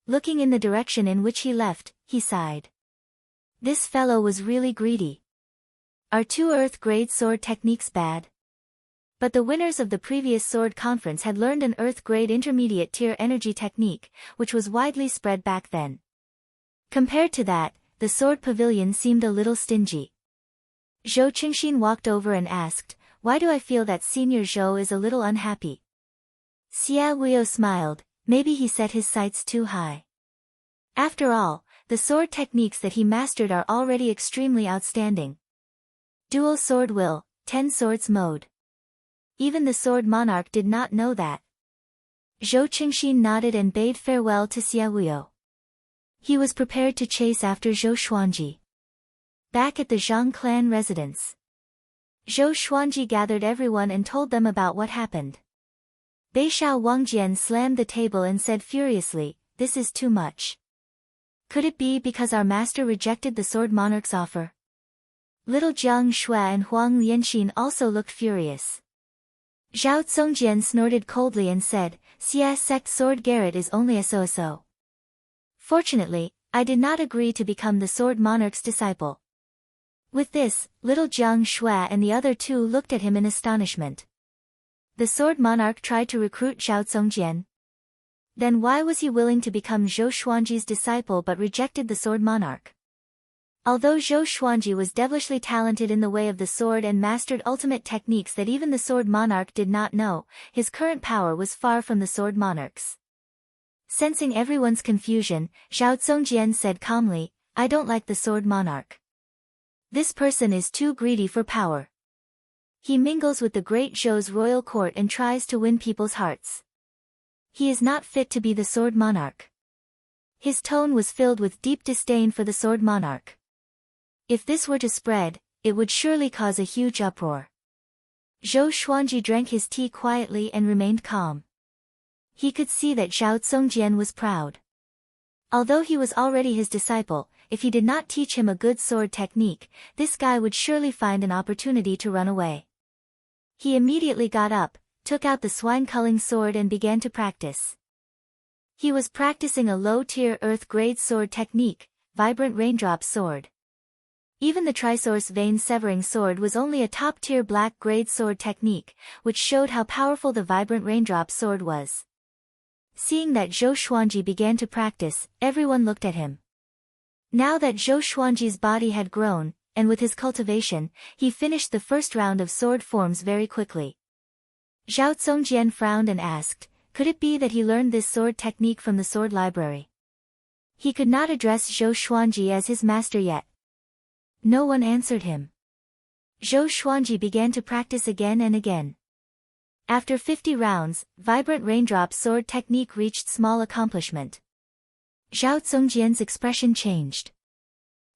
Looking in the direction in which he left, he sighed. This fellow was really greedy. Are 2 Earth-grade sword techniques bad? But the winners of the previous sword conference had learned an Earth-grade intermediate-tier energy technique, which was widely spread back then. Compared to that, the sword pavilion seemed a little stingy. Zhou Qingxin walked over and asked, "Why do I feel that Senior Zhou is a little unhappy?" Xia Wuyo smiled, maybe he set his sights too high. After all, the sword techniques that he mastered are already extremely outstanding. Dual Sword Will, 10 Swords Mode. Even the Sword Monarch did not know that. Zhou Qingxin nodded and bade farewell to Xia Wuyo. He was prepared to chase after Zhou Xuanji. Back at the Zhang clan residence, Zhou Xuanji gathered everyone and told them about what happened. Beishao Wangjian slammed the table and said furiously, "This is too much. Could it be because our master rejected the Sword Monarch's offer?" Little Jiang Shui and Huang Lianxin also looked furious. Zhao Zongjian snorted coldly and said, "Xia sect sword garret is only a so-so. Fortunately, I did not agree to become the Sword Monarch's disciple." With this, little Jiang Shui and the other 2 looked at him in astonishment. The Sword Monarch tried to recruit Zhao Zongjian. Then why was he willing to become Zhou Xuanji's disciple but rejected the Sword Monarch? Although Zhou Xuanji was devilishly talented in the way of the sword and mastered ultimate techniques that even the Sword Monarch did not know, his current power was far from the Sword Monarch's. Sensing everyone's confusion, Zhao Zongjian said calmly, "I don't like the Sword Monarch. This person is too greedy for power. He mingles with the Great Zhou's royal court and tries to win people's hearts. He is not fit to be the Sword Monarch." His tone was filled with deep disdain for the Sword Monarch. If this were to spread, it would surely cause a huge uproar. Zhou Xuanji drank his tea quietly and remained calm. He could see that Zhao Zongjian was proud. Although he was already his disciple, if he did not teach him a good sword technique, this guy would surely find an opportunity to run away. He immediately got up, took out the swine-culling sword and began to practice. He was practicing a low-tier Earth-grade sword technique, Vibrant Raindrop Sword. Even the Trisource Vein Severing Sword was only a top-tier black-grade sword technique, which showed how powerful the Vibrant Raindrop Sword was. Seeing that Zhou Xuanji began to practice, everyone looked at him. Now that Zhou Xuanji's body had grown, and with his cultivation, he finished the first round of sword forms very quickly. Zhao Zongjian frowned and asked, could it be that he learned this sword technique from the sword library? He could not address Zhou Xuanji as his master yet. No one answered him. Zhou Xuanji began to practice again and again. After 50 rounds, Vibrant Raindrop Sword technique reached small accomplishment. Zhao Zongjian's expression changed.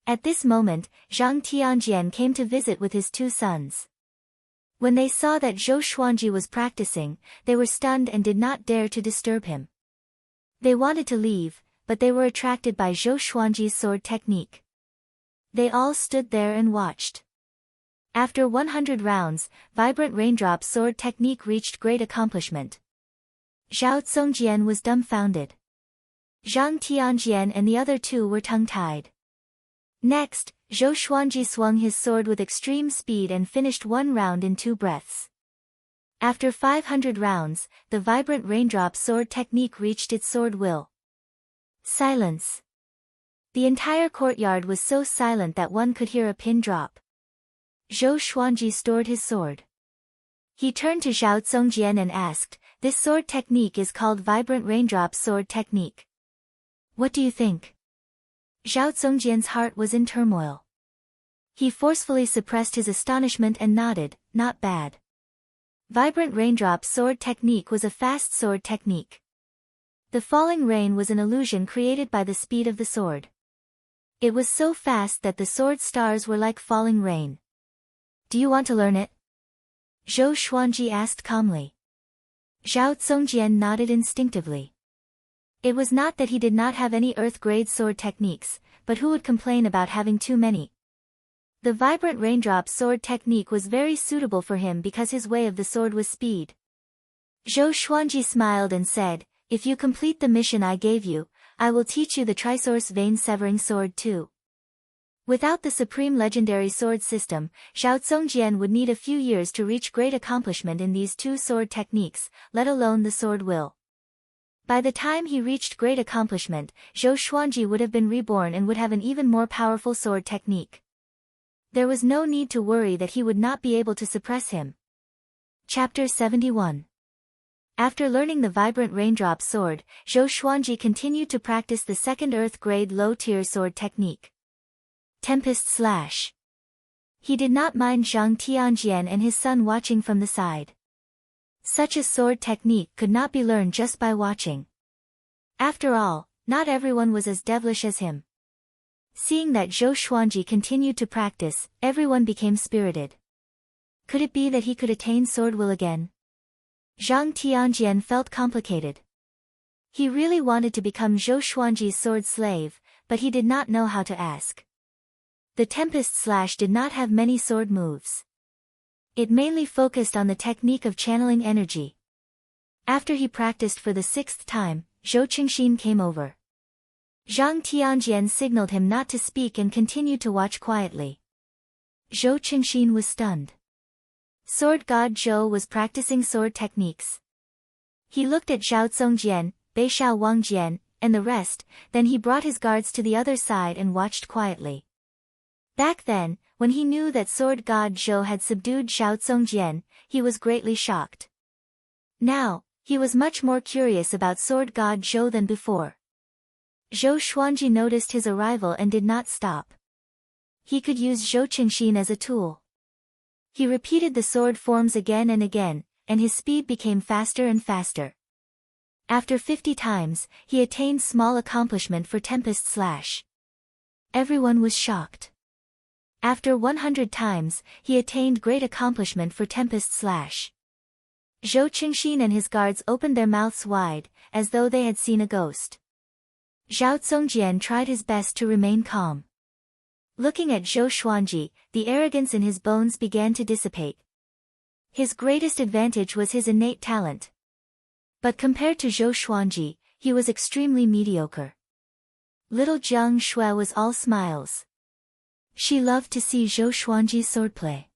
At this moment, Zhang Tianjian came to visit with his 2 sons. When they saw that Zhou Xuanji was practicing, they were stunned and did not dare to disturb him. They wanted to leave, but they were attracted by Zhou Xuanji's sword technique. They all stood there and watched. After 100 rounds, Vibrant Raindrop Sword technique reached great accomplishment. Zhao Zongjian was dumbfounded. Zhang Tianjian and the other 2 were tongue-tied. Next, Zhou Xuanji swung his sword with extreme speed and finished 1 round in 2 breaths. After 500 rounds, the Vibrant Raindrop Sword technique reached its sword will. Silence. The entire courtyard was so silent that one could hear a pin drop. Zhou Xuanji stored his sword. He turned to Zhao Zongjian and asked, this sword technique is called Vibrant Raindrop Sword technique. What do you think? Zhao Zongjian's heart was in turmoil. He forcefully suppressed his astonishment and nodded, not bad. Vibrant Raindrop Sword technique was a fast sword technique. The falling rain was an illusion created by the speed of the sword. It was so fast that the sword's stars were like falling rain. Do you want to learn it? Zhou Xuanji asked calmly. Zhao Congjian nodded instinctively. It was not that he did not have any earth-grade sword techniques, but who would complain about having too many? The vibrant raindrop sword technique was very suitable for him because his way of the sword was speed. Zhou Xuanji smiled and said, "If you complete the mission I gave you, I will teach you the Trisource Vein-Severing Sword too." Without the supreme legendary sword system, Zhao Congjian would need a few years to reach great accomplishment in these two sword techniques, let alone the sword will. By the time he reached great accomplishment, Zhou Xuanji would have been reborn and would have an even more powerful sword technique. There was no need to worry that he would not be able to suppress him. Chapter 71. After learning the vibrant raindrop sword, Zhou Xuanji continued to practice the second earth-grade low-tier sword technique. Tempest Slash. He did not mind Zhang Tianjian and his son watching from the side. Such a sword technique could not be learned just by watching. After all, not everyone was as devilish as him. Seeing that Zhou Xuanji continued to practice, everyone became spirited. Could it be that he could attain sword will again? Zhang Tianjian felt complicated. He really wanted to become Zhou Xuanji's sword slave, but he did not know how to ask. The Tempest Slash did not have many sword moves. It mainly focused on the technique of channeling energy. After he practiced for the 6th time, Zhou Qingxin came over. Zhang Tianjian signaled him not to speak and continued to watch quietly. Zhou Qingxin was stunned. Sword God Zhou was practicing sword techniques. He looked at Zhao Congjian, Beishao Wangjian, and the rest, then he brought his guards to the other side and watched quietly. Back then, when he knew that Sword God Zhou had subdued Zhao Congjian, he was greatly shocked. Now, he was much more curious about Sword God Zhou than before. Zhou Xuanji noticed his arrival and did not stop. He could use Zhou Qingxin as a tool. He repeated the sword forms again and again, and his speed became faster and faster. After 50 times, he attained small accomplishment for Tempest Slash. Everyone was shocked. After 100 times, he attained great accomplishment for Tempest Slash. Zhou Qingxin and his guards opened their mouths wide, as though they had seen a ghost. Zhao Congjian tried his best to remain calm. Looking at Zhou Xuanji, the arrogance in his bones began to dissipate. His greatest advantage was his innate talent. But compared to Zhou Xuanji, he was extremely mediocre. Little Jiang Shui was all smiles. She loved to see Zhou Xuanji's swordplay.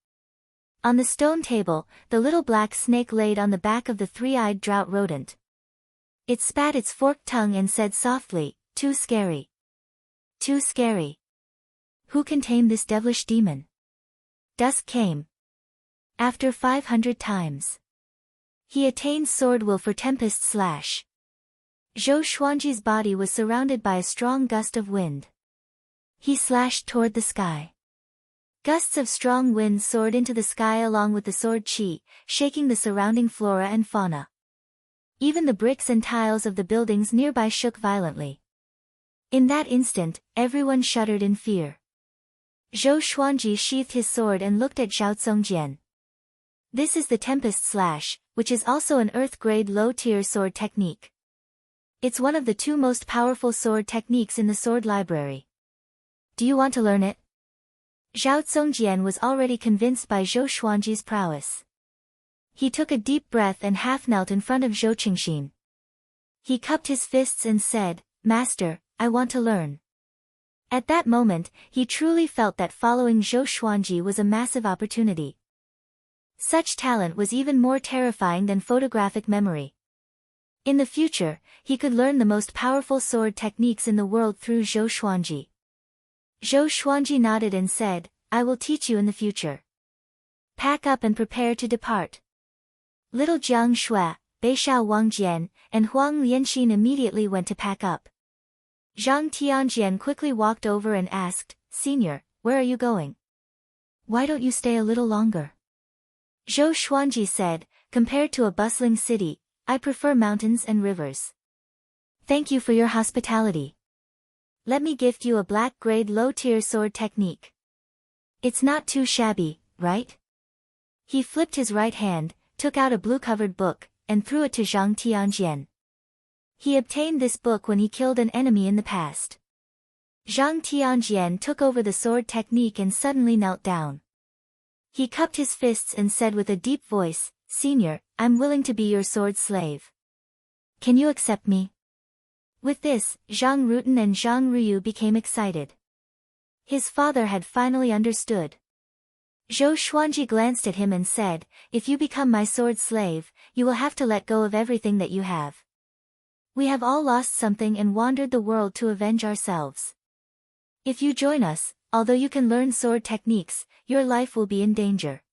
On the stone table, the little black snake laid on the back of the three-eyed drought rodent. It spat its forked tongue and said softly, "Too scary. Too scary. Who can tame this devilish demon?" Dusk came. After 500 times, he attained sword will for Tempest Slash. Zhou Xuanji's body was surrounded by a strong gust of wind. He slashed toward the sky. Gusts of strong wind soared into the sky along with the sword qi, shaking the surrounding flora and fauna. Even the bricks and tiles of the buildings nearby shook violently. In that instant, everyone shuddered in fear. Zhou Xuanji sheathed his sword and looked at Zhao Congjian. This is the Tempest Slash, which is also an earth-grade low-tier sword technique. It's one of the 2 most powerful sword techniques in the sword library. Do you want to learn it? Zhao Congjian was already convinced by Zhou Xuanji's prowess. He took a deep breath and half-knelt in front of Zhou Qingxin. He cupped his fists and said, "Master, I want to learn." At that moment, he truly felt that following Zhou Xuanji was a massive opportunity. Such talent was even more terrifying than photographic memory. In the future, he could learn the most powerful sword techniques in the world through Zhou Xuanji. Zhou Xuanji nodded and said, "I will teach you in the future. Pack up and prepare to depart." Little Jiang Shui, Beishao Wangjian, and Huang Lianxin immediately went to pack up. Zhang Tianjian quickly walked over and asked, "Senior, where are you going? Why don't you stay a little longer?" Zhou Xuanji said, "Compared to a bustling city, I prefer mountains and rivers." Thank you for your hospitality. Let me gift you a black-grade low-tier sword technique. It's not too shabby, right? He flipped his right hand, took out a blue-covered book, and threw it to Zhang Tianjian. He obtained this book when he killed an enemy in the past. Zhang Tianjian took over the sword technique and suddenly knelt down. He cupped his fists and said with a deep voice, "Senior, I'm willing to be your sword slave. Can you accept me?" With this, Zhang Rutan and Zhang Ryu became excited. His father had finally understood. Zhou Xuanji glanced at him and said, "If you become my sword slave, you will have to let go of everything that you have. We have all lost something and wandered the world to avenge ourselves. If you join us, although you can learn sword techniques, your life will be in danger."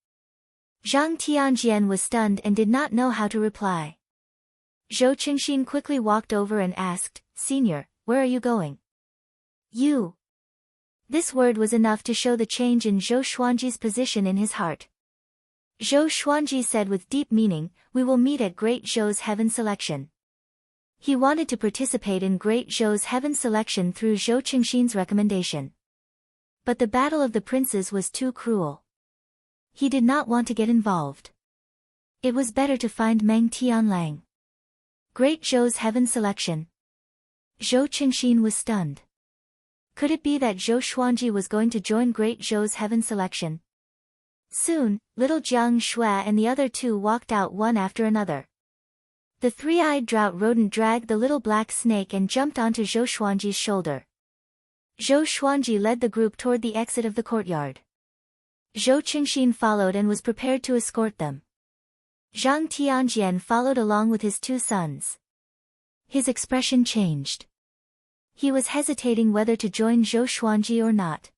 Zhang Tianjian was stunned and did not know how to reply. Zhou Qingxin quickly walked over and asked, "Senior, where are you going?" "You." This word was enough to show the change in Zhou Xuanji's position in his heart. Zhou Xuanji said with deep meaning, "We will meet at Great Zhou's heaven selection." He wanted to participate in Great Zhou's heaven selection through Zhou Qingxin's recommendation. But the battle of the princes was too cruel. He did not want to get involved. It was better to find Meng Tianlang. Great Zhou's heaven selection. Zhou Qingxin was stunned. Could it be that Zhou Xuanji was going to join Great Zhou's heaven selection? Soon, little Jiang Shui and the other two walked out one after another. The three-eyed drought rodent dragged the little black snake and jumped onto Zhou Xuanji's shoulder. Zhou Xuanji led the group toward the exit of the courtyard. Zhou Qingxin followed and was prepared to escort them. Zhang Tianjian followed along with his two sons. His expression changed. He was hesitating whether to join Zhou Xuanji or not.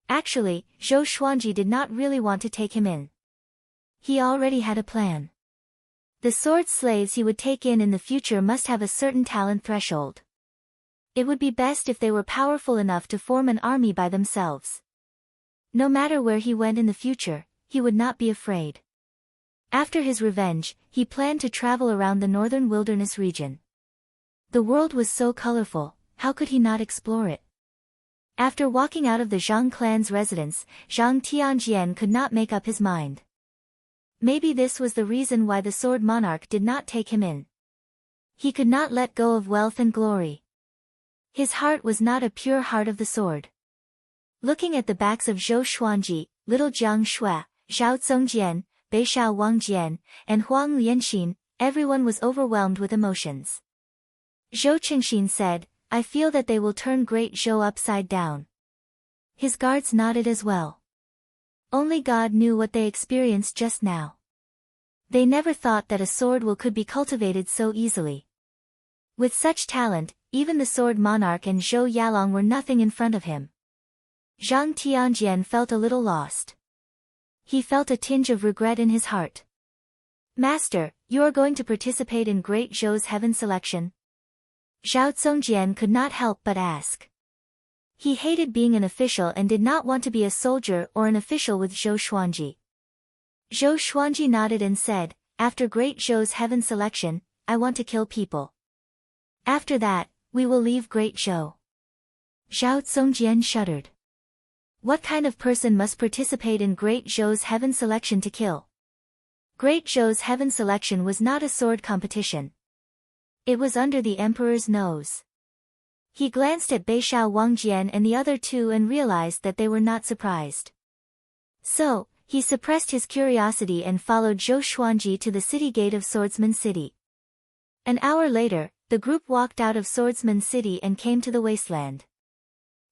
Actually, Zhou Xuanji did not really want to take him in. He already had a plan. The sword slaves he would take in the future must have a certain talent threshold. It would be best if they were powerful enough to form an army by themselves. No matter where he went in the future, he would not be afraid. After his revenge, he planned to travel around the northern wilderness region. The world was so colorful, how could he not explore it? After walking out of the Zhang clan's residence, Zhang Tianjian could not make up his mind. Maybe this was the reason why the sword monarch did not take him in. He could not let go of wealth and glory. His heart was not a pure heart of the sword. Looking at the backs of Zhou Xuanji, little Jiang Shui, Zhao Zongjian, Beishao Wangjian, and Huang Lianxin, everyone was overwhelmed with emotions. Zhou Qingxin said, "I feel that they will turn Great Zhou upside down." His guards nodded as well. Only God knew what they experienced just now. They never thought that a sword will could be cultivated so easily. With such talent, even the sword monarch and Zhou Yalong were nothing in front of him. Zhang Tianjian felt a little lost. He felt a tinge of regret in his heart. "Master, you are going to participate in Great Zhou's heaven selection?" Zhao Zongjian could not help but ask. He hated being an official and did not want to be a soldier or an official with Zhou Xuanji. Zhou Xuanji nodded and said, "After Great Zhou's heaven selection, I want to kill people. After that, we will leave Great Zhou." Zhao Zongjian shuddered. What kind of person must participate in Great Zhou's heaven selection to kill? Great Zhou's heaven selection was not a sword competition. It was under the emperor's nose. He glanced at Beishao Wangjian and the other two and realized that they were not surprised. So, he suppressed his curiosity and followed Zhou Xuanji to the city gate of Swordsman City. An hour later, the group walked out of Swordsman City and came to the wasteland.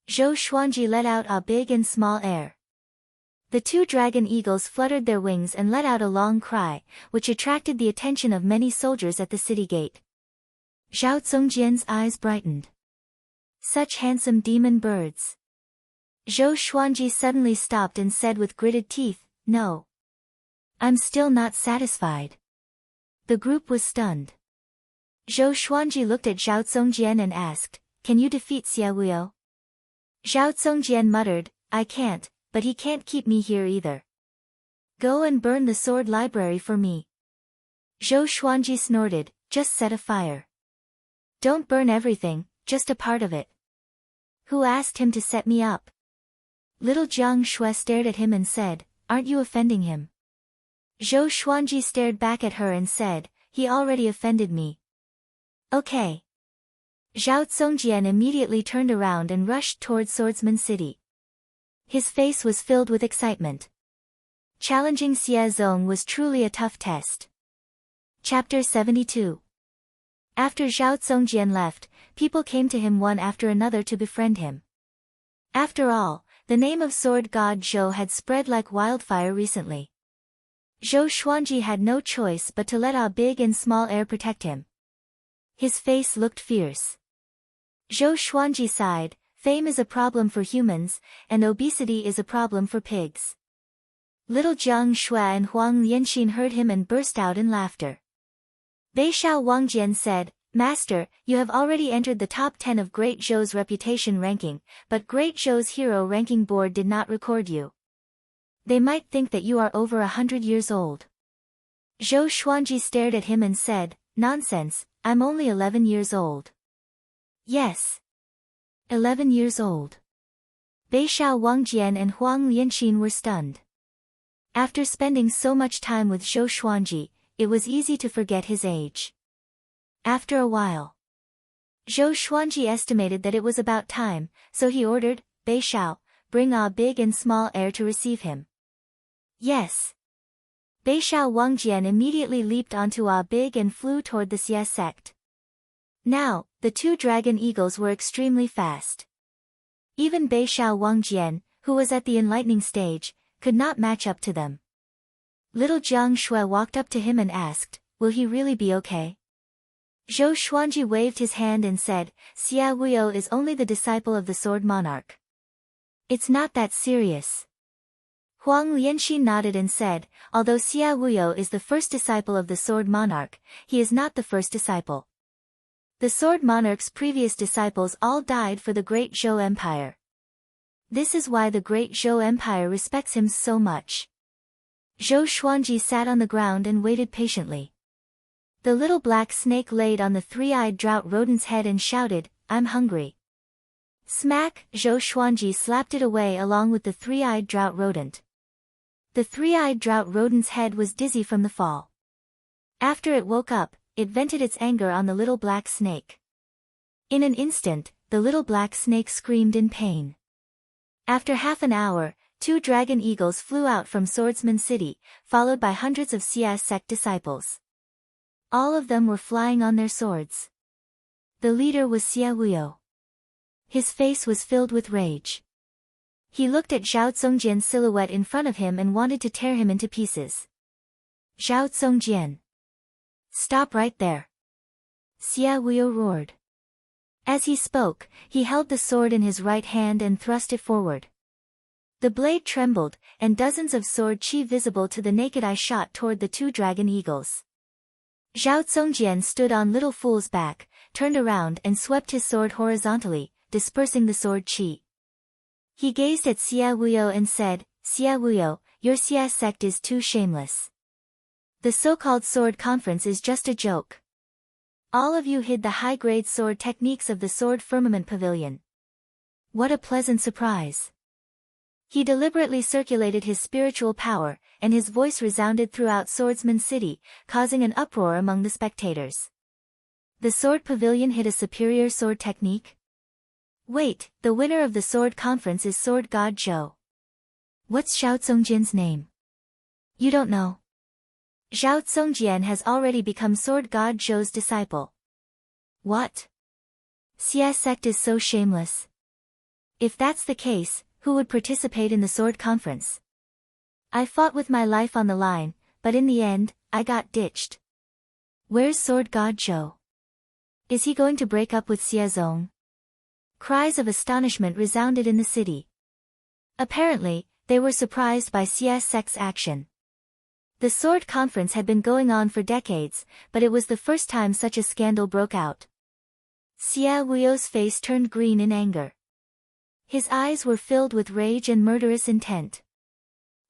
Zhou Xuanji let out a big and small air. The two dragon eagles fluttered their wings and let out a long cry, which attracted the attention of many soldiers at the city gate. Zhao Zongjian's eyes brightened. Such handsome demon birds. Zhou Xuanji suddenly stopped and said with gritted teeth, "No. I'm still not satisfied." The group was stunned. Zhou Xuanji looked at Zhao Zongjian and asked, "Can you defeat Xie Wuo?" Zhao Zongjian muttered, "I can't, but he can't keep me here either. Go and burn the sword library for me." Zhou Xuanji snorted, "Just set a fire." Don't burn everything, just a part of it. Who asked him to set me up? Little Jiang Shui stared at him and said, aren't you offending him? Zhou Xuanji stared back at her and said, he already offended me. Okay. Zhao Zongjian immediately turned around and rushed towards Swordsman City. His face was filled with excitement. Challenging Xie Zong was truly a tough test. Chapter 72. After Zhao Zongjian left, people came to him one after another to befriend him. After all, the name of sword god Zhou had spread like wildfire recently. Zhou Xuanji had no choice but to let a big and small heir protect him. His face looked fierce. Zhou Xuanji sighed, fame is a problem for humans, and obesity is a problem for pigs. Little Jiang Shui and Huang Lianxin heard him and burst out in laughter. Beishao Wangjian said, Master, you have already entered the top 10 of Great Zhou's reputation ranking, but Great Zhou's hero ranking board did not record you. They might think that you are over 100 years old. Zhou Xuanji stared at him and said, Nonsense, I'm only 11 years old. Yes. 11 years old. Beishao Wangjian and Huang Lianxin were stunned. After spending so much time with Zhou Xuanji, it was easy to forget his age. After a while, Zhou Xuanji estimated that it was about time, so he ordered, Beishao, bring a big and small heir to receive him. Yes. Beishao Wangjian immediately leaped onto a big and flew toward the Xie sect. Now, the two dragon eagles were extremely fast. Even Beishao Wangjian, who was at the enlightening stage, could not match up to them. Little Jiang Shui walked up to him and asked, will he really be okay? Zhou Xuanji waved his hand and said, Xia Wuyo is only the disciple of the Sword Monarch. It's not that serious. Huang Lianxin nodded and said, although Xia Wuyo is the first disciple of the Sword Monarch, he is not the first disciple. The Sword Monarch's previous disciples all died for the Great Zhou Empire. This is why the Great Zhou Empire respects him so much. Zhou Xuanji sat on the ground and waited patiently. The little black snake laid on the three-eyed drought rodent's head and shouted, I'm hungry. Smack! Zhou Xuanji slapped it away along with the three-eyed drought rodent. The three-eyed drought rodent's head was dizzy from the fall. After it woke up, it vented its anger on the little black snake. In an instant, the little black snake screamed in pain. After half an hour, 2 dragon eagles flew out from Swordsman City, followed by hundreds of Xia sect disciples. All of them were flying on their swords. The leader was Xia Wuyo. His face was filled with rage. He looked at Zhao Zongjian's silhouette in front of him and wanted to tear him into pieces. Zhao Zongjian. Stop right there. Xia Wuyo roared. As he spoke, he held the sword in his right hand and thrust it forward. The blade trembled, and dozens of sword chi visible to the naked eye shot toward the 2 dragon eagles. Zhao Zongjian stood on Little Fool's back, turned around and swept his sword horizontally, dispersing the sword chi. He gazed at Xia Wuyo and said, Xia Wuyo, your Xia sect is too shameless. The so-called sword conference is just a joke. All of you hid the high-grade sword techniques of the Sword Firmament Pavilion. What a pleasant surprise. He deliberately circulated his spiritual power, and his voice resounded throughout Swordsman City, causing an uproar among the spectators. The Sword Pavilion hid a superior sword technique? Wait, the winner of the sword conference is Sword God Zhou. What's Zhao Zongjian's name? You don't know. Zhao Zongjian has already become Sword God Zhou's disciple. What? Xia sect is so shameless. If that's the case, who would participate in the sword conference? I fought with my life on the line, but in the end, I got ditched. Where's Sword God Zhou? Is he going to break up with Xie Zong? Cries of astonishment resounded in the city. Apparently, they were surprised by Xia sect's action. The sword conference had been going on for decades, but it was the first time such a scandal broke out. Xia Wuyo's face turned green in anger. His eyes were filled with rage and murderous intent.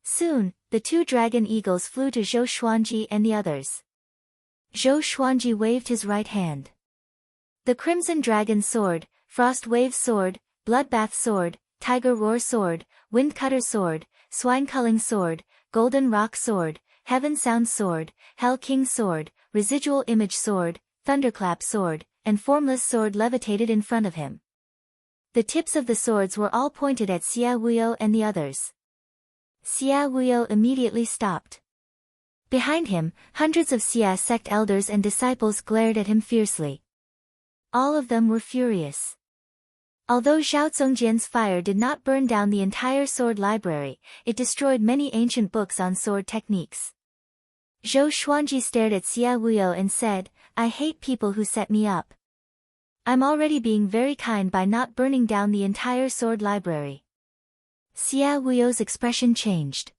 Soon, the 2 dragon eagles flew to Zhou Xuanji and the others. Zhou Xuanji waved his right hand. The Crimson Dragon Sword, Frost Wave Sword, Bloodbath Sword, Tiger Roar Sword, Wind Cutter Sword, Swine Culling Sword, Golden Rock Sword, Heaven Sound Sword, Hell King Sword, Residual Image Sword, Thunderclap Sword, and Formless Sword levitated in front of him. The tips of the swords were all pointed at Xia Wuyo and the others. Xia Wuyo immediately stopped. Behind him, hundreds of Xia sect elders and disciples glared at him fiercely. All of them were furious. Although Zhao Zongjian's fire did not burn down the entire sword library, it destroyed many ancient books on sword techniques. Zhou Xuanji stared at Xia Wuyo and said, "I hate people who set me up. I'm already being very kind by not burning down the entire sword library." Xia Wuyo's expression changed.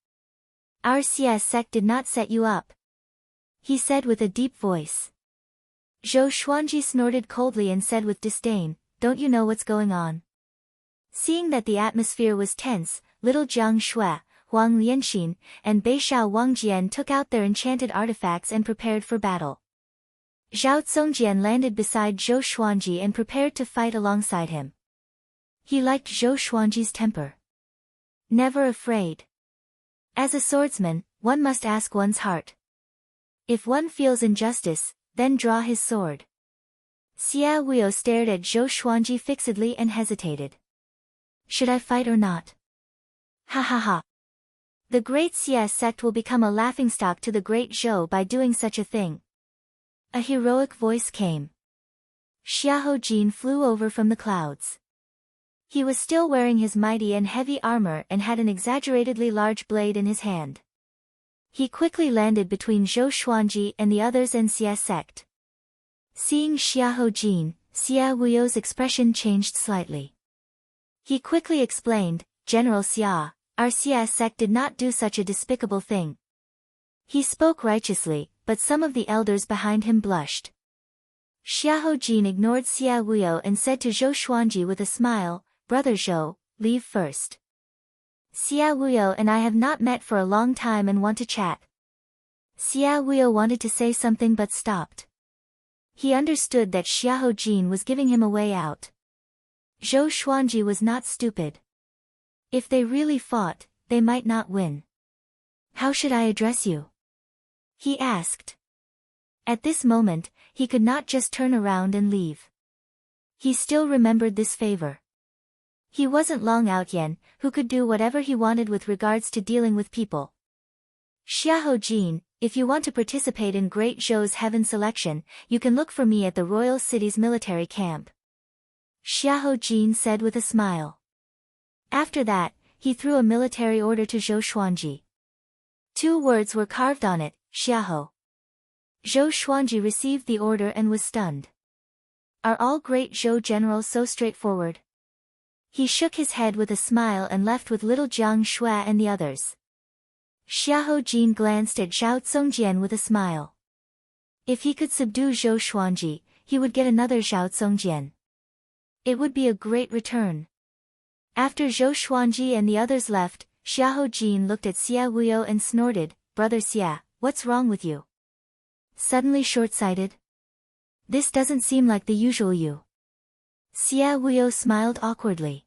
"Our Xia sect did not set you up," he said with a deep voice. Zhou Xuanji snorted coldly and said with disdain, "Don't you know what's going on?" Seeing that the atmosphere was tense, little Jiang Shui, Huang Lianxin, and Beishao Wangjian took out their enchanted artifacts and prepared for battle. Zhao Zongjian landed beside Zhou Xuanji and prepared to fight alongside him. He liked Zhou Xuanji's temper. Never afraid. As a swordsman, one must ask one's heart. If one feels injustice, then draw his sword. Xia Wuyo stared at Zhou Xuanji fixedly and hesitated. Should I fight or not? Ha ha ha. The great Xia sect will become a laughingstock to the great Zhou by doing such a thing. A heroic voice came. Xiahou Jin flew over from the clouds. He was still wearing his mighty and heavy armor and had an exaggeratedly large blade in his hand. He quickly landed between Zhou Xuanji and the others and Xia sect. Seeing Xiahou Jin, Xia Wuyo's expression changed slightly. He quickly explained, "General Xia, our Xia sect did not do such a despicable thing." He spoke righteously, but some of the elders behind him blushed. Xiahou Jin ignored Xia Wuyo and said to Zhou Xuanji with a smile, "Brother Zhou, leave first. Xia Wuyo and I have not met for a long time and want to chat." Xia Wuyo wanted to say something but stopped. He understood that Xiahou Jin was giving him a way out. Zhou Xuanji was not stupid. If they really fought, they might not win. "How should I address you?" he asked. At this moment, he could not just turn around and leave. He still remembered this favor. He wasn't Long Outyen, who could do whatever he wanted with regards to dealing with people. "Xiahou Jin, if you want to participate in Great Zhou's heaven selection, you can look for me at the royal city's military camp," Xiahou Jin said with a smile. After that, he threw a military order to Zhou Xuanji. 2 words were carved on it, Xiahou. Zhou Xuanji received the order and was stunned. Are all great Zhou generals so straightforward? He shook his head with a smile and left with little Jiang Shui and the others. Xiahou Jin glanced at Zhao Zongjian with a smile. If he could subdue Zhou Xuanji, he would get another Zhao Zongjian. It would be a great return. After Zhou Xuanji and the others left, Xiahou Jin looked at Xia Wuyo and snorted, "Brother Xia, what's wrong with you? Suddenly short-sighted? This doesn't seem like the usual you." Xia Wuyo smiled awkwardly.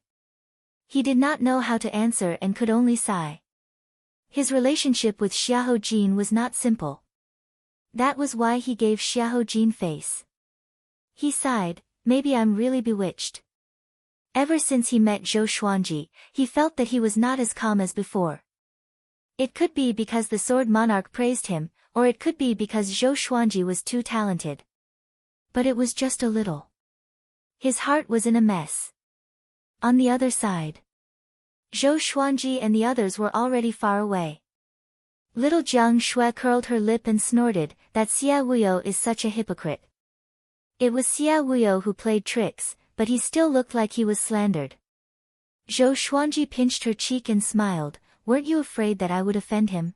He did not know how to answer and could only sigh. His relationship with Xiahou Jin was not simple. That was why he gave Xiahou Jin face. He sighed, "Maybe I'm really bewitched." Ever since he met Zhou Xuanji, he felt that he was not as calm as before. It could be because the Sword Monarch praised him, or it could be because Zhou Xuanji was too talented. But it was just a little. His heart was in a mess. On the other side, Zhou Xuanji and the others were already far away. Little Jiang Shui curled her lip and snorted, "That Xia Wuyo is such a hypocrite." It was Xia Wuyo who played tricks, but he still looked like he was slandered. Zhou Xuanji pinched her cheek and smiled, "Weren't you afraid that I would offend him?"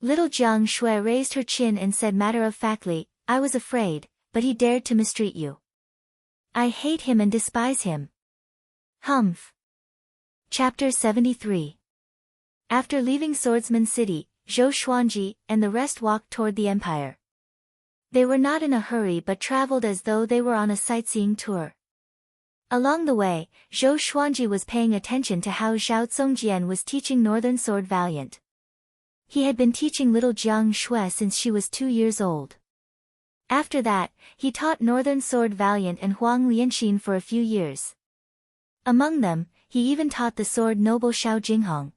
Little Jiang Shui raised her chin and said matter-of-factly, "I was afraid, but he dared to mistreat you. I hate him and despise him." Humph. Chapter 73. After leaving Swordsman City, Zhou Xuanji and the rest walked toward the empire. They were not in a hurry but traveled as though they were on a sightseeing tour. Along the way, Zhou Xuanji was paying attention to how Zhao Zongjian was teaching Northern Sword Valiant. He had been teaching little Jiang Shui since she was 2 years old. After that, he taught Northern Sword Valiant and Huang Lianxin for a few years. Among them, he even taught the sword noble Xiao Jinghong.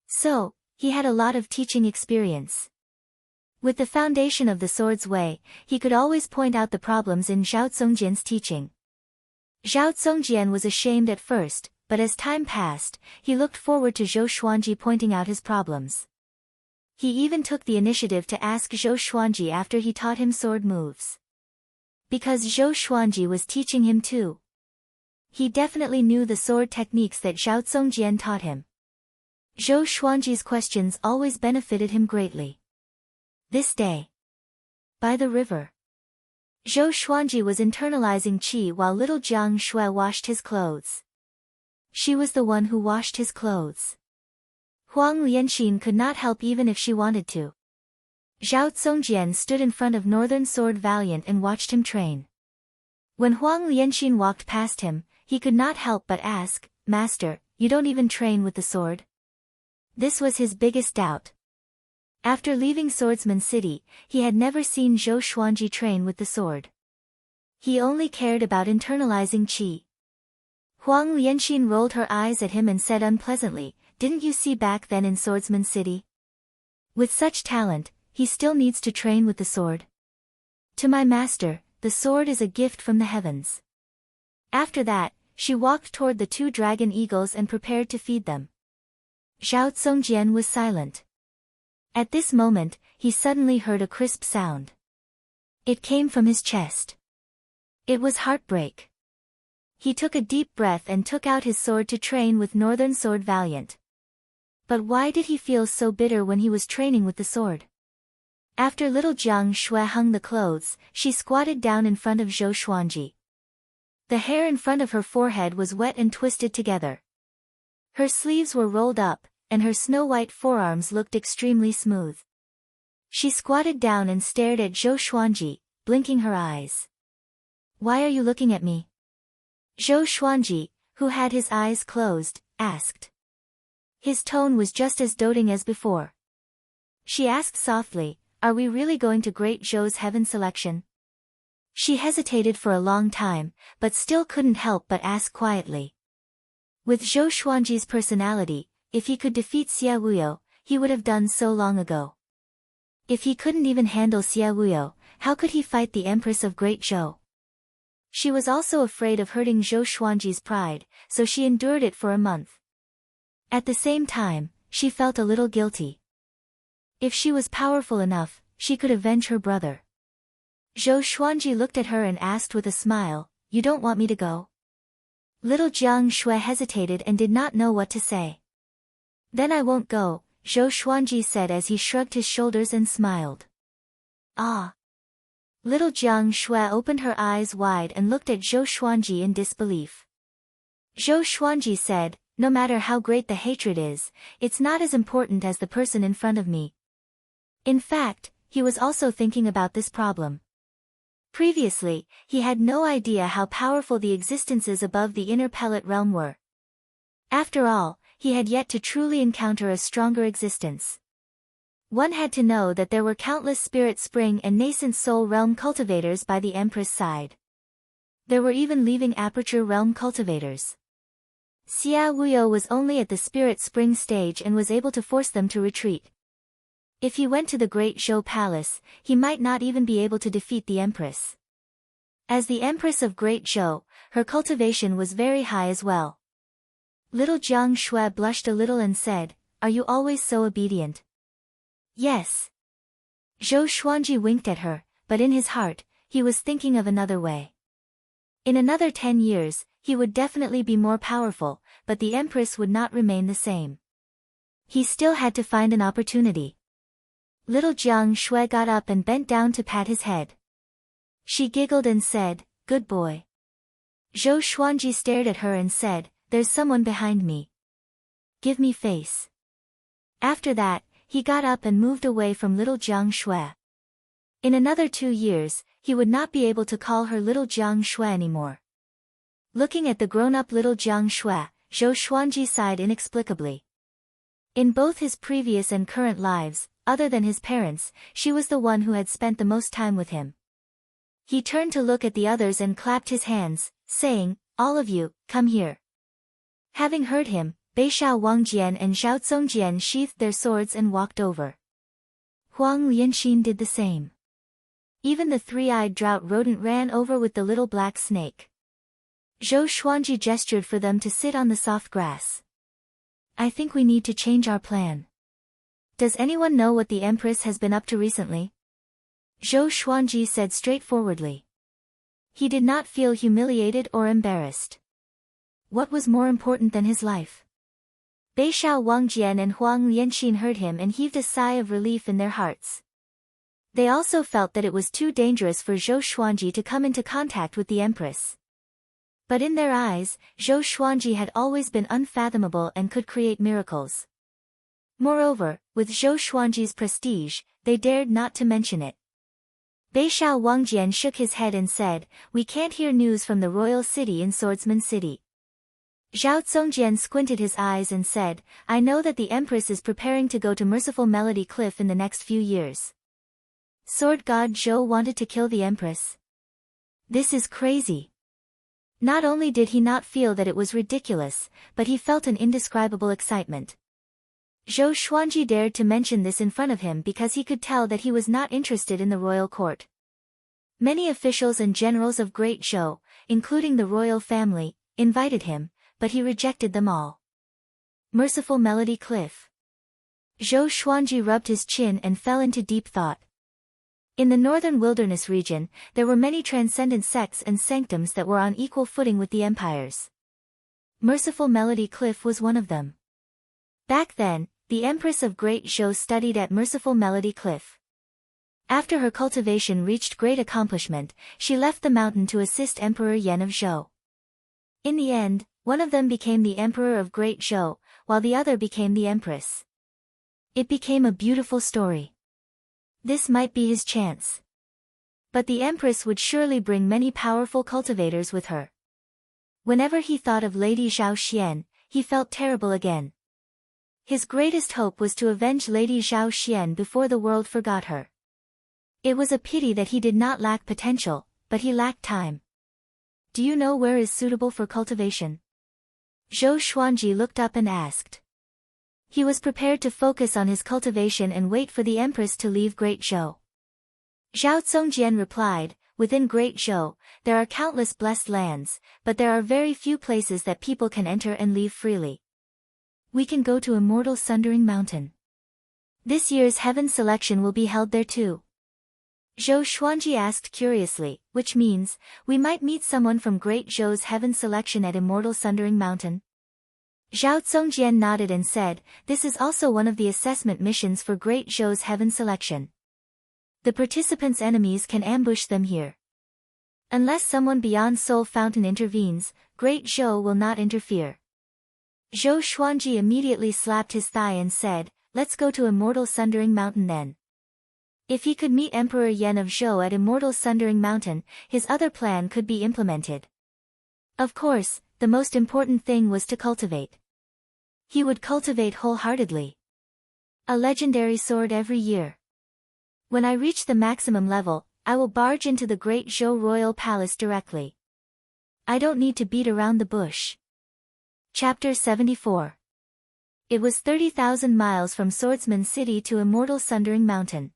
So, he had a lot of teaching experience. With the foundation of the sword's way, he could always point out the problems in Zhao Zongjian's teaching. Zhao Zongjian was ashamed at first, but as time passed, he looked forward to Zhou Xuanji pointing out his problems. He even took the initiative to ask Zhou Xuanji after he taught him sword moves. Because Zhou Xuanji was teaching him too. He definitely knew the sword techniques that Zhao Zongjian taught him. Zhou Xuanji's questions always benefited him greatly. This day, by the river, Zhou Xuanji was internalizing qi while little Jiang Shui washed his clothes. She was the one who washed his clothes. Huang Lianxin could not help even if she wanted to. Zhao Zongjian stood in front of Northern Sword Valiant and watched him train. When Huang Lianxin walked past him, he could not help but ask, "Master, you don't even train with the sword?" This was his biggest doubt. After leaving Swordsman City, he had never seen Zhou Xuanji train with the sword. He only cared about internalizing qi. Huang Lianxin rolled her eyes at him and said unpleasantly, "Didn't you see back then in Swordsman City? With such talent, he still needs to train with the sword. To my master, the sword is a gift from the heavens." After that, she walked toward the 2 dragon eagles and prepared to feed them. Zhao Zongjian was silent. At this moment, he suddenly heard a crisp sound. It came from his chest. It was heartbreak. He took a deep breath and took out his sword to train with Northern Sword Valiant. But why did he feel so bitter when he was training with the sword? After little Jiang Shui hung the clothes, she squatted down in front of Zhou Xuanji. The hair in front of her forehead was wet and twisted together. Her sleeves were rolled up, and her snow-white forearms looked extremely smooth. She squatted down and stared at Zhou Xuanji, blinking her eyes. "Why are you looking at me?" Zhou Xuanji, who had his eyes closed, asked. His tone was just as doting as before. She asked softly, "Are we really going to Great Zhou's heaven selection?" She hesitated for a long time, but still couldn't help but ask quietly. With Zhou Xuanji's personality, if he could defeat Xia Wuyo, he would have done so long ago. If he couldn't even handle Xia Wuyo, how could he fight the Empress of Great Zhou? She was also afraid of hurting Zhou Xuanji's pride, so she endured it for a month. At the same time, she felt a little guilty. If she was powerful enough, she could avenge her brother. Zhou Xuanji looked at her and asked with a smile, "You don't want me to go?" Little Jiang Shui hesitated and did not know what to say. "Then I won't go," Zhou Xuanji said as he shrugged his shoulders and smiled. "Ah." Little Jiang Shui opened her eyes wide and looked at Zhou Xuanji in disbelief. Zhou Xuanji said, "No matter how great the hatred is, it's not as important as the person in front of me." In fact, he was also thinking about this problem. Previously, he had no idea how powerful the existences above the inner pellet realm were. After all, he had yet to truly encounter a stronger existence. One had to know that there were countless spirit spring and nascent soul realm cultivators by the Empress side. There were even leaving aperture realm cultivators. Xia Wuyo was only at the spirit spring stage and was able to force them to retreat. If he went to the Great Zhou Palace, he might not even be able to defeat the Empress. As the Empress of Great Zhou, her cultivation was very high as well. Little Jiang Shui blushed a little and said, "Are you always so obedient?" "Yes." Zhou Xuanji winked at her, but in his heart, he was thinking of another way. In another 10 years, he would definitely be more powerful, but the Empress would not remain the same. He still had to find an opportunity. Little Jiang Shui got up and bent down to pat his head. She giggled and said, "Good boy." Zhou Xuanji stared at her and said, "There's someone behind me. Give me face." After that, he got up and moved away from little Jiang Shui. In another 2 years, he would not be able to call her little Jiang Shui anymore. Looking at the grown-up little Jiang Shui, Zhou Xuanji sighed inexplicably. In both his previous and current lives, other than his parents, she was the one who had spent the most time with him. He turned to look at the others and clapped his hands, saying, "All of you, come here." Having heard him, Beishao Wangjian and Zhao Zongjian sheathed their swords and walked over. Huang Lianxin did the same. Even the three-eyed drought rodent ran over with the little black snake. Zhou Xuanji gestured for them to sit on the soft grass. "I think we need to change our plan. Does anyone know what the Empress has been up to recently?" Zhou Xuanji said straightforwardly. He did not feel humiliated or embarrassed. What was more important than his life? Beishao Wangjian and Huang Lianxin heard him and heaved a sigh of relief in their hearts. They also felt that it was too dangerous for Zhou Xuanji to come into contact with the Empress. But in their eyes, Zhou Xuanji had always been unfathomable and could create miracles. Moreover, with Zhou Xuanji's prestige, they dared not to mention it. Beishao Wangjian shook his head and said, "We can't hear news from the royal city in Swordsman City." Zhao Zongjian squinted his eyes and said, "I know that the Empress is preparing to go to Merciful Melody Cliff in the next few years." Sword God Zhou wanted to kill the Empress. This is crazy. Not only did he not feel that it was ridiculous, but he felt an indescribable excitement. Zhou Xuanji dared to mention this in front of him because he could tell that he was not interested in the royal court. Many officials and generals of Great Zhou, including the royal family, invited him, but he rejected them all. Merciful Melody Cliff. Zhou Xuanji rubbed his chin and fell into deep thought. In the northern wilderness region, there were many transcendent sects and sanctums that were on equal footing with the empires. Merciful Melody Cliff was one of them. Back then, the Empress of Great Zhou studied at Merciful Melody Cliff. After her cultivation reached great accomplishment, she left the mountain to assist Emperor Yan of Zhou. In the end, one of them became the Emperor of Great Zhou, while the other became the Empress. It became a beautiful story. This might be his chance. But the Empress would surely bring many powerful cultivators with her. Whenever he thought of Lady Zhao Xian, he felt terrible again. His greatest hope was to avenge Lady Zhao Xian before the world forgot her. It was a pity that he did not lack potential, but he lacked time. "Do you know where is suitable for cultivation?" Zhou Xuanji looked up and asked. He was prepared to focus on his cultivation and wait for the Empress to leave Great Zhou. Zhao Zongjian replied, "Within Great Zhou, there are countless blessed lands, but there are very few places that people can enter and leave freely. We can go to Immortal Sundering Mountain. This year's heaven selection will be held there too." Zhou Xuanji asked curiously, "Which means, we might meet someone from Great Zhou's heaven selection at Immortal Sundering Mountain?" Zhao Zongjian nodded and said, "This is also one of the assessment missions for Great Zhou's heaven selection. The participants' enemies can ambush them here. Unless someone beyond Soul Fountain intervenes, Great Zhou will not interfere." Zhou Xuanji immediately slapped his thigh and said, "Let's go to Immortal Sundering Mountain then." If he could meet Emperor Yan of Zhou at Immortal Sundering Mountain, his other plan could be implemented. Of course, the most important thing was to cultivate. He would cultivate wholeheartedly. A legendary sword every year. When I reach the maximum level, I will barge into the Great Zhou Royal Palace directly. I don't need to beat around the bush. Chapter 74. It was 30,000 miles from Swordsman City to Immortal Sundering Mountain.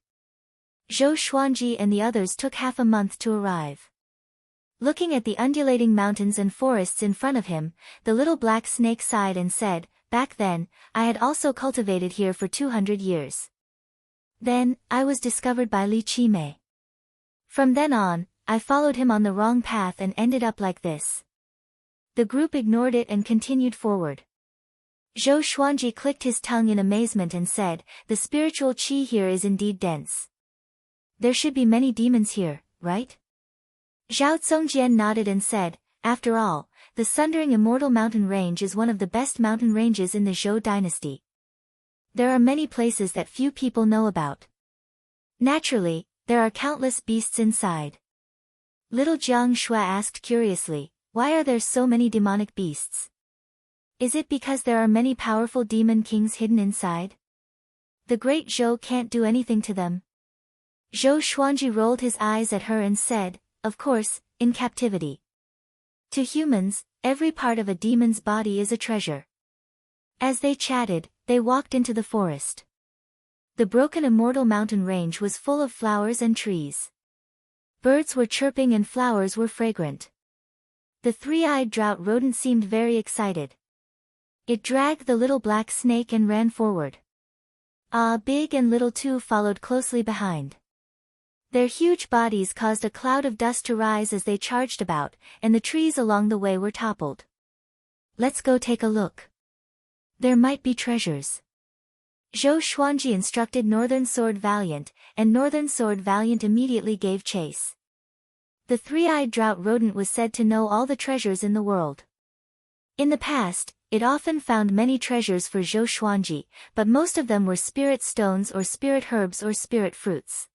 Zhou Xuanji and the others took half a month to arrive. Looking at the undulating mountains and forests in front of him, the little black snake sighed and said, "Back then, I had also cultivated here for 200 years. Then, I was discovered by Li Qimei. From then on, I followed him on the wrong path and ended up like this." The group ignored it and continued forward. Zhou Xuanji clicked his tongue in amazement and said, "The spiritual qi here is indeed dense. There should be many demons here, right?" Zhao Zongjian nodded and said, "After all, the Sundering Immortal Mountain Range is one of the best mountain ranges in the Zhou dynasty. There are many places that few people know about. Naturally, there are countless beasts inside. Little Jiang Shui asked curiously, why are there so many demonic beasts? Is it because there are many powerful demon kings hidden inside? The great Zhou can't do anything to them. Zhou Xuanji rolled his eyes at her and said, of course, in captivity. To humans, every part of a demon's body is a treasure. As they chatted, they walked into the forest. The broken immortal mountain range was full of flowers and trees. Birds were chirping and flowers were fragrant. The three-eyed drought rodent seemed very excited. It dragged the little black snake and ran forward. Big and Little too followed closely behind. Their huge bodies caused a cloud of dust to rise as they charged about, and the trees along the way were toppled. Let's go take a look. There might be treasures. Zhou Xuanji instructed Northern Sword Valiant, and Northern Sword Valiant immediately gave chase. The three-eyed drought rodent was said to know all the treasures in the world. In the past, it often found many treasures for Zhou Xuanji, but most of them were spirit stones or spirit herbs or spirit fruits.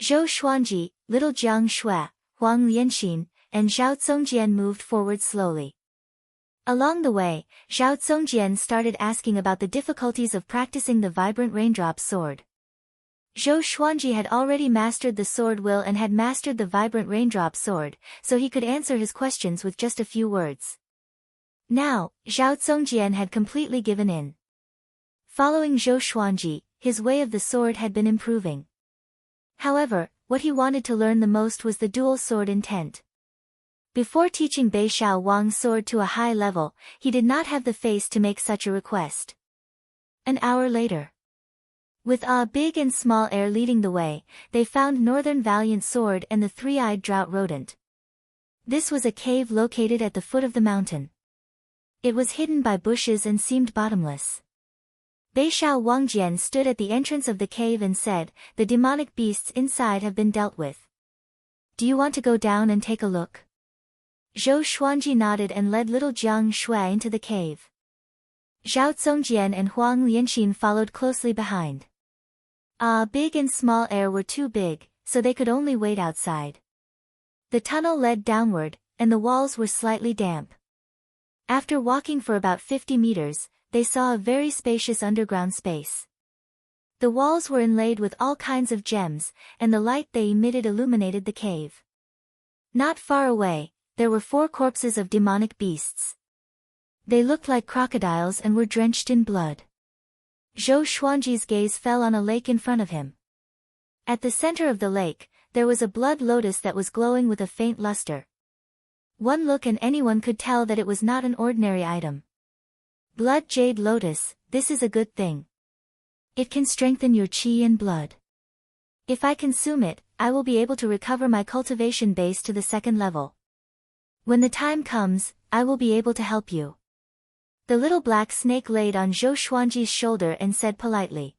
Zhou Xuanji, Little Jiang Shui, Huang Lianxin, and Zhao Zongjian moved forward slowly. Along the way, Zhao Zongjian started asking about the difficulties of practicing the vibrant raindrop sword. Zhou Xuanji had already mastered the sword will and had mastered the vibrant raindrop sword, so he could answer his questions with just a few words. Now, Zhao Zongjian had completely given in. Following Zhou Xuanji, his way of the sword had been improving. However, what he wanted to learn the most was the dual sword intent. Before teaching Bei Shao Wang's sword to a high level, he did not have the face to make such a request. An hour later. With Big and Small Air leading the way, they found Northern Valiant Sword and the three-eyed drought rodent. This was a cave located at the foot of the mountain. It was hidden by bushes and seemed bottomless. Bei Shao Wangjian stood at the entrance of the cave and said, the demonic beasts inside have been dealt with. Do you want to go down and take a look? Zhou Xuanji nodded and led Little Jiang Shui into the cave. Zhao Zongjian and Huang Lianxin followed closely behind. Big and Small Air were too big, so they could only wait outside. The tunnel led downward, and the walls were slightly damp. After walking for about 50 meters, they saw a very spacious underground space. The walls were inlaid with all kinds of gems, and the light they emitted illuminated the cave. Not far away, there were 4 corpses of demonic beasts. They looked like crocodiles and were drenched in blood. Zhou Xuanji's gaze fell on a lake in front of him. At the center of the lake, there was a blood lotus that was glowing with a faint luster. One look and anyone could tell that it was not an ordinary item. Blood jade lotus, this is a good thing. It can strengthen your qi and blood. If I consume it, I will be able to recover my cultivation base to the 2nd level. When the time comes, I will be able to help you. The little black snake laid on Zhou Xuanji's shoulder and said politely.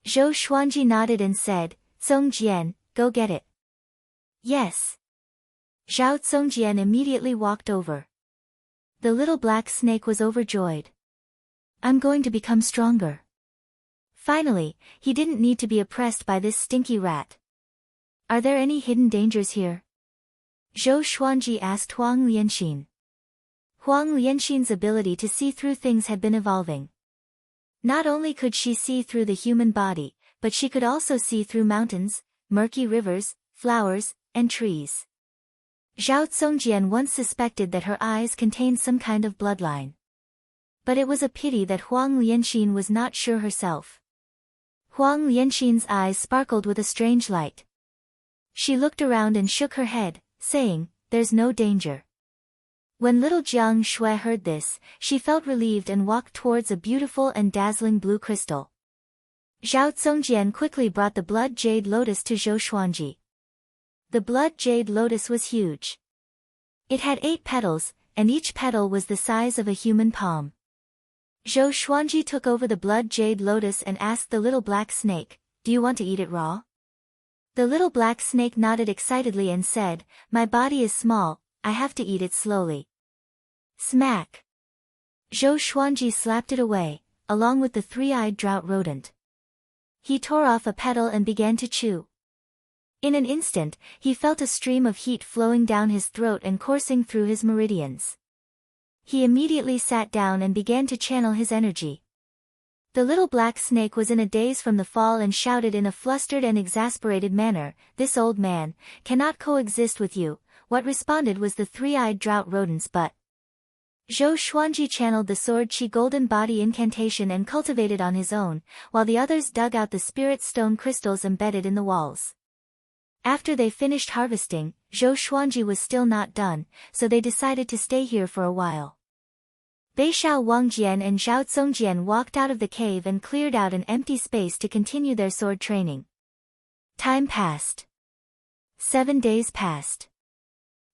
Zhou Xuanji nodded and said, Zongjian, go get it. Yes. Zhao Zongjian immediately walked over. The little black snake was overjoyed. I'm going to become stronger. Finally, he didn't need to be oppressed by this stinky rat. Are there any hidden dangers here? Zhou Xuanji asked Huang Lianxin. Huang Lianxin's ability to see through things had been evolving. Not only could she see through the human body, but she could also see through mountains, murky rivers, flowers, and trees. Zhao Zongjian once suspected that her eyes contained some kind of bloodline. But it was a pity that Huang Lianxin was not sure herself. Huang Lianxin's eyes sparkled with a strange light. She looked around and shook her head, saying, there's no danger. When little Jiang Shui heard this, she felt relieved and walked towards a beautiful and dazzling blue crystal. Zhao Zongjian quickly brought the blood jade lotus to Zhou Xuanji. The blood jade lotus was huge. It had 8 petals, and each petal was the size of a human palm. Zhou Xuanji took over the blood jade lotus and asked the little black snake, do you want to eat it raw? The little black snake nodded excitedly and said, my body is small, I have to eat it slowly. Smack! Zhou Xuanji slapped it away, along with the three-eyed drought rodent. He tore off a petal and began to chew. In an instant, he felt a stream of heat flowing down his throat and coursing through his meridians. He immediately sat down and began to channel his energy. The little black snake was in a daze from the fall and shouted in a flustered and exasperated manner, "This old man cannot coexist with you." What responded was the three-eyed drought rodents, but Zhou Xuanji channeled the sword chi golden body incantation and cultivated on his own, while the others dug out the spirit stone crystals embedded in the walls. After they finished harvesting, Zhou Xuanji was still not done, so they decided to stay here for a while. Beixiao Wangjian and Zhao Congjian walked out of the cave and cleared out an empty space to continue their sword training. Time passed. 7 days passed.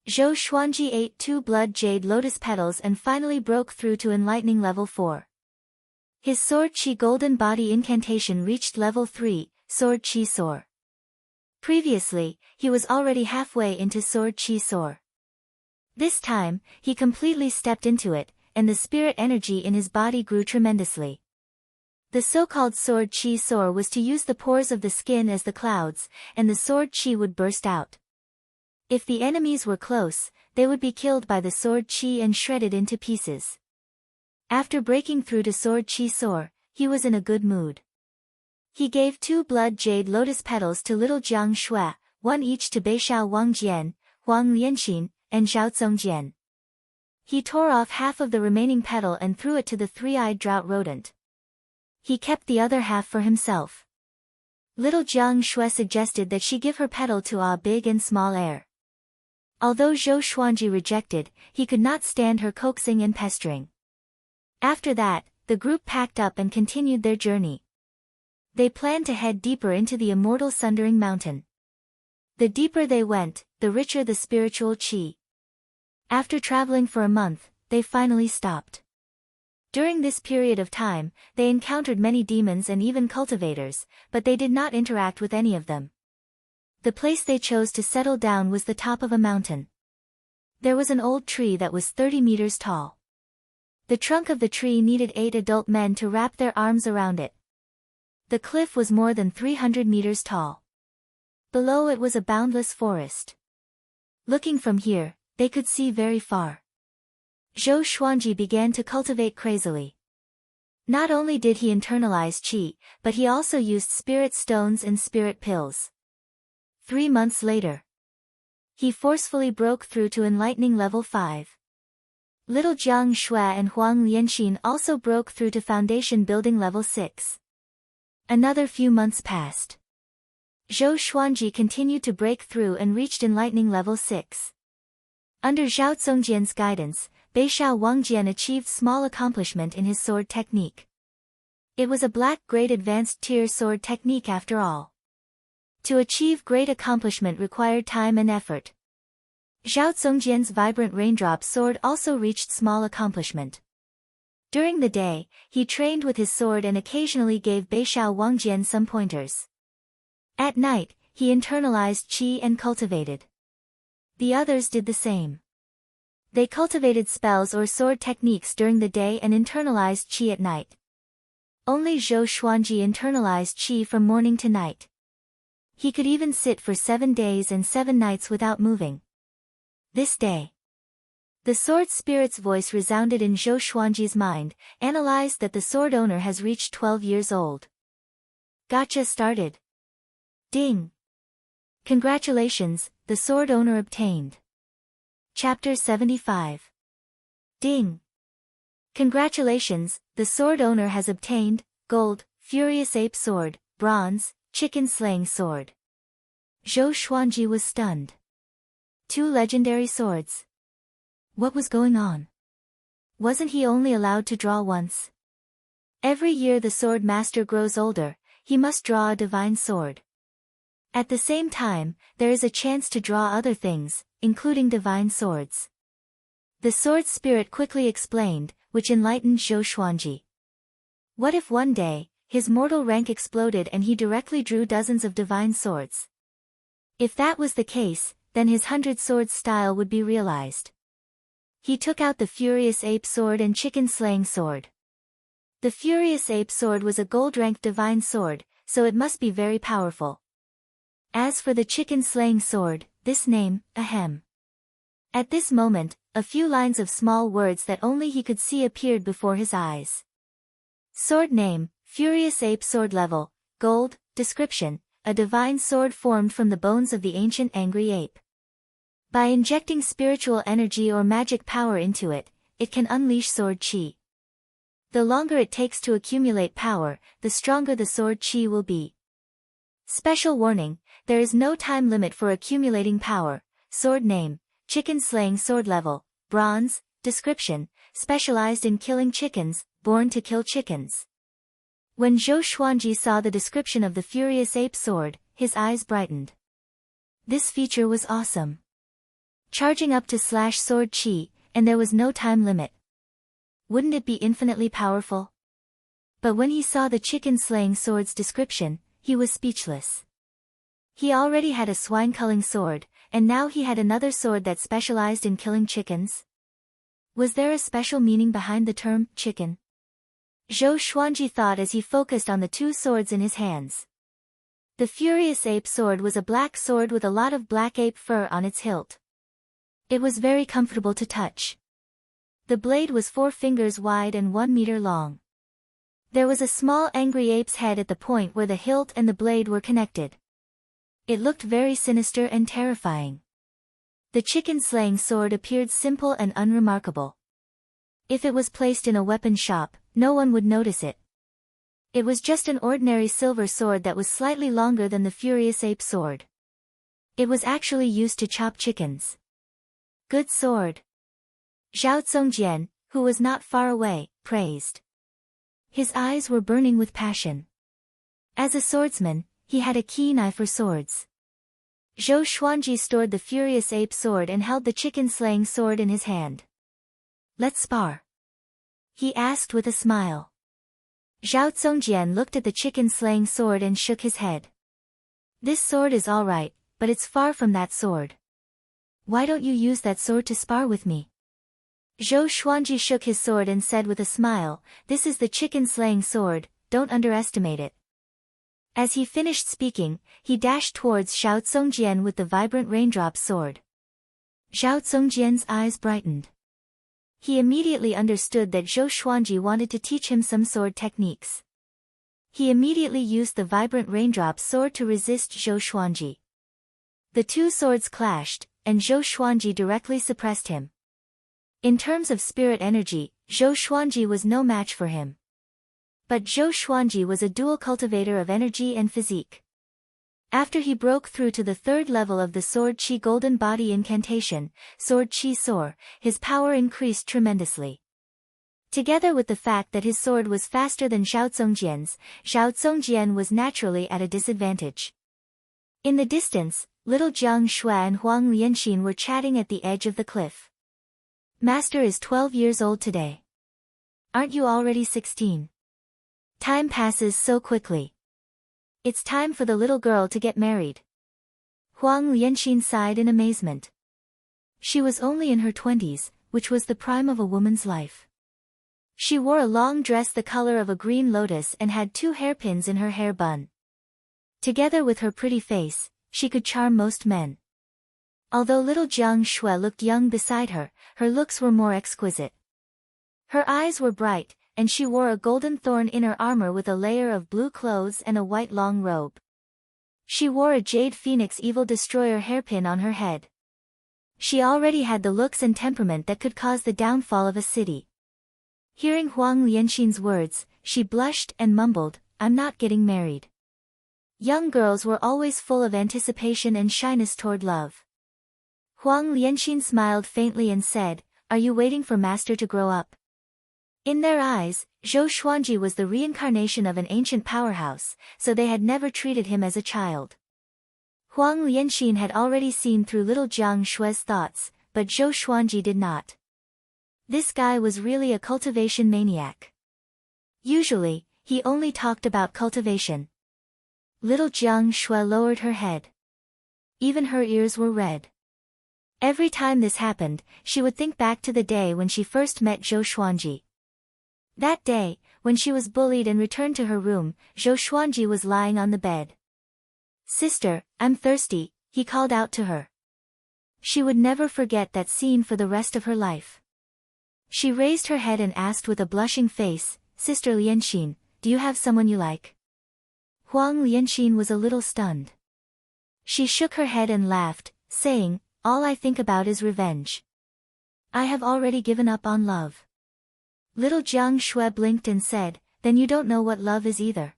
Zhou Xuanji ate 2 blood jade lotus petals and finally broke through to enlightening level 4. His sword chi golden body incantation reached level 3, sword chi soar. Previously, he was already halfway into sword chi soar. This time, he completely stepped into it, and the spirit energy in his body grew tremendously. The so-called sword chi soar was to use the pores of the skin as the clouds, and the sword chi would burst out. If the enemies were close, they would be killed by the sword chi and shredded into pieces. After breaking through to sword chi soar, he was in a good mood. He gave 2 blood jade lotus petals to little Jiang Shui, 1 each to Beixiao Wangjian, Huang Lianxin, and Zhao Congjian. He tore off half of the remaining petal and threw it to the three-eyed drought rodent. He kept the other half for himself. Little Jiang Shui suggested that she give her petal to a big and small heir. Although Zhou Xuanji rejected, he could not stand her coaxing and pestering. After that, the group packed up and continued their journey. They planned to head deeper into the immortal Sundering Mountain. The deeper they went, the richer the spiritual qi. After traveling for a month, they finally stopped. During this period of time, they encountered many demons and even cultivators, but they did not interact with any of them. The place they chose to settle down was the top of a mountain. There was an old tree that was 30 meters tall. The trunk of the tree needed 8 adult men to wrap their arms around it. The cliff was more than 300 meters tall. Below it was a boundless forest. Looking from here, they could see very far. Zhou Xuanji began to cultivate crazily. Not only did he internalize qi, but he also used spirit stones and spirit pills. 3 months later, he forcefully broke through to enlightening level 5. Little Jiang Shui and Huang Lianxin also broke through to foundation building level 6. Another few months passed. Zhou Xuanji continued to break through and reached enlightening level 6. Under Zhao Congjian's guidance, Beixiao Wangjian achieved small accomplishment in his sword technique. It was a black-grade advanced tier sword technique after all. To achieve great accomplishment required time and effort. Zhao Congjian's vibrant raindrop sword also reached small accomplishment. During the day, he trained with his sword and occasionally gave Beixiao Wangjian some pointers. At night, he internalized qi and cultivated. The others did the same. They cultivated spells or sword techniques during the day and internalized qi at night. Only Zhou Xuanji internalized qi from morning to night. He could even sit for 7 days and 7 nights without moving. This day, the sword spirit's voice resounded in Zhou Xuanji's mind, analyzed that the sword owner has reached 12 years old. Gacha started. Ding! Congratulations, the sword owner obtained. Chapter 75. Ding! Congratulations, the sword owner has obtained, gold, furious ape sword, bronze, chicken slaying sword. Zhou Xuanji was stunned. 2 legendary swords. What was going on? Wasn't he only allowed to draw once? Every year the sword master grows older, he must draw a divine sword. At the same time, there is a chance to draw other things, including divine swords. The sword spirit quickly explained, which enlightened Zhou Xuanji. What if one day, his mortal rank exploded and he directly drew dozens of divine swords? If that was the case, then his 100 swords style would be realized. He took out the Furious Ape Sword and Chicken Slaying Sword. The Furious Ape Sword was a gold-ranked divine sword, so it must be very powerful. As for the chicken-slaying sword, this name, ahem. At this moment, a few lines of small words that only he could see appeared before his eyes. Sword name, Furious Ape Sword Level, Gold, Description, a divine sword formed from the bones of the ancient angry ape. By injecting spiritual energy or magic power into it, it can unleash sword chi. The longer it takes to accumulate power, the stronger the sword chi will be. Special warning, there is no time limit for accumulating power. Sword name, Chicken-Slaying Sword Level, Bronze, Description, specialized in killing chickens, born to kill chickens. When Zhou Xuanji saw the description of the Furious Ape Sword, his eyes brightened. This feature was awesome. Charging up to slash sword chi, and there was no time limit. Wouldn't it be infinitely powerful? But when he saw the chicken-slaying sword's description, he was speechless. He already had a swine-culling sword, and now he had another sword that specialized in killing chickens. Was there a special meaning behind the term, chicken? Zhou Xuanji thought as he focused on the two swords in his hands. The Furious Ape Sword was a black sword with a lot of black ape fur on its hilt. It was very comfortable to touch. The blade was 4 fingers wide and 1 meter long. There was a small angry ape's head at the point where the hilt and the blade were connected. It looked very sinister and terrifying. The chicken-slaying sword appeared simple and unremarkable. If it was placed in a weapon shop, no one would notice it. It was just an ordinary silver sword that was slightly longer than the Furious Ape Sword. It was actually used to chop chickens. Good sword. Zhao Zongjian, who was not far away, praised. His eyes were burning with passion. As a swordsman, he had a keen eye for swords. Zhou Xuanji stored the Furious Ape Sword and held the chicken-slaying sword in his hand. Let's spar. He asked with a smile. Zhao Zongjian looked at the chicken-slaying sword and shook his head. This sword is all right, but it's far from that sword. Why don't you use that sword to spar with me? Zhou Xuanji shook his sword and said with a smile, this is the chicken-slaying sword, don't underestimate it. As he finished speaking, he dashed towards Zhao Zongjian with the vibrant raindrop sword. Zhao Zongjian's eyes brightened. He immediately understood that Zhou Xuanji wanted to teach him some sword techniques. He immediately used the vibrant raindrop sword to resist Zhou Xuanji. The two swords clashed, and Zhou Xuanji directly suppressed him. In terms of spirit energy, Zhou Xuanji was no match for him. But Zhou Xuanji was a dual cultivator of energy and physique. After he broke through to the 3rd level of the Sword Chi Golden Body Incantation, Sword Chi Soar, his power increased tremendously. Together with the fact that his sword was faster than Zhao Zongjian's, Zhao Zongjian was naturally at a disadvantage. In the distance, little Jiang Shui and Huang Lianxin were chatting at the edge of the cliff. Master is 12 years old today. Aren't you already 16? Time passes so quickly. It's time for the little girl to get married. Huang Lianxin sighed in amazement. She was only in her 20s, which was the prime of a woman's life. She wore a long dress the color of a green lotus and had 2 hairpins in her hair bun. Together with her pretty face, she could charm most men. Although little Jiang Shui looked young beside her, her looks were more exquisite. Her eyes were bright, and she wore a golden thorn inner armor with a layer of blue clothes and a white long robe. She wore a jade phoenix evil destroyer hairpin on her head. She already had the looks and temperament that could cause the downfall of a city. Hearing Huang Lianxin's words, she blushed and mumbled, I'm not getting married. Young girls were always full of anticipation and shyness toward love. Huang Lianxin smiled faintly and said, Are you waiting for master to grow up? In their eyes, Zhou Xuanji was the reincarnation of an ancient powerhouse, so they had never treated him as a child. Huang Lianxin had already seen through little Jiang Shui's thoughts, but Zhou Xuanji did not. This guy was really a cultivation maniac. Usually, he only talked about cultivation. Little Jiang Shui lowered her head. Even her ears were red. Every time this happened, she would think back to the day when she first met Zhou Xuanji. That day, when she was bullied and returned to her room, Zhou Xuanji was lying on the bed. Sister, I'm thirsty, he called out to her. She would never forget that scene for the rest of her life. She raised her head and asked with a blushing face, Sister Lianxin, do you have someone you like? Huang Lianxin was a little stunned. She shook her head and laughed, saying, all I think about is revenge. I have already given up on love. Little Jiang Shui blinked and said, then you don't know what love is either.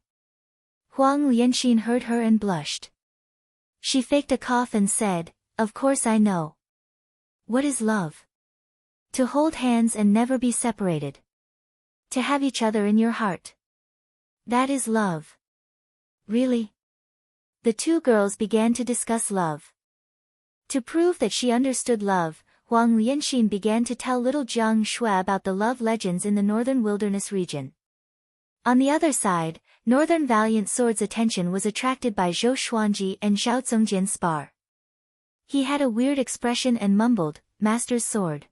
Huang Lianxin heard her and blushed. She faked a cough and said, of course I know. What is love? To hold hands and never be separated. To have each other in your heart. That is love. Really? The two girls began to discuss love. To prove that she understood love, Huang Lianxin began to tell little Jiang Shui about the love legends in the northern wilderness region. On the other side, Northern Valiant Sword's attention was attracted by Zhou Xuanji and Zhao Zongjian's spar. He had a weird expression and mumbled, Master's sword.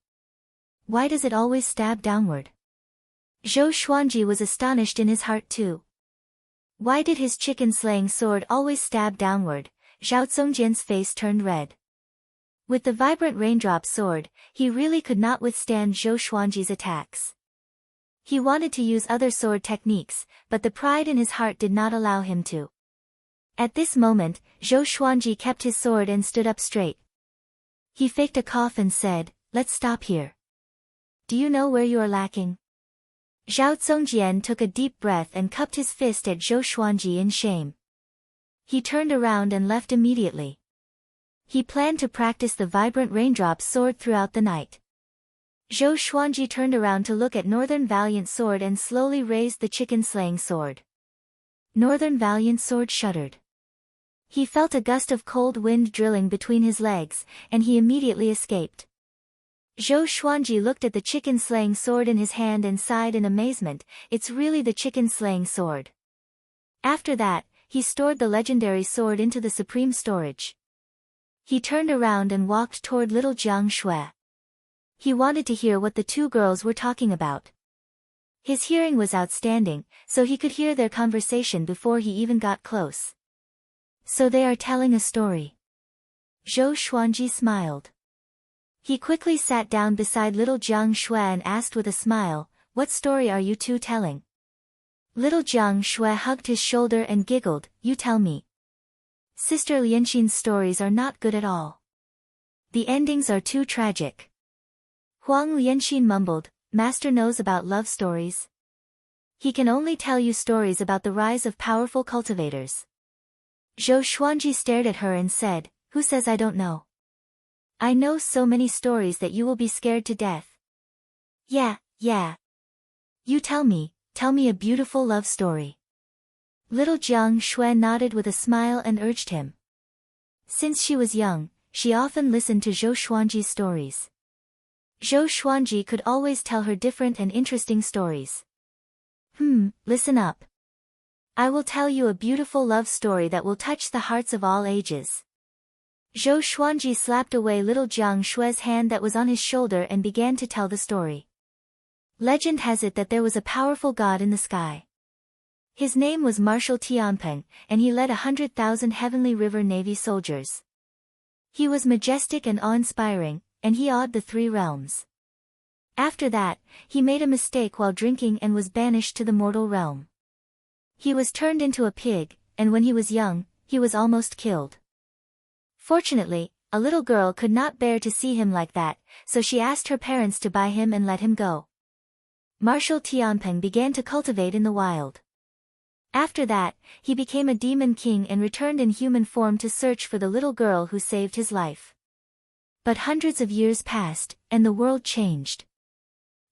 Why does it always stab downward? Zhou Xuanji was astonished in his heart too. Why did his chicken-slaying sword always stab downward? Zhao Zongjian's face turned red. With the vibrant raindrop sword, he really could not withstand Zhou Xuanji's attacks. He wanted to use other sword techniques, but the pride in his heart did not allow him to. At this moment, Zhou Xuanji kept his sword and stood up straight. He faked a cough and said, let's stop here. Do you know where you are lacking? Zhao Zongjian took a deep breath and cupped his fist at Zhou Xuanji in shame. He turned around and left immediately. He planned to practice the vibrant raindrop sword throughout the night. Zhou Xuanji turned around to look at Northern Valiant Sword and slowly raised the chicken-slaying sword. Northern Valiant Sword shuddered. He felt a gust of cold wind drilling between his legs, and he immediately escaped. Zhou Xuanji looked at the chicken-slaying sword in his hand and sighed in amazement, it's really the chicken-slaying sword. After that, he stored the legendary sword into the supreme storage. He turned around and walked toward little Jiang Shui. He wanted to hear what the two girls were talking about. His hearing was outstanding, so he could hear their conversation before he even got close. So they are telling a story. Zhou Xuanji smiled. He quickly sat down beside little Jiang Shui and asked with a smile, what story are you two telling? Little Jiang Shui hugged his shoulder and giggled, you tell me. Sister Lianxin's stories are not good at all. The endings are too tragic. Huang Lianxin mumbled, Master knows about love stories. He can only tell you stories about the rise of powerful cultivators. Zhou Xuanji stared at her and said, who says I don't know? I know so many stories that you will be scared to death. Yeah. You tell me a beautiful love story. Little Jiang Shui nodded with a smile and urged him. Since she was young, she often listened to Zhou Xuanji's stories. Zhou Xuanji could always tell her different and interesting stories. Listen up. I will tell you a beautiful love story that will touch the hearts of all ages. Zhou Xuanji slapped away little Jiang Shui's hand that was on his shoulder and began to tell the story. Legend has it that there was a powerful god in the sky. His name was Marshal Tianpeng, and he led 100,000 Heavenly River Navy soldiers. He was majestic and awe-inspiring, and he awed the three realms. After that, he made a mistake while drinking and was banished to the mortal realm. He was turned into a pig, and when he was young, he was almost killed. Fortunately, a little girl could not bear to see him like that, so she asked her parents to buy him and let him go. Marshal Tianpeng began to cultivate in the wild. After that, he became a demon king and returned in human form to search for the little girl who saved his life. But hundreds of years passed, and the world changed.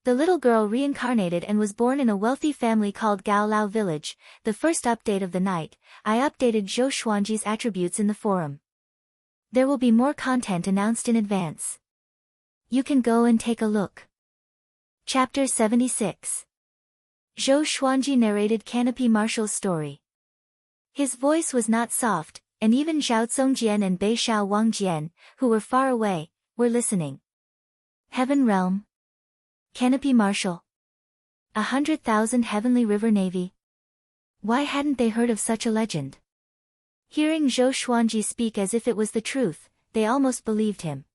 The little girl reincarnated and was born in a wealthy family called Gao Lao Village. The first update of the night, I updated Zhou Xuanji's attributes in the forum. There will be more content announced in advance. You can go and take a look. Chapter 76. Zhou Xuanji narrated Canopy Marshal's story. His voice was not soft, and even Zhao Zongjian and Bei Shao Wangjian, who were far away, were listening. Heaven Realm. Canopy Marshal. 100,000 Heavenly River Navy. Why hadn't they heard of such a legend? Hearing Zhou Xuanji speak as if it was the truth, they almost believed him.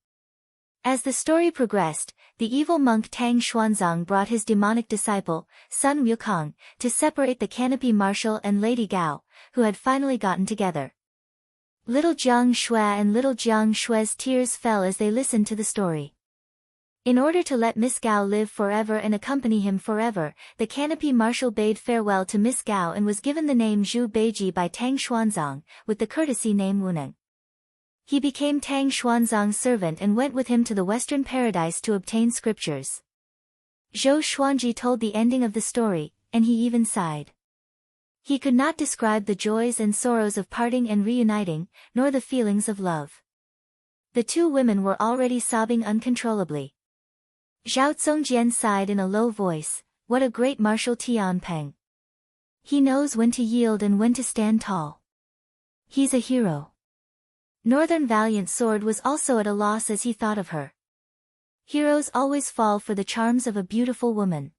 As the story progressed, the evil monk Tang Xuanzang brought his demonic disciple, Sun Wukong, to separate the canopy marshal and Lady Gao, who had finally gotten together. Little Jiang Shui and little Jiang Shui's tears fell as they listened to the story. In order to let Miss Gao live forever and accompany him forever, the canopy marshal bade farewell to Miss Gao and was given the name Zhu Beiji by Tang Xuanzang, with the courtesy name Wuneng. He became Tang Xuanzang's servant and went with him to the Western Paradise to obtain scriptures. Zhou Xuanji told the ending of the story, and he even sighed. He could not describe the joys and sorrows of parting and reuniting, nor the feelings of love. The two women were already sobbing uncontrollably. Zhao Zongjian sighed in a low voice, "What a great Marshal Tianpeng. He knows when to yield and when to stand tall. He's a hero." Northern Valiant Sword was also at a loss as he thought of her. Heroes always fall for the charms of a beautiful woman.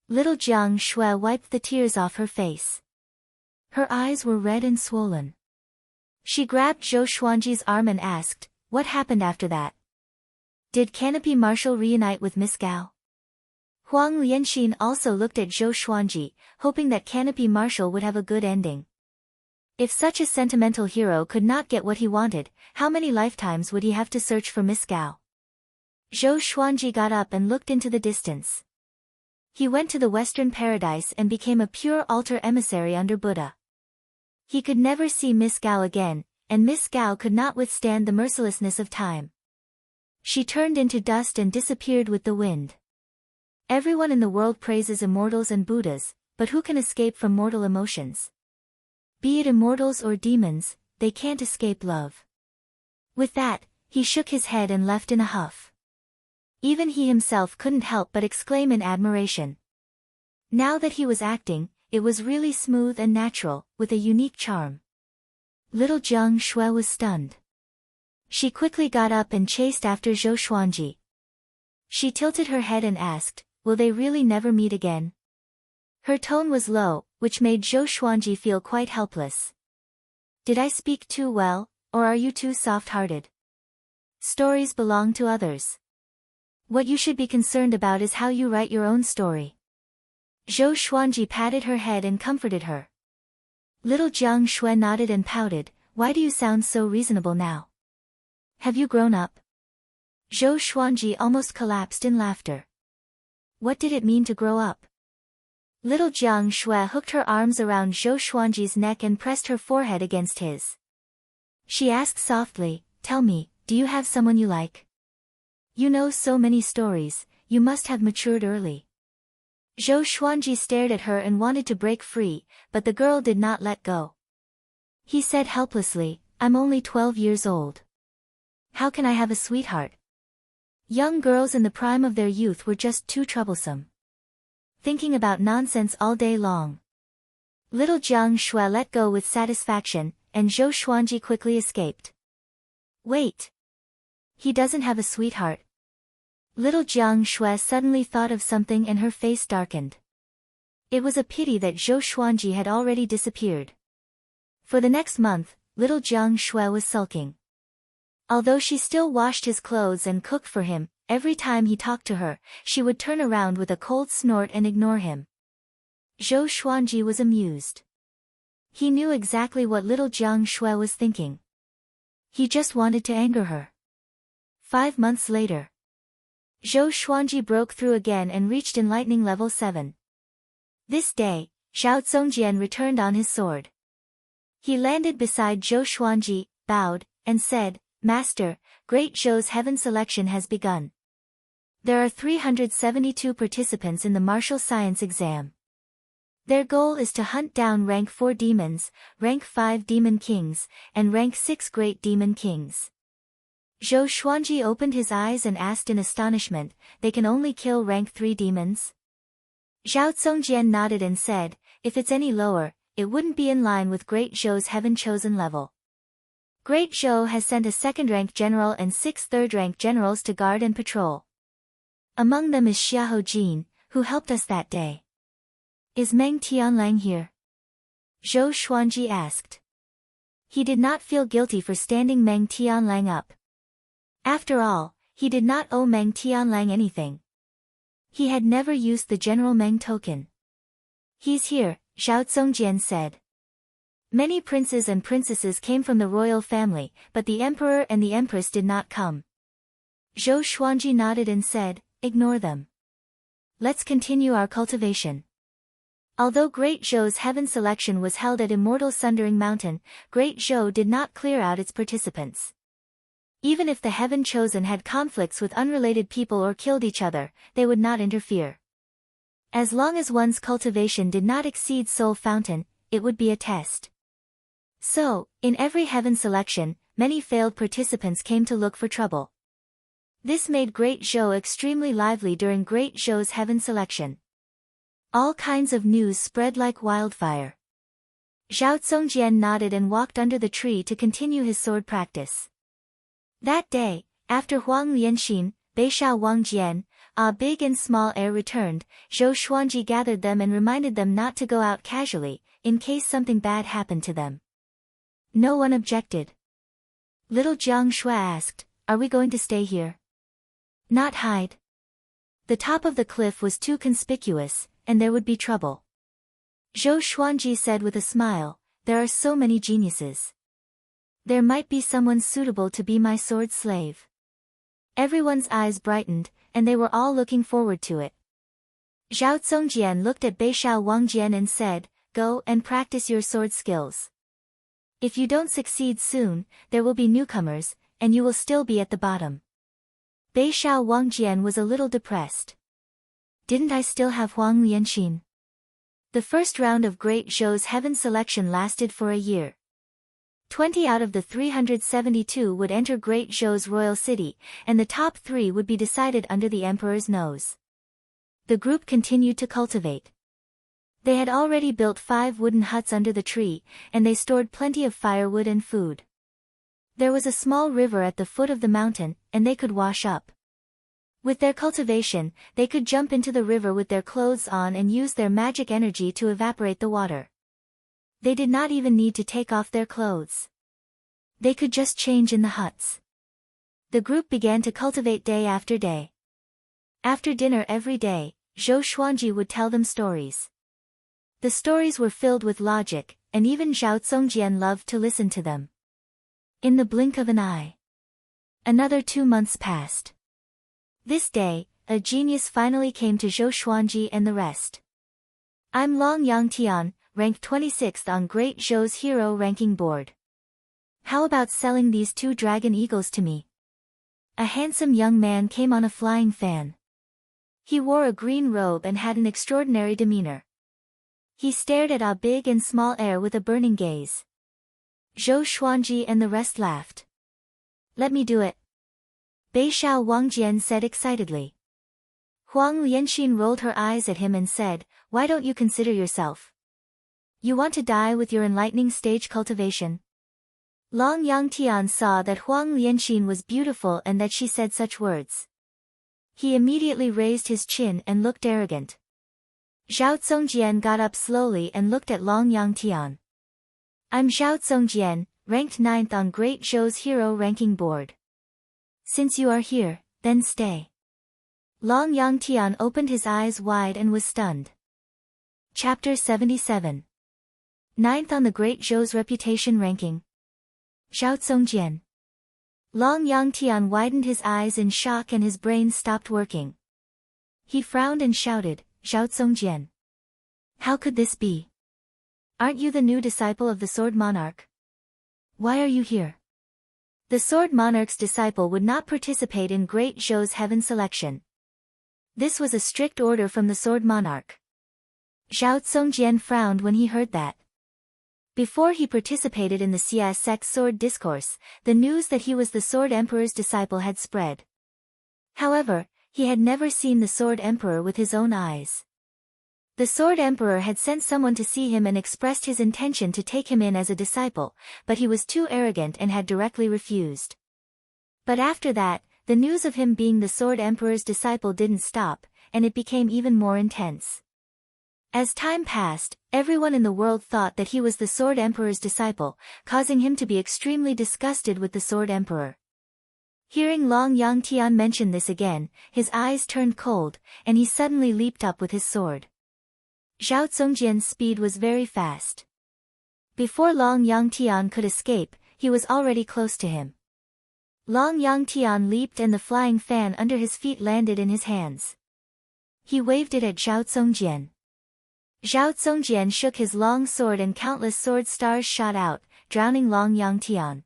Little Jiang Shui wiped the tears off her face. Her eyes were red and swollen. She grabbed Zhou Xuanji's arm and asked, "What happened after that? Did Canopy Marshal reunite with Miss Gao?" Huang Lianxin also looked at Zhou Xuanji, hoping that Canopy Marshal would have a good ending. If such a sentimental hero could not get what he wanted, how many lifetimes would he have to search for Miss Gao? Zhou Xuanji got up and looked into the distance. He went to the Western Paradise and became a pure altar emissary under Buddha. He could never see Miss Gao again, and Miss Gao could not withstand the mercilessness of time. She turned into dust and disappeared with the wind. Everyone in the world praises immortals and Buddhas, but who can escape from mortal emotions? Be it immortals or demons, they can't escape love. With that, he shook his head and left in a huff. Even he himself couldn't help but exclaim in admiration. Now that he was acting, it was really smooth and natural, with a unique charm. Little Jiang Shui was stunned. She quickly got up and chased after Zhou Xuanji. She tilted her head and asked, "Will they really never meet again?" Her tone was low, which made Zhou Xuanji feel quite helpless. "Did I speak too well, or are you too soft-hearted? Stories belong to others. What you should be concerned about is how you write your own story." Zhou Xuanji patted her head and comforted her. Little Jiang Shui nodded and pouted, "Why do you sound so reasonable now? Have you grown up?" Zhou Xuanji almost collapsed in laughter. What did it mean to grow up? Little Jiang Shui hooked her arms around Zhou Xuanji's neck and pressed her forehead against his. She asked softly, "Tell me, do you have someone you like? You know so many stories, you must have matured early." Zhou Xuanji stared at her and wanted to break free, but the girl did not let go. He said helplessly, "I'm only 12 years old. How can I have a sweetheart? Young girls in the prime of their youth were just too troublesome. Thinking about nonsense all day long." Little Jiang Shui let go with satisfaction, and Zhou Xuanji quickly escaped. "Wait. He doesn't have a sweetheart." Little Jiang Shui suddenly thought of something and her face darkened. It was a pity that Zhou Xuanji had already disappeared. For the next month, little Jiang Shui was sulking. Although she still washed his clothes and cooked for him, every time he talked to her, she would turn around with a cold snort and ignore him. Zhou Xuanji was amused. He knew exactly what little Jiang Shui was thinking. He just wanted to anger her. 5 months later, Zhou Xuanji broke through again and reached enlightening level 7. This day, Zhao Zongjian returned on his sword. He landed beside Zhou Xuanji, bowed, and said, "Master, Great Zhou's heaven selection has begun. There are 372 participants in the martial science exam. Their goal is to hunt down rank 4 demons, rank 5 demon kings, and rank 6 great demon kings." Zhou Xuanji opened his eyes and asked in astonishment, "They can only kill rank 3 demons?" Zhao Zongjian nodded and said, "If it's any lower, it wouldn't be in line with Great Zhou's heaven-chosen level. Great Zhou has sent a 2nd-rank general and 6 3rd-rank generals to guard and patrol. Among them is Xiahou Jin, who helped us that day." "Is Meng Tianlang here?" Zhou Xuanji asked. He did not feel guilty for standing Meng Tianlang up. After all, he did not owe Meng Tianlang anything. He had never used the General Meng token. "He's here," Zhao Zongjian said. Many princes and princesses came from the royal family, but the emperor and the empress did not come. Zhou Xuanji nodded and said, "Ignore them. Let's continue our cultivation." Although Great Zhou's heaven selection was held at Immortal Sundering Mountain, Great Zhou did not clear out its participants. Even if the heaven chosen had conflicts with unrelated people or killed each other, they would not interfere. As long as one's cultivation did not exceed Soul Fountain, it would be a test. So, in every heaven selection, many failed participants came to look for trouble. This made Great Zhou extremely lively during Great Zhou's heaven selection. All kinds of news spread like wildfire. Zhao Zongjian nodded and walked under the tree to continue his sword practice. That day, after Huang Lianxin, Beishao Wangjian, a big and small heir returned, Zhou Xuanji gathered them and reminded them not to go out casually, in case something bad happened to them. No one objected. Little Jiang Shui asked, "Are we going to stay here? Not hide?" The top of the cliff was too conspicuous, and there would be trouble. Zhou Xuanji said with a smile, "There are so many geniuses. There might be someone suitable to be my sword slave." Everyone's eyes brightened, and they were all looking forward to it. Zhao Zongjian looked at Beishao Wangjian and said, "Go and practice your sword skills. If you don't succeed soon, there will be newcomers, and you will still be at the bottom." Beishao Wangjian was a little depressed. Didn't I still have Huang Lianxin? The first round of Great Zhou's heaven selection lasted for a year. 20 out of the 372 would enter Great Zhou's royal city, and the top 3 would be decided under the emperor's nose. The group continued to cultivate. They had already built 5 wooden huts under the tree, and they stored plenty of firewood and food. There was a small river at the foot of the mountain, and they could wash up. With their cultivation, they could jump into the river with their clothes on and use their magic energy to evaporate the water. They did not even need to take off their clothes. They could just change in the huts. The group began to cultivate day after day. After dinner every day, Zhou Xuanji would tell them stories. The stories were filled with logic, and even Zhao Zongjian loved to listen to them. In the blink of an eye, another 2 months passed. This day, a genius finally came to Zhou Xuanji and the rest. "I'm Long Yangtian, ranked 26th on Great Zhou's hero ranking board. How about selling these 2 dragon eagles to me?" A handsome young man came on a flying fan. He wore a green robe and had an extraordinary demeanor. He stared at a big and small heir with a burning gaze. Zhou Xuanji and the rest laughed. "Let me do it," Beishao Wangjian said excitedly. Huang Lianxin rolled her eyes at him and said, "Why don't you consider yourself? You want to die with your enlightening stage cultivation?" Long Yangtian saw that Huang Lianxin was beautiful and that she said such words. He immediately raised his chin and looked arrogant. Zhao Zongjian got up slowly and looked at Long Yangtian. "I'm Zhao Zongjian, ranked 9th on Great Zhou's hero ranking board. Since you are here, then stay." Long Yangtian opened his eyes wide and was stunned. Chapter 77. 9th on the Great Zhou's reputation ranking. Zhao Zongjian. Long Yangtian widened his eyes in shock and his brain stopped working. He frowned and shouted, "Zhao Zongjian. How could this be? Aren't you the new disciple of the Sword Monarch? Why are you here?" The Sword Monarch's disciple would not participate in Great Zhou's heaven selection. This was a strict order from the Sword Monarch. Zhao Zongjian frowned when he heard that. Before he participated in the Xia sect's sword discourse, the news that he was the Sword Emperor's disciple had spread. However, he had never seen the Sword Emperor with his own eyes. The Sword Emperor had sent someone to see him and expressed his intention to take him in as a disciple, but he was too arrogant and had directly refused. But after that, the news of him being the Sword Emperor's disciple didn't stop, and it became even more intense. As time passed, everyone in the world thought that he was the Sword Emperor's disciple, causing him to be extremely disgusted with the Sword Emperor. Hearing Long Yangtian mention this again, his eyes turned cold, and he suddenly leaped up with his sword. Zhao Zongjian's speed was very fast. Before Long Yangtian could escape, he was already close to him. Long Yangtian leaped and the flying fan under his feet landed in his hands. He waved it at Zhao Zongjian. Zhao Zongjian shook his long sword and countless sword stars shot out, drowning Long Yangtian.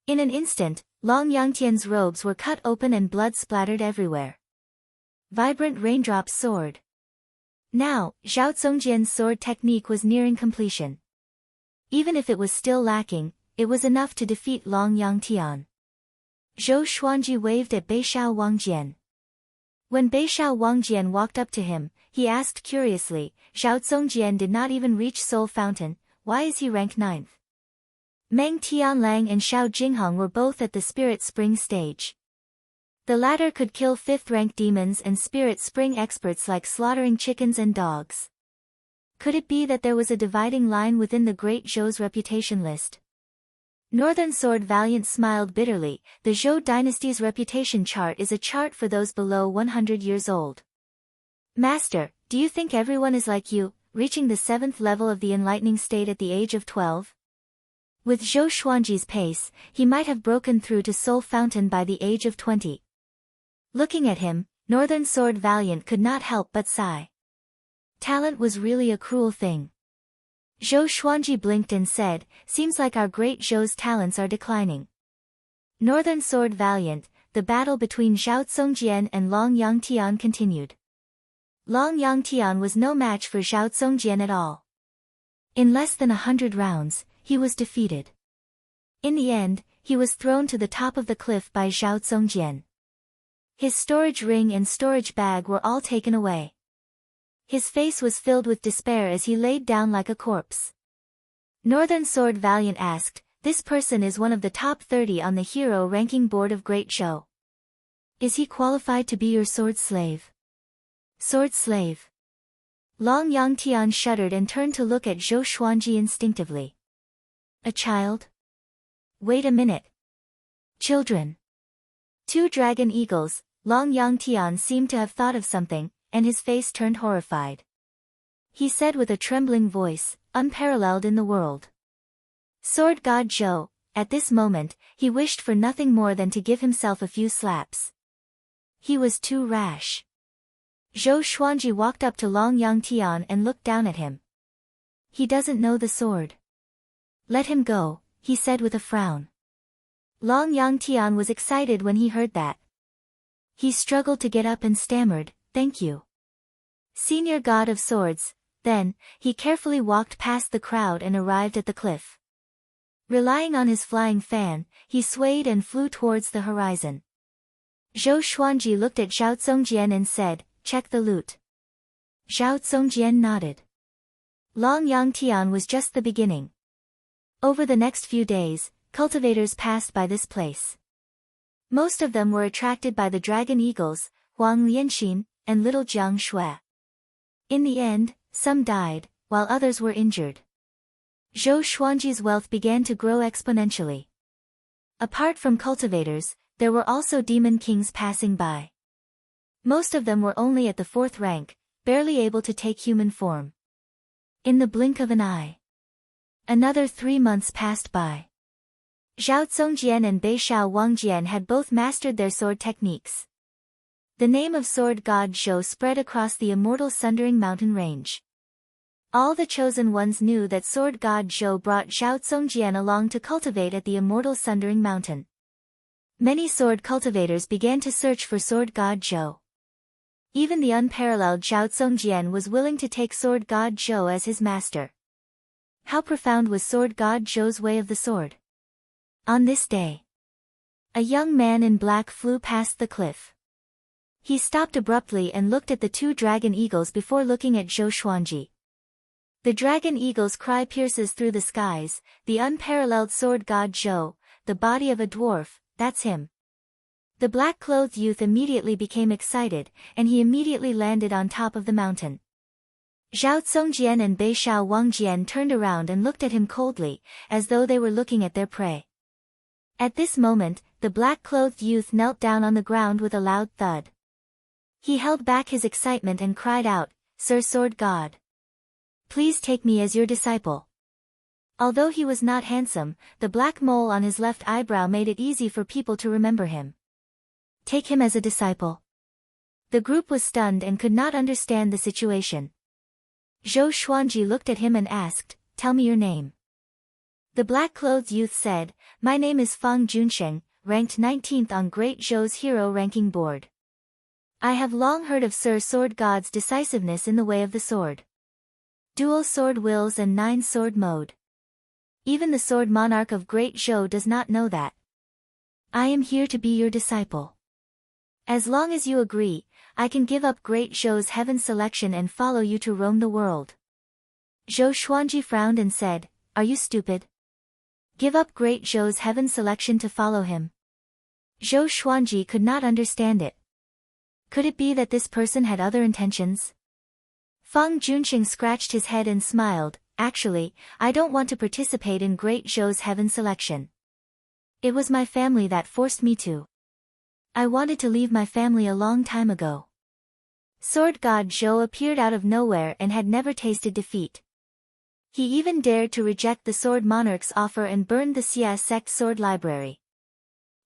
In an instant, Long Yangtian's robes were cut open and blood splattered everywhere. Vibrant raindrops soared. Now, Zhao Zongjian's sword technique was nearing completion. Even if it was still lacking, it was enough to defeat Long Yangtian. Zhou Xuanji waved at Beishao Wangjian. When Beishao Wangjian walked up to him, he asked curiously, Zhao Zongjian did not even reach Soul Fountain, why is he rank 9th? Meng Tianlang and Xiao Jinghong were both at the Spirit Spring stage. The latter could kill 5th-rank demons and Spirit Spring experts like slaughtering chickens and dogs. Could it be that there was a dividing line within the Great Zhou's reputation list? Northern Sword Valiant smiled bitterly, the Zhou dynasty's reputation chart is a chart for those below 100 years old. Master, do you think everyone is like you, reaching the 7th level of the enlightening state at the age of 12? With Zhou Xuanji's pace, he might have broken through to Soul Fountain by the age of 20. Looking at him, Northern Sword Valiant could not help but sigh. Talent was really a cruel thing. Zhou Xuanji blinked and said, seems like our great Zhou's talents are declining. Northern Sword Valiant, the battle between Zhao Zongjian and Long Yangtian continued. Long Yangtian was no match for Zhao Zongjian at all. In less than 100 rounds, he was defeated. In the end, he was thrown to the top of the cliff by Zhao Zongjian. His storage ring and storage bag were all taken away. His face was filled with despair as he laid down like a corpse. Northern Sword Valiant asked, this person is one of the top 30 on the hero ranking board of Great Zhou. Is he qualified to be your sword slave? Sword slave. Long Yangtian shuddered and turned to look at Zhou Xuanji instinctively. A child? Wait a minute. Children. 2 dragon eagles, Long Yangtian seemed to have thought of something, and his face turned horrified. He said with a trembling voice, unparalleled in the world. Sword God Zhou, at this moment, he wished for nothing more than to give himself a few slaps. He was too rash. Zhou Xuanji walked up to Long Yangtian and looked down at him. He doesn't know the sword. Let him go, he said with a frown. Long Yangtian was excited when he heard that. He struggled to get up and stammered, thank you. Senior God of Swords, then, he carefully walked past the crowd and arrived at the cliff. Relying on his flying fan, he swayed and flew towards the horizon. Zhou Xuanji looked at Zhao Zongjian and said, check the loot. Zhao Zongjian nodded. Long Yangtian was just the beginning. Over the next few days, cultivators passed by this place. Most of them were attracted by the dragon eagles, Huang Lianxin, and little Jiang Shui. In the end, some died, while others were injured. Zhou Xuanji's wealth began to grow exponentially. Apart from cultivators, there were also demon kings passing by. Most of them were only at the 4th rank, barely able to take human form. In the blink of an eye. Another 3 months passed by. Zhao Zongjian and Beishao Wangjian had both mastered their sword techniques. The name of Sword God Zhou spread across the immortal Sundering Mountain range. All the chosen ones knew that Sword God Zhou brought Zhao Zongjian along to cultivate at the immortal Sundering Mountain. Many sword cultivators began to search for Sword God Zhou. Even the unparalleled Zhao Zongjian was willing to take Sword God Zhou as his master. How profound was Sword God Zhou's way of the sword? On this day, a young man in black flew past the cliff. He stopped abruptly and looked at the 2 dragon eagles before looking at Zhou Xuanji. The dragon eagle's cry pierces through the skies, the unparalleled Sword God Zhou, the body of a dwarf, that's him. The black-clothed youth immediately became excited, and he immediately landed on top of the mountain. Zhao Tsongjian and Bei Shao Wangjian turned around and looked at him coldly, as though they were looking at their prey. At this moment, the black-clothed youth knelt down on the ground with a loud thud. He held back his excitement and cried out, "Sir Sword God! Please take me as your disciple." Although he was not handsome, the black mole on his left eyebrow made it easy for people to remember him. Take him as a disciple. The group was stunned and could not understand the situation. Zhou Xuanji looked at him and asked, "Tell me your name." The black-clothed youth said, "My name is Fang Junsheng, ranked 19th on Great Zhou's hero ranking board. I have long heard of Sir Sword God's decisiveness in the way of the sword. Dual sword wills and 9-sword mode. Even the sword monarch of Great Zhou does not know that. I am here to be your disciple. As long as you agree, I can give up Great Zhou's heaven selection and follow you to roam the world." Zhou Xuanji frowned and said, "Are you stupid? Give up Great Zhou's heaven selection to follow him?" Zhou Xuanji could not understand it. Could it be that this person had other intentions? Fang Junsheng scratched his head and smiled, "Actually, I don't want to participate in Great Zhou's heaven selection. It was my family that forced me to. I wanted to leave my family a long time ago." Sword God Zhou appeared out of nowhere and had never tasted defeat. He even dared to reject the Sword Monarch's offer and burned the Xia sect sword library.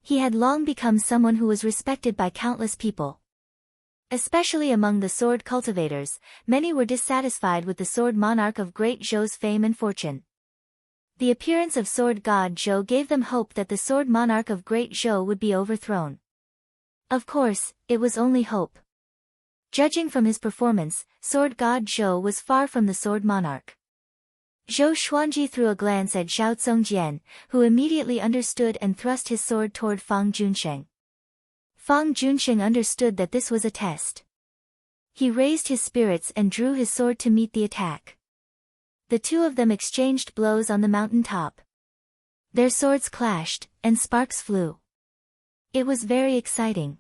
He had long become someone who was respected by countless people. Especially among the sword cultivators, many were dissatisfied with the Sword Monarch of Great Zhou's fame and fortune. The appearance of Sword God Zhou gave them hope that the Sword Monarch of Great Zhou would be overthrown. Of course, it was only hope. Judging from his performance, Sword God Zhou was far from the Sword Monarch. Zhou Xuanji threw a glance at Zhao Tsongjian, who immediately understood and thrust his sword toward Fang Junsheng. Fang Junsheng understood that this was a test. He raised his spirits and drew his sword to meet the attack. The two of them exchanged blows on the mountain top. Their swords clashed, and sparks flew. It was very exciting.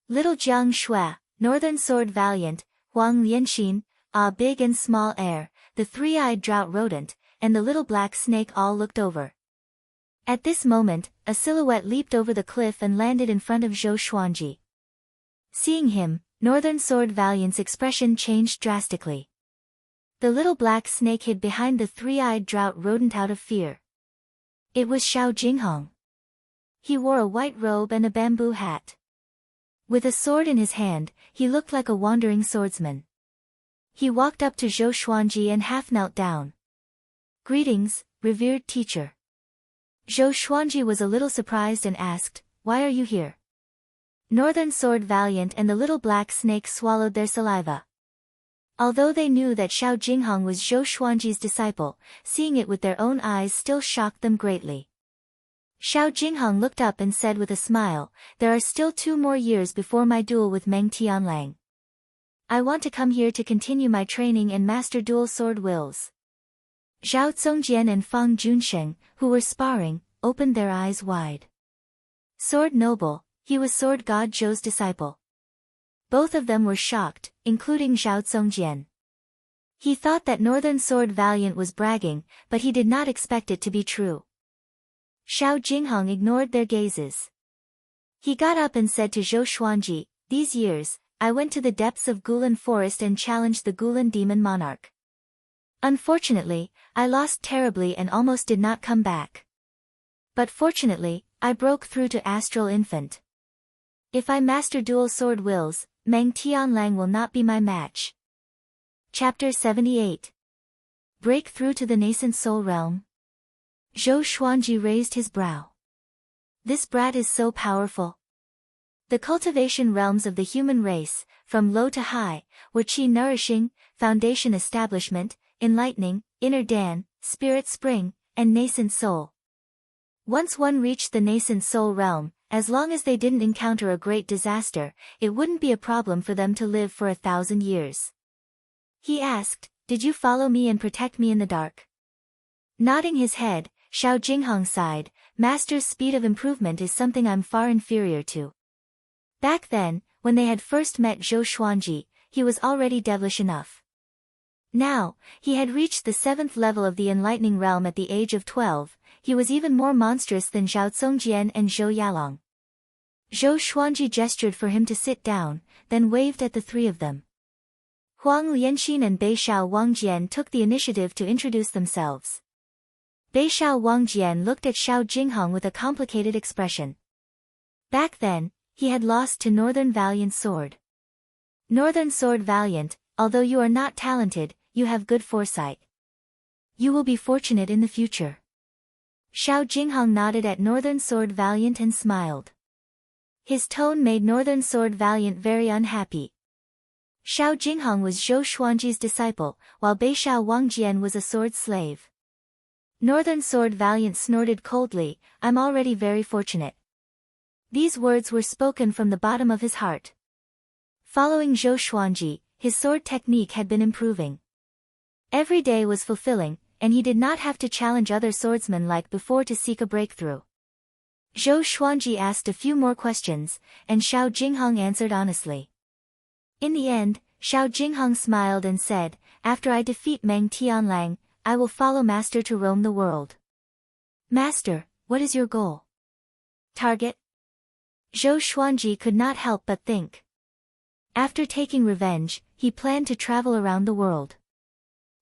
Little Jiang Shui, Northern Sword Valiant, Huang Lianxin, Ah Big and Small Air, the three-eyed drought rodent, and the little black snake all looked over. At this moment, a silhouette leaped over the cliff and landed in front of Zhou Xuanji. Seeing him, Northern Sword Valiant's expression changed drastically. The little black snake hid behind the three-eyed drought rodent out of fear. It was Xiao Jinghong. He wore a white robe and a bamboo hat. With a sword in his hand, he looked like a wandering swordsman. He walked up to Zhou Xuanji and half knelt down. "Greetings, revered teacher." Zhou Xuanji was a little surprised and asked, "Why are you here?" Northern Sword Valiant and the little black snake swallowed their saliva. Although they knew that Xiao Jinghong was Zhou Xuanji's disciple, seeing it with their own eyes still shocked them greatly. Xiao Jinghong looked up and said with a smile, "There are still 2 more years before my duel with Meng Tianlang. I want to come here to continue my training and master dual sword wills." Zhao Tsongjian and Fang Junsheng, who were sparring, opened their eyes wide. Sword Noble, he was Sword God Zhou's disciple. Both of them were shocked, including Zhao Tsongjian. He thought that Northern Sword Valiant was bragging, but he did not expect it to be true. Xiao Jinghong ignored their gazes. He got up and said to Zhou Xuanji, "These years, I went to the depths of Gulan Forest and challenged the Gulan Demon Monarch. Unfortunately, I lost terribly and almost did not come back. But fortunately, I broke through to Astral Infant. If I master dual sword wills, Meng Tianlang will not be my match." Chapter 78. Break through to the nascent soul realm. Zhou Xuanji raised his brow. This brat is so powerful. The cultivation realms of the human race, from low to high, were qi nourishing, foundation establishment, enlightening, inner Dan, spirit spring, and nascent soul. Once one reached the nascent soul realm, as long as they didn't encounter a great disaster, it wouldn't be a problem for them to live for 1,000 years. He asked, "Did you follow me and protect me in the dark?" Nodding his head, Xiao Jinghong sighed, "Master's speed of improvement is something I'm far inferior to." Back then, when they had first met Zhou Xuanji, he was already devilish enough. Now, he had reached the 7th level of the enlightening realm at the age of 12, he was even more monstrous than Zhao Congjian and Zhou Yalong. Zhou Xuanji gestured for him to sit down, then waved at the three of them. Huang Lianxin and Beishao Wangjian took the initiative to introduce themselves. Beishao Wangjian looked at Xiao Jinghong with a complicated expression. Back then, he had lost to Northern Valiant Sword. Northern Sword Valiant, although you are not talented, you have good foresight. You will be fortunate in the future. Xiao Jinghong nodded at Northern Sword Valiant and smiled. His tone made Northern Sword Valiant very unhappy. Xiao Jinghong was Zhou Xuanji's disciple, while Beishao Wangjian was a sword slave. Northern Sword Valiant snorted coldly, I'm already very fortunate. These words were spoken from the bottom of his heart. Following Zhou Xuanji, his sword technique had been improving. Every day was fulfilling, and he did not have to challenge other swordsmen like before to seek a breakthrough. Zhou Xuanji asked a few more questions, and Xiao Jinghong answered honestly. In the end, Xiao Jinghong smiled and said, after I defeat Meng Tianlang, I will follow Master to roam the world. Master, what is your goal? Target? Zhou Xuanji could not help but think. After taking revenge, he planned to travel around the world.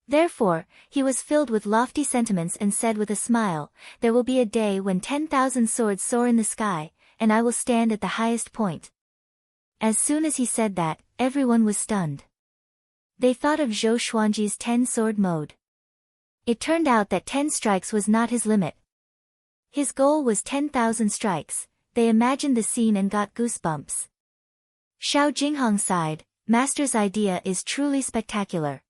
Therefore, he was filled with lofty sentiments and said with a smile, there will be a day when 10,000 swords soar in the sky, and I will stand at the highest point. As soon as he said that, everyone was stunned. They thought of Zhou Xuanji's 10-sword mode. It turned out that 10 strikes was not his limit. His goal was 10,000 strikes. They imagined the scene and got goosebumps. Xiao Jinghong sighed, Master's idea is truly spectacular.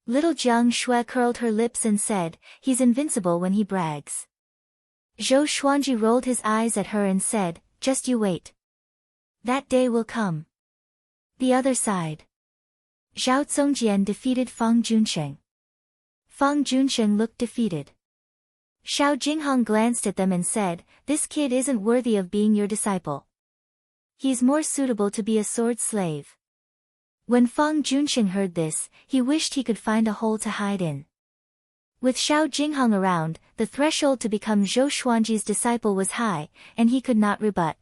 Little Jiang Shui curled her lips and said, he's invincible when he brags. Zhou Xuanji rolled his eyes at her and said, just you wait. That day will come. The other side. Zhao Congjian defeated Fang Junsheng. Fang Junsheng looked defeated. Xiao Jinghong glanced at them and said, this kid isn't worthy of being your disciple. He's more suitable to be a sword slave. When Fang Junsheng heard this, he wished he could find a hole to hide in. With Xiao Jinghong around, the threshold to become Zhou Xuanji's disciple was high, and he could not rebut.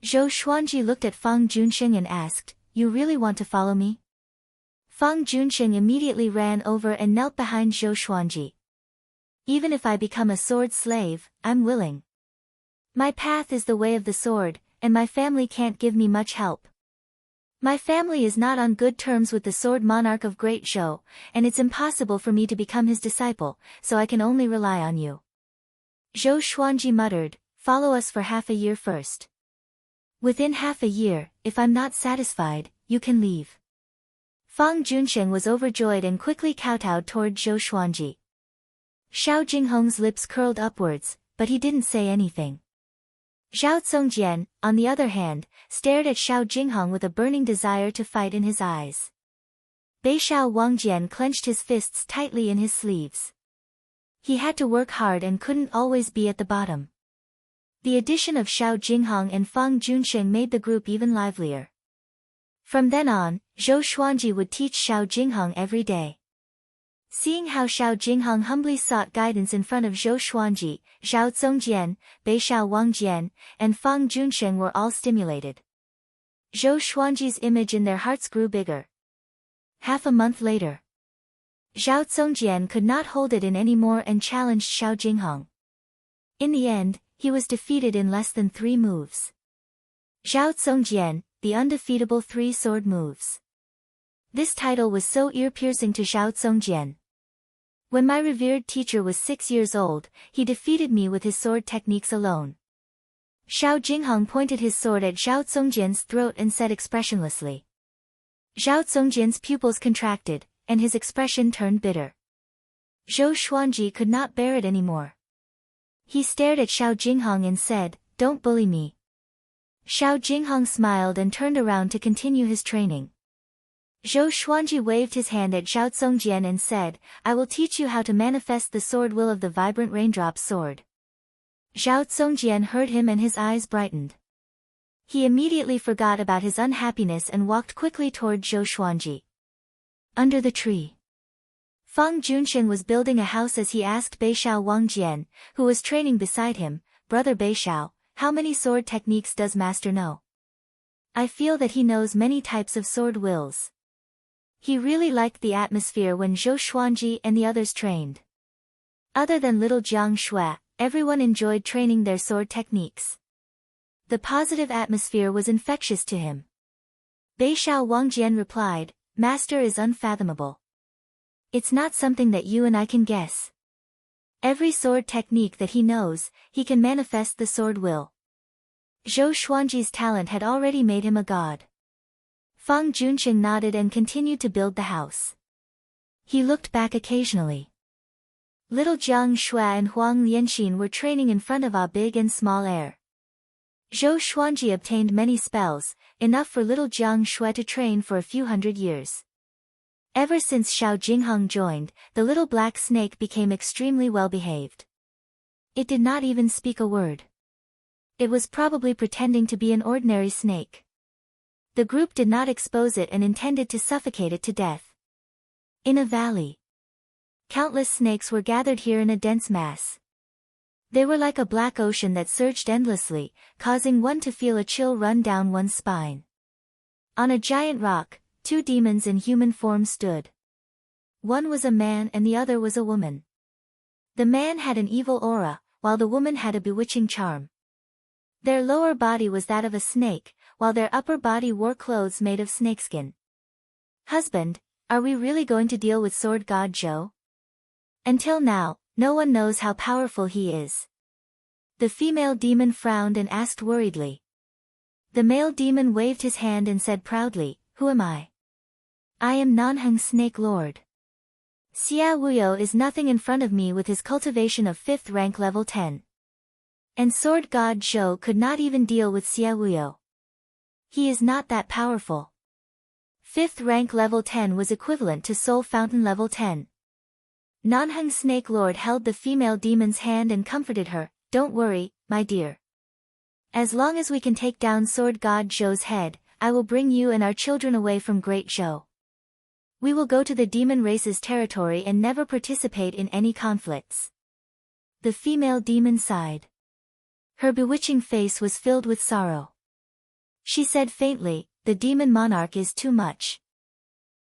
Zhou Xuanji looked at Fang Junsheng and asked, you really want to follow me? Fang Junsheng immediately ran over and knelt behind Zhou Xuanji. Even if I become a sword slave, I'm willing. My path is the way of the sword, and my family can't give me much help. My family is not on good terms with the sword monarch of Great Zhou, and it's impossible for me to become his disciple, so I can only rely on you. Zhou Xuanji muttered, follow us for half a year first. Within half a year, if I'm not satisfied, you can leave. Fang Junsheng was overjoyed and quickly kowtowed toward Zhou Xuanji. Xiao Jinghong's lips curled upwards, but he didn't say anything. Zhao Congjian, on the other hand, stared at Xiao Jinghong with a burning desire to fight in his eyes. Beishao Wangjian clenched his fists tightly in his sleeves. He had to work hard and couldn't always be at the bottom. The addition of Xiao Jinghong and Fang Junsheng made the group even livelier. From then on, Zhou Xuanji would teach Xiao Jinghong every day. Seeing how Xiao Jinghong humbly sought guidance in front of Zhou Xuanji, Zhao Congjian, Beishao Wangjian, and Fang Junsheng were all stimulated. Zhou Xuanji's image in their hearts grew bigger. Half a month later, Zhao Congjian could not hold it in anymore and challenged Xiao Jinghong. In the end, he was defeated in less than 3 moves. Zhao Congjian, the undefeatable 3 sword moves. This title was so ear-piercing to Zhao Congjian. When my revered teacher was 6 years old, he defeated me with his sword techniques alone. Xiao Jinghong pointed his sword at Zhao Congjian's throat and said expressionlessly. Zhao Congjian's pupils contracted, and his expression turned bitter. Zhou Xuanji could not bear it anymore. He stared at Xiao Jinghong and said, don't bully me. Xiao Jinghong smiled and turned around to continue his training. Zhou Xuanji waved his hand at Zhao Congjian and said, I will teach you how to manifest the sword will of the vibrant raindrop sword. Zhao Congjian heard him and his eyes brightened. He immediately forgot about his unhappiness and walked quickly toward Zhou Xuanji. Under the tree. Fang Junsheng was building a house as he asked Beishao Wangjian, who was training beside him, "Brother Beishao, how many sword techniques does master know?" "I feel that he knows many types of sword wills." He really liked the atmosphere when Zhou Xuanji and the others trained. Other than little Jiang Shui, everyone enjoyed training their sword techniques. The positive atmosphere was infectious to him. Beishao Wangjian replied, "Master is unfathomable. It's not something that you and I can guess. Every sword technique that he knows, he can manifest the sword will." Zhou Xuanji's talent had already made him a god. Fang Junsheng nodded and continued to build the house. He looked back occasionally. Little Jiang Shui and Huang Lianxin were training in front of a big and small air. Zhou Xuanji obtained many spells, enough for little Jiang Shui to train for a few hundred years. Ever since Xiao Jingheng joined, the little black snake became extremely well-behaved. It did not even speak a word. It was probably pretending to be an ordinary snake. The group did not expose it and intended to suffocate it to death. In a valley, countless snakes were gathered here in a dense mass. They were like a black ocean that surged endlessly, causing one to feel a chill run down one's spine. On a giant rock, 2 demons in human form stood. One was a man and the other was a woman. The man had an evil aura, while the woman had a bewitching charm. Their lower body was that of a snake, while their upper body wore clothes made of snakeskin. "Husband, are we really going to deal with Sword God Zhou? Until now, no one knows how powerful he is." The female demon frowned and asked worriedly. The male demon waved his hand and said proudly, "Who am I? I am Nanheng Snake Lord. Xia Wuyo is nothing in front of me with his cultivation of 5th rank level 10. And Sword God Zhou could not even deal with Xia Wuyo. He is not that powerful." 5th rank level 10 was equivalent to Soul Fountain level 10. Nanheng Snake Lord held the female demon's hand and comforted her, "Don't worry, my dear. As long as we can take down Sword God Zhou's head, I will bring you and our children away from Great Zhou. We will go to the demon race's territory and never participate in any conflicts." The female demon sighed. Her bewitching face was filled with sorrow. She said faintly, "The demon monarch is too much.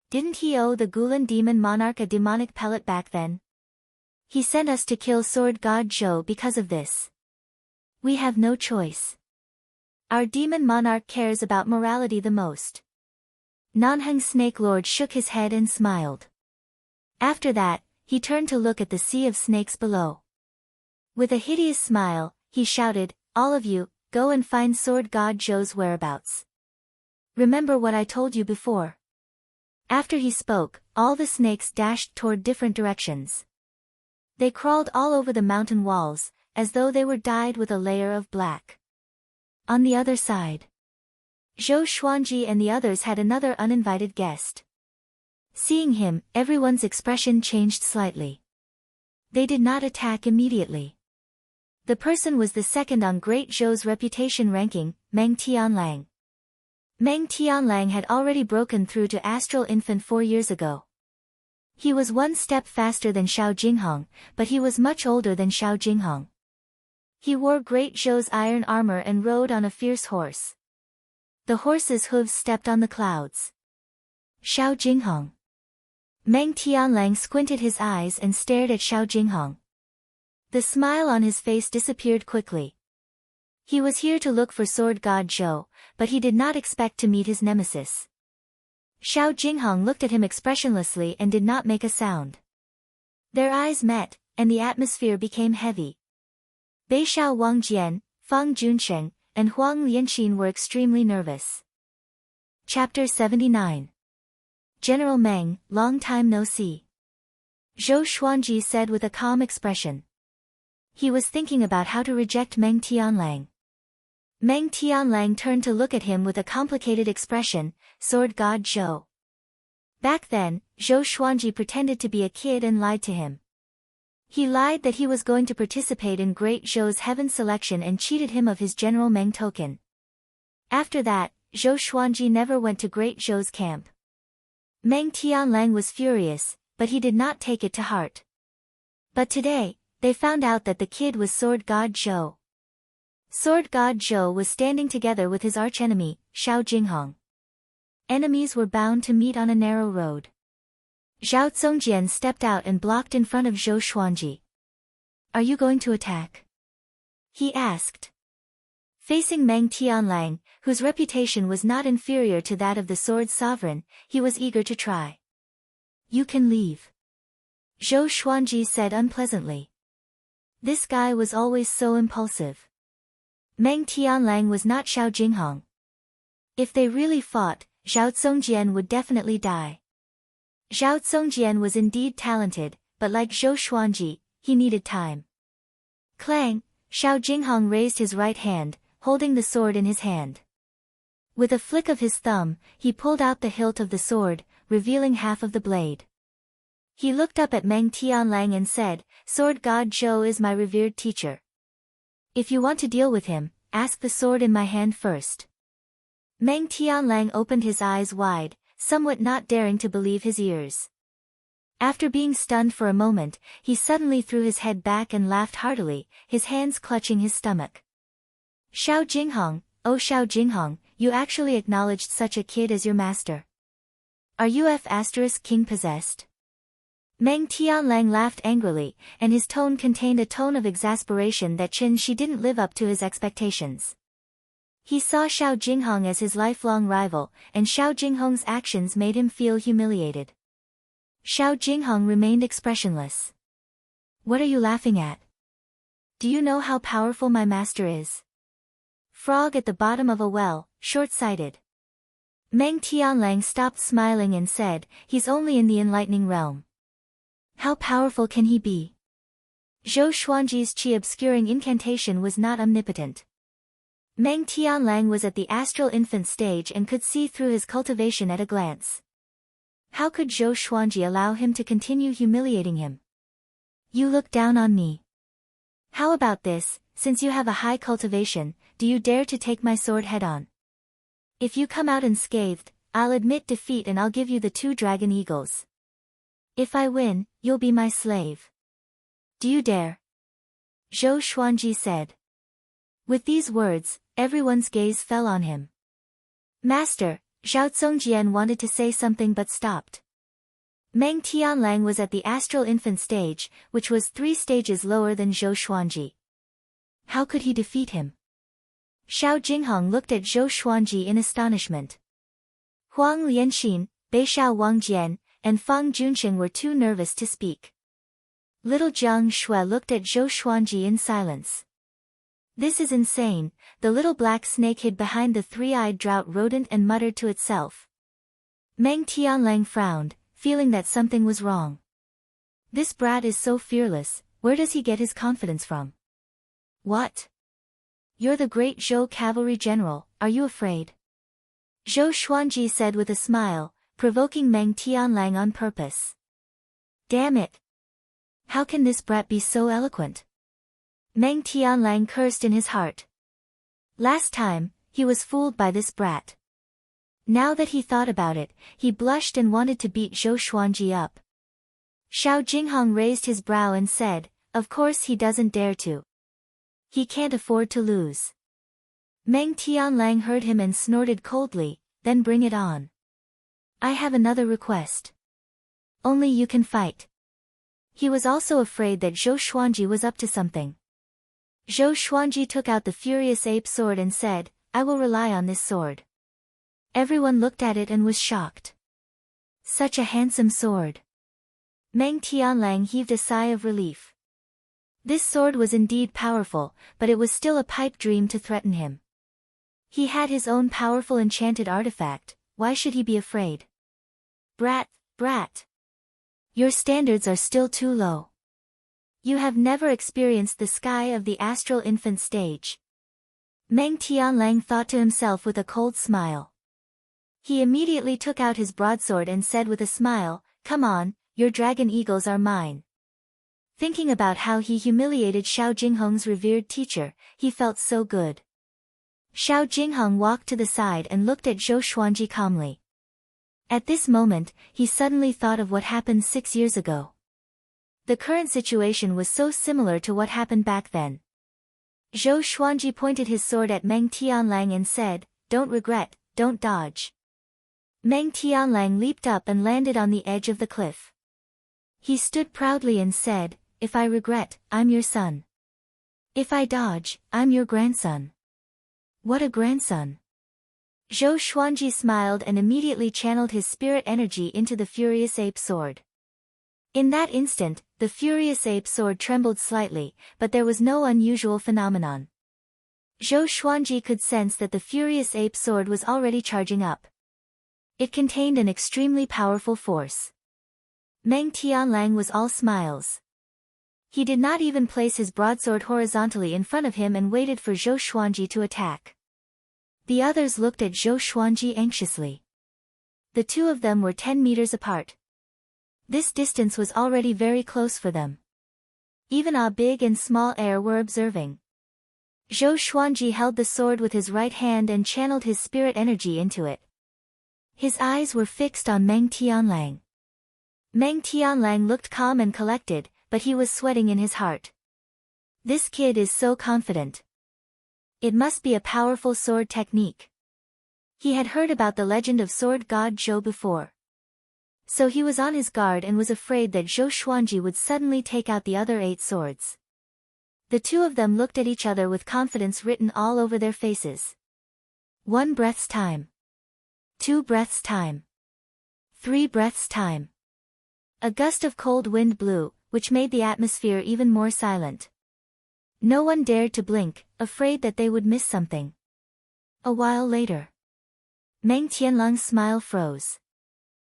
Didn't he owe the Gulan demon monarch a demonic pellet back then? He sent us to kill Sword God Zhou because of this. We have no choice. Our demon monarch cares about morality the most." Nanheng Snake Lord shook his head and smiled. After that, he turned to look at the sea of snakes below. With a hideous smile, he shouted, "All of you, go and find Sword God Zhou's whereabouts. Remember what I told you before." After he spoke, all the snakes dashed toward different directions. They crawled all over the mountain walls, as though they were dyed with a layer of black. On the other side, Zhou Xuanji and the others had another uninvited guest. Seeing him, everyone's expression changed slightly. They did not attack immediately. The person was the second on Great Zhou's reputation ranking, Meng Tianlang. Meng Tianlang had already broken through to Astral Infant 4 years ago. He was 1 step faster than Xiao Jingheng, but he was much older than Xiao Jingheng. He wore Great Zhou's iron armor and rode on a fierce horse. The horse's hooves stepped on the clouds. Xiao Jingheng. Meng Tianlang squinted his eyes and stared at Xiao Jingheng. The smile on his face disappeared quickly. He was here to look for Sword God Zhou, but he did not expect to meet his nemesis. Xiao Jingheng looked at him expressionlessly and did not make a sound. Their eyes met, and the atmosphere became heavy. Beishao Wangjian, Fang Junsheng, and Huang Lianxin were extremely nervous. Chapter 79. General Meng, long time no see. Zhou Xuanji said with a calm expression. He was thinking about how to reject Meng Tianlang. Meng Tianlang turned to look at him with a complicated expression, Sword God Zhou. Back then, Zhou Xuanji pretended to be a kid and lied to him. He lied that he was going to participate in Great Zhou's heaven selection and cheated him of his General Meng token. After that, Zhou Xuanji never went to Great Zhou's camp. Meng Tianlang was furious, but he did not take it to heart. But today, they found out that the kid was Sword God Zhou. Sword God Zhou was standing together with his archenemy, Xiao Jinghong. Enemies were bound to meet on a narrow road. Zhao Zongjian stepped out and blocked in front of Zhou Xuanji. "Are you going to attack?" he asked. Facing Meng Tianlang, whose reputation was not inferior to that of the Sword Sovereign, he was eager to try. "You can leave," Zhou Xuanji said unpleasantly. This guy was always so impulsive. Meng Tianlang was not Xiao Jinghong. If they really fought, Zhao Zongjian would definitely die. Zhao Zongjian was indeed talented, but like Zhou Xuanji, he needed time. Clang! Xiao Jinghong raised his right hand, holding the sword in his hand. With a flick of his thumb, he pulled out the hilt of the sword, revealing half of the blade. He looked up at Meng Tianlang and said, "Sword God Zhou is my revered teacher. If you want to deal with him, ask the sword in my hand first." Meng Tianlang opened his eyes wide, somewhat not daring to believe his ears. After being stunned for a moment, he suddenly threw his head back and laughed heartily, his hands clutching his stomach. "Xiao Jinghong, oh Xiao Jinghong, you actually acknowledged such a kid as your master. Are you King possessed?" Meng Tianlang laughed angrily, and his tone contained a tone of exasperation that she didn't live up to his expectations. He saw Xiao Jinghong as his lifelong rival, and Xiao Jinghong's actions made him feel humiliated. Xiao Jinghong remained expressionless. "What are you laughing at? Do you know how powerful my master is?" Frog at the bottom of a well, short-sighted. Meng Tianlang stopped smiling and said, "He's only in the enlightening realm. How powerful can he be?" Zhou Xuanji's chi-obscuring incantation was not omnipotent. Meng Tianlang was at the astral infant stage and could see through his cultivation at a glance. How could Zhou Xuanji allow him to continue humiliating him? "You look down on me. How about this, since you have a high cultivation, do you dare to take my sword head-on? If you come out unscathed, I'll admit defeat and I'll give you the 2 dragon eagles. If I win, you'll be my slave. Do you dare?" Zhou Xuanji said. With these words, everyone's gaze fell on him. "Master," Zhao Zongjian wanted to say something but stopped. Meng Tianlang was at the astral infant stage, which was 3 stages lower than Zhou Xuanji. How could he defeat him? Xiao Jinghong looked at Zhou Xuanji in astonishment. Huang Lianxin, Beishao Wangjian, and Fang Junsheng were too nervous to speak. Little Jiang Shui looked at Zhou Xuanji in silence. "This is insane," the little black snake hid behind the 3-eyed drought rodent and muttered to itself. Meng Tianlang frowned, feeling that something was wrong. This brat is so fearless, where does he get his confidence from? "What? You're the great Zhou cavalry general, are you afraid?" Zhou Xuanji said with a smile, provoking Meng Tianlang on purpose. "Damn it! How can this brat be so eloquent?" Meng Tianlang cursed in his heart. Last time, he was fooled by this brat. Now that he thought about it, he blushed and wanted to beat Zhou Xuanji up. Xiao Jinghong raised his brow and said, "Of course he doesn't dare to. He can't afford to lose." Meng Tianlang heard him and snorted coldly, "Then bring it on. I have another request. Only you can fight." He was also afraid that Zhou Xuanji was up to something. Zhou Xuanji took out the furious ape sword and said, "I will rely on this sword." Everyone looked at it and was shocked. Such a handsome sword. Meng Tianlang heaved a sigh of relief. This sword was indeed powerful, but it was still a pipe dream to threaten him. He had his own powerful enchanted artifact, why should he be afraid? Brat. Your standards are still too low. You have never experienced the sky of the astral infant stage. Meng Tianlang thought to himself with a cold smile. He immediately took out his broadsword and said with a smile, "Come on, your dragon eagles are mine." Thinking about how he humiliated Xiao Jinghong's revered teacher, he felt so good. Xiao Jinghong walked to the side and looked at Zhou Xuanji calmly. At this moment, he suddenly thought of what happened 6 years ago. The current situation was so similar to what happened back then. Zhou Xuanji pointed his sword at Meng Tianlang and said, "Don't regret, don't dodge." Meng Tianlang leaped up and landed on the edge of the cliff. He stood proudly and said, "If I regret, I'm your son. If I dodge, I'm your grandson." What a grandson! Zhou Xuanji smiled and immediately channeled his spirit energy into the furious ape sword. In that instant, the furious ape sword trembled slightly, but there was no unusual phenomenon. Zhou Xuanji could sense that the furious ape sword was already charging up. It contained an extremely powerful force. Meng Tianlang was all smiles. He did not even place his broadsword horizontally in front of him and waited for Zhou Xuanji to attack. The others looked at Zhou Xuanji anxiously. The two of them were 10 meters apart. This distance was already very close for them. Even a big and small air were observing. Zhou Xuanji held the sword with his right hand and channeled his spirit energy into it. His eyes were fixed on Meng Tianlang. Meng Tianlang looked calm and collected, but he was sweating in his heart. This kid is so confident. It must be a powerful sword technique. He had heard about the legend of sword god Zhou before. So he was on his guard and was afraid that Zhou Xuanji would suddenly take out the other 8 swords. The two of them looked at each other with confidence written all over their faces. 1 breath's time. 2 breaths' time. 3 breaths' time. A gust of cold wind blew, which made the atmosphere even more silent. No one dared to blink, afraid that they would miss something. A while later, Meng Tianlang's smile froze.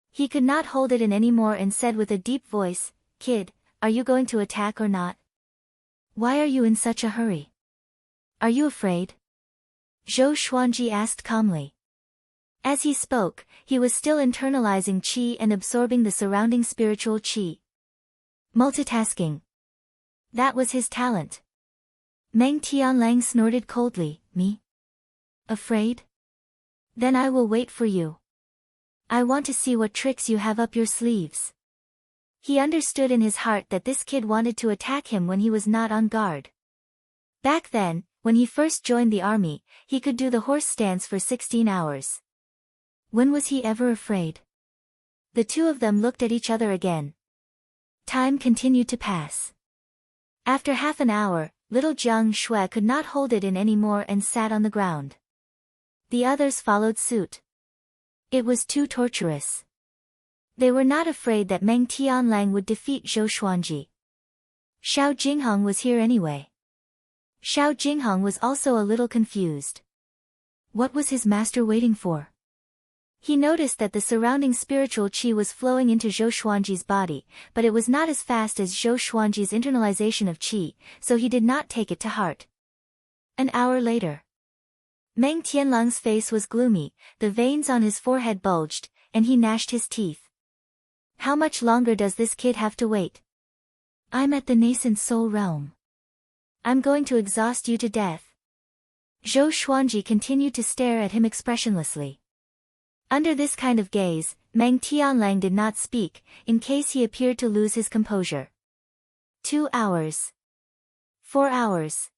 He could not hold it in anymore and said with a deep voice, "Kid, are you going to attack or not? Why are you in such a hurry? Are you afraid?" Zhou Xuanji asked calmly. As he spoke, he was still internalizing qi and absorbing the surrounding spiritual qi. Multitasking. That was his talent. Meng Tianlang snorted coldly, "Me? Afraid? Then I will wait for you. I want to see what tricks you have up your sleeves." He understood in his heart that this kid wanted to attack him when he was not on guard. Back then, when he first joined the army, he could do the horse stance for 16 hours. When was he ever afraid? The two of them looked at each other again. Time continued to pass. After half an hour, little Jiang Shui could not hold it in anymore and sat on the ground. The others followed suit. It was too torturous. They were not afraid that Meng Tianlang would defeat Zhou Xuanji. Xiao Jinghong was here anyway. Xiao Jinghong was also a little confused. What was his master waiting for? He noticed that the surrounding spiritual qi was flowing into Zhou Xuanji's body, but it was not as fast as Zhou Xuanji's internalization of qi, so he did not take it to heart. An hour later, Meng Tianlang's face was gloomy, the veins on his forehead bulged, and he gnashed his teeth. How much longer does this kid have to wait? I'm at the nascent soul realm. I'm going to exhaust you to death. Zhou Xuanji continued to stare at him expressionlessly. Under this kind of gaze, Meng Tianlang did not speak, in case he appeared to lose his composure. 2 hours. 4 hours.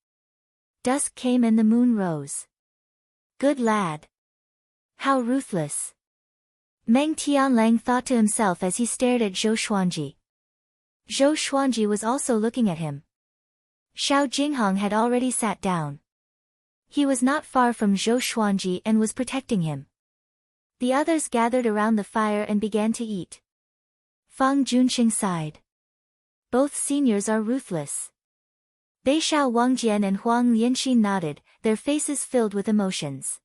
Dusk came and the moon rose. Good lad. How ruthless. Meng Tianlang thought to himself as he stared at Zhou Xuanji. Zhou Xuanji was also looking at him. Xiao Jinghong had already sat down. He was not far from Zhou Xuanji and was protecting him. The others gathered around the fire and began to eat. Fang Junxing sighed. Both seniors are ruthless. Beishao Wangjian and Huang Lianxin nodded, their faces filled with emotions.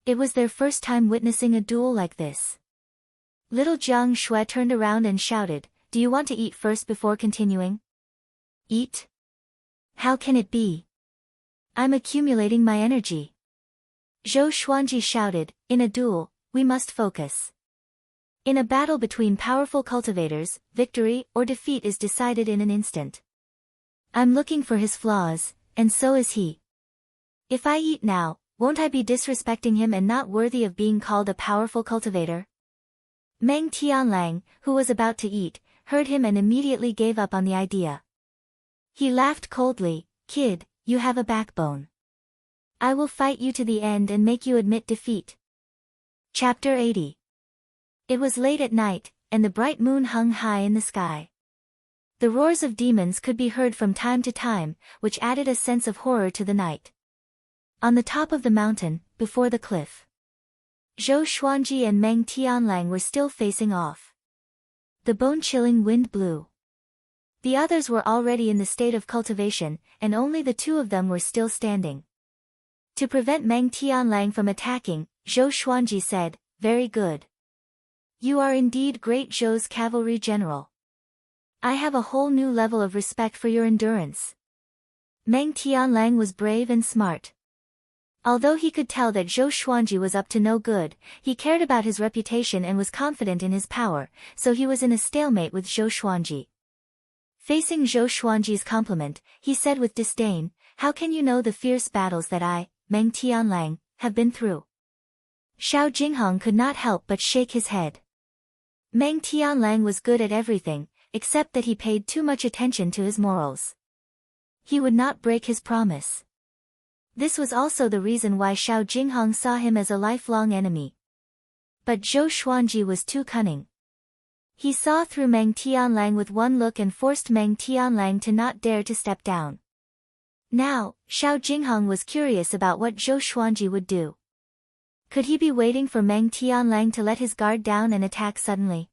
It was their first time witnessing a duel like this. Little Jiang Shui turned around and shouted, "Do you want to eat first before continuing?" Eat? How can it be? I'm accumulating my energy. Zhou Xuanji shouted, "In a duel, we must focus. In a battle between powerful cultivators, victory or defeat is decided in an instant. I'm looking for his flaws, and so is he. If I eat now, won't I be disrespecting him and not worthy of being called a powerful cultivator?" Meng Tianlang, who was about to eat, heard him and immediately gave up on the idea. He laughed coldly, "Kid, you have a backbone. I will fight you to the end and make you admit defeat." Chapter 80. It was late at night, and the bright moon hung high in the sky. The roars of demons could be heard from time to time, which added a sense of horror to the night. On the top of the mountain, before the cliff, Zhou Xuanji and Meng Tianlang were still facing off. The bone-chilling wind blew. The others were already in the state of cultivation, and only the two of them were still standing. To prevent Meng Tianlang from attacking, Zhou Xuanji said, "Very good. You are indeed great Zhou's cavalry general. I have a whole new level of respect for your endurance." Meng Tianlang was brave and smart. Although he could tell that Zhou Xuanji was up to no good, he cared about his reputation and was confident in his power, so he was in a stalemate with Zhou Xuanji. Facing Zhou Xuanji's compliment, he said with disdain, "How can you know the fierce battles that I, Meng Tianlang, have been through?" Xiao Jinghong could not help but shake his head. Meng Tianlang was good at everything, except that he paid too much attention to his morals. He would not break his promise. This was also the reason why Xiao Jinghong saw him as a lifelong enemy. But Zhou Xuanji was too cunning. He saw through Meng Tianlang with one look and forced Meng Tianlang to not dare to step down. Now, Xiao Jinghong was curious about what Zhou Xuanji would do. Could he be waiting for Meng Tianlang to let his guard down and attack suddenly?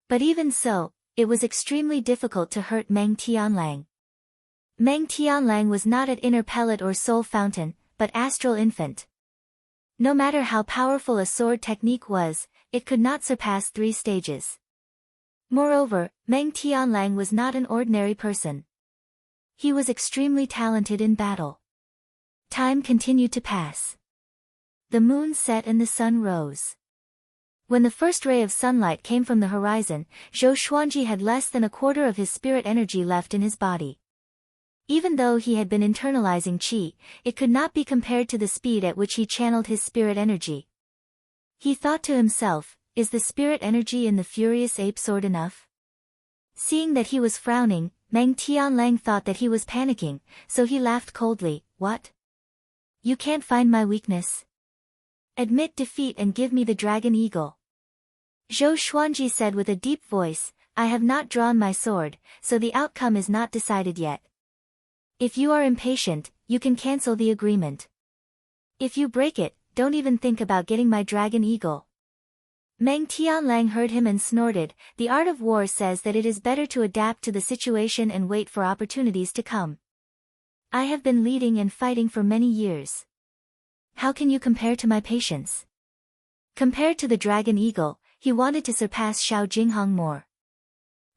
But even so, it was extremely difficult to hurt Meng Tianlang. Meng Tianlang was not at inner pellet or soul fountain, but astral infant. No matter how powerful a sword technique was, it could not surpass 3 stages. Moreover, Meng Tianlang was not an ordinary person. He was extremely talented in battle. Time continued to pass. The moon set and the sun rose. When the first ray of sunlight came from the horizon, Zhou Xuanji had less than a quarter of his spirit energy left in his body. Even though he had been internalizing qi, it could not be compared to the speed at which he channeled his spirit energy. He thought to himself, "Is the spirit energy in the furious ape sword enough?" Seeing that he was frowning, Meng Tianlang thought that he was panicking, so he laughed coldly, "What? You can't find my weakness? Admit defeat and give me the dragon eagle." Zhou Xuanji said with a deep voice, "I have not drawn my sword, so the outcome is not decided yet. If you are impatient, you can cancel the agreement. If you break it, don't even think about getting my dragon eagle." Meng Tianlang heard him and snorted, "The art of war says that it is better to adapt to the situation and wait for opportunities to come. I have been leading and fighting for many years. How can you compare to my patience?" Compared to the dragon eagle, he wanted to surpass Xiao Jinghong more.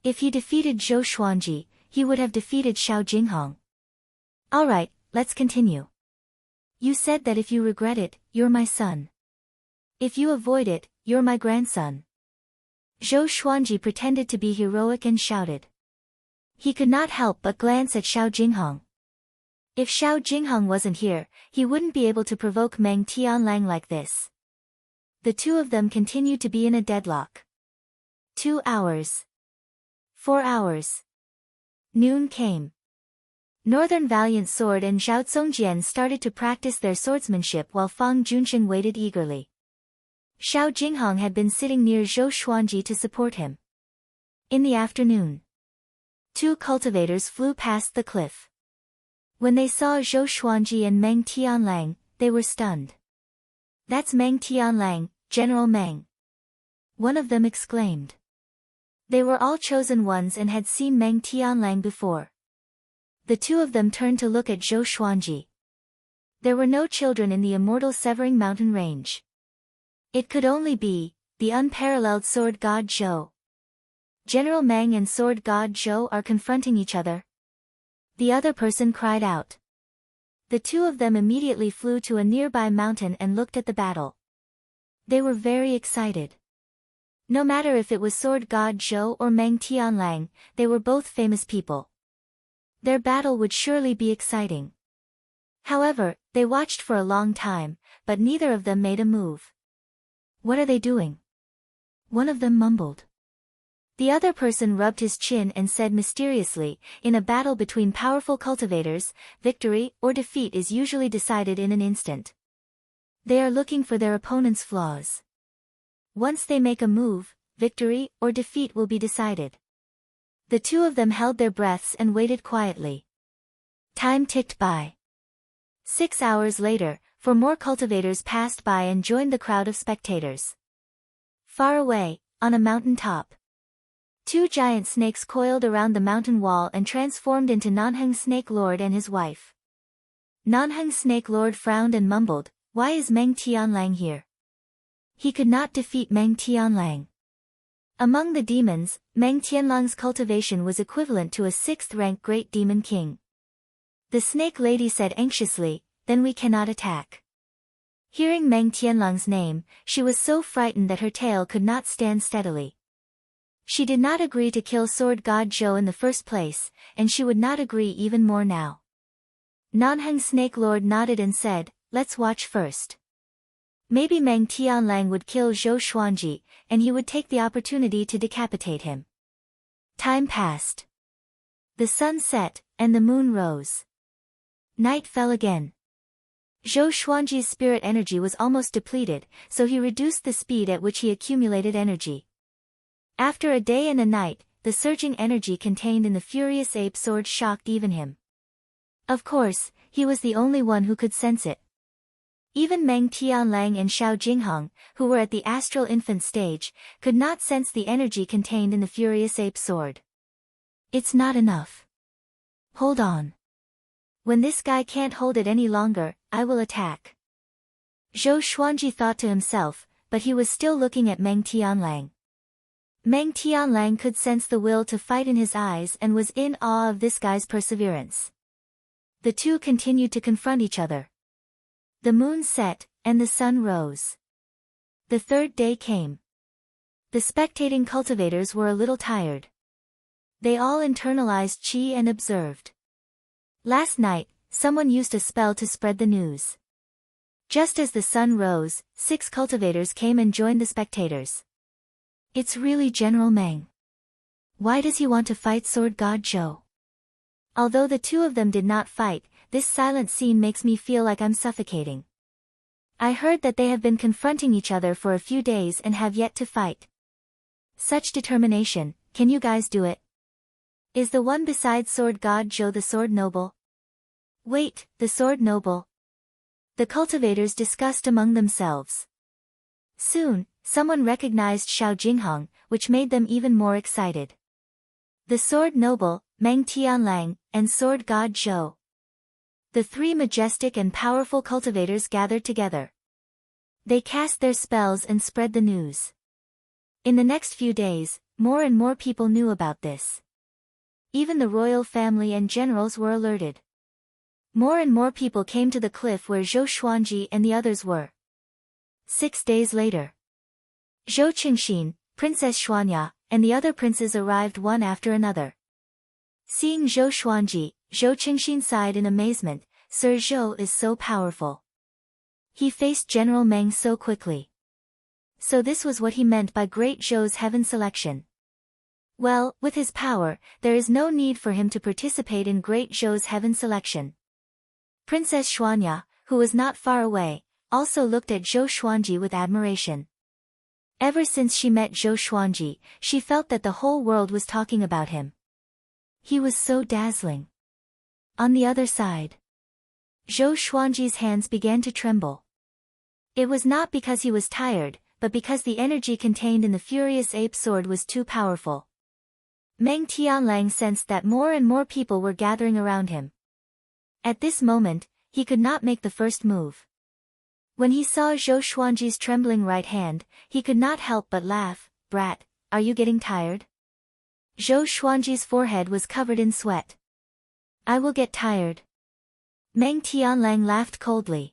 If he defeated Zhou Xuanji, he would have defeated Xiao Jinghong. "Alright, let's continue. You said that if you regret it, you're my son. If you avoid it, you're my grandson." Zhou Xuanji pretended to be heroic and shouted. He could not help but glance at Xiao Jinghong. If Xiao Jinghong wasn't here, he wouldn't be able to provoke Meng Tianlang like this. The two of them continued to be in a deadlock. 2 hours. 4 hours. Noon came. Northern Valiant Sword and Zhao Zongjian started to practice their swordsmanship while Fang Junsheng waited eagerly. Xiao Jinghong had been sitting near Zhou Xuanji to support him. In the afternoon, 2 cultivators flew past the cliff. When they saw Zhou Xuanji and Meng Tianlang, they were stunned. "That's Meng Tianlang, General Meng," one of them exclaimed. They were all chosen ones and had seen Meng Tianlang before. The two of them turned to look at Zhou Xuanji. There were no children in the immortal Severing Mountain range. It could only be the unparalleled sword god Zhou. General Meng and sword god Zhou are confronting each other. The other person cried out. The two of them immediately flew to a nearby mountain and looked at the battle. They were very excited. No matter if it was sword god Zhou or Meng Tianlang, they were both famous people. Their battle would surely be exciting. However, they watched for a long time, but neither of them made a move. What are they doing? One of them mumbled. The other person rubbed his chin and said mysteriously, in a battle between powerful cultivators, victory or defeat is usually decided in an instant. They are looking for their opponent's flaws. Once they make a move, victory or defeat will be decided. The two of them held their breaths and waited quietly. Time ticked by. 6 hours later, 4 more cultivators passed by and joined the crowd of spectators. Far away, on a mountain top, 2 giant snakes coiled around the mountain wall and transformed into Nanheng Snake Lord and his wife. Nanheng Snake Lord frowned and mumbled, "Why is Meng Tianlang here?" He could not defeat Meng Tianlang. Among the demons, Meng Tianlang's cultivation was equivalent to a 6th-rank great demon king. The snake lady said anxiously, "Then we cannot attack." Hearing Meng Tianlang's name, she was so frightened that her tail could not stand steadily. She did not agree to kill Sword God Zhou in the first place, and she would not agree even more now. Nanheng Snake Lord nodded and said, "Let's watch first." Maybe Meng Tianlang would kill Zhou Xuanji, and he would take the opportunity to decapitate him. Time passed. The sun set, and the moon rose. Night fell again. Zhou Xuanji's spirit energy was almost depleted, so he reduced the speed at which he accumulated energy. After a day and a night, the surging energy contained in the furious ape sword shocked even him. Of course, he was the only one who could sense it. Even Meng Tianlang and Xiao Jinghong, who were at the astral infant stage, could not sense the energy contained in the furious ape sword. It's not enough. Hold on. When this guy can't hold it any longer, I will attack. Zhou Xuanji thought to himself, but he was still looking at Meng Tianlang. Meng Tianlang could sense the will to fight in his eyes and was in awe of this guy's perseverance. The two continued to confront each other. The moon set, and the sun rose. The third day came. The spectating cultivators were a little tired. They all internalized qi and observed. Last night, someone used a spell to spread the news. Just as the sun rose, 6 cultivators came and joined the spectators. It's really General Meng. Why does he want to fight Sword God Zhou? Although the two of them did not fight, this silent scene makes me feel like I'm suffocating. I heard that they have been confronting each other for a few days and have yet to fight. Such determination, can you guys do it? Is the one beside Sword God Zhou the Sword Noble? Wait, the Sword Noble? The cultivators discussed among themselves. Soon, someone recognized Xiao Jinghong, which made them even more excited. The Sword Noble, Meng Tianlang, and Sword God Zhou. The 3 majestic and powerful cultivators gathered together. They cast their spells and spread the news. In the next few days, more and more people knew about this. Even the royal family and generals were alerted. More and more people came to the cliff where Zhou Xuanji and the others were. 6 days later, Zhou Qingxin, Princess Xuanya, and the other princes arrived one after another. Seeing Zhou Xuanji, Zhou Qingxin sighed in amazement, "Sir Zhou is so powerful. He faced General Meng so quickly." So this was what he meant by Great Zhou's heaven selection. Well, with his power, there is no need for him to participate in Great Zhou's heaven selection. Princess Xuanya, who was not far away, also looked at Zhou Xuanji with admiration. Ever since she met Zhou Xuanji, she felt that the whole world was talking about him. He was so dazzling. On the other side, Zhou Xuanji's hands began to tremble. It was not because he was tired, but because the energy contained in the furious ape sword was too powerful. Meng Tianlang sensed that more and more people were gathering around him. At this moment, he could not make the first move. When he saw Zhou Xuanji's trembling right hand, he could not help but laugh. "Brat, are you getting tired?" Zhou Xuanji's forehead was covered in sweat. "I will get tired." Meng Tianlang laughed coldly.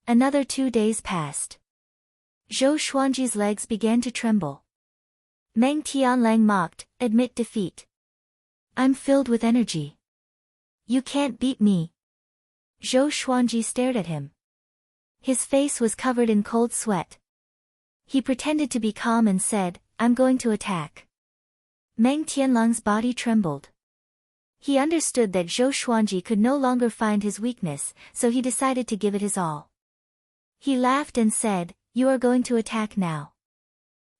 Another 2 days passed. Zhou Xuanji's legs began to tremble. Meng Tianlang mocked, "Admit defeat. I'm filled with energy. You can't beat me." Zhou Xuanji stared at him. His face was covered in cold sweat. He pretended to be calm and said, I'm going to attack. Meng Tianlang's body trembled. He understood that Zhou Xuanji could no longer find his weakness, so he decided to give it his all. He laughed and said, You are going to attack now.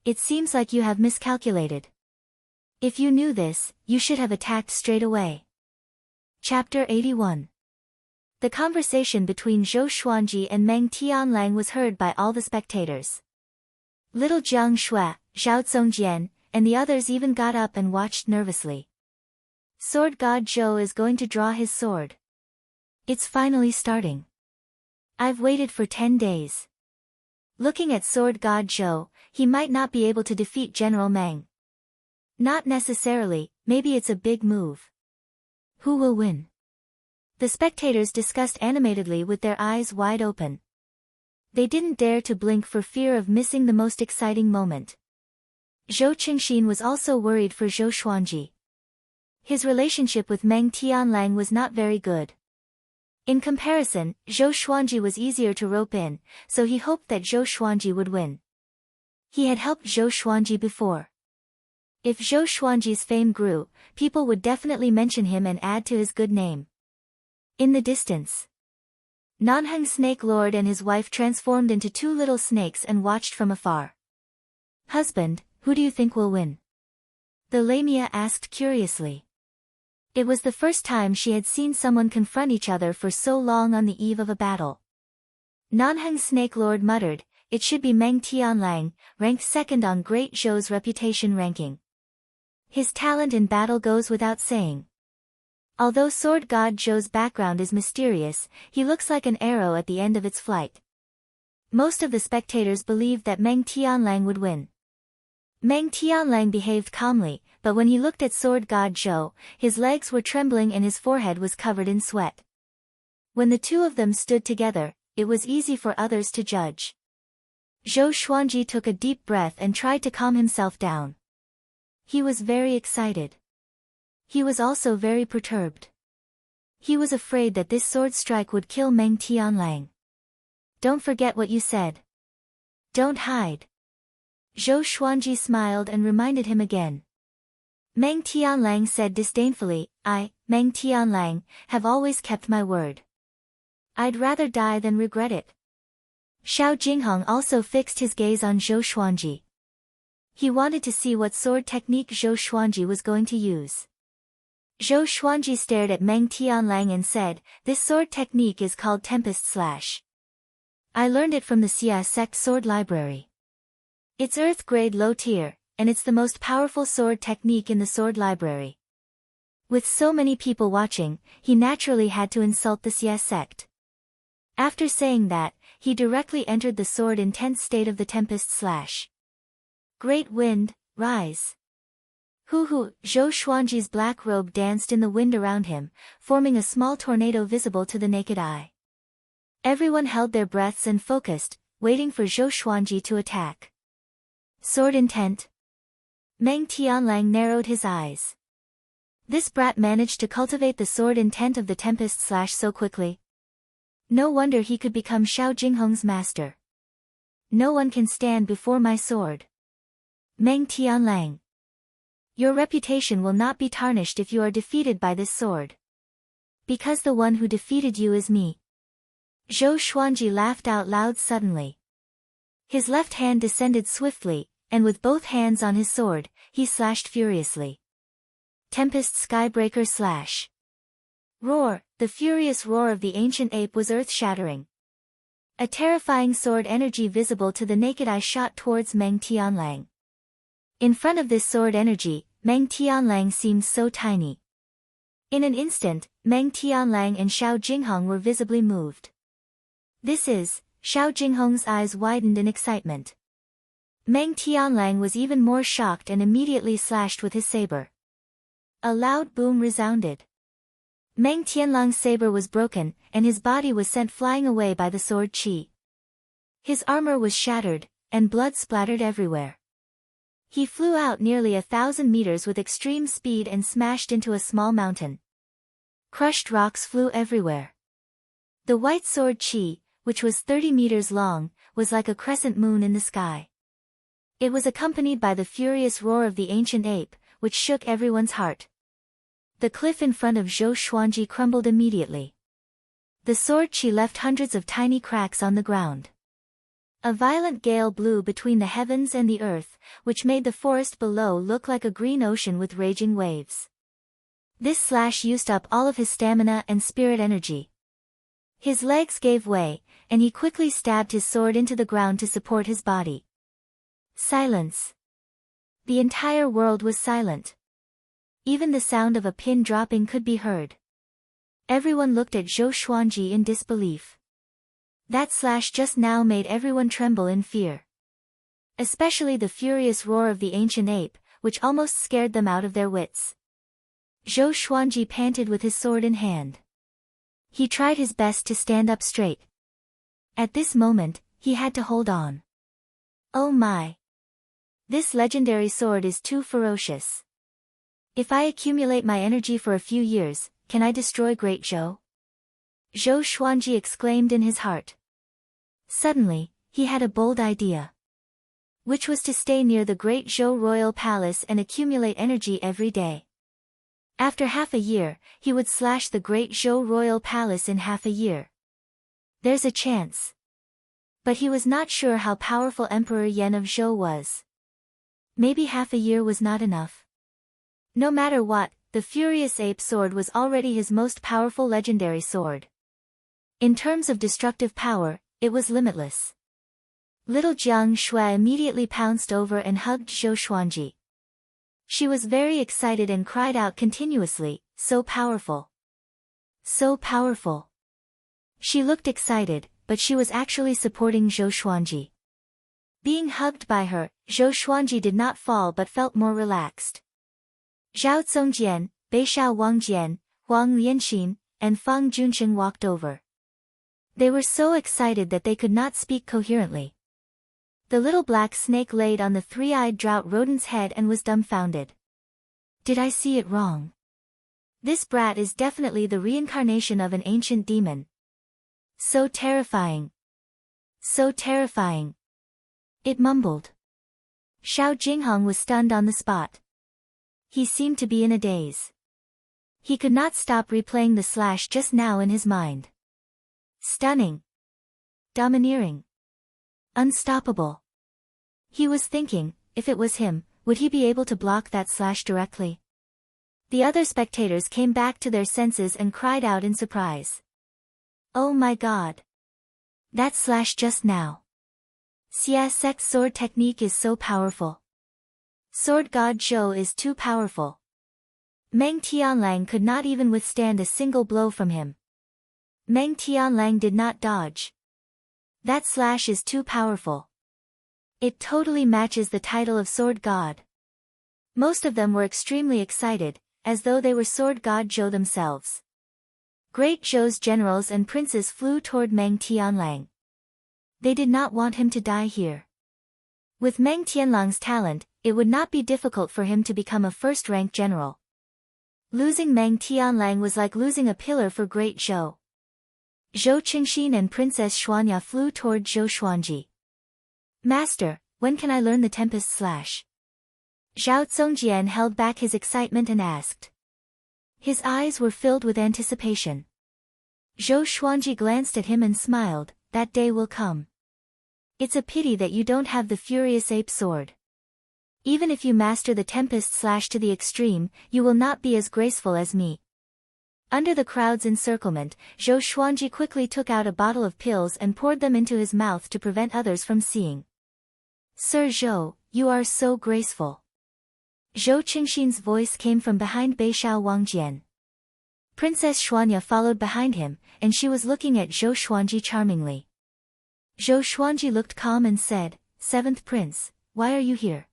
It seems like you have miscalculated. If you knew this, you should have attacked straight away. Chapter 81. The conversation between Zhou Xuanji and Meng Tianlang was heard by all the spectators. Little Jiang Shui, Zhao Zongjian, and the others even got up and watched nervously. Sword God Zhou is going to draw his sword. It's finally starting. I've waited for 10 days. Looking at Sword God Zhou, he might not be able to defeat General Meng. Not necessarily, maybe it's a big move. Who will win? The spectators discussed animatedly with their eyes wide open. They didn't dare to blink for fear of missing the most exciting moment. Zhou Qingxin was also worried for Zhou Xuanji. His relationship with Meng Tianlang was not very good. In comparison, Zhou Xuanji was easier to rope in, so he hoped that Zhou Xuanji would win. He had helped Zhou Xuanji before. If Zhou Xuanji's fame grew, people would definitely mention him and add to his good name. In the distance, Nanheng Snake Lord and his wife transformed into two little snakes and watched from afar. Husband, who do you think will win? The Lamia asked curiously. It was the first time she had seen someone confront each other for so long on the eve of a battle. Nanheng Snake Lord muttered, It should be Meng Tianlang, ranked second on Great Zhou's reputation ranking. His talent in battle goes without saying. Although Sword God Zhou's background is mysterious, he looks like an arrow at the end of its flight. Most of the spectators believed that Meng Tianlang would win. Meng Tianlang behaved calmly, but when he looked at Sword God Zhou, his legs were trembling and his forehead was covered in sweat. When the two of them stood together, it was easy for others to judge. Zhou Xuanji took a deep breath and tried to calm himself down. He was very excited. He was also very perturbed. He was afraid that this sword strike would kill Meng Tianlang. Don't forget what you said. Don't hide. Zhou Xuanji smiled and reminded him again. Meng Tianlang said disdainfully, I, Meng Tianlang, have always kept my word. I'd rather die than regret it. Xiao Jinghong also fixed his gaze on Zhou Xuanji. He wanted to see what sword technique Zhou Xuanji was going to use. Zhou Xuanji stared at Meng Tianlang and said, This sword technique is called Tempest Slash. I learned it from the Xia sect sword library. It's Earth grade low tier, and it's the most powerful sword technique in the sword library. With so many people watching, he naturally had to insult the Xia sect. After saying that, he directly entered the sword intense state of the Tempest Slash. Great wind, rise. Hoo-hoo, Zhou Xuanji's black robe danced in the wind around him, forming a small tornado visible to the naked eye. Everyone held their breaths and focused, waiting for Zhou Xuanji to attack. Sword intent. Meng Tianlang narrowed his eyes. This brat managed to cultivate the sword intent of the Tempest Slash so quickly. No wonder he could become Xiao Jinghong's master. No one can stand before my sword. Meng Tianlang. Your reputation will not be tarnished if you are defeated by this sword. Because the one who defeated you is me. Zhou Xuanji laughed out loud suddenly. His left hand descended swiftly, and with both hands on his sword, he slashed furiously. Tempest Skybreaker Slash. Roar, the furious roar of the ancient ape was earth-shattering. A terrifying sword energy visible to the naked eye shot towards Meng Tianlang. In front of this sword energy, Meng Tianlang seemed so tiny. In an instant, Meng Tianlang and Xiao Jinghong were visibly moved. This is, Xiao Jinghong's eyes widened in excitement. Meng Tianlang was even more shocked and immediately slashed with his saber. A loud boom resounded. Meng Tianlang's saber was broken, and his body was sent flying away by the sword qi. His armor was shattered, and blood splattered everywhere. He flew out nearly 1,000 meters with extreme speed and smashed into a small mountain. Crushed rocks flew everywhere. The white sword qi, which was 30 meters long, was like a crescent moon in the sky. It was accompanied by the furious roar of the ancient ape, which shook everyone's heart. The cliff in front of Zhou Xuanji crumbled immediately. The sword chi left hundreds of tiny cracks on the ground. A violent gale blew between the heavens and the earth, which made the forest below look like a green ocean with raging waves. This slash used up all of his stamina and spirit energy. His legs gave way, and he quickly stabbed his sword into the ground to support his body. Silence. The entire world was silent. Even the sound of a pin dropping could be heard. Everyone looked at Zhou Xuanji in disbelief. That slash just now made everyone tremble in fear. Especially the furious roar of the ancient ape, which almost scared them out of their wits. Zhou Xuanji panted with his sword in hand. He tried his best to stand up straight. At this moment, he had to hold on. Oh my! This legendary sword is too ferocious. If I accumulate my energy for a few years, can I destroy Great Zhou? Zhou Xuanji exclaimed in his heart. Suddenly, he had a bold idea. Which was to stay near the Great Zhou royal palace and accumulate energy every day. After half a year, he would slash the Great Zhou royal palace in half a year. There's a chance. But he was not sure how powerful Emperor Yan of Zhou was. Maybe half a year was not enough. No matter what, the Furious Ape Sword was already his most powerful legendary sword. In terms of destructive power, it was limitless. Little Jiang Shui immediately pounced over and hugged Zhou Xuanji. She was very excited and cried out continuously, "So powerful! So powerful!" She looked excited, but she was actually supporting Zhou Xuanji. Being hugged by her, Zhou Xuanji did not fall but felt more relaxed. Zhao Zongjian, Beishao Wangjian, Huang Lianxin, and Fang Junsheng walked over. They were so excited that they could not speak coherently. The little black snake laid on the three-eyed drought rodent's head and was dumbfounded. Did I see it wrong? This brat is definitely the reincarnation of an ancient demon. So terrifying. So terrifying. It mumbled. Xiao Jinghong was stunned on the spot. He seemed to be in a daze. He could not stop replaying the slash just now in his mind. Stunning. Domineering. Unstoppable. He was thinking, if it was him, would he be able to block that slash directly? The other spectators came back to their senses and cried out in surprise. Oh my god! That slash just now! Xia Sek's sword technique is so powerful. Sword God Zhou is too powerful. Meng Tianlang could not even withstand a single blow from him. Meng Tianlang did not dodge. That slash is too powerful. It totally matches the title of Sword God. Most of them were extremely excited, as though they were Sword God Zhou themselves. Great Zhou's generals and princes flew toward Meng Tianlang. They did not want him to die here. With Meng Tianlang's talent, it would not be difficult for him to become a first-rank general. Losing Meng Tianlang was like losing a pillar for Great Zhou. Zhou Qingxin and Princess Xuanya flew toward Zhou Xuanji. Master, when can I learn the Tempest Slash? Zhao Zongjian held back his excitement and asked. His eyes were filled with anticipation. Zhou Xuanji glanced at him and smiled, that day will come. It's a pity that you don't have the Furious Ape Sword. Even if you master the Tempest Slash to the extreme, you will not be as graceful as me. Under the crowd's encirclement, Zhou Xuanji quickly took out a bottle of pills and poured them into his mouth to prevent others from seeing. Sir Zhou, you are so graceful. Zhou Qingxin's voice came from behind Beishao Wangjian. Princess Xuanya followed behind him, and she was looking at Zhou Xuanji charmingly. Zhou Xuanji looked calm and said, "Seventh Prince, why are you here?"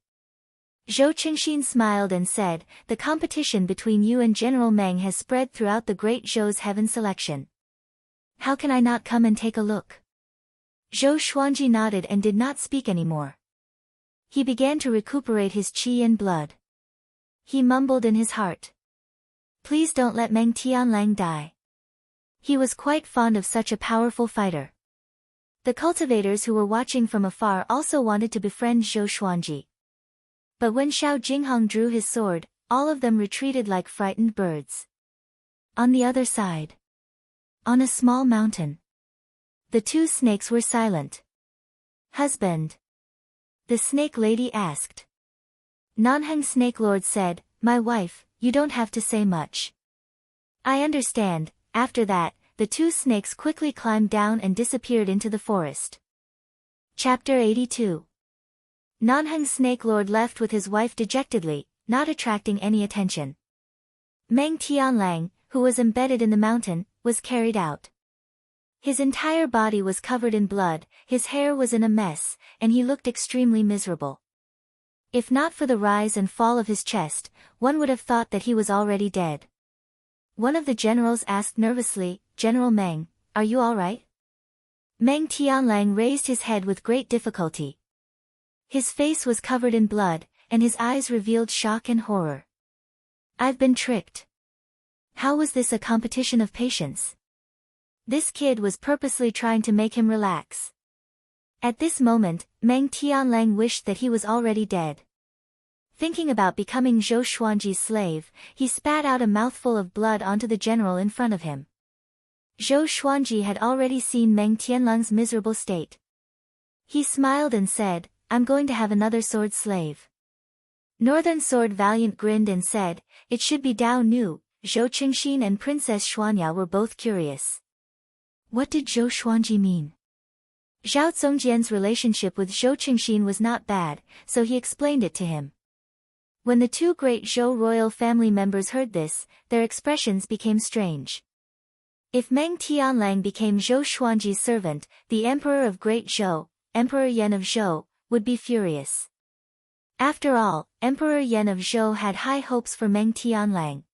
Zhou Qingxin smiled and said, "The competition between you and General Meng has spread throughout the Great Zhou's heaven selection. How can I not come and take a look?" Zhou Xuanji nodded and did not speak anymore. He began to recuperate his qi and blood. He mumbled in his heart. Please don't let Meng Tianlang die. He was quite fond of such a powerful fighter. The cultivators who were watching from afar also wanted to befriend Zhou Xuanji. But when Xiao Jinghong drew his sword, all of them retreated like frightened birds. On the other side, on a small mountain, the two snakes were silent. "Husband?" the snake lady asked. Nanheng Snake Lord said, "My wife, you don't have to say much." "I understand." After that, the two snakes quickly climbed down and disappeared into the forest. Chapter 82. Nanheng Snake Lord left with his wife dejectedly, not attracting any attention. Meng Tianlang, who was embedded in the mountain, was carried out. His entire body was covered in blood, his hair was in a mess, and he looked extremely miserable. If not for the rise and fall of his chest, one would have thought that he was already dead. One of the generals asked nervously, "General Meng, are you all right?" Meng Tianlang raised his head with great difficulty. His face was covered in blood, and his eyes revealed shock and horror. "I've been tricked. How was this a competition of patience?" This kid was purposely trying to make him relax. At this moment, Meng Tianlang wished that he was already dead. Thinking about becoming Zhou Xuanji's slave, he spat out a mouthful of blood onto the general in front of him. Zhou Xuanji had already seen Meng Tianlang's miserable state. He smiled and said, "I'm going to have another sword slave." Northern Sword Valiant grinned and said, "It should be Dao Nu." Zhou Qingxin and Princess Xuanya were both curious. What did Zhou Xuanji mean? Zhao Zongjian's relationship with Zhou Qingxin was not bad, so he explained it to him. When the two great Zhou royal family members heard this, their expressions became strange. If Meng Tianlang became Zhou Xuanji's servant, the Emperor of Great Zhou, Emperor Yan of Zhou, would be furious. After all, Emperor Yan of Zhou had high hopes for Meng Tianlang.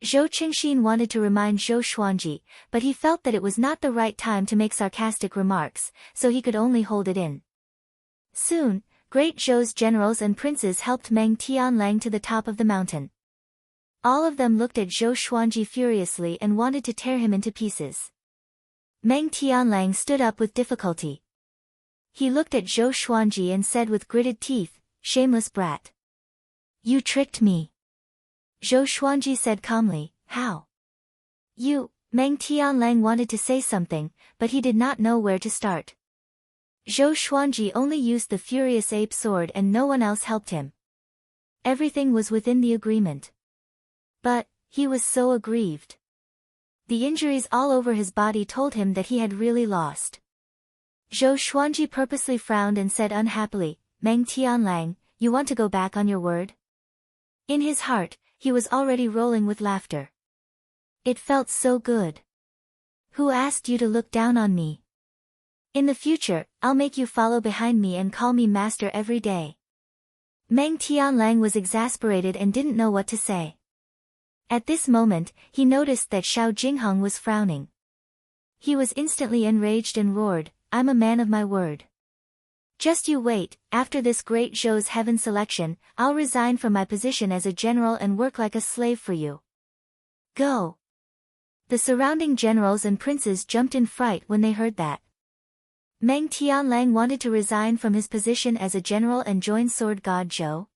Zhou Qingxin wanted to remind Zhou Xuanji, but he felt that it was not the right time to make sarcastic remarks, so he could only hold it in. Soon, Great Zhou's generals and princes helped Meng Tianlang to the top of the mountain. All of them looked at Zhou Xuanji furiously and wanted to tear him into pieces. Meng Tianlang stood up with difficulty. He looked at Zhou Xuanji and said with gritted teeth, "Shameless brat. You tricked me." Zhou Xuanji said calmly, "How?" Meng Tianlang wanted to say something, but he did not know where to start. Zhou Xuanji only used the furious ape sword and no one else helped him. Everything was within the agreement. But, he was so aggrieved. The injuries all over his body told him that he had really lost. Zhou Xuanji purposely frowned and said unhappily, "Meng Tianlang, you want to go back on your word?" In his heart, he was already rolling with laughter. It felt so good. "Who asked you to look down on me? In the future, I'll make you follow behind me and call me master every day." Meng Tianlang was exasperated and didn't know what to say. At this moment, he noticed that Xiao Jinghong was frowning. He was instantly enraged and roared, "I'm a man of my word. Just you wait, after this great Zhou's heaven selection, I'll resign from my position as a general and work like a slave for you. Go." The surrounding generals and princes jumped in fright when they heard that. Meng Tianlang wanted to resign from his position as a general and join Sword God Zhou?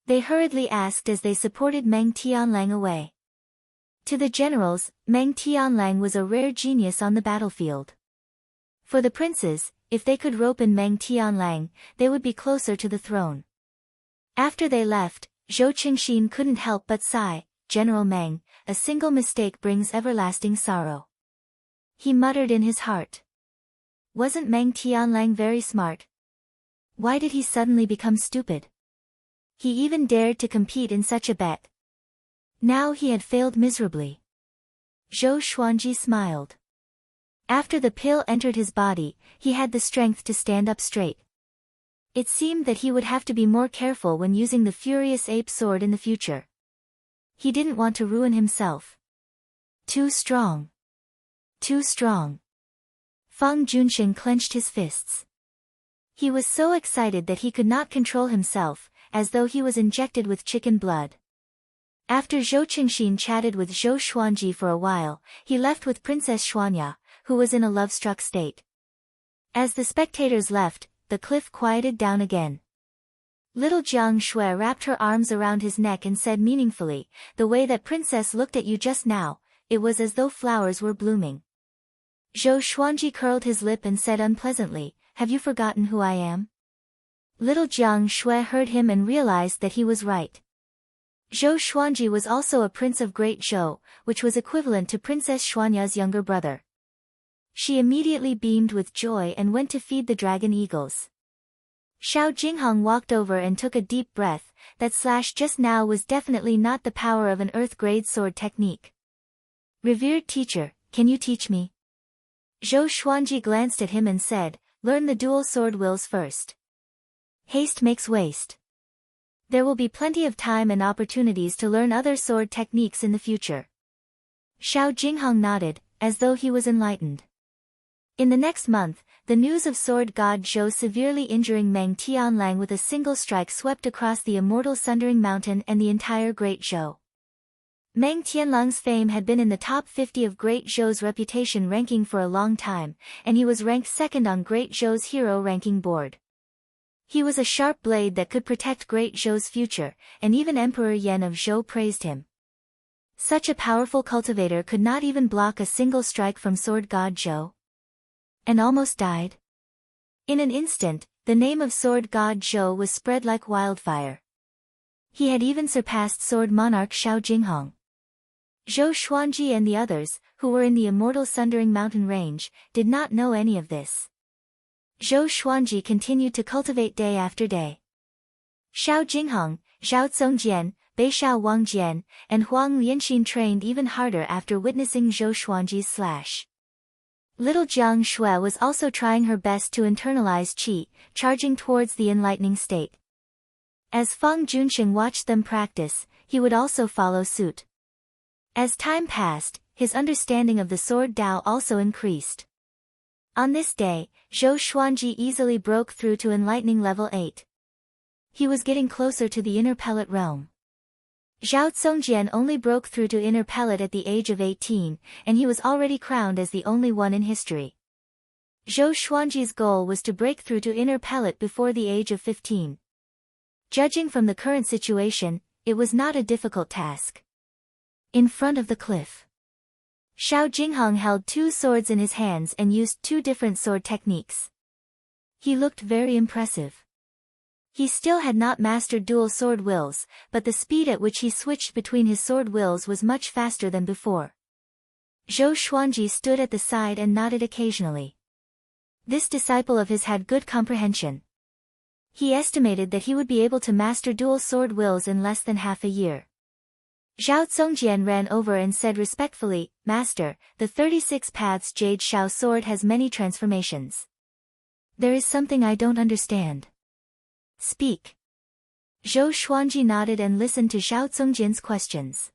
They hurriedly asked as they supported Meng Tianlang away. To the generals, Meng Tianlang was a rare genius on the battlefield. For the princes, if they could rope in Meng Tianlang, they would be closer to the throne. After they left, Zhou Qingxin couldn't help but sigh, "General Meng, a single mistake brings everlasting sorrow." He muttered in his heart. Wasn't Meng Tianlang very smart? Why did he suddenly become stupid? He even dared to compete in such a bet. Now he had failed miserably. Zhou Xuanji smiled. After the pill entered his body, he had the strength to stand up straight. It seemed that he would have to be more careful when using the furious ape sword in the future. He didn't want to ruin himself. Too strong. Too strong. Fang Junshin clenched his fists. He was so excited that he could not control himself, as though he was injected with chicken blood. After Zhou Qingxin chatted with Zhou Xuanji for a while, he left with Princess Xuanya, who was in a love-struck state. As the spectators left, the cliff quieted down again. Little Jiang Shui wrapped her arms around his neck and said meaningfully, "The way that princess looked at you just now, it was as though flowers were blooming." Zhou Xuanji curled his lip and said unpleasantly, "Have you forgotten who I am?" Little Jiang Shui heard him and realized that he was right. Zhou Xuanji was also a prince of Great Zhou, which was equivalent to Princess Xuanya's younger brother. She immediately beamed with joy and went to feed the dragon eagles. Xiao Jinghong walked over and took a deep breath. That slash just now was definitely not the power of an earth-grade sword technique. "Revered teacher, can you teach me?" Zhou Xuanji glanced at him and said, "Learn the dual sword wills first. Haste makes waste. There will be plenty of time and opportunities to learn other sword techniques in the future." Xiao Jinghong nodded, as though he was enlightened. In the next month, the news of sword god Zhou severely injuring Meng Tianlang with a single strike swept across the immortal Sundering Mountain and the entire Great Zhou. Meng Tianlang's fame had been in the top 50 of Great Zhou's reputation ranking for a long time, and he was ranked second on Great Zhou's hero ranking board. He was a sharp blade that could protect Great Zhou's future, and even Emperor Yan of Zhou praised him. Such a powerful cultivator could not even block a single strike from sword god Zhou. And almost died. In an instant, the name of sword god Zhou was spread like wildfire. He had even surpassed sword monarch Xiao Jinghong. Zhou Xuanji and the others, who were in the immortal Sundering Mountain range, did not know any of this. Zhou Xuanji continued to cultivate day after day. Xiao Jinghong, Zhao Tsongjian, Bei Shao Wangjian, and Huang Lianxin trained even harder after witnessing Zhou Xuanji's slash. Little Jiang Shui was also trying her best to internalize qi, charging towards the enlightening state. As Feng Junsheng watched them practice, he would also follow suit. As time passed, his understanding of the sword Dao also increased. On this day, Zhou Xuanji easily broke through to enlightening level 8. He was getting closer to the inner pellet realm. Zhao Tsongjian only broke through to inner pellet at the age of 18, and he was already crowned as the only one in history. Zhou Xuanji's goal was to break through to inner pellet before the age of 15. Judging from the current situation, it was not a difficult task. In front of the cliff, Xiao Jinghong held 2 swords in his hands and used 2 different sword techniques. He looked very impressive. He still had not mastered dual sword wills, but the speed at which he switched between his sword wills was much faster than before. Zhou Xuanji stood at the side and nodded occasionally. This disciple of his had good comprehension. He estimated that he would be able to master dual sword wills in less than half a year. Zhao Tsongjian ran over and said respectfully, "Master, the 36 Paths Jade Shao sword has many transformations. There is something I don't understand. Speak." Zhou Xuanji nodded and listened to Zhao Tsongjian's questions.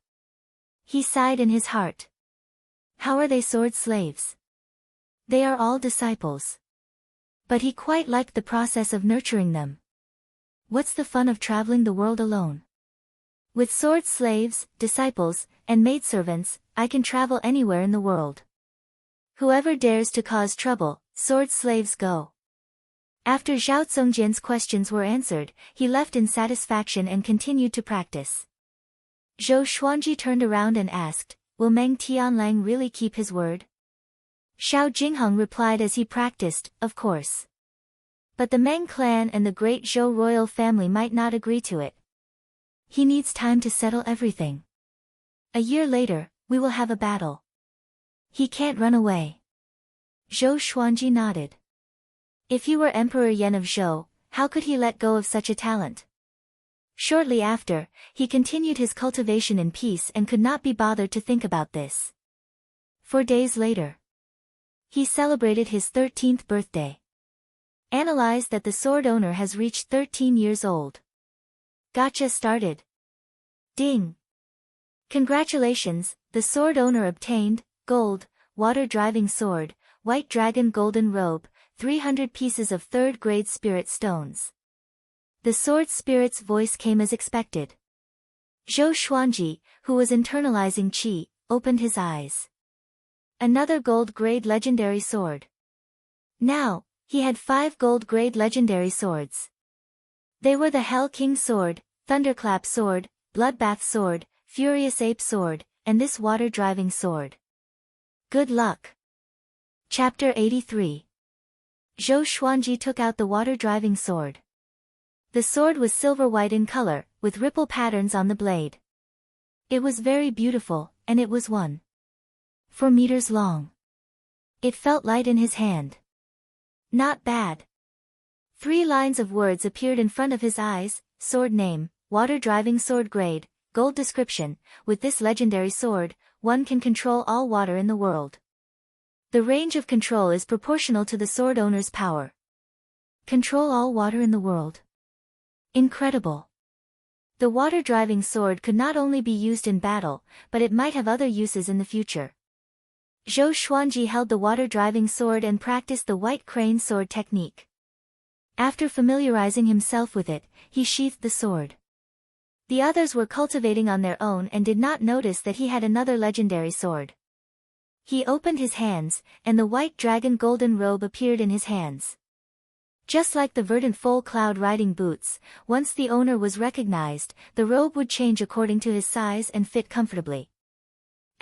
He sighed in his heart. How are they sword slaves? They are all disciples. But he quite liked the process of nurturing them. What's the fun of traveling the world alone? With sword slaves, disciples, and maidservants, I can travel anywhere in the world. Whoever dares to cause trouble, sword slaves go. After Zhao Tsongjian's questions were answered, he left in satisfaction and continued to practice. Zhou Xuanji turned around and asked, "Will Meng Tianlang really keep his word?" Xiao Jinghong replied as he practiced, "Of course. But the Meng clan and the great Zhou royal family might not agree to it. He needs time to settle everything. A year later, we will have a battle. He can't run away." Zhou Xuanji nodded. If he were Emperor Yan of Zhou, how could he let go of such a talent? Shortly after, he continued his cultivation in peace and could not be bothered to think about this. 4 days later, he celebrated his 13th birthday. Analyze that the sword owner has reached 13 years old. Gotcha started. Ding! Congratulations, the sword owner obtained, gold, water-driving sword, white dragon golden robe, 300 pieces of 3rd-grade spirit stones. The sword spirit's voice came as expected. Zhou Xuanji, who was internalizing qi, opened his eyes. Another gold-grade legendary sword. Now, He had 5 gold-grade legendary swords. They were the Hell King Sword, Thunderclap Sword, Bloodbath Sword, Furious Ape Sword, and this Water-Driving Sword. Good luck. Chapter 83. Zhou Xuanji took out the water-driving sword. The sword was silver-white in color, with ripple patterns on the blade. It was very beautiful, and it was 1.4 meters long. It felt light in his hand. Not bad. 3 lines of words appeared in front of his eyes: sword name, water-driving sword grade, gold description. With this legendary sword, one can control all water in the world. The range of control is proportional to the sword owner's power. Control all water in the world. Incredible. The water-driving sword could not only be used in battle, but it might have other uses in the future. Zhou Xuanji held the water-driving sword and practiced the white crane sword technique. After familiarizing himself with it, he sheathed the sword. The others were cultivating on their own and did not notice that he had another legendary sword. He opened his hands, and the white dragon golden robe appeared in his hands. Just like the verdant full cloud riding boots, once the owner was recognized, the robe would change according to his size and fit comfortably.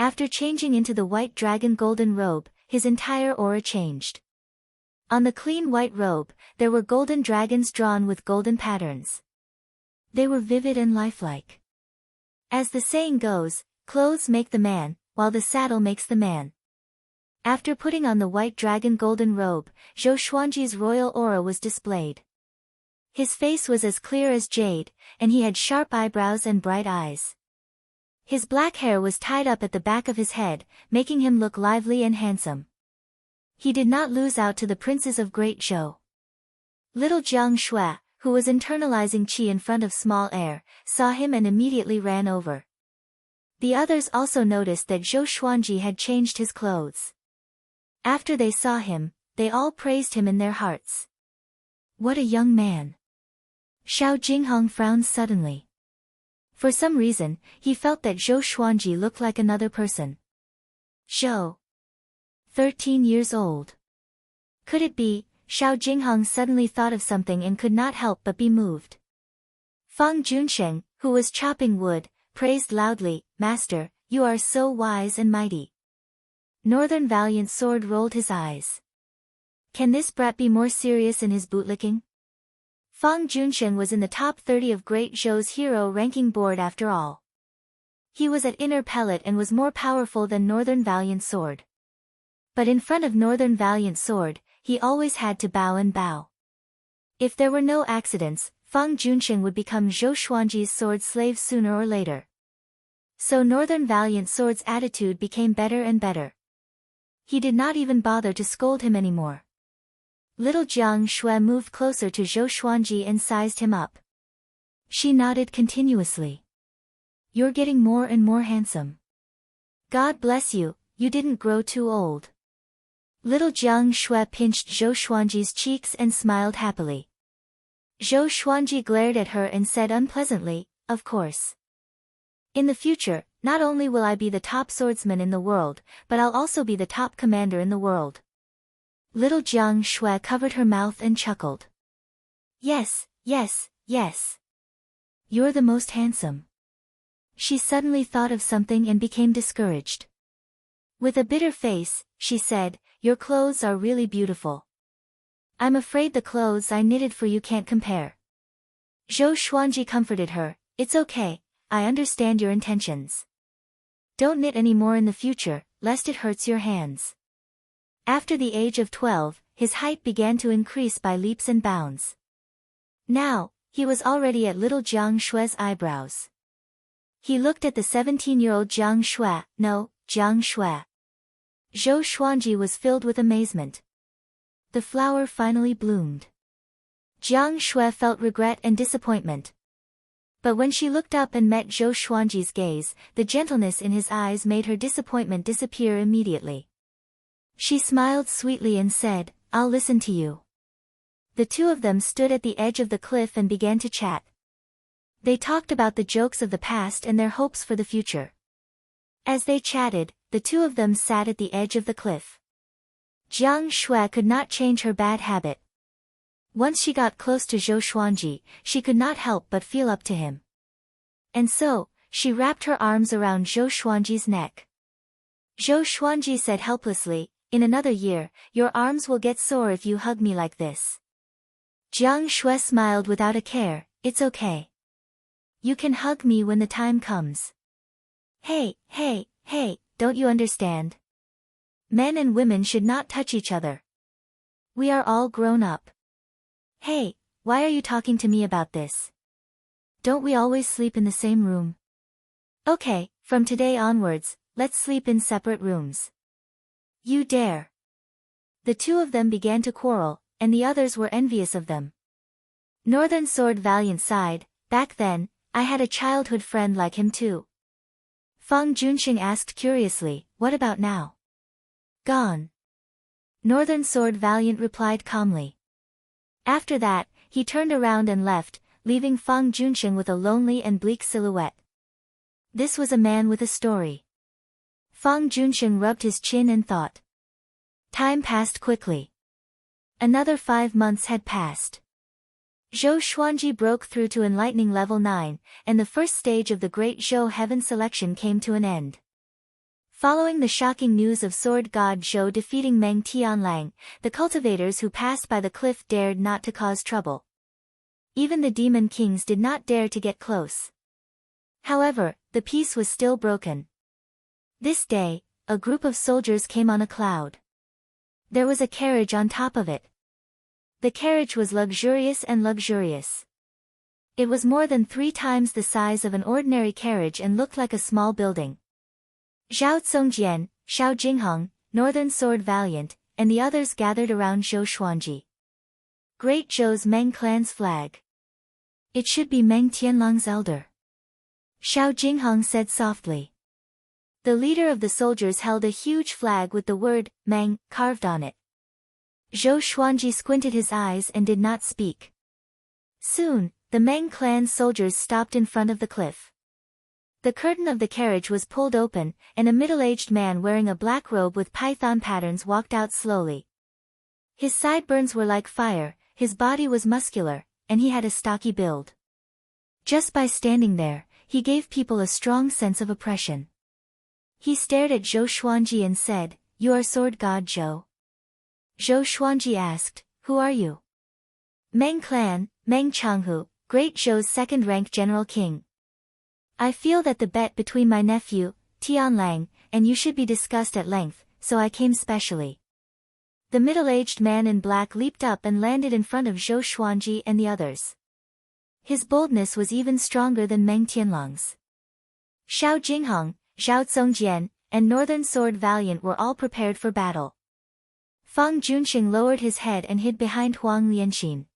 After changing into the white dragon golden robe, his entire aura changed. On the clean white robe, there were golden dragons drawn with golden patterns. They were vivid and lifelike. As the saying goes, clothes make the man, while the saddle makes the man. After putting on the white dragon golden robe, Zhou Xuanji's royal aura was displayed. His face was as clear as jade, and he had sharp eyebrows and bright eyes. His black hair was tied up at the back of his head, making him look lively and handsome. He did not lose out to the princes of Great Zhou. Little Jiang Shui, who was internalizing qi in front of small air, saw him and immediately ran over. The others also noticed that Zhou Xuanji had changed his clothes. After they saw him, they all praised him in their hearts. What a young man! Xiao Jinghong frowned suddenly. For some reason, he felt that Zhou Xuanji looked like another person. Zhou. 13 years old. Could it be? Xiao Jinghong suddenly thought of something and could not help but be moved. Fang Junsheng, who was chopping wood, praised loudly, "Master, you are so wise and mighty." Northern Valiant Sword rolled his eyes. Can this brat be more serious in his bootlicking? Fang Junsheng was in the top 30 of Great Zhou's hero ranking board after all. He was at Inner Pellet and was more powerful than Northern Valiant Sword. But in front of Northern Valiant Sword, he always had to bow and bow. If there were no accidents, Fang Junsheng would become Zhou Xuanji's sword slave sooner or later. So Northern Valiant Sword's attitude became better and better. He did not even bother to scold him anymore. Little Jiang Shui moved closer to Zhou Xuanji and sized him up. She nodded continuously. You're getting more and more handsome. God bless you, you didn't grow too old. Little Jiang Shui pinched Zhou Xuanji's cheeks and smiled happily. Zhou Xuanji glared at her and said unpleasantly, "Of course. In the future, not only will I be the top swordsman in the world, but I'll also be the top commander in the world." Little Jiang Shui covered her mouth and chuckled. Yes, yes, yes. You're the most handsome. She suddenly thought of something and became discouraged. With a bitter face, she said, "Your clothes are really beautiful. I'm afraid the clothes I knitted for you can't compare." Zhou Xuanji comforted her, "It's okay, I understand your intentions. Don't knit any more in the future, lest it hurts your hands." After the age of 12, his height began to increase by leaps and bounds. Now, he was already at little Jiang Shui's eyebrows. He looked at the 17-year-old Jiang Shui, no, Jiang Shui. Zhou Xuanji was filled with amazement. The flower finally bloomed. Jiang Shui felt regret and disappointment. But when she looked up and met Zhou Xuanji's gaze, the gentleness in his eyes made her disappointment disappear immediately. She smiled sweetly and said, "I'll listen to you." The two of them stood at the edge of the cliff and began to chat. They talked about the jokes of the past and their hopes for the future. As they chatted, the two of them sat at the edge of the cliff. Jiang Shui could not change her bad habit. Once she got close to Zhou Xuanji, she could not help but feel up to him. And so, she wrapped her arms around Zhou Xuanji's neck. Zhou Xuanji said helplessly, "In another year, your arms will get sore if you hug me like this." Jiang Shui smiled without a care, "It's okay. You can hug me when the time comes." Hey, don't you understand? Men and women should not touch each other. We are all grown up. Hey, why are you talking to me about this? Don't we always sleep in the same room? Okay, from today onwards, let's sleep in separate rooms. You dare. The two of them began to quarrel, and the others were envious of them. Northern Sword Valiant sighed, "Back then, I had a childhood friend like him too." Feng Junxing asked curiously, "What about now?" "Gone." Northern Sword Valiant replied calmly. After that, he turned around and left, leaving Feng Junxing with a lonely and bleak silhouette. This was a man with a story. Feng Junxing rubbed his chin and thought. Time passed quickly. Another 5 months had passed. Zhou Xuanji broke through to enlightening level 9, and the first stage of the Great Zhou Heaven selection came to an end. Following the shocking news of Sword God Zhou defeating Meng Tianlang, the cultivators who passed by the cliff dared not to cause trouble. Even the demon kings did not dare to get close. However, the peace was still broken. This day, a group of soldiers came on a cloud. There was a carriage on top of it. The carriage was luxurious and luxurious. It was more than 3 times the size of an ordinary carriage and looked like a small building. Zhao Tsongjian, Xiao Jingheng, Northern Sword Valiant, and the others gathered around Zhou Xuanji. Great Zhou's Meng clan's flag. It should be Meng Tianlang's elder. Xiao Jingheng said softly. The leader of the soldiers held a huge flag with the word, Meng, carved on it. Zhou Xuanji squinted his eyes and did not speak. Soon, the Meng clan soldiers stopped in front of the cliff. The curtain of the carriage was pulled open, and a middle-aged man wearing a black robe with python patterns walked out slowly. His sideburns were like fire, his body was muscular, and he had a stocky build. Just by standing there, he gave people a strong sense of oppression. He stared at Zhou Xuanji and said, "You are Sword God Zhou?" Zhou Xuanji asked, "Who are you?" "Meng clan, Meng Changhu, Great Zhou's second-rank general king. I feel that the bet between my nephew, Tianlang, and you should be discussed at length, so I came specially." The middle-aged man in black leaped up and landed in front of Zhou Xuanji and the others. His boldness was even stronger than Meng Tianlang's. Xiao Jingheng, Zhao Tsongjian, and Northern Sword Valiant were all prepared for battle. Feng Junxing lowered his head and hid behind Huang Lianxin.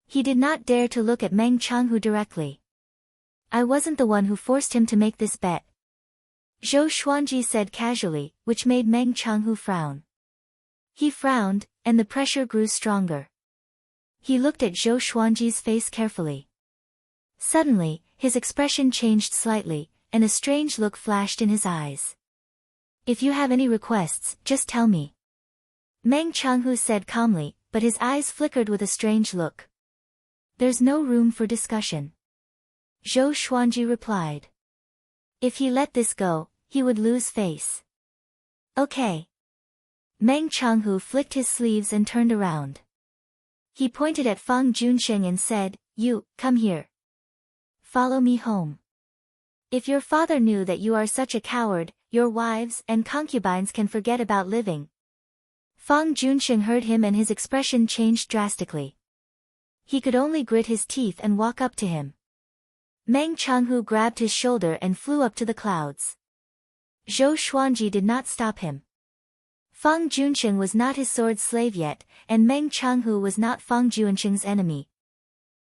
He did not dare to look at Meng Changhu directly. "I wasn't the one who forced him to make this bet," Zhou Xuanji said casually, which made Meng Changhu frown. He frowned, and the pressure grew stronger. He looked at Zhou Xuanji's face carefully. Suddenly, his expression changed slightly, and a strange look flashed in his eyes. "If you have any requests, just tell me," Meng Changhu said calmly, but his eyes flickered with a strange look. "There's no room for discussion," Zhou Xuanji replied. If he let this go, he would lose face. "Okay." Meng Changhu flicked his sleeves and turned around. He pointed at Feng Junxing and said, "You, come here. Follow me home. If your father knew that you are such a coward, your wives and concubines can forget about living." Feng Junxing heard him and his expression changed drastically. He could only grit his teeth and walk up to him. Meng Changhu grabbed his shoulder and flew up to the clouds. Zhou Xuanji did not stop him. Feng Junxing was not his sword slave yet, and Meng Changhu was not Feng Junxing's enemy.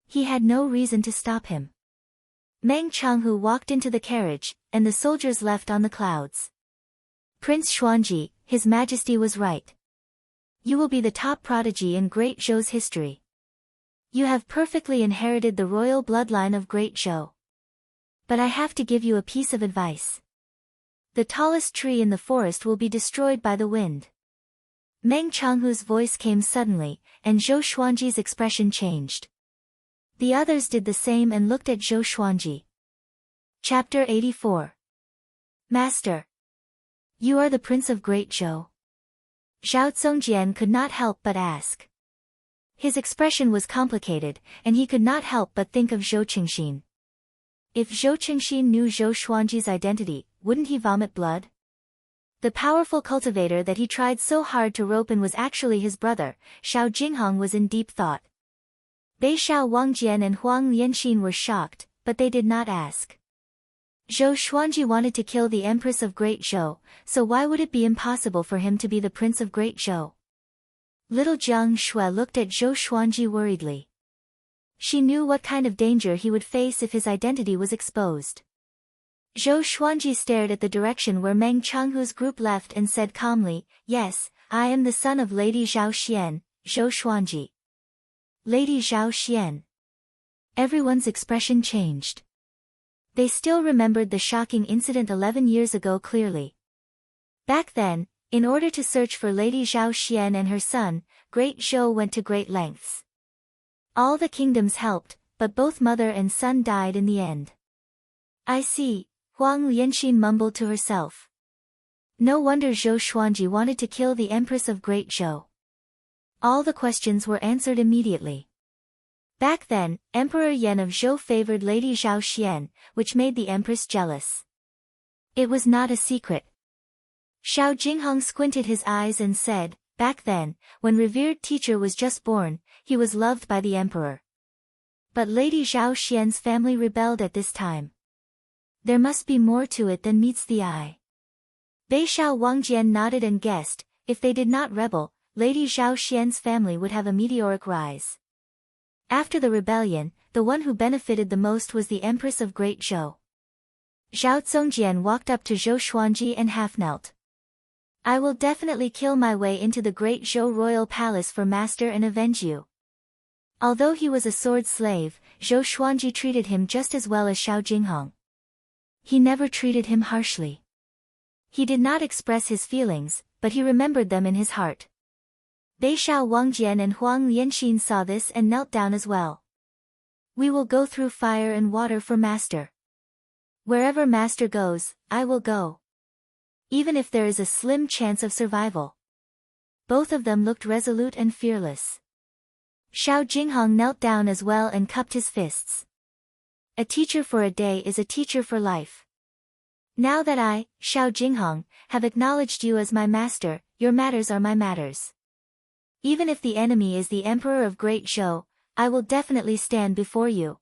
He had no reason to stop him. Meng Changhu walked into the carriage, and the soldiers left on the clouds. "Prince Xuanji, His Majesty was right. You will be the top prodigy in Great Zhou's history. You have perfectly inherited the royal bloodline of Great Zhou. But I have to give you a piece of advice. The tallest tree in the forest will be destroyed by the wind. Meng Changhu's voice came suddenly, and Zhou Xuanji's expression changed. The others did the same and looked at Zhou Xuanji. Chapter 84. Master. You are the Prince of Great Zhou? Zhao Zongjian could not help but ask. His expression was complicated, and he could not help but think of Zhou Qingxin. If Zhou Qingxin knew Zhou Xuanji's identity, wouldn't he vomit blood? The powerful cultivator that he tried so hard to rope in was actually his brother. Xiao Jinghong was in deep thought. Bei Xiao Wangjian and Huang Lianxin were shocked, but they did not ask. Zhou Xuanji wanted to kill the Empress of Great Zhou, so why would it be impossible for him to be the Prince of Great Zhou? Little Jiang Shui looked at Zhou Xuanji worriedly. She knew what kind of danger he would face if his identity was exposed. Zhou Xuanji stared at the direction where Meng Changhu's group left and said calmly, "Yes, I am the son of Lady Zhao Xian, Zhou Xuanji." Lady Zhao Xian. Everyone's expression changed. They still remembered the shocking incident 11 years ago clearly. Back then, in order to search for Lady Zhao Xian and her son, Great Zhou went to great lengths. All the kingdoms helped, but both mother and son died in the end. I see, Huang Lianxin mumbled to herself. No wonder Zhou Xuanji wanted to kill the Empress of Great Zhou. All the questions were answered immediately. Back then, Emperor Yan of Zhou favored Lady Zhao Xian, which made the Empress jealous. It was not a secret. Xiao Jinghong squinted his eyes and said, back then, when revered teacher was just born, he was loved by the emperor. But Lady Zhao Xian's family rebelled at this time. There must be more to it than meets the eye. Bei Xiao Wangjian nodded and guessed, if they did not rebel, Lady Zhao Xian's family would have a meteoric rise. After the rebellion, the one who benefited the most was the Empress of Great Zhou. Zhao Zongjian walked up to Zhou Xuanji and half-knelt. I will definitely kill my way into the Great Zhou royal palace for master and avenge you. Although he was a sword slave, Zhou Xuanji treated him just as well as Xiao Jinghong. He never treated him harshly. He did not express his feelings, but he remembered them in his heart. Bei Xiao Wangjian and Huang Lianxin saw this and knelt down as well. We will go through fire and water for master. Wherever master goes, I will go. Even if there is a slim chance of survival. Both of them looked resolute and fearless. Xiao Jinghong knelt down as well and cupped his fists. A teacher for a day is a teacher for life. Now that I, Xiao Jinghong, have acknowledged you as my master, your matters are my matters. Even if the enemy is the Emperor of Great Zhou, I will definitely stand before you.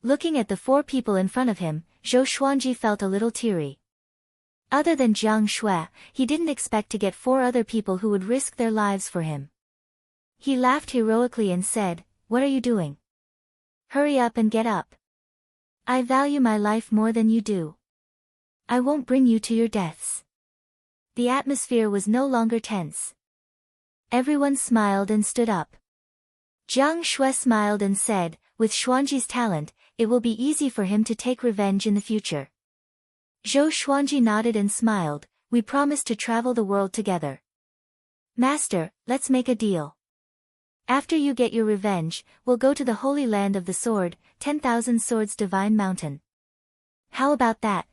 Looking at the four people in front of him, Zhou Xuanji felt a little teary. Other than Jiang Shui, he didn't expect to get four other people who would risk their lives for him. He laughed heroically and said, "What are you doing? Hurry up and get up. I value my life more than you do. I won't bring you to your deaths." The atmosphere was no longer tense. Everyone smiled and stood up. Jiang Shui smiled and said, with Xuanji's talent, it will be easy for him to take revenge in the future. Zhou Xuanji nodded and smiled, we promise to travel the world together. Master, let's make a deal. After you get your revenge, we'll go to the Holy Land of the Sword, 10,000 Swords Divine Mountain. How about that?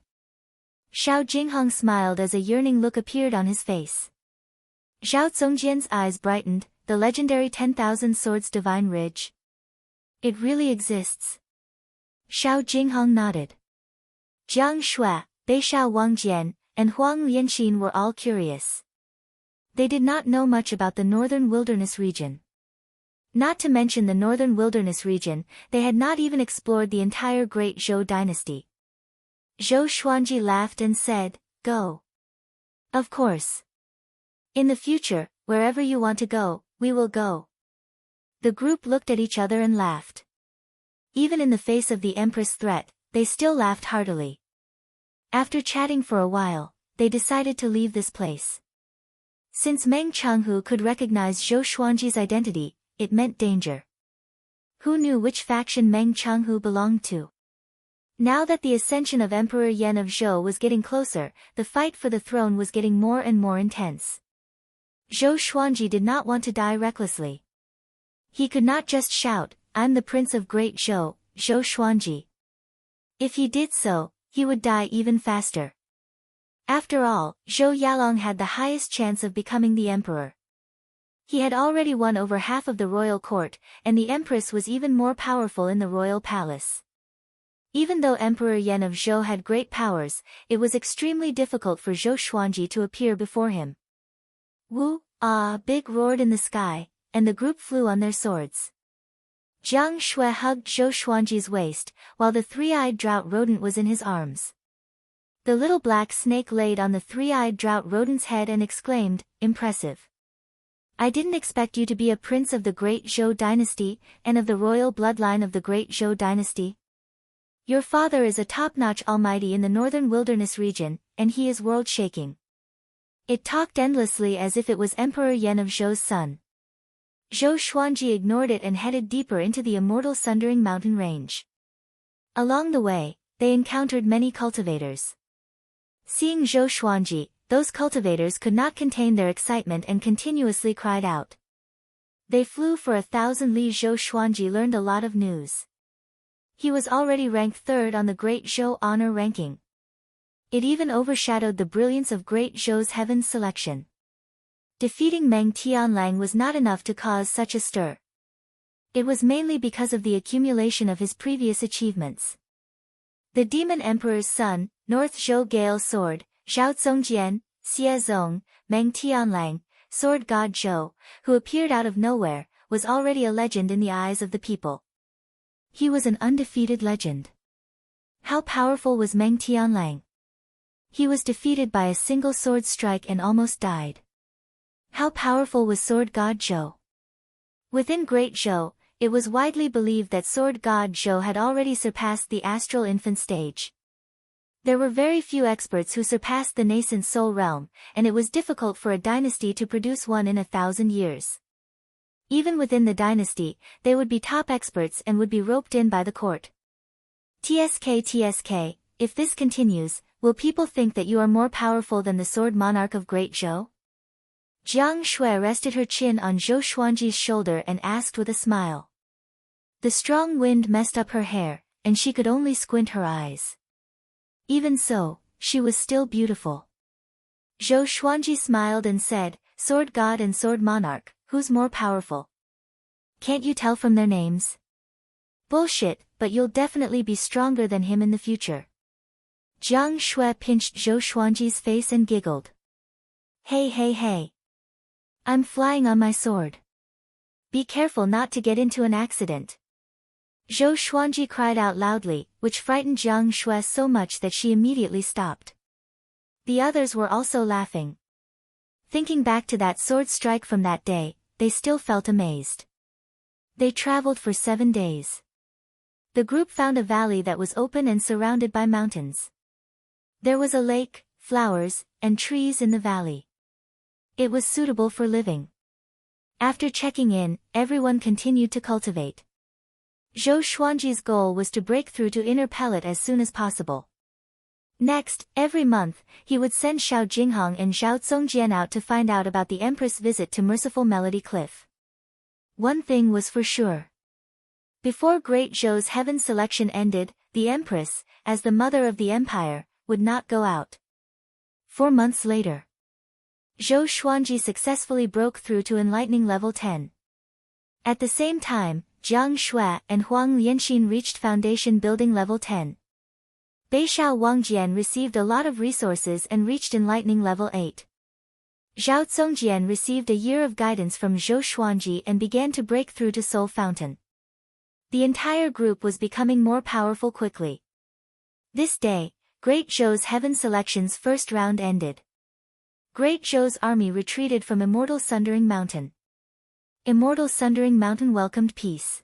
Xiao Jinghong smiled as a yearning look appeared on his face. Zhao Zongjian's eyes brightened, the legendary 10,000 Swords Divine Ridge. It really exists. Xiao Jinghong nodded. Jiang Shui, Bei Xiao Wangjian, and Huang Lianxin were all curious. They did not know much about the Northern Wilderness region. Not to mention the Northern Wilderness region, they had not even explored the entire Great Zhou dynasty. Zhou Xuanji laughed and said, "Go." Of course. In the future, wherever you want to go, we will go. The group looked at each other and laughed. Even in the face of the Empress' threat, they still laughed heartily. After chatting for a while, they decided to leave this place. Since Meng Changhu could recognize Zhou Xuanji's identity, it meant danger. Who knew which faction Meng Changhu belonged to? Now that the ascension of Emperor Yan of Zhou was getting closer, the fight for the throne was getting more and more intense. Zhou Xuanji did not want to die recklessly. He could not just shout, "I'm the Prince of Great Zhou, Zhou Xuanji." If he did so, he would die even faster. After all, Zhou Yalong had the highest chance of becoming the emperor. He had already won over half of the royal court, and the empress was even more powerful in the royal palace. Even though Emperor Yan of Zhou had great powers, it was extremely difficult for Zhou Xuanji to appear before him. Wu, ah, big roared in the sky, and the group flew on their swords. Jiang Shui hugged Zhou Xuanji's waist, while the three-eyed drought rodent was in his arms. The little black snake laid on the three-eyed drought rodent's head and exclaimed, "Impressive. I didn't expect you to be a prince of the great Zhou dynasty, and of the royal bloodline of the great Zhou dynasty. Your father is a top-notch almighty in the northern wilderness region, and he is world-shaking." It talked endlessly as if it was Emperor Yan of Zhou's son. Zhou Xuanji ignored it and headed deeper into the immortal Sundering Mountain range. Along the way, they encountered many cultivators. Seeing Zhou Xuanji, those cultivators could not contain their excitement and continuously cried out. They flew for 1,000 li. Zhou Xuanji learned a lot of news. He was already ranked third on the Great Zhou honor ranking. It even overshadowed the brilliance of Great Zhou's Heaven's selection. Defeating Meng Tianlang was not enough to cause such a stir. It was mainly because of the accumulation of his previous achievements. The Demon Emperor's son, North Zhou Gale Sword, Zhao Zongjian, Xie Zong, Meng Tianlang, Sword God Zhou, who appeared out of nowhere, was already a legend in the eyes of the people. He was an undefeated legend. How powerful was Meng Tianlang? He was defeated by a single sword strike and almost died. How powerful was Sword God Zhou? Within Great Zhou, it was widely believed that Sword God Zhou had already surpassed the astral infant stage. There were very few experts who surpassed the nascent soul realm, and it was difficult for a dynasty to produce one in 1,000 years. Even within the dynasty, they would be top experts and would be roped in by the court. TSK, if this continues, will people think that you are more powerful than the Sword Monarch of Great Zhou? Jiang Shui rested her chin on Zhou Xuanji's shoulder and asked with a smile. The strong wind messed up her hair, and she could only squint her eyes. Even so, she was still beautiful. Zhou Xuanji smiled and said, "Sword God and Sword Monarch, who's more powerful? Can't you tell from their names?" "Bullshit, but you'll definitely be stronger than him in the future." Jiang Shui pinched Zhou Xuanji's face and giggled. Hey. I'm flying on my sword. Be careful not to get into an accident." Zhou Xuanji cried out loudly, which frightened Jiang Shui so much that she immediately stopped. The others were also laughing. Thinking back to that sword strike from that day, they still felt amazed. They traveled for 7 days. The group found a valley that was open and surrounded by mountains. There was a lake, flowers, and trees in the valley. It was suitable for living. After checking in, everyone continued to cultivate. Zhou Xuanji's goal was to break through to Inner Pellet as soon as possible. Next, every month, he would send Xiao Jinghong and Zhao Zongjian out to find out about the Empress' visit to Merciful Melody Cliff. One thing was for sure. Before Great Zhou's heaven selection ended, the Empress, as the mother of the empire, would not go out. 4 months later, Zhou Xuanji successfully broke through to enlightening level 10. At the same time, Jiang Shui and Huang Lianxin reached foundation building level 10. Beishao Wangjian received a lot of resources and reached enlightening level 8. Zhao Zongjian received a year of guidance from Zhou Xuanji and began to break through to Soul Fountain. The entire group was becoming more powerful quickly. This day, Great Zhou's heaven selection's first round ended. Great Zhou's army retreated from Immortal Sundering Mountain. Immortal Sundering Mountain welcomed peace.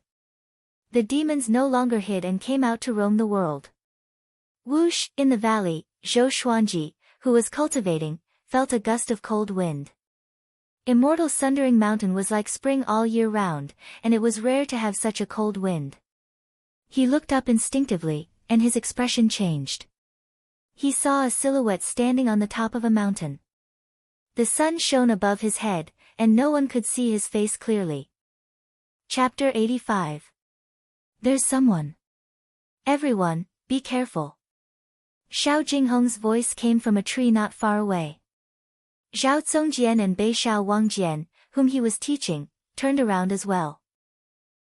The demons no longer hid and came out to roam the world. Whoosh, in the valley, Zhou Xuanji, who was cultivating, felt a gust of cold wind. Immortal Sundering Mountain was like spring all year round, and it was rare to have such a cold wind. He looked up instinctively, and his expression changed. He saw a silhouette standing on the top of a mountain. The sun shone above his head, and no one could see his face clearly. Chapter 85. There's someone. Everyone, be careful. Xiao Jinghong's voice came from a tree not far away. Zhao Zongjian and Bei Shao Wangjian, whom he was teaching, turned around as well.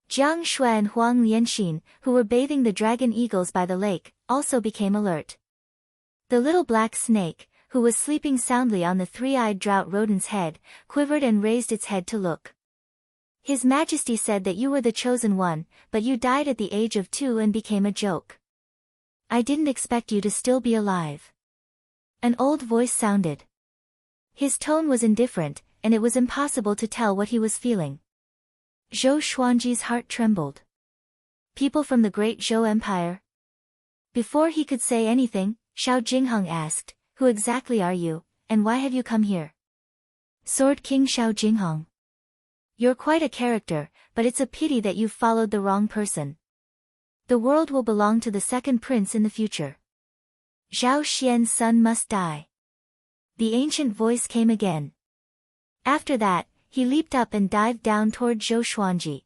Jiang Shui and Huang Lianxin, who were bathing the dragon eagles by the lake, also became alert. The little black snake, who was sleeping soundly on the three-eyed drought rodent's head, quivered and raised its head to look. His Majesty said that you were the chosen one, but you died at the age of 2 and became a joke. I didn't expect you to still be alive. An old voice sounded. His tone was indifferent, and it was impossible to tell what he was feeling. Zhou Xuanji's heart trembled. People from the great Zhou Empire? Before he could say anything, Xiao Jinghong asked, Who exactly are you, and why have you come here? Sword King Xiao Jinghong. You're quite a character, but it's a pity that you've followed the wrong person. The world will belong to the second prince in the future. Zhao Xian's son must die. The ancient voice came again. After that, he leaped up and dived down toward Zhou Xuanji.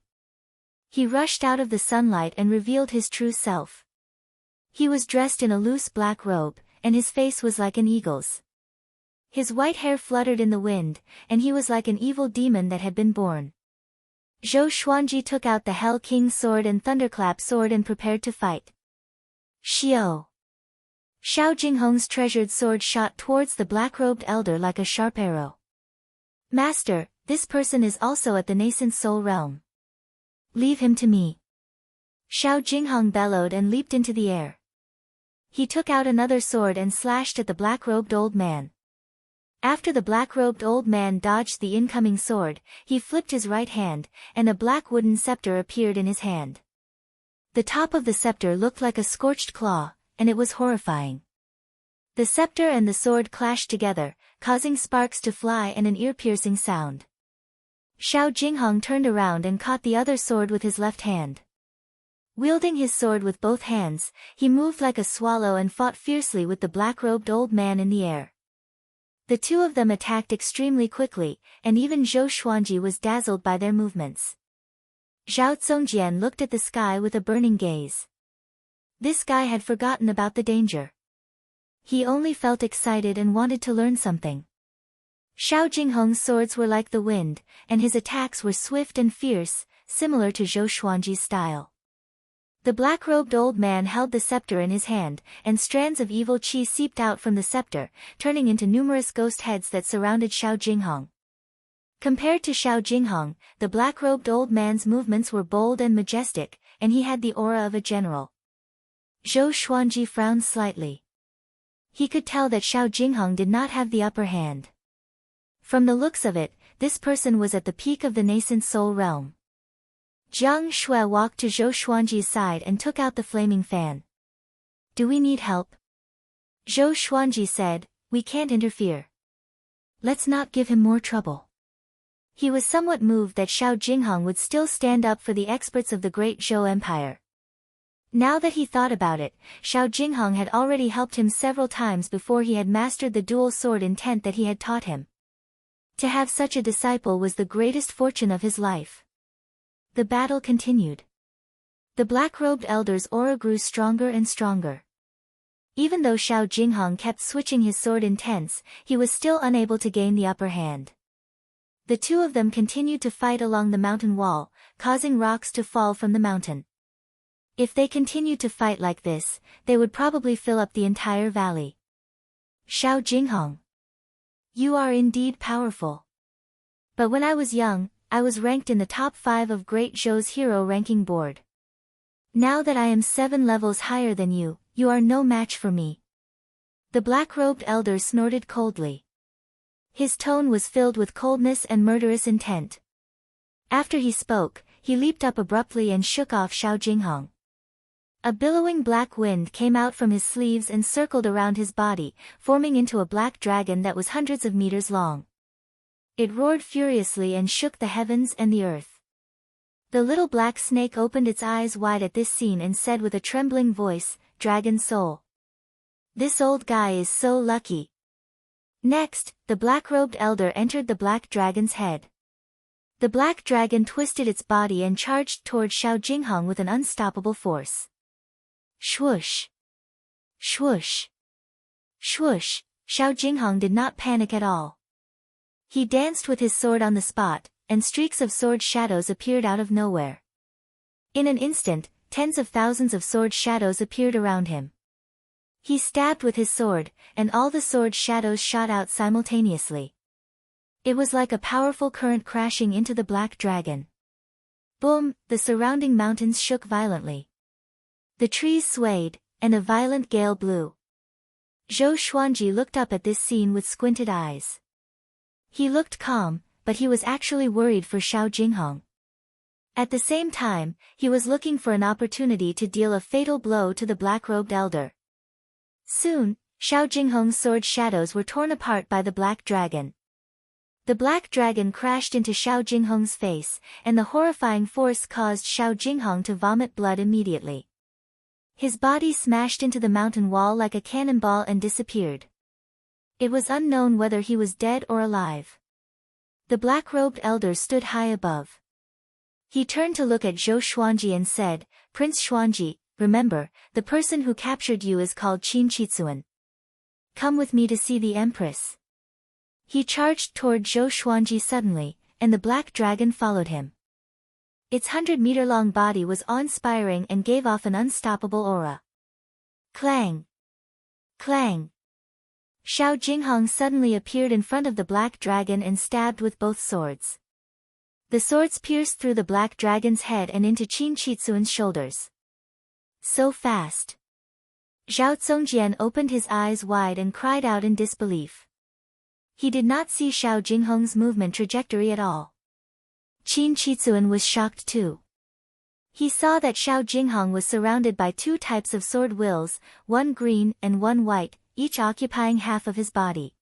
He rushed out of the sunlight and revealed his true self. He was dressed in a loose black robe, and his face was like an eagle's. His white hair fluttered in the wind, and he was like an evil demon that had been born. Zhou Xuanji took out the Hell King's sword and Thunderclap sword and prepared to fight. Xiao. Xiao Jinghong's treasured sword shot towards the black-robed elder like a sharp arrow. Master, this person is also at the nascent soul realm. Leave him to me. Xiao Jinghong bellowed and leaped into the air. He took out another sword and slashed at the black-robed old man. After the black-robed old man dodged the incoming sword, he flipped his right hand, and a black wooden scepter appeared in his hand. The top of the scepter looked like a scorched claw, and it was horrifying. The scepter and the sword clashed together, causing sparks to fly and an ear-piercing sound. Xiao Jinghong turned around and caught the other sword with his left hand. Wielding his sword with both hands, he moved like a swallow and fought fiercely with the black-robed old man in the air. The two of them attacked extremely quickly, and even Zhou Xuanji was dazzled by their movements. Zhao Zongjian looked at the sky with a burning gaze. This guy had forgotten about the danger. He only felt excited and wanted to learn something. Xiao Jinghong's swords were like the wind, and his attacks were swift and fierce, similar to Zhou Xuanji's style. The black-robed old man held the scepter in his hand, and strands of evil qi seeped out from the scepter, turning into numerous ghost heads that surrounded Xiao Jinghong. Compared to Xiao Jinghong, the black-robed old man's movements were bold and majestic, and he had the aura of a general. Zhou Xuanji frowned slightly. He could tell that Xiao Jinghong did not have the upper hand. From the looks of it, this person was at the peak of the nascent soul realm. Jiang Shui walked to Zhou Xuanji's side and took out the flaming fan. Do we need help? Zhou Xuanji said, We can't interfere. Let's not give him more trouble. He was somewhat moved that Xiao Jinghong would still stand up for the experts of the great Zhou Empire. Now that he thought about it, Xiao Jinghong had already helped him several times before he had mastered the dual sword intent that he had taught him. To have such a disciple was the greatest fortune of his life. The battle continued. The black-robed elder's aura grew stronger and stronger. Even though Xiao Jinghong kept switching his sword intents, he was still unable to gain the upper hand. The two of them continued to fight along the mountain wall, causing rocks to fall from the mountain. If they continued to fight like this, they would probably fill up the entire valley. Xiao Jinghong. You are indeed powerful. But when I was young, I was ranked in the top 5 of Great Zhou's hero ranking board. Now that I am 7 levels higher than you, you are no match for me. The black-robed elder snorted coldly. His tone was filled with coldness and murderous intent. After he spoke, he leaped up abruptly and shook off Xiao Jinghong. A billowing black wind came out from his sleeves and circled around his body, forming into a black dragon that was hundreds of meters long. It roared furiously and shook the heavens and the earth. The little black snake opened its eyes wide at this scene and said with a trembling voice, Dragon Soul. This old guy is so lucky. Next, the black-robed elder entered the black dragon's head. The black dragon twisted its body and charged toward Xiao Jinghong with an unstoppable force. Swoosh! Swoosh! Swoosh! Xiao Jinghong did not panic at all. He danced with his sword on the spot, and streaks of sword shadows appeared out of nowhere. In an instant, tens of thousands of sword shadows appeared around him. He stabbed with his sword, and all the sword shadows shot out simultaneously. It was like a powerful current crashing into the black dragon. Boom! The surrounding mountains shook violently. The trees swayed, and a violent gale blew. Zhou Xuanji looked up at this scene with squinted eyes. He looked calm, but he was actually worried for Xiao Jinghong. At the same time, he was looking for an opportunity to deal a fatal blow to the black-robed elder. Soon, Xiao Jinghong's sword shadows were torn apart by the black dragon. The black dragon crashed into Xiao Jinghong's face, and the horrifying force caused Xiao Jinghong to vomit blood immediately. His body smashed into the mountain wall like a cannonball and disappeared. It was unknown whether he was dead or alive. The black-robed elder stood high above. He turned to look at Zhou Xuanji and said, "Prince Xuanji, remember, the person who captured you is called Qin Chitsuan. Come with me to see the Empress." He charged toward Zhou Xuanji suddenly, and the black dragon followed him. Its 100-meter-long body was awe-inspiring and gave off an unstoppable aura. Clang! Clang! Xiao Jinghong suddenly appeared in front of the black dragon and stabbed with both swords. The swords pierced through the black dragon's head and into Qin Chitsuan's shoulders. So fast! Zhao Zongjian opened his eyes wide and cried out in disbelief. He did not see Xiao Jinghong's movement trajectory at all. Qin Chitsuan was shocked too. He saw that Xiao Jinghong was surrounded by two types of sword wills, one green and one white, each occupying half of his body.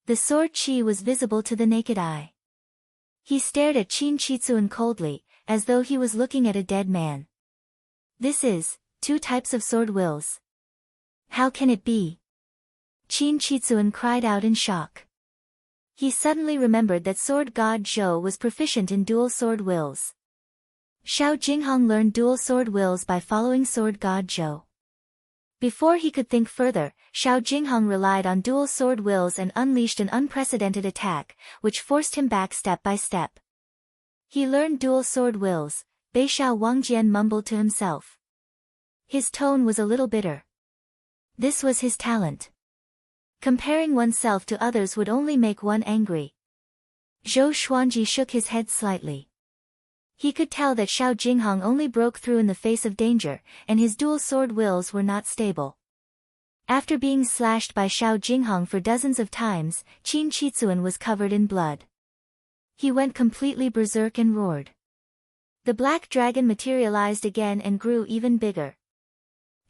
The sword qi was visible to the naked eye. He stared at Qin Chitsuan coldly, as though he was looking at a dead man. "This is, two types of sword wills. How can it be?" Qin Chitsuan cried out in shock. He suddenly remembered that sword god Zhou was proficient in dual sword wills. Xiao Jinghong learned dual sword wills by following sword god Zhou. Before he could think further, Xiao Jinghong relied on dual sword wills and unleashed an unprecedented attack, which forced him back step by step. He learned dual sword wills, Bei Xiao Wangjian mumbled to himself. His tone was a little bitter. This was his talent. Comparing oneself to others would only make one angry. Zhou Xuanji shook his head slightly. He could tell that Xiao Jinghong only broke through in the face of danger, and his dual sword wills were not stable. After being slashed by Xiao Jinghong for dozens of times, Qin Chitsuan was covered in blood. He went completely berserk and roared. The black dragon materialized again and grew even bigger.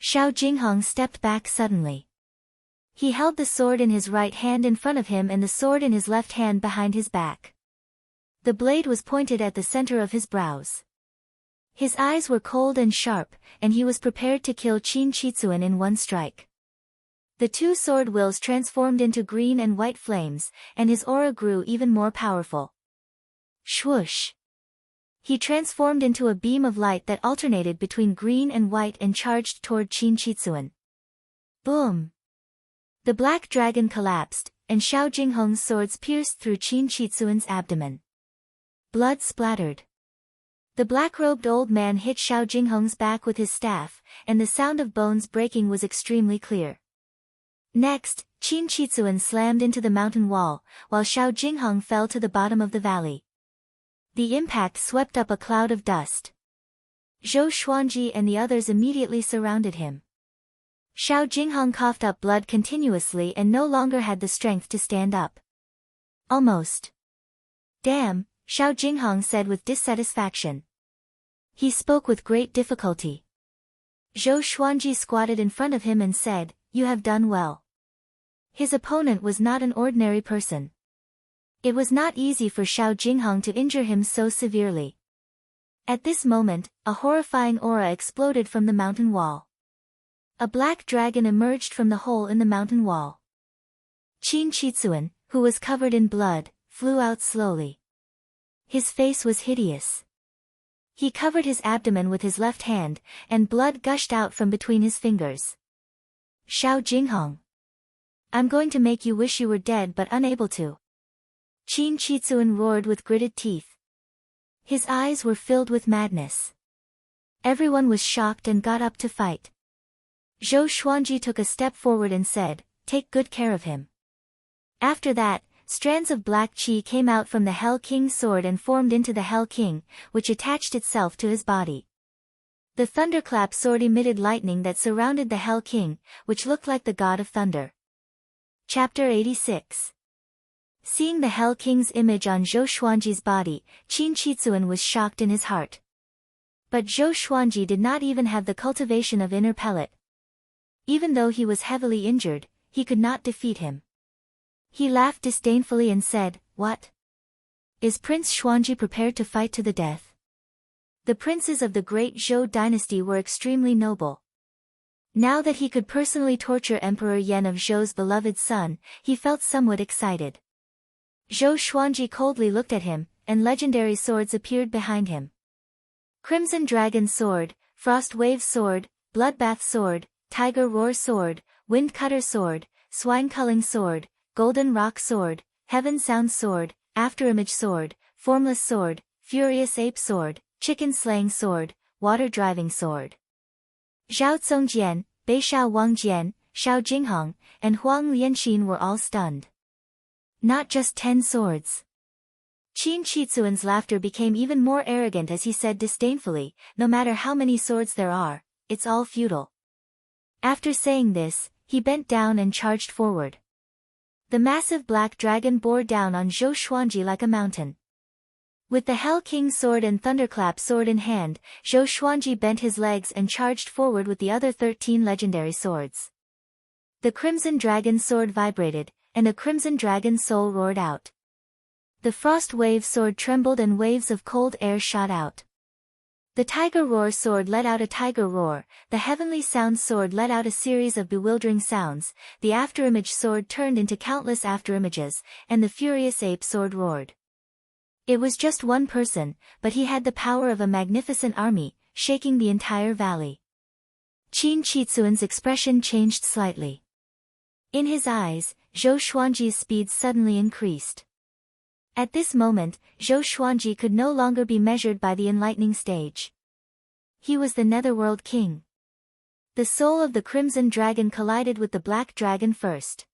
Xiao Jinghong stepped back suddenly. He held the sword in his right hand in front of him and the sword in his left hand behind his back. The blade was pointed at the center of his brows. His eyes were cold and sharp, and he was prepared to kill Qin Chitsuan in one strike. The two sword wills transformed into green and white flames, and his aura grew even more powerful. Swoosh! He transformed into a beam of light that alternated between green and white and charged toward Qin Chitsuan. Boom! The black dragon collapsed, and Xiao Jinghong's swords pierced through Qin Chitsuan's abdomen. Blood splattered. The black-robed old man hit Xiao Jinghong's back with his staff, and the sound of bones breaking was extremely clear. Next, Qin Chitsuan slammed into the mountain wall, while Xiao Jinghong fell to the bottom of the valley. The impact swept up a cloud of dust. Zhou Xuanji and the others immediately surrounded him. Xiao Jinghong coughed up blood continuously and no longer had the strength to stand up. Almost. Damn, Xiao Jinghong said with dissatisfaction. He spoke with great difficulty. Zhou Xuanji squatted in front of him and said, "You have done well." His opponent was not an ordinary person. It was not easy for Xiao Jinghong to injure him so severely. At this moment, a horrifying aura exploded from the mountain wall. A black dragon emerged from the hole in the mountain wall. Qin Chitsuan, who was covered in blood, flew out slowly. His face was hideous. He covered his abdomen with his left hand, and blood gushed out from between his fingers. Xiao Jinghong. I'm going to make you wish you were dead but unable to. Qin Chitsuan roared with gritted teeth. His eyes were filled with madness. Everyone was shocked and got up to fight. Zhou Xuanji took a step forward and said, "Take good care of him." After that, strands of black qi came out from the Hell King's sword and formed into the Hell King, which attached itself to his body. The thunderclap sword emitted lightning that surrounded the Hell King, which looked like the god of thunder. Chapter 86. Seeing the Hell King's image on Zhou Xuanji's body, Qin Chitsuan was shocked in his heart. But Zhou Xuanji did not even have the cultivation of inner pellet. Even though he was heavily injured, he could not defeat him. He laughed disdainfully and said, "What? Is Prince Xuanji prepared to fight to the death?" The princes of the great Zhou dynasty were extremely noble. Now that he could personally torture Emperor Yan of Zhou's beloved son, he felt somewhat excited. Zhou Xuanji coldly looked at him, and legendary swords appeared behind him. Crimson Dragon Sword, Frost Wave Sword, Bloodbath Sword, Tiger Roar Sword, Wind Cutter Sword, Swine Culling Sword, Golden Rock Sword, Heaven Sound Sword, Afterimage Sword, Formless Sword, Furious Ape Sword, Chicken Slaying Sword, Water Driving Sword. Zhao Congjian, Beishao Wangjian, Xiao Jinghong, and Huang Lianxin were all stunned. Not just 10 swords. Qin Chitsuan's laughter became even more arrogant as he said disdainfully, "No matter how many swords there are, it's all futile." After saying this, he bent down and charged forward. The massive black dragon bore down on Zhou Xuanji like a mountain. With the Hell King's sword and Thunderclap sword in hand, Zhou Xuanji bent his legs and charged forward with the other 13 legendary swords. The Crimson Dragon sword vibrated, and a Crimson Dragon soul roared out. The Frost Wave sword trembled and waves of cold air shot out. The Tiger Roar sword let out a tiger roar, the Heavenly Sound sword let out a series of bewildering sounds, the Afterimage sword turned into countless afterimages, and the Furious Ape sword roared. It was just one person, but he had the power of a magnificent army, shaking the entire valley. Qin Chitsuan's expression changed slightly. In his eyes, Zhou Xuanji's speed suddenly increased. At this moment, Zhou Xuanji could no longer be measured by the enlightening stage. He was the Netherworld King. The soul of the Crimson Dragon collided with the Black Dragon first.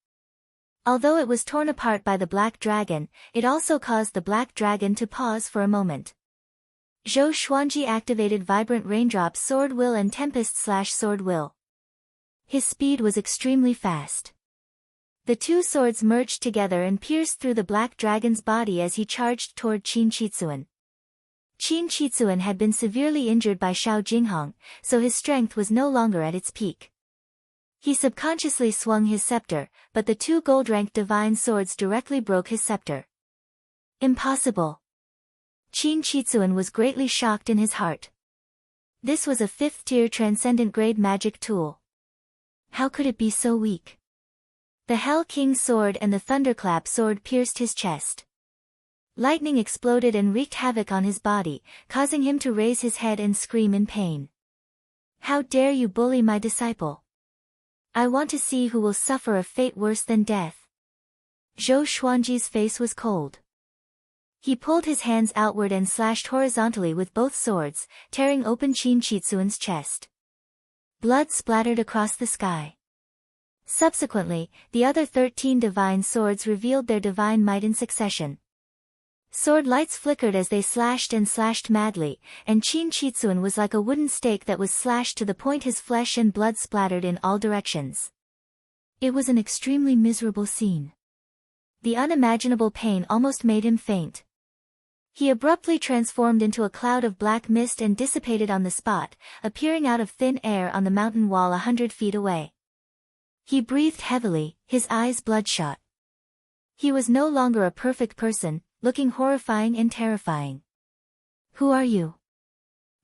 Although it was torn apart by the Black Dragon, it also caused the Black Dragon to pause for a moment. Zhou Xuanji activated Vibrant Raindrop's Sword Will and Tempest/Sword Will. His speed was extremely fast. The two swords merged together and pierced through the Black Dragon's body as he charged toward Qin Chitsuan. Qin Chitsuan had been severely injured by Xiao Jinghong, so his strength was no longer at its peak. He subconsciously swung his scepter, but the two gold-ranked divine swords directly broke his scepter. Impossible! Qin Chitsuan was greatly shocked in his heart. This was a 5th-tier transcendent-grade magic tool. How could it be so weak? The Hell King's sword and the Thunderclap sword pierced his chest. Lightning exploded and wreaked havoc on his body, causing him to raise his head and scream in pain. "How dare you bully my disciple? I want to see who will suffer a fate worse than death." Zhou Xuanji's face was cold. He pulled his hands outward and slashed horizontally with both swords, tearing open Qin Chitsuan's chest. Blood splattered across the sky. Subsequently, the other 13 divine swords revealed their divine might in succession. Sword lights flickered as they slashed and slashed madly, and Qin Chitsuan was like a wooden stake that was slashed to the point his flesh and blood splattered in all directions. It was an extremely miserable scene. The unimaginable pain almost made him faint. He abruptly transformed into a cloud of black mist and dissipated on the spot, appearing out of thin air on the mountain wall 100 feet away. He breathed heavily, his eyes bloodshot. He was no longer a perfect person, looking horrifying and terrifying. "Who are you?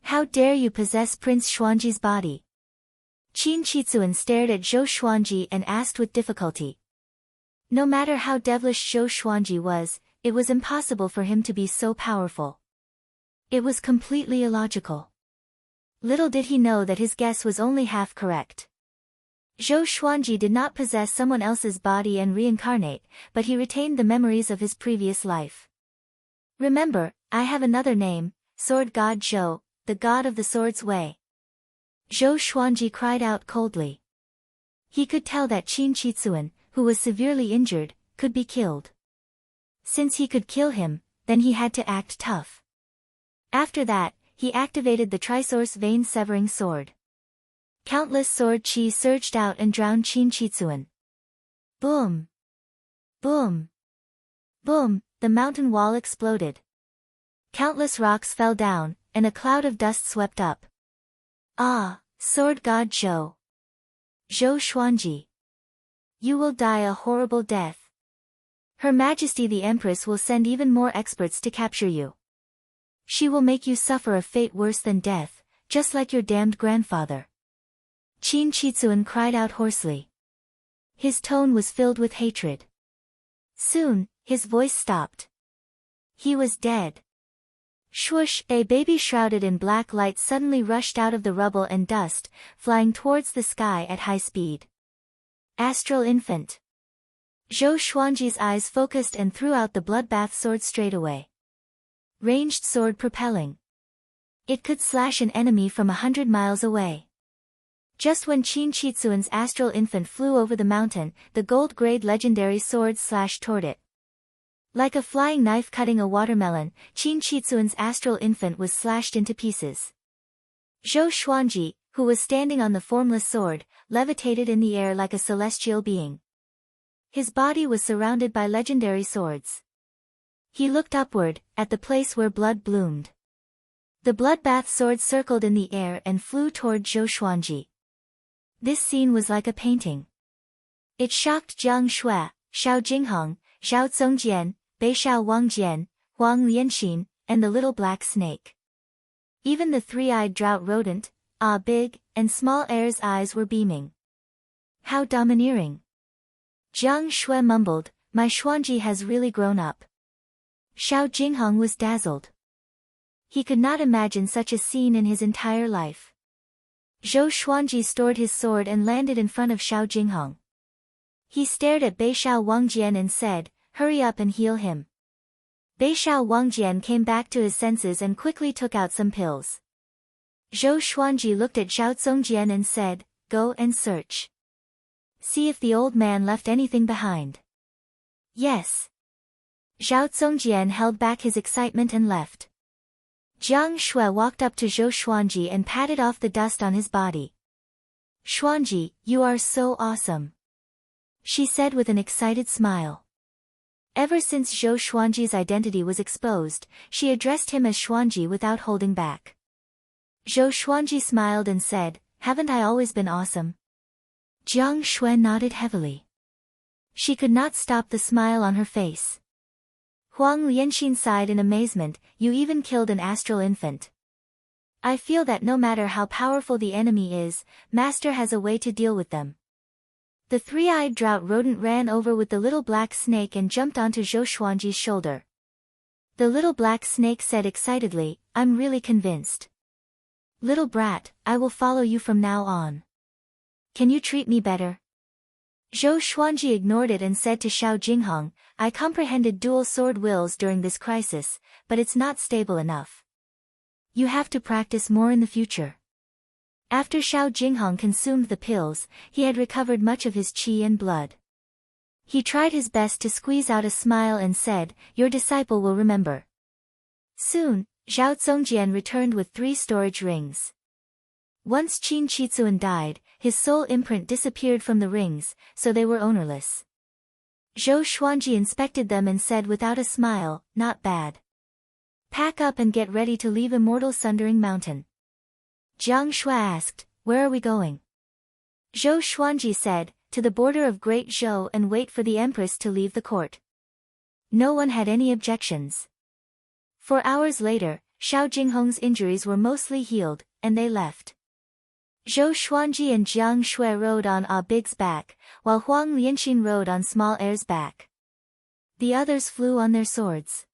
How dare you possess Prince Xuanji's body?" Qin Chitsuan stared at Zhou Xuanji and asked with difficulty. No matter how devilish Zhou Xuanji was, it was impossible for him to be so powerful. It was completely illogical. Little did he know that his guess was only half correct. Zhou Xuanji did not possess someone else's body and reincarnate, but he retained the memories of his previous life. Remember, I have another name, Sword God Zhou, the god of the sword's way. Zhou Xuanji cried out coldly. He could tell that Qin Qitsuan, who was severely injured, could be killed. Since he could kill him, then he had to act tough. After that, he activated the Trisource vein-severing sword. Countless sword chi surged out and drowned Qin Qitsuan. Boom! Boom! Boom! The mountain wall exploded. Countless rocks fell down, and a cloud of dust swept up. Ah, Sword God Zhou! Zhou Xuanji! You will die a horrible death. Her Majesty the Empress will send even more experts to capture you. She will make you suffer a fate worse than death, just like your damned grandfather. Qin Qitsuan cried out hoarsely. His tone was filled with hatred. Soon, his voice stopped. He was dead. Swoosh! A baby shrouded in black light suddenly rushed out of the rubble and dust, flying towards the sky at high speed. Astral infant. Zhou Xuanji's eyes focused and threw out the bloodbath sword straightaway. Ranged sword propelling. It could slash an enemy from 100 miles away. Just when Qin Qitsuan's astral infant flew over the mountain, the gold-grade legendary sword slashed toward it. Like a flying knife cutting a watermelon, Qin Qitsuan's astral infant was slashed into pieces. Zhou Xuanji, who was standing on the formless sword, levitated in the air like a celestial being. His body was surrounded by legendary swords. He looked upward, at the place where blood bloomed. The bloodbath sword circled in the air and flew toward Zhou Xuanji. This scene was like a painting. It shocked Jiang Shui, Xiao Jinghong, Zhao Zongjian, Beishao Wangjian, Huang Lianxin, and the little black snake. Even the three-eyed drought rodent, big, and small air's eyes were beaming. How domineering! Jiang Shui mumbled, my Xuanji has really grown up. Xiao Jinghong was dazzled. He could not imagine such a scene in his entire life. Zhou Xuanji stored his sword and landed in front of Xiao Jinghong. He stared at Beishao Wangjian and said, hurry up and heal him. Beishao Wangjian came back to his senses and quickly took out some pills. Zhou Xuanji looked at Zhao Zongjian and said, go and search. See if the old man left anything behind. Yes. Zhao Zongjian held back his excitement and left. Jiang Shui walked up to Zhou Xuanji and patted off the dust on his body. Xuanji, you are so awesome. She said with an excited smile. Ever since Zhou Xuanji's identity was exposed, she addressed him as Xuanji without holding back. Zhou Xuanji smiled and said, haven't I always been awesome? Jiang Shui nodded heavily. She could not stop the smile on her face. Huang Lianxin sighed in amazement, you even killed an astral infant. I feel that no matter how powerful the enemy is, Master has a way to deal with them. The three-eyed drought rodent ran over with the little black snake and jumped onto Zhou Xuanji's shoulder. The little black snake said excitedly, I'm really convinced. Little brat, I will follow you from now on. Can you treat me better? Zhou Xuanji ignored it and said to Xiao Jinghong, I comprehended dual sword wills during this crisis, but it's not stable enough. You have to practice more in the future. After Xiao Jinghong consumed the pills, he had recovered much of his qi and blood. He tried his best to squeeze out a smile and said, your disciple will remember. Soon, Zhao Zongjian returned with 3 storage rings. Once Qin Qitsuan died, his soul imprint disappeared from the rings, so they were ownerless. Zhou Xuanji inspected them and said without a smile, not bad. Pack up and get ready to leave Immortal Sundering Mountain. Jiang Shui asked, where are we going? Zhou Xuanji said, to the border of Great Zhou and wait for the Empress to leave the court. No one had any objections. 4 hours later, Xiao Jinghong's injuries were mostly healed, and they left. Zhou Xuanji and Jiang Shui rode on Ah Big's back, while Huang Lianxin rode on Small Air's back. The others flew on their swords.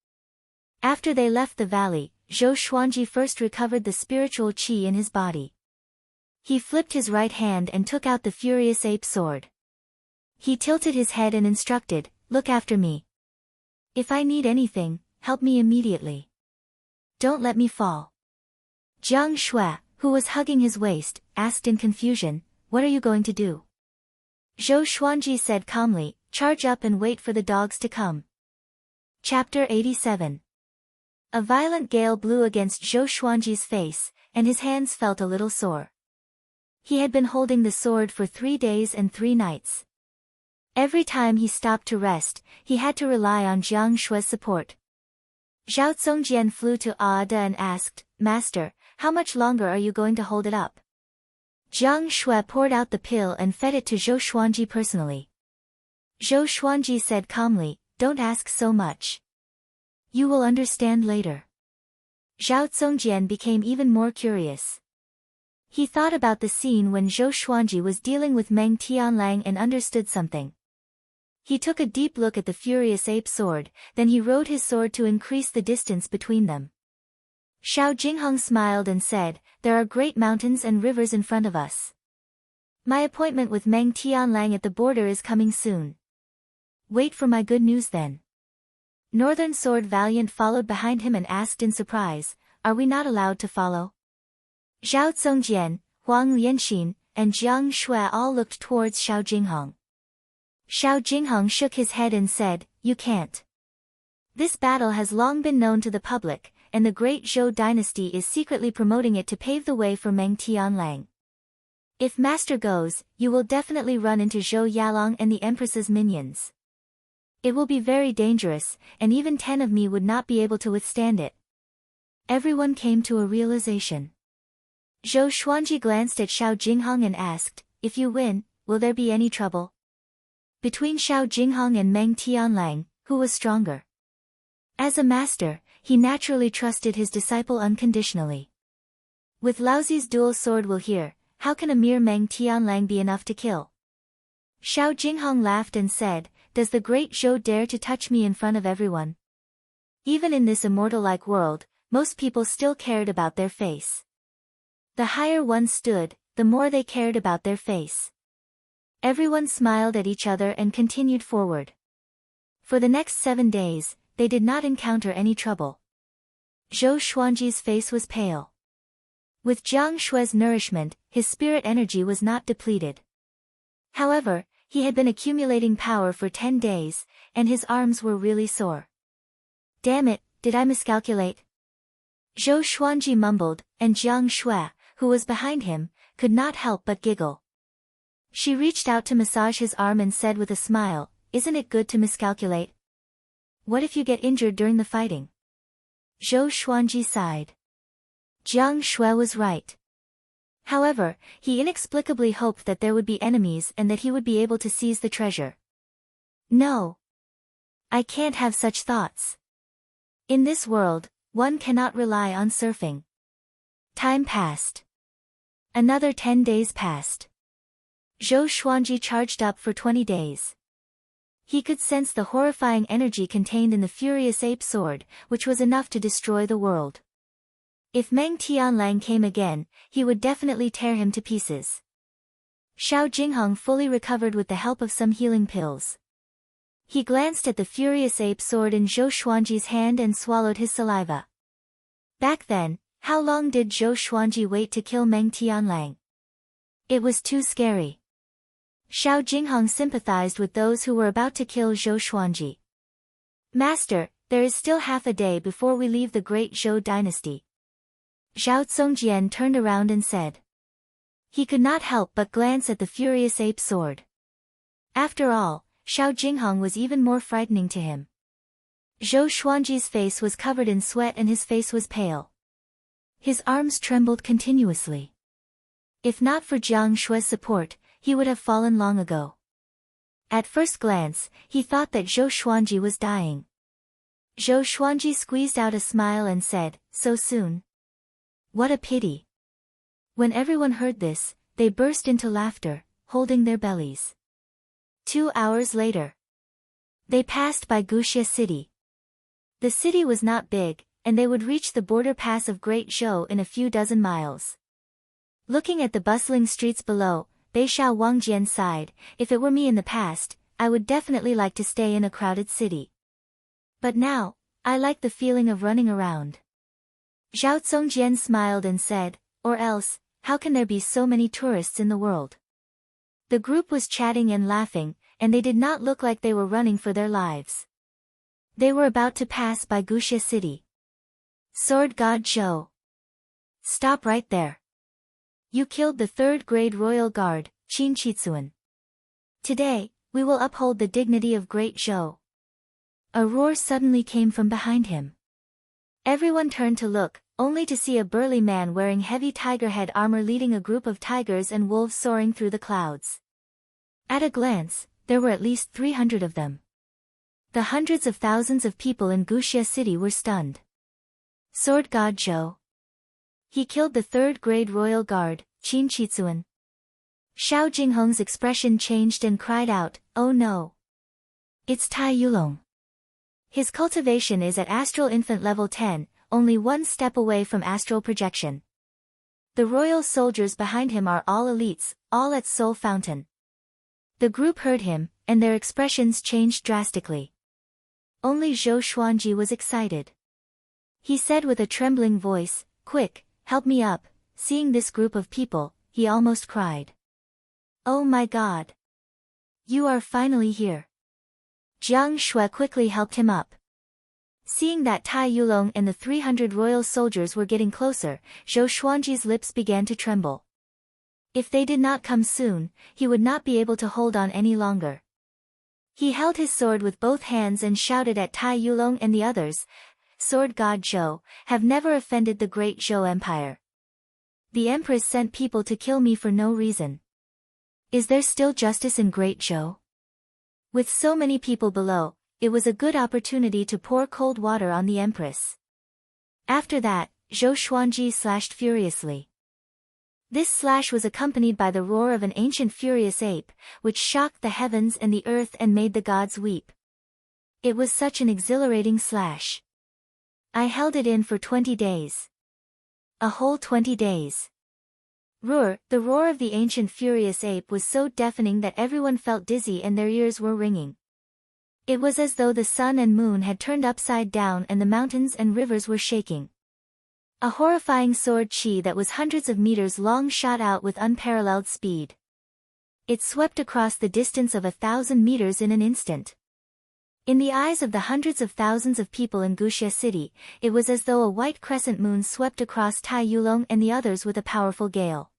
After they left the valley, Zhou Xuanji first recovered the spiritual qi in his body. He flipped his right hand and took out the furious ape sword. He tilted his head and instructed, "Look after me. If I need anything, help me immediately. Don't let me fall." Jiang Shui, who was hugging his waist, asked in confusion, "What are you going to do?" Zhou Xuanji said calmly, "Charge up and wait for the dogs to come." Chapter 87. A violent gale blew against Zhou Xuanji's face, and his hands felt a little sore. He had been holding the sword for 3 days and 3 nights. Every time he stopped to rest, he had to rely on Jiang Shui's support. Zhao Zongjian flew to Ada and asked, "Master, how much longer are you going to hold it up?" Jiang Shui poured out the pill and fed it to Zhou Xuanji personally. Zhou Xuanji said calmly, "Don't ask so much. You will understand later." Zhao Zongjian became even more curious. He thought about the scene when Zhou Xuanji was dealing with Meng Tianlang and understood something. He took a deep look at the furious ape sword, then he rode his sword to increase the distance between them. Xiao Jinghong smiled and said, "There are great mountains and rivers in front of us. My appointment with Meng Tianlang at the border is coming soon. Wait for my good news then." Northern Sword Valiant followed behind him and asked in surprise, "Are we not allowed to follow?" Zhao Zongjian, Huang Lianxin, and Jiang Shui all looked towards Xiao Jinghong. Xiao Jinghong shook his head and said, "You can't. This battle has long been known to the public, and the great Zhou dynasty is secretly promoting it to pave the way for Meng Tianlang. If Master goes, you will definitely run into Zhou Yalong and the Empress's minions. It will be very dangerous, and even 10 of me would not be able to withstand it." Everyone came to a realization. Zhou Xuanji glanced at Xiao Jinghong and asked, "If you win, will there be any trouble?" Between Xiao Jinghong and Meng Tianlang, who was stronger? As a master, he naturally trusted his disciple unconditionally. With Laozi's dual sword will here, how can a mere Meng Tianlang be enough to kill? Xiao Jinghong laughed and said, "Does the great Zhou dare to touch me in front of everyone?" Even in this immortal-like world, most people still cared about their face. The higher one stood, the more they cared about their face. Everyone smiled at each other and continued forward. For the next 7 days, they did not encounter any trouble. Zhou Xuanji's face was pale. With Jiang Shui's nourishment, his spirit energy was not depleted. However, he had been accumulating power for 10 days, and his arms were really sore. "Damn it, did I miscalculate?" Zhou Xuanji mumbled, and Jiang Shui, who was behind him, could not help but giggle. She reached out to massage his arm and said with a smile, "Isn't it good to miscalculate? What if you get injured during the fighting?" Zhou Xuanji sighed. Jiang Shui was right. However, he inexplicably hoped that there would be enemies and that he would be able to seize the treasure. "No. I can't have such thoughts. In this world, one cannot rely on surfing." Time passed. Another 10 days passed. Zhou Xuanji charged up for 20 days. He could sense the horrifying energy contained in the furious ape sword, which was enough to destroy the world. If Meng Tianlang came again, he would definitely tear him to pieces. Xiao Jinghong fully recovered with the help of some healing pills. He glanced at the furious ape sword in Zhou Xuanji's hand and swallowed his saliva. Back then, how long did Zhou Xuanji wait to kill Meng Tianlang? It was too scary. Xiao Jinghong sympathized with those who were about to kill Zhou Xuanji. "Master, there is still half a day before we leave the great Zhou dynasty." Zhao Zongjian turned around and said. He could not help but glance at the furious ape sword. After all, Xiao Jinghong was even more frightening to him. Zhou Xuanji's face was covered in sweat and his face was pale. His arms trembled continuously. If not for Jiang Shui's support, he would have fallen long ago. At first glance, he thought that Zhou Xuanji was dying. Zhou Xuanji squeezed out a smile and said, "So soon? What a pity." When everyone heard this, they burst into laughter, holding their bellies. 2 hours later, they passed by Guxia City. The city was not big, and they would reach the border pass of Great Zhou in a few dozen miles. Looking at the bustling streets below, Beishao Wangjian sighed, if it were me in the past, I would definitely like to stay in a crowded city. But now, I like the feeling of running around. Zhao Zongjian smiled and said, or else, how can there be so many tourists in the world? The group was chatting and laughing, and they did not look like they were running for their lives. They were about to pass by Guxia City. Sword God Zhou. Stop right there. You killed the 3rd grade royal guard, Qin Qitsuan. Today, we will uphold the dignity of Great Zhou. A roar suddenly came from behind him. Everyone turned to look, only to see a burly man wearing heavy tiger head armor leading a group of tigers and wolves soaring through the clouds. At a glance, there were at least 300 of them. The hundreds of thousands of people in Guxia City were stunned. Sword God Zhou. He killed the 3rd grade royal guard, Qin Qitsuan. Xiao Jinghong's expression changed and cried out, oh no. It's Tai Yulong. His cultivation is at astral infant level 10, only 1 step away from astral projection. The royal soldiers behind him are all elites, all at Soul Fountain. The group heard him, and their expressions changed drastically. Only Zhou Xuanji was excited. He said with a trembling voice, quick, help me up. Seeing this group of people, he almost cried. Oh my God! You are finally here. Jiang Shui quickly helped him up. Seeing that Tai Yulong and the 300 royal soldiers were getting closer, Zhou Xuanji's lips began to tremble. If they did not come soon, he would not be able to hold on any longer. He held his sword with both hands and shouted at Tai Yulong and the others, Sword God Zhou, have never offended the Great Zhou Empire. The Empress sent people to kill me for no reason. Is there still justice in Great Zhou? With so many people below, it was a good opportunity to pour cold water on the Empress. After that, Zhou Xuanji slashed furiously. This slash was accompanied by the roar of an ancient furious ape, which shocked the heavens and the earth and made the gods weep. It was such an exhilarating slash. I held it in for 20 days. A whole 20 days. The roar of the ancient furious ape was so deafening that everyone felt dizzy and their ears were ringing. It was as though the sun and moon had turned upside down and the mountains and rivers were shaking. A horrifying sword chi that was hundreds of meters long shot out with unparalleled speed. It swept across the distance of 1,000 meters in an instant. In the eyes of the hundreds of thousands of people in Guxia City, it was as though a white crescent moon swept across Tai Yulong and the others with a powerful gale.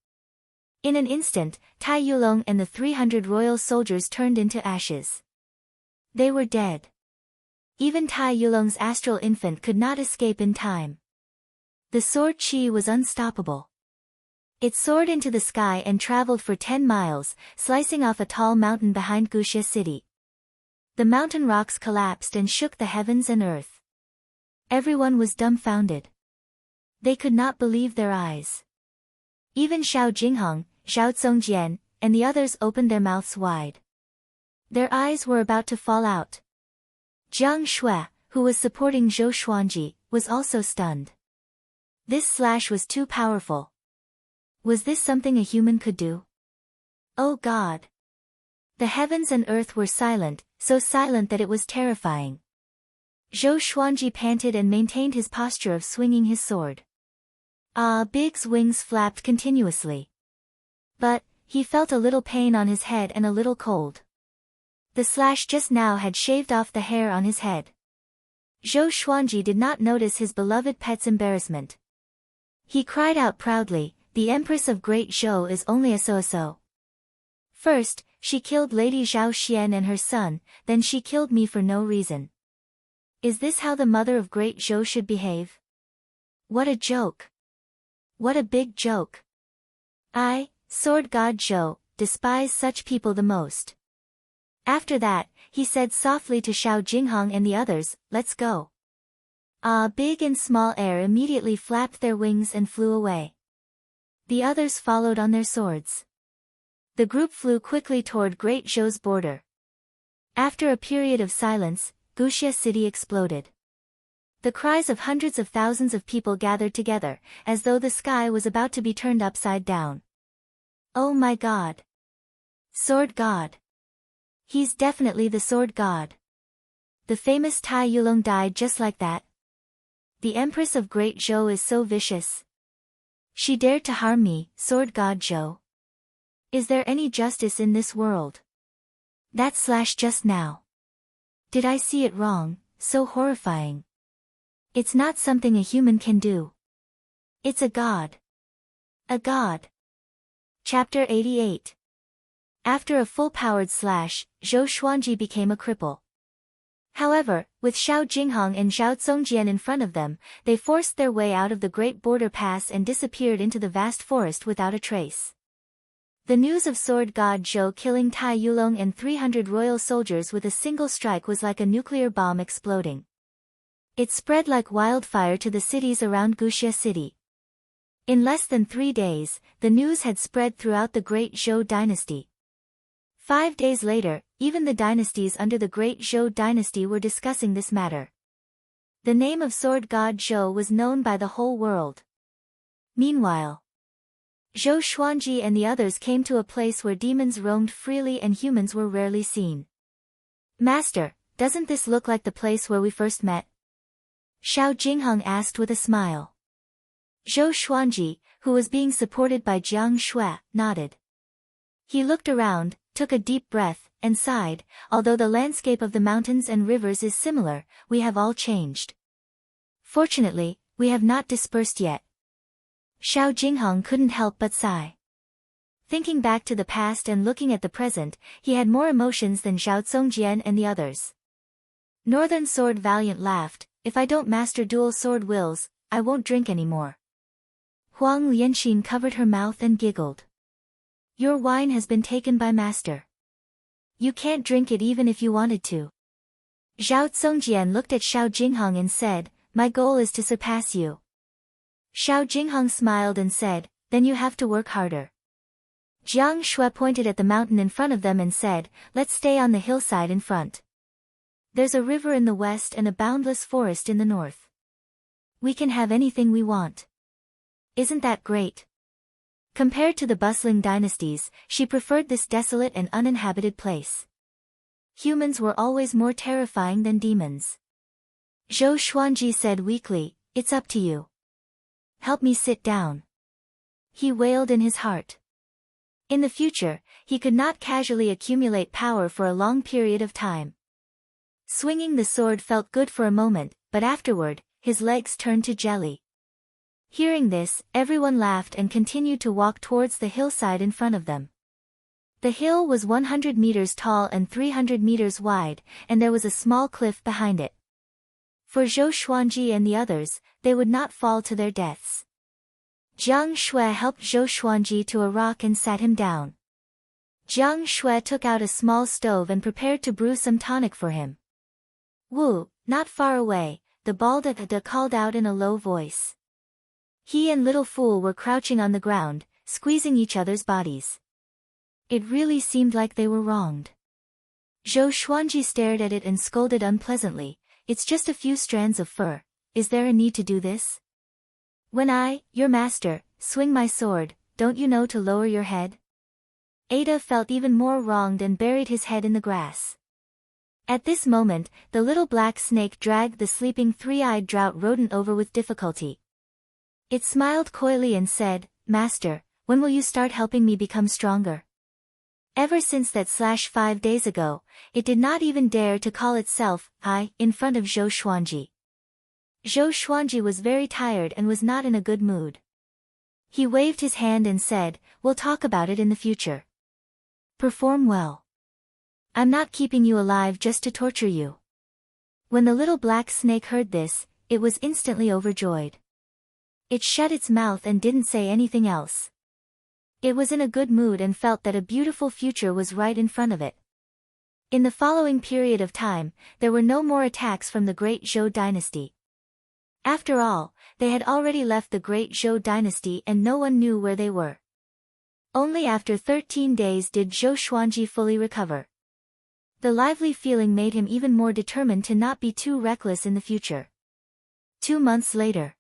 In an instant, Tai Yulong and the 300 royal soldiers turned into ashes. They were dead. Even Tai Yulong's astral infant could not escape in time. The sword chi was unstoppable. It soared into the sky and traveled for 10 miles, slicing off a tall mountain behind Guxia City. The mountain rocks collapsed and shook the heavens and earth. Everyone was dumbfounded. They could not believe their eyes. Even Xiao Jinghong, Zhao Zongjian, and the others opened their mouths wide. Their eyes were about to fall out. Jiang Shui, who was supporting Zhou Xuanji, was also stunned. This slash was too powerful. Was this something a human could do? Oh God! The heavens and earth were silent, so silent that it was terrifying. Zhou Xuanji panted and maintained his posture of swinging his sword. Big's wings flapped continuously. But, he felt a little pain on his head and a little cold. The slash just now had shaved off the hair on his head. Zhou Xuanji did not notice his beloved pet's embarrassment. He cried out proudly, the Empress of Great Zhou is only a so-so. First, she killed Lady Zhao Xian and her son, then she killed me for no reason. Is this how the mother of Great Zhou should behave? What a joke! What a big joke! I, Sword God Zhou, despise such people the most. After that, he said softly to Xiao Jinghong and the others, let's go. Big and Small Air immediately flapped their wings and flew away. The others followed on their swords. The group flew quickly toward Great Zhou's border. After a period of silence, Guxia City exploded. The cries of hundreds of thousands of people gathered together, as though the sky was about to be turned upside down. Oh my God! Sword God! He's definitely the Sword God. The famous Tai Yulong died just like that. The Empress of Great Zhou is so vicious. She dared to harm me, Sword God Zhou. Is there any justice in this world? That slash just now. Did I see it wrong? So horrifying. It's not something a human can do. It's a god. A god. Chapter 88. After a full-powered slash, Zhou Xuanji became a cripple. However, with Xiao Jinghong and Zhao Zongjian in front of them, they forced their way out of the Great Border Pass and disappeared into the vast forest without a trace. The news of Sword God Zhou killing Tai Yulong and 300 royal soldiers with a single strike was like a nuclear bomb exploding. It spread like wildfire to the cities around Guxia City. In less than 3 days, the news had spread throughout the Great Zhou dynasty. 5 days later, even the dynasties under the Great Zhou dynasty were discussing this matter. The name of Sword God Zhou was known by the whole world. Meanwhile, Zhou Xuanji and the others came to a place where demons roamed freely and humans were rarely seen. Master, doesn't this look like the place where we first met? Xiao Jinghong asked with a smile. Zhou Xuanji, who was being supported by Jiang Shui, nodded. He looked around, took a deep breath, and sighed, although the landscape of the mountains and rivers is similar, we have all changed. Fortunately, we have not dispersed yet. Xiao Jinghong couldn't help but sigh. Thinking back to the past and looking at the present, he had more emotions than Zhao Zongjian and the others. Northern Sword Valiant laughed, if I don't master dual sword wills, I won't drink anymore. Huang Lianxin covered her mouth and giggled. Your wine has been taken by master. You can't drink it even if you wanted to. Zhao Zongjian looked at Xiao Jinghong and said, my goal is to surpass you. Xiao Jinghong smiled and said, then you have to work harder. Jiang Shui pointed at the mountain in front of them and said, let's stay on the hillside in front. There's a river in the west and a boundless forest in the north. We can have anything we want. Isn't that great? Compared to the bustling dynasties, she preferred this desolate and uninhabited place. Humans were always more terrifying than demons. Zhou Xuanji said weakly, it's up to you. Help me sit down. He wailed in his heart. In the future, he could not casually accumulate power for a long period of time. Swinging the sword felt good for a moment, but afterward, his legs turned to jelly. Hearing this, everyone laughed and continued to walk towards the hillside in front of them. The hill was 100 meters tall and 300 meters wide, and there was a small cliff behind it. For Zhou Xuanji and the others, they would not fall to their deaths. Jiang Shui helped Zhou Xuanji to a rock and sat him down. Jiang Shui took out a small stove and prepared to brew some tonic for him. Wu, not far away, the bald Ada called out in a low voice. He and Little Fool were crouching on the ground, squeezing each other's bodies. It really seemed like they were wronged. Zhou Xuanji stared at it and scolded unpleasantly, it's just a few strands of fur, is there a need to do this? When I, your master, swing my sword, don't you know to lower your head? Ada felt even more wronged and buried his head in the grass. At this moment, the little black snake dragged the sleeping three-eyed drought rodent over with difficulty. It smiled coyly and said, Master, when will you start helping me become stronger? Ever since that 5 days ago, it did not even dare to call itself, I, in front of Zhou Xuanji. Zhou Xuanji was very tired and was not in a good mood. He waved his hand and said, we'll talk about it in the future. Perform well. I'm not keeping you alive just to torture you. When the little black snake heard this, it was instantly overjoyed. It shut its mouth and didn't say anything else. It was in a good mood and felt that a beautiful future was right in front of it. In the following period of time, there were no more attacks from the Great Zhou dynasty. After all, they had already left the Great Zhou dynasty and no one knew where they were. Only after 13 days did Zhou Xuanji fully recover. The lively feeling made him even more determined to not be too reckless in the future. 2 months later.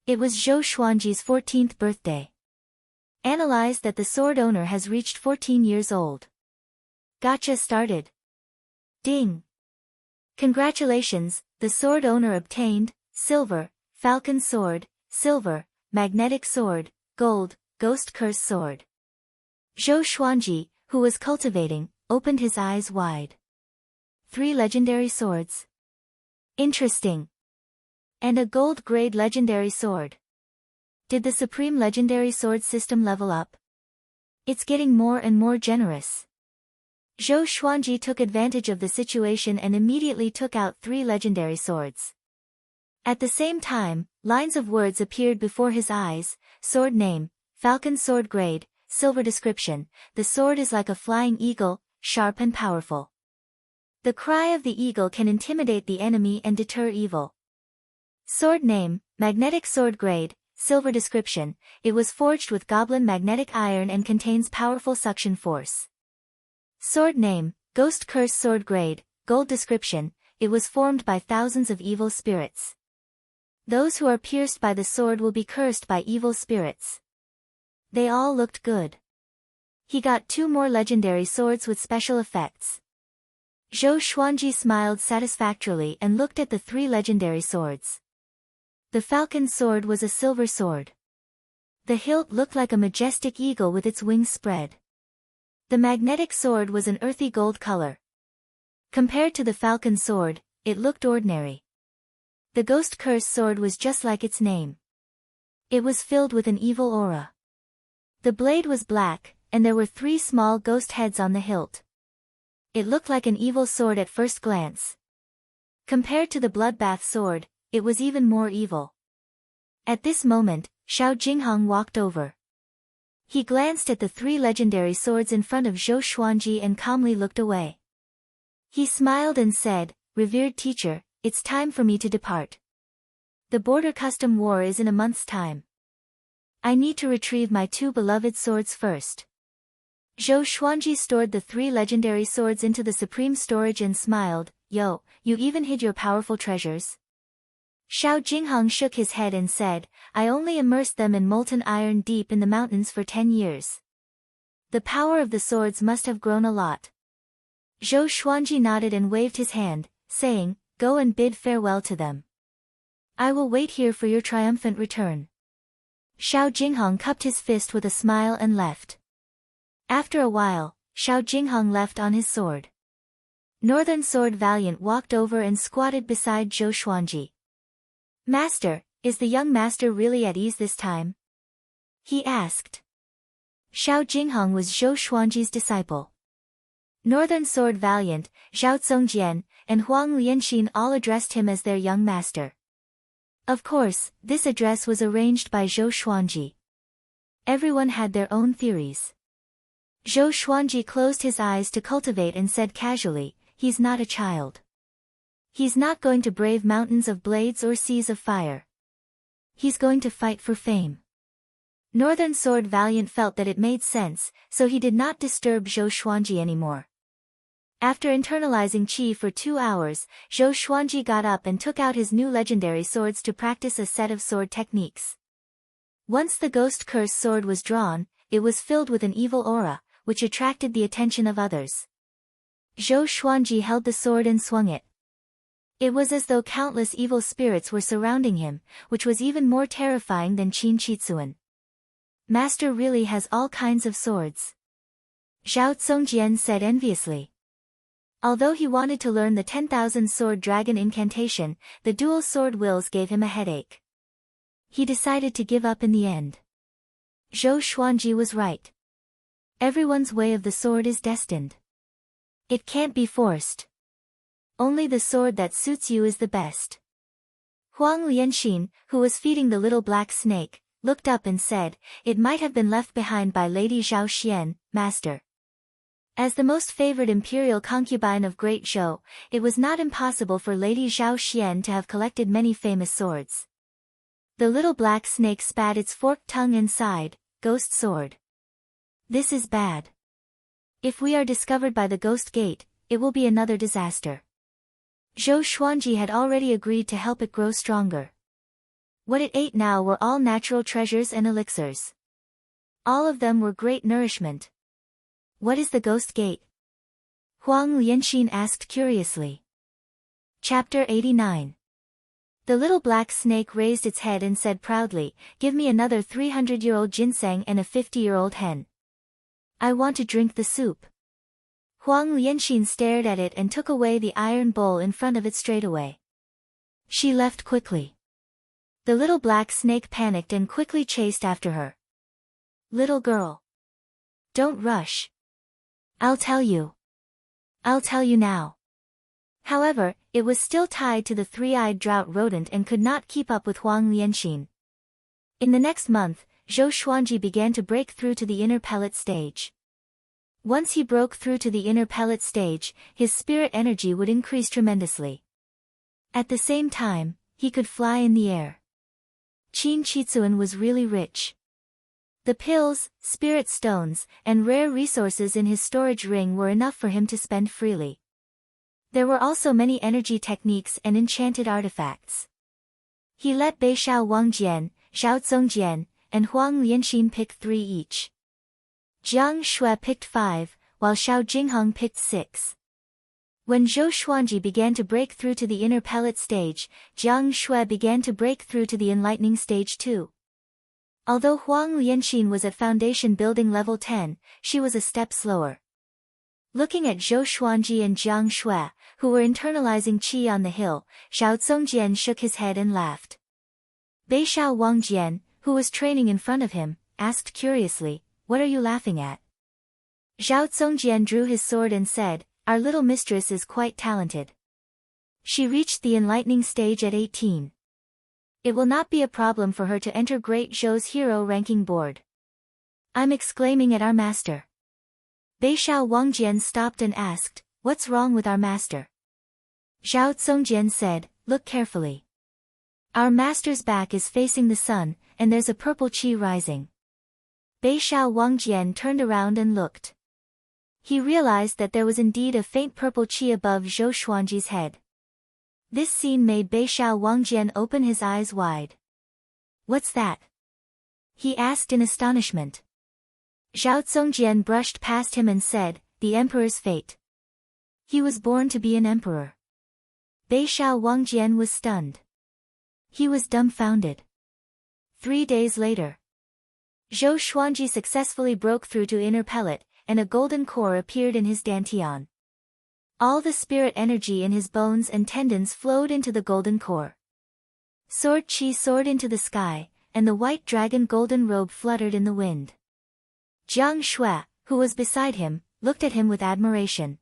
It was Zhou Xuanji's 14th birthday. Analyze that the sword owner has reached 14 years old. Gotcha started. Ding. Congratulations, the sword owner obtained, silver, falcon sword, silver, magnetic sword, gold, ghost curse sword. Zhou Xuanji, who was cultivating, opened his eyes wide. 3 legendary swords. Interesting. And a gold-grade legendary sword. Did the Supreme Legendary Sword system level up? It's getting more and more generous. Zhou Xuanji took advantage of the situation and immediately took out 3 legendary swords. At the same time, lines of words appeared before his eyes: sword name, falcon sword grade, silver description, the sword is like a flying eagle, sharp and powerful. The cry of the eagle can intimidate the enemy and deter evil. Sword name, magnetic sword grade, silver description, it was forged with goblin magnetic iron and contains powerful suction force. Sword name, ghost curse sword grade, gold description, it was formed by thousands of evil spirits. Those who are pierced by the sword will be cursed by evil spirits. They all looked good. He got 2 more legendary swords with special effects. Zhou Xuanji smiled satisfactorily and looked at the 3 legendary swords. The falcon sword was a silver sword. The hilt looked like a majestic eagle with its wings spread. The magnetic sword was an earthy gold color. Compared to the falcon sword, it looked ordinary. The ghost curse sword was just like its name. It was filled with an evil aura. The blade was black, and there were 3 small ghost heads on the hilt. It looked like an evil sword at first glance. Compared to the bloodbath sword, it was even more evil. At this moment, Xiao Jinghong walked over. He glanced at the 3 legendary swords in front of Zhou Xuanji and calmly looked away. He smiled and said, "Revered teacher, it's time for me to depart. The border custom war is in a month's time. I need to retrieve my 2 beloved swords first." Zhou Xuanji stored the 3 legendary swords into the supreme storage and smiled, "Yo, you even hid your powerful treasures?" Xiao Jinghong shook his head and said, "I only immersed them in molten iron deep in the mountains for 10 years. The power of the swords must have grown a lot." Zhou Xuanji nodded and waved his hand, saying, "Go and bid farewell to them. I will wait here for your triumphant return." Xiao Jinghong cupped his fist with a smile and left. After a while, Xiao Jinghong left on his sword. Northern Sword Valiant walked over and squatted beside Zhou Xuanji. "Master, is the young master really at ease this time?" he asked. Xiao Jinghong was Zhou Xuanji's disciple. Northern Sword Valiant, Zhao Tsongjian, and Huang Lianxin all addressed him as their young master. Of course, this address was arranged by Zhou Xuanji. Everyone had their own theories. Zhou Xuanji closed his eyes to cultivate and said casually, "He's not a child. He's not going to brave mountains of blades or seas of fire. He's going to fight for fame." Northern Sword Valiant felt that it made sense, so he did not disturb Zhou Xuanji anymore. After internalizing qi for 2 hours, Zhou Xuanji got up and took out his new legendary swords to practice a set of sword techniques. Once the ghost curse sword was drawn, it was filled with an evil aura, which attracted the attention of others. Zhou Xuanji held the sword and swung it. It was as though countless evil spirits were surrounding him, which was even more terrifying than Qin Qitsuan. "Master really has all kinds of swords," Zhao Tsongjian said enviously. Although he wanted to learn the 10,000 sword dragon incantation, the dual sword wills gave him a headache. He decided to give up in the end. Zhou Xuanji was right. Everyone's way of the sword is destined. It can't be forced. Only the sword that suits you is the best. Huang Lianxin, who was feeding the little black snake, looked up and said, "It might have been left behind by Lady Zhao Xian, Master." As the most favored imperial concubine of Great Zhou, it was not impossible for Lady Zhao Xian to have collected many famous swords. The little black snake spat its forked tongue and sighed, "Ghost sword. This is bad. If we are discovered by the ghost gate, it will be another disaster. Zhou Xuanji had already agreed to help it grow stronger. What it ate now were all natural treasures and elixirs. All of them were great nourishment. What is the ghost gate? Huang Lianxin asked curiously. Chapter 89. The little black snake raised its head and said proudly, "Give me another 300-year-old ginseng and a 50-year-old hen. I want to drink the soup." Huang Lianxin stared at it and took away the iron bowl in front of it straightaway. She left quickly. The little black snake panicked and quickly chased after her. "Little girl. Don't rush. I'll tell you. I'll tell you now." However, it was still tied to the three-eyed drought rodent and could not keep up with Huang Lianxin. In the next month, Zhou Xuanji began to break through to the inner pellet stage. Once he broke through to the inner pellet stage, his spirit energy would increase tremendously. At the same time, he could fly in the air. Qin Chizuan was really rich. The pills, spirit stones, and rare resources in his storage ring were enough for him to spend freely. There were also many energy techniques and enchanted artifacts. He let Beishao Wangjian, Zhao Zongjian, and Huang Lianxin pick 3 each. Jiang Shui picked 5, while Xiao Jingheng picked 6. When Zhou Xuanji began to break through to the inner pellet stage, Jiang Shui began to break through to the enlightening stage too. Although Huang Lianxin was at foundation building level 10, she was a step slower. Looking at Zhou Xuanji and Jiang Shui, who were internalizing qi on the hill, Xiao Zongjian shook his head and laughed. Beishao Wangjian, who was training in front of him, asked curiously, "What are you laughing at?" Zhao Zongjian drew his sword and said, "Our little mistress is quite talented. She reached the enlightening stage at 18. It will not be a problem for her to enter Great Zhou's hero ranking board. I'm exclaiming at our master." Beishao Wangjian stopped and asked, "What's wrong with our master?" Zhao Zongjian said, "Look carefully. Our master's back is facing the sun, and there's a purple qi rising." Beishao Wangjian turned around and looked. He realized that there was indeed a faint purple qi above Zhou Xuanji's head. This scene made Beishao Wangjian open his eyes wide. "What's that?" he asked in astonishment. Zhao Zongjian brushed past him and said, "The emperor's fate. He was born to be an emperor." Beishao Wangjian was stunned. He was dumbfounded. 3 days later, Zhou Xuanji successfully broke through to inner pellet, and a golden core appeared in his dantian. All the spirit energy in his bones and tendons flowed into the golden core. Sword qi soared into the sky, and the white dragon golden robe fluttered in the wind. Jiang Shui, who was beside him, looked at him with admiration.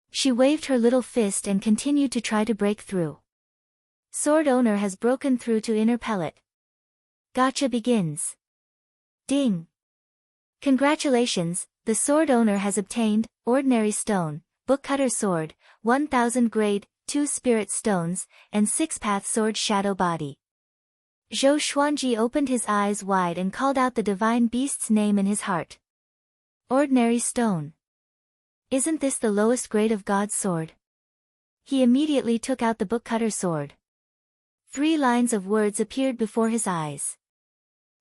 She waved her little fist and continued to try to break through. Sword owner has broken through to inner pellet. Gacha begins. Ding! Congratulations, the sword owner has obtained, ordinary stone, bookcutter sword, 1000 grade, 2 spirit stones, and 6-path sword shadow body. Zhou Xuanji opened his eyes wide and called out the divine beast's name in his heart. Ordinary stone. Isn't this the lowest grade of God's sword? He immediately took out the bookcutter sword. 3 lines of words appeared before his eyes.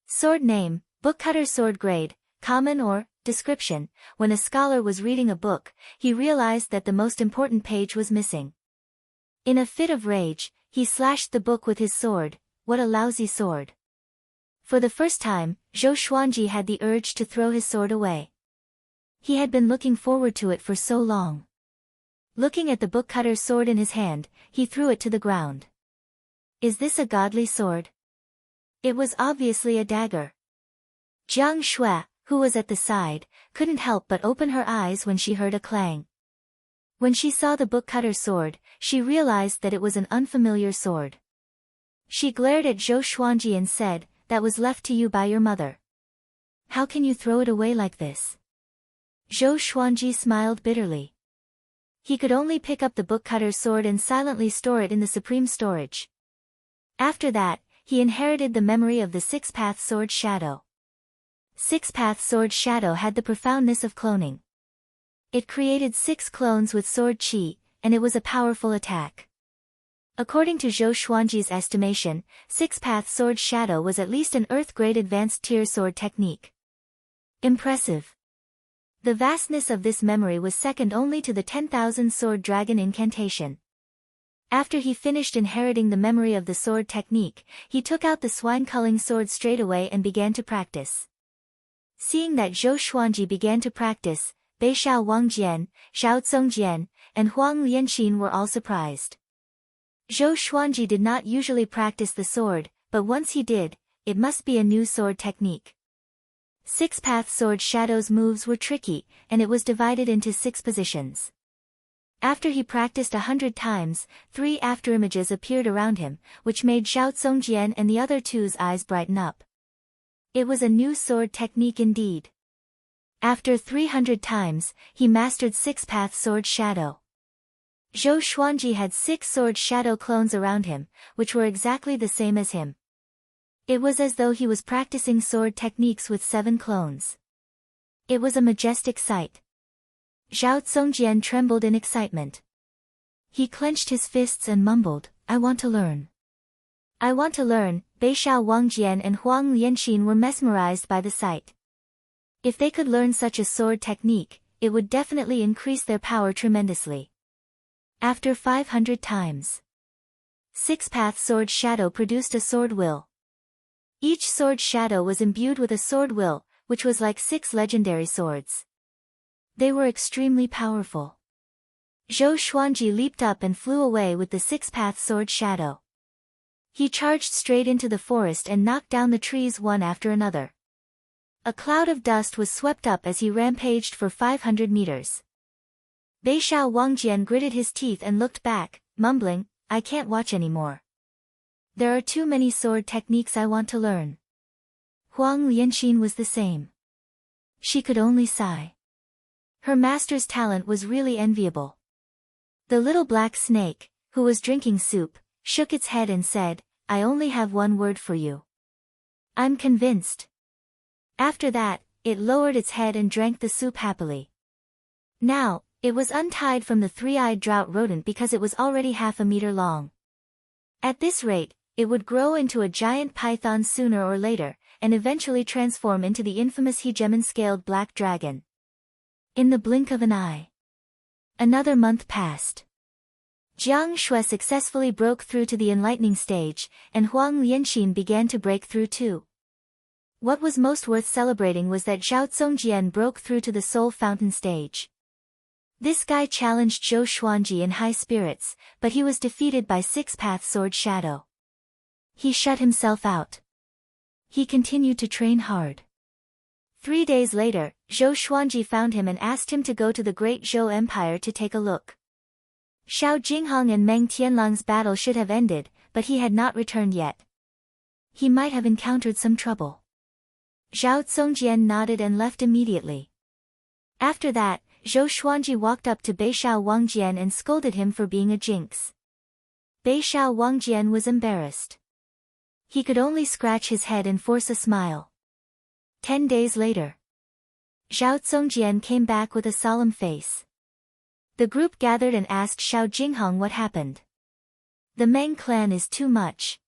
Sword name, bookcutter sword grade, common or, description. When a scholar was reading a book, he realized that the most important page was missing. In a fit of rage, he slashed the book with his sword. What a lousy sword. For the first time, Zhou Xuanji had the urge to throw his sword away. He had been looking forward to it for so long. Looking at the bookcutter's sword in his hand, he threw it to the ground. Is this a godly sword? It was obviously a dagger. Jiang Shui, who was at the side, couldn't help but open her eyes when she heard a clang. When she saw the bookcutter's sword, she realized that it was an unfamiliar sword. She glared at Zhou Xuanji and said, "That was left to you by your mother. How can you throw it away like this?" Zhou Xuanji smiled bitterly. He could only pick up the bookcutter's sword and silently store it in the supreme storage. After that, he inherited the memory of the 6-path sword shadow. Six-path sword shadow had the profoundness of cloning. It created 6 clones with sword chi, and it was a powerful attack. According to Zhou Xuanji's estimation, Six-path sword shadow was at least an Earth-grade advanced tier sword technique. Impressive. The vastness of this memory was second only to the 10,000 sword dragon incantation. After he finished inheriting the memory of the sword technique, he took out the swine-culling sword straight away and began to practice. Seeing that Zhou Xuanji began to practice, Bei Shao Wangjian, Zhao Zongjian, and Huang Lianxin were all surprised. Zhou Xuanji did not usually practice the sword, but once he did, it must be a new sword technique. Six-path sword shadow's moves were tricky, and it was divided into 6 positions. After he practiced 100 times, 3 afterimages appeared around him, which made Zhao Zongjian and the other two's eyes brighten up. It was a new sword technique indeed. After 300 times, he mastered Six-path sword shadow. Zhou Xuanji had 6 sword shadow clones around him, which were exactly the same as him. It was as though he was practicing sword techniques with 7 clones. It was a majestic sight. Zhao Zongjian trembled in excitement. He clenched his fists and mumbled, "I want to learn. I want to learn." Bei Shao Wangjian and Huang Lianxin were mesmerized by the sight. If they could learn such a sword technique, it would definitely increase their power tremendously. After 500 times, Six-path sword shadow produced a sword will. Each sword shadow was imbued with a sword will, which was like 6 legendary swords. They were extremely powerful. Zhou Xuanji leaped up and flew away with the Six-path sword shadow. He charged straight into the forest and knocked down the trees one after another. A cloud of dust was swept up as he rampaged for 500 meters. Bei Shao Wangjian gritted his teeth and looked back, mumbling, "I can't watch anymore. There are too many sword techniques I want to learn." Huang Lianxin was the same. She could only sigh. Her master's talent was really enviable. The little black snake, who was drinking soup, shook its head and said, "I only have one word for you. I'm convinced." After that, it lowered its head and drank the soup happily. Now, it was untied from the 3-eyed drought rodent because it was already half a meter long. At this rate, it would grow into a giant python sooner or later, and eventually transform into the infamous hegemon-scaled black dragon. In the blink of an eye. Another month passed. Jiang Shui successfully broke through to the enlightening stage, and Huang Lianxin began to break through too. What was most worth celebrating was that Zhao Zongjian broke through to the soul fountain stage. This guy challenged Zhou Xuanji in high spirits, but he was defeated by Six-path sword shadow. He shut himself out. He continued to train hard. 3 days later, Zhou Xuanji found him and asked him to go to the Great Zhou Empire to take a look. Xiao Jinghong and Meng Tianlang's battle should have ended, but he had not returned yet. He might have encountered some trouble. Zhao Zongjian nodded and left immediately. After that, Zhou Xuanji walked up to Bei Shao Wangjian and scolded him for being a jinx. Bei Shao Wangjian was embarrassed. He could only scratch his head and force a smile. 10 days later, Zhao Zongjian came back with a solemn face. The group gathered and asked Xiao Jinghong what happened. "The Meng clan is too much."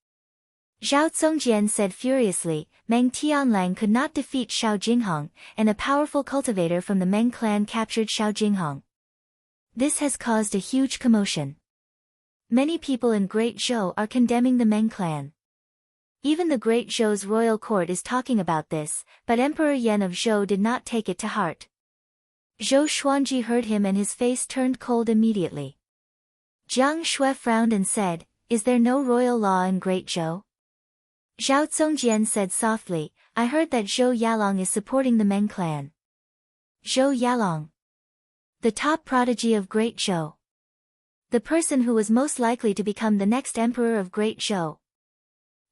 Zhao Zongjian said furiously, "Meng Tianlang could not defeat Xiao Jinghong, and a powerful cultivator from the Meng clan captured Xiao Jinghong. This has caused a huge commotion. Many people in Great Zhou are condemning the Meng clan. Even the Great Zhou's royal court is talking about this, but Emperor Yan of Zhou did not take it to heart." Zhou Xuanji heard him and his face turned cold immediately. Jiang Shui frowned and said, "Is there no royal law in Great Zhou?" Zhao Zongjian said softly, "I heard that Zhou Yalong is supporting the Meng clan." Zhou Yalong. The top prodigy of Great Zhou. The person who was most likely to become the next emperor of Great Zhou.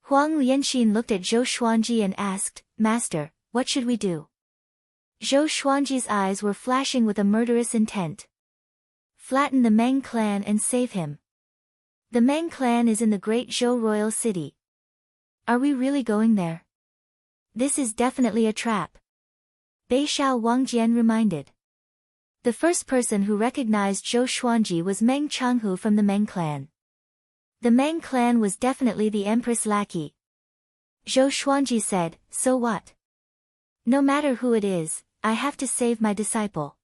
Huang Lianxin looked at Zhou Xuanji and asked, "Master, what should we do?" Zhou Xuanji's eyes were flashing with a murderous intent. Flatten the Meng clan and save him. The Meng clan is in the Great Zhou royal city. Are we really going there? This is definitely a trap. Bei Shao Wangjian reminded. The first person who recognized Zhou Xuanji was Meng Changhu from the Meng clan. The Meng clan was definitely the empress lackey. Zhou Xuanji said, "So what? No matter who it is, I have to save my disciple."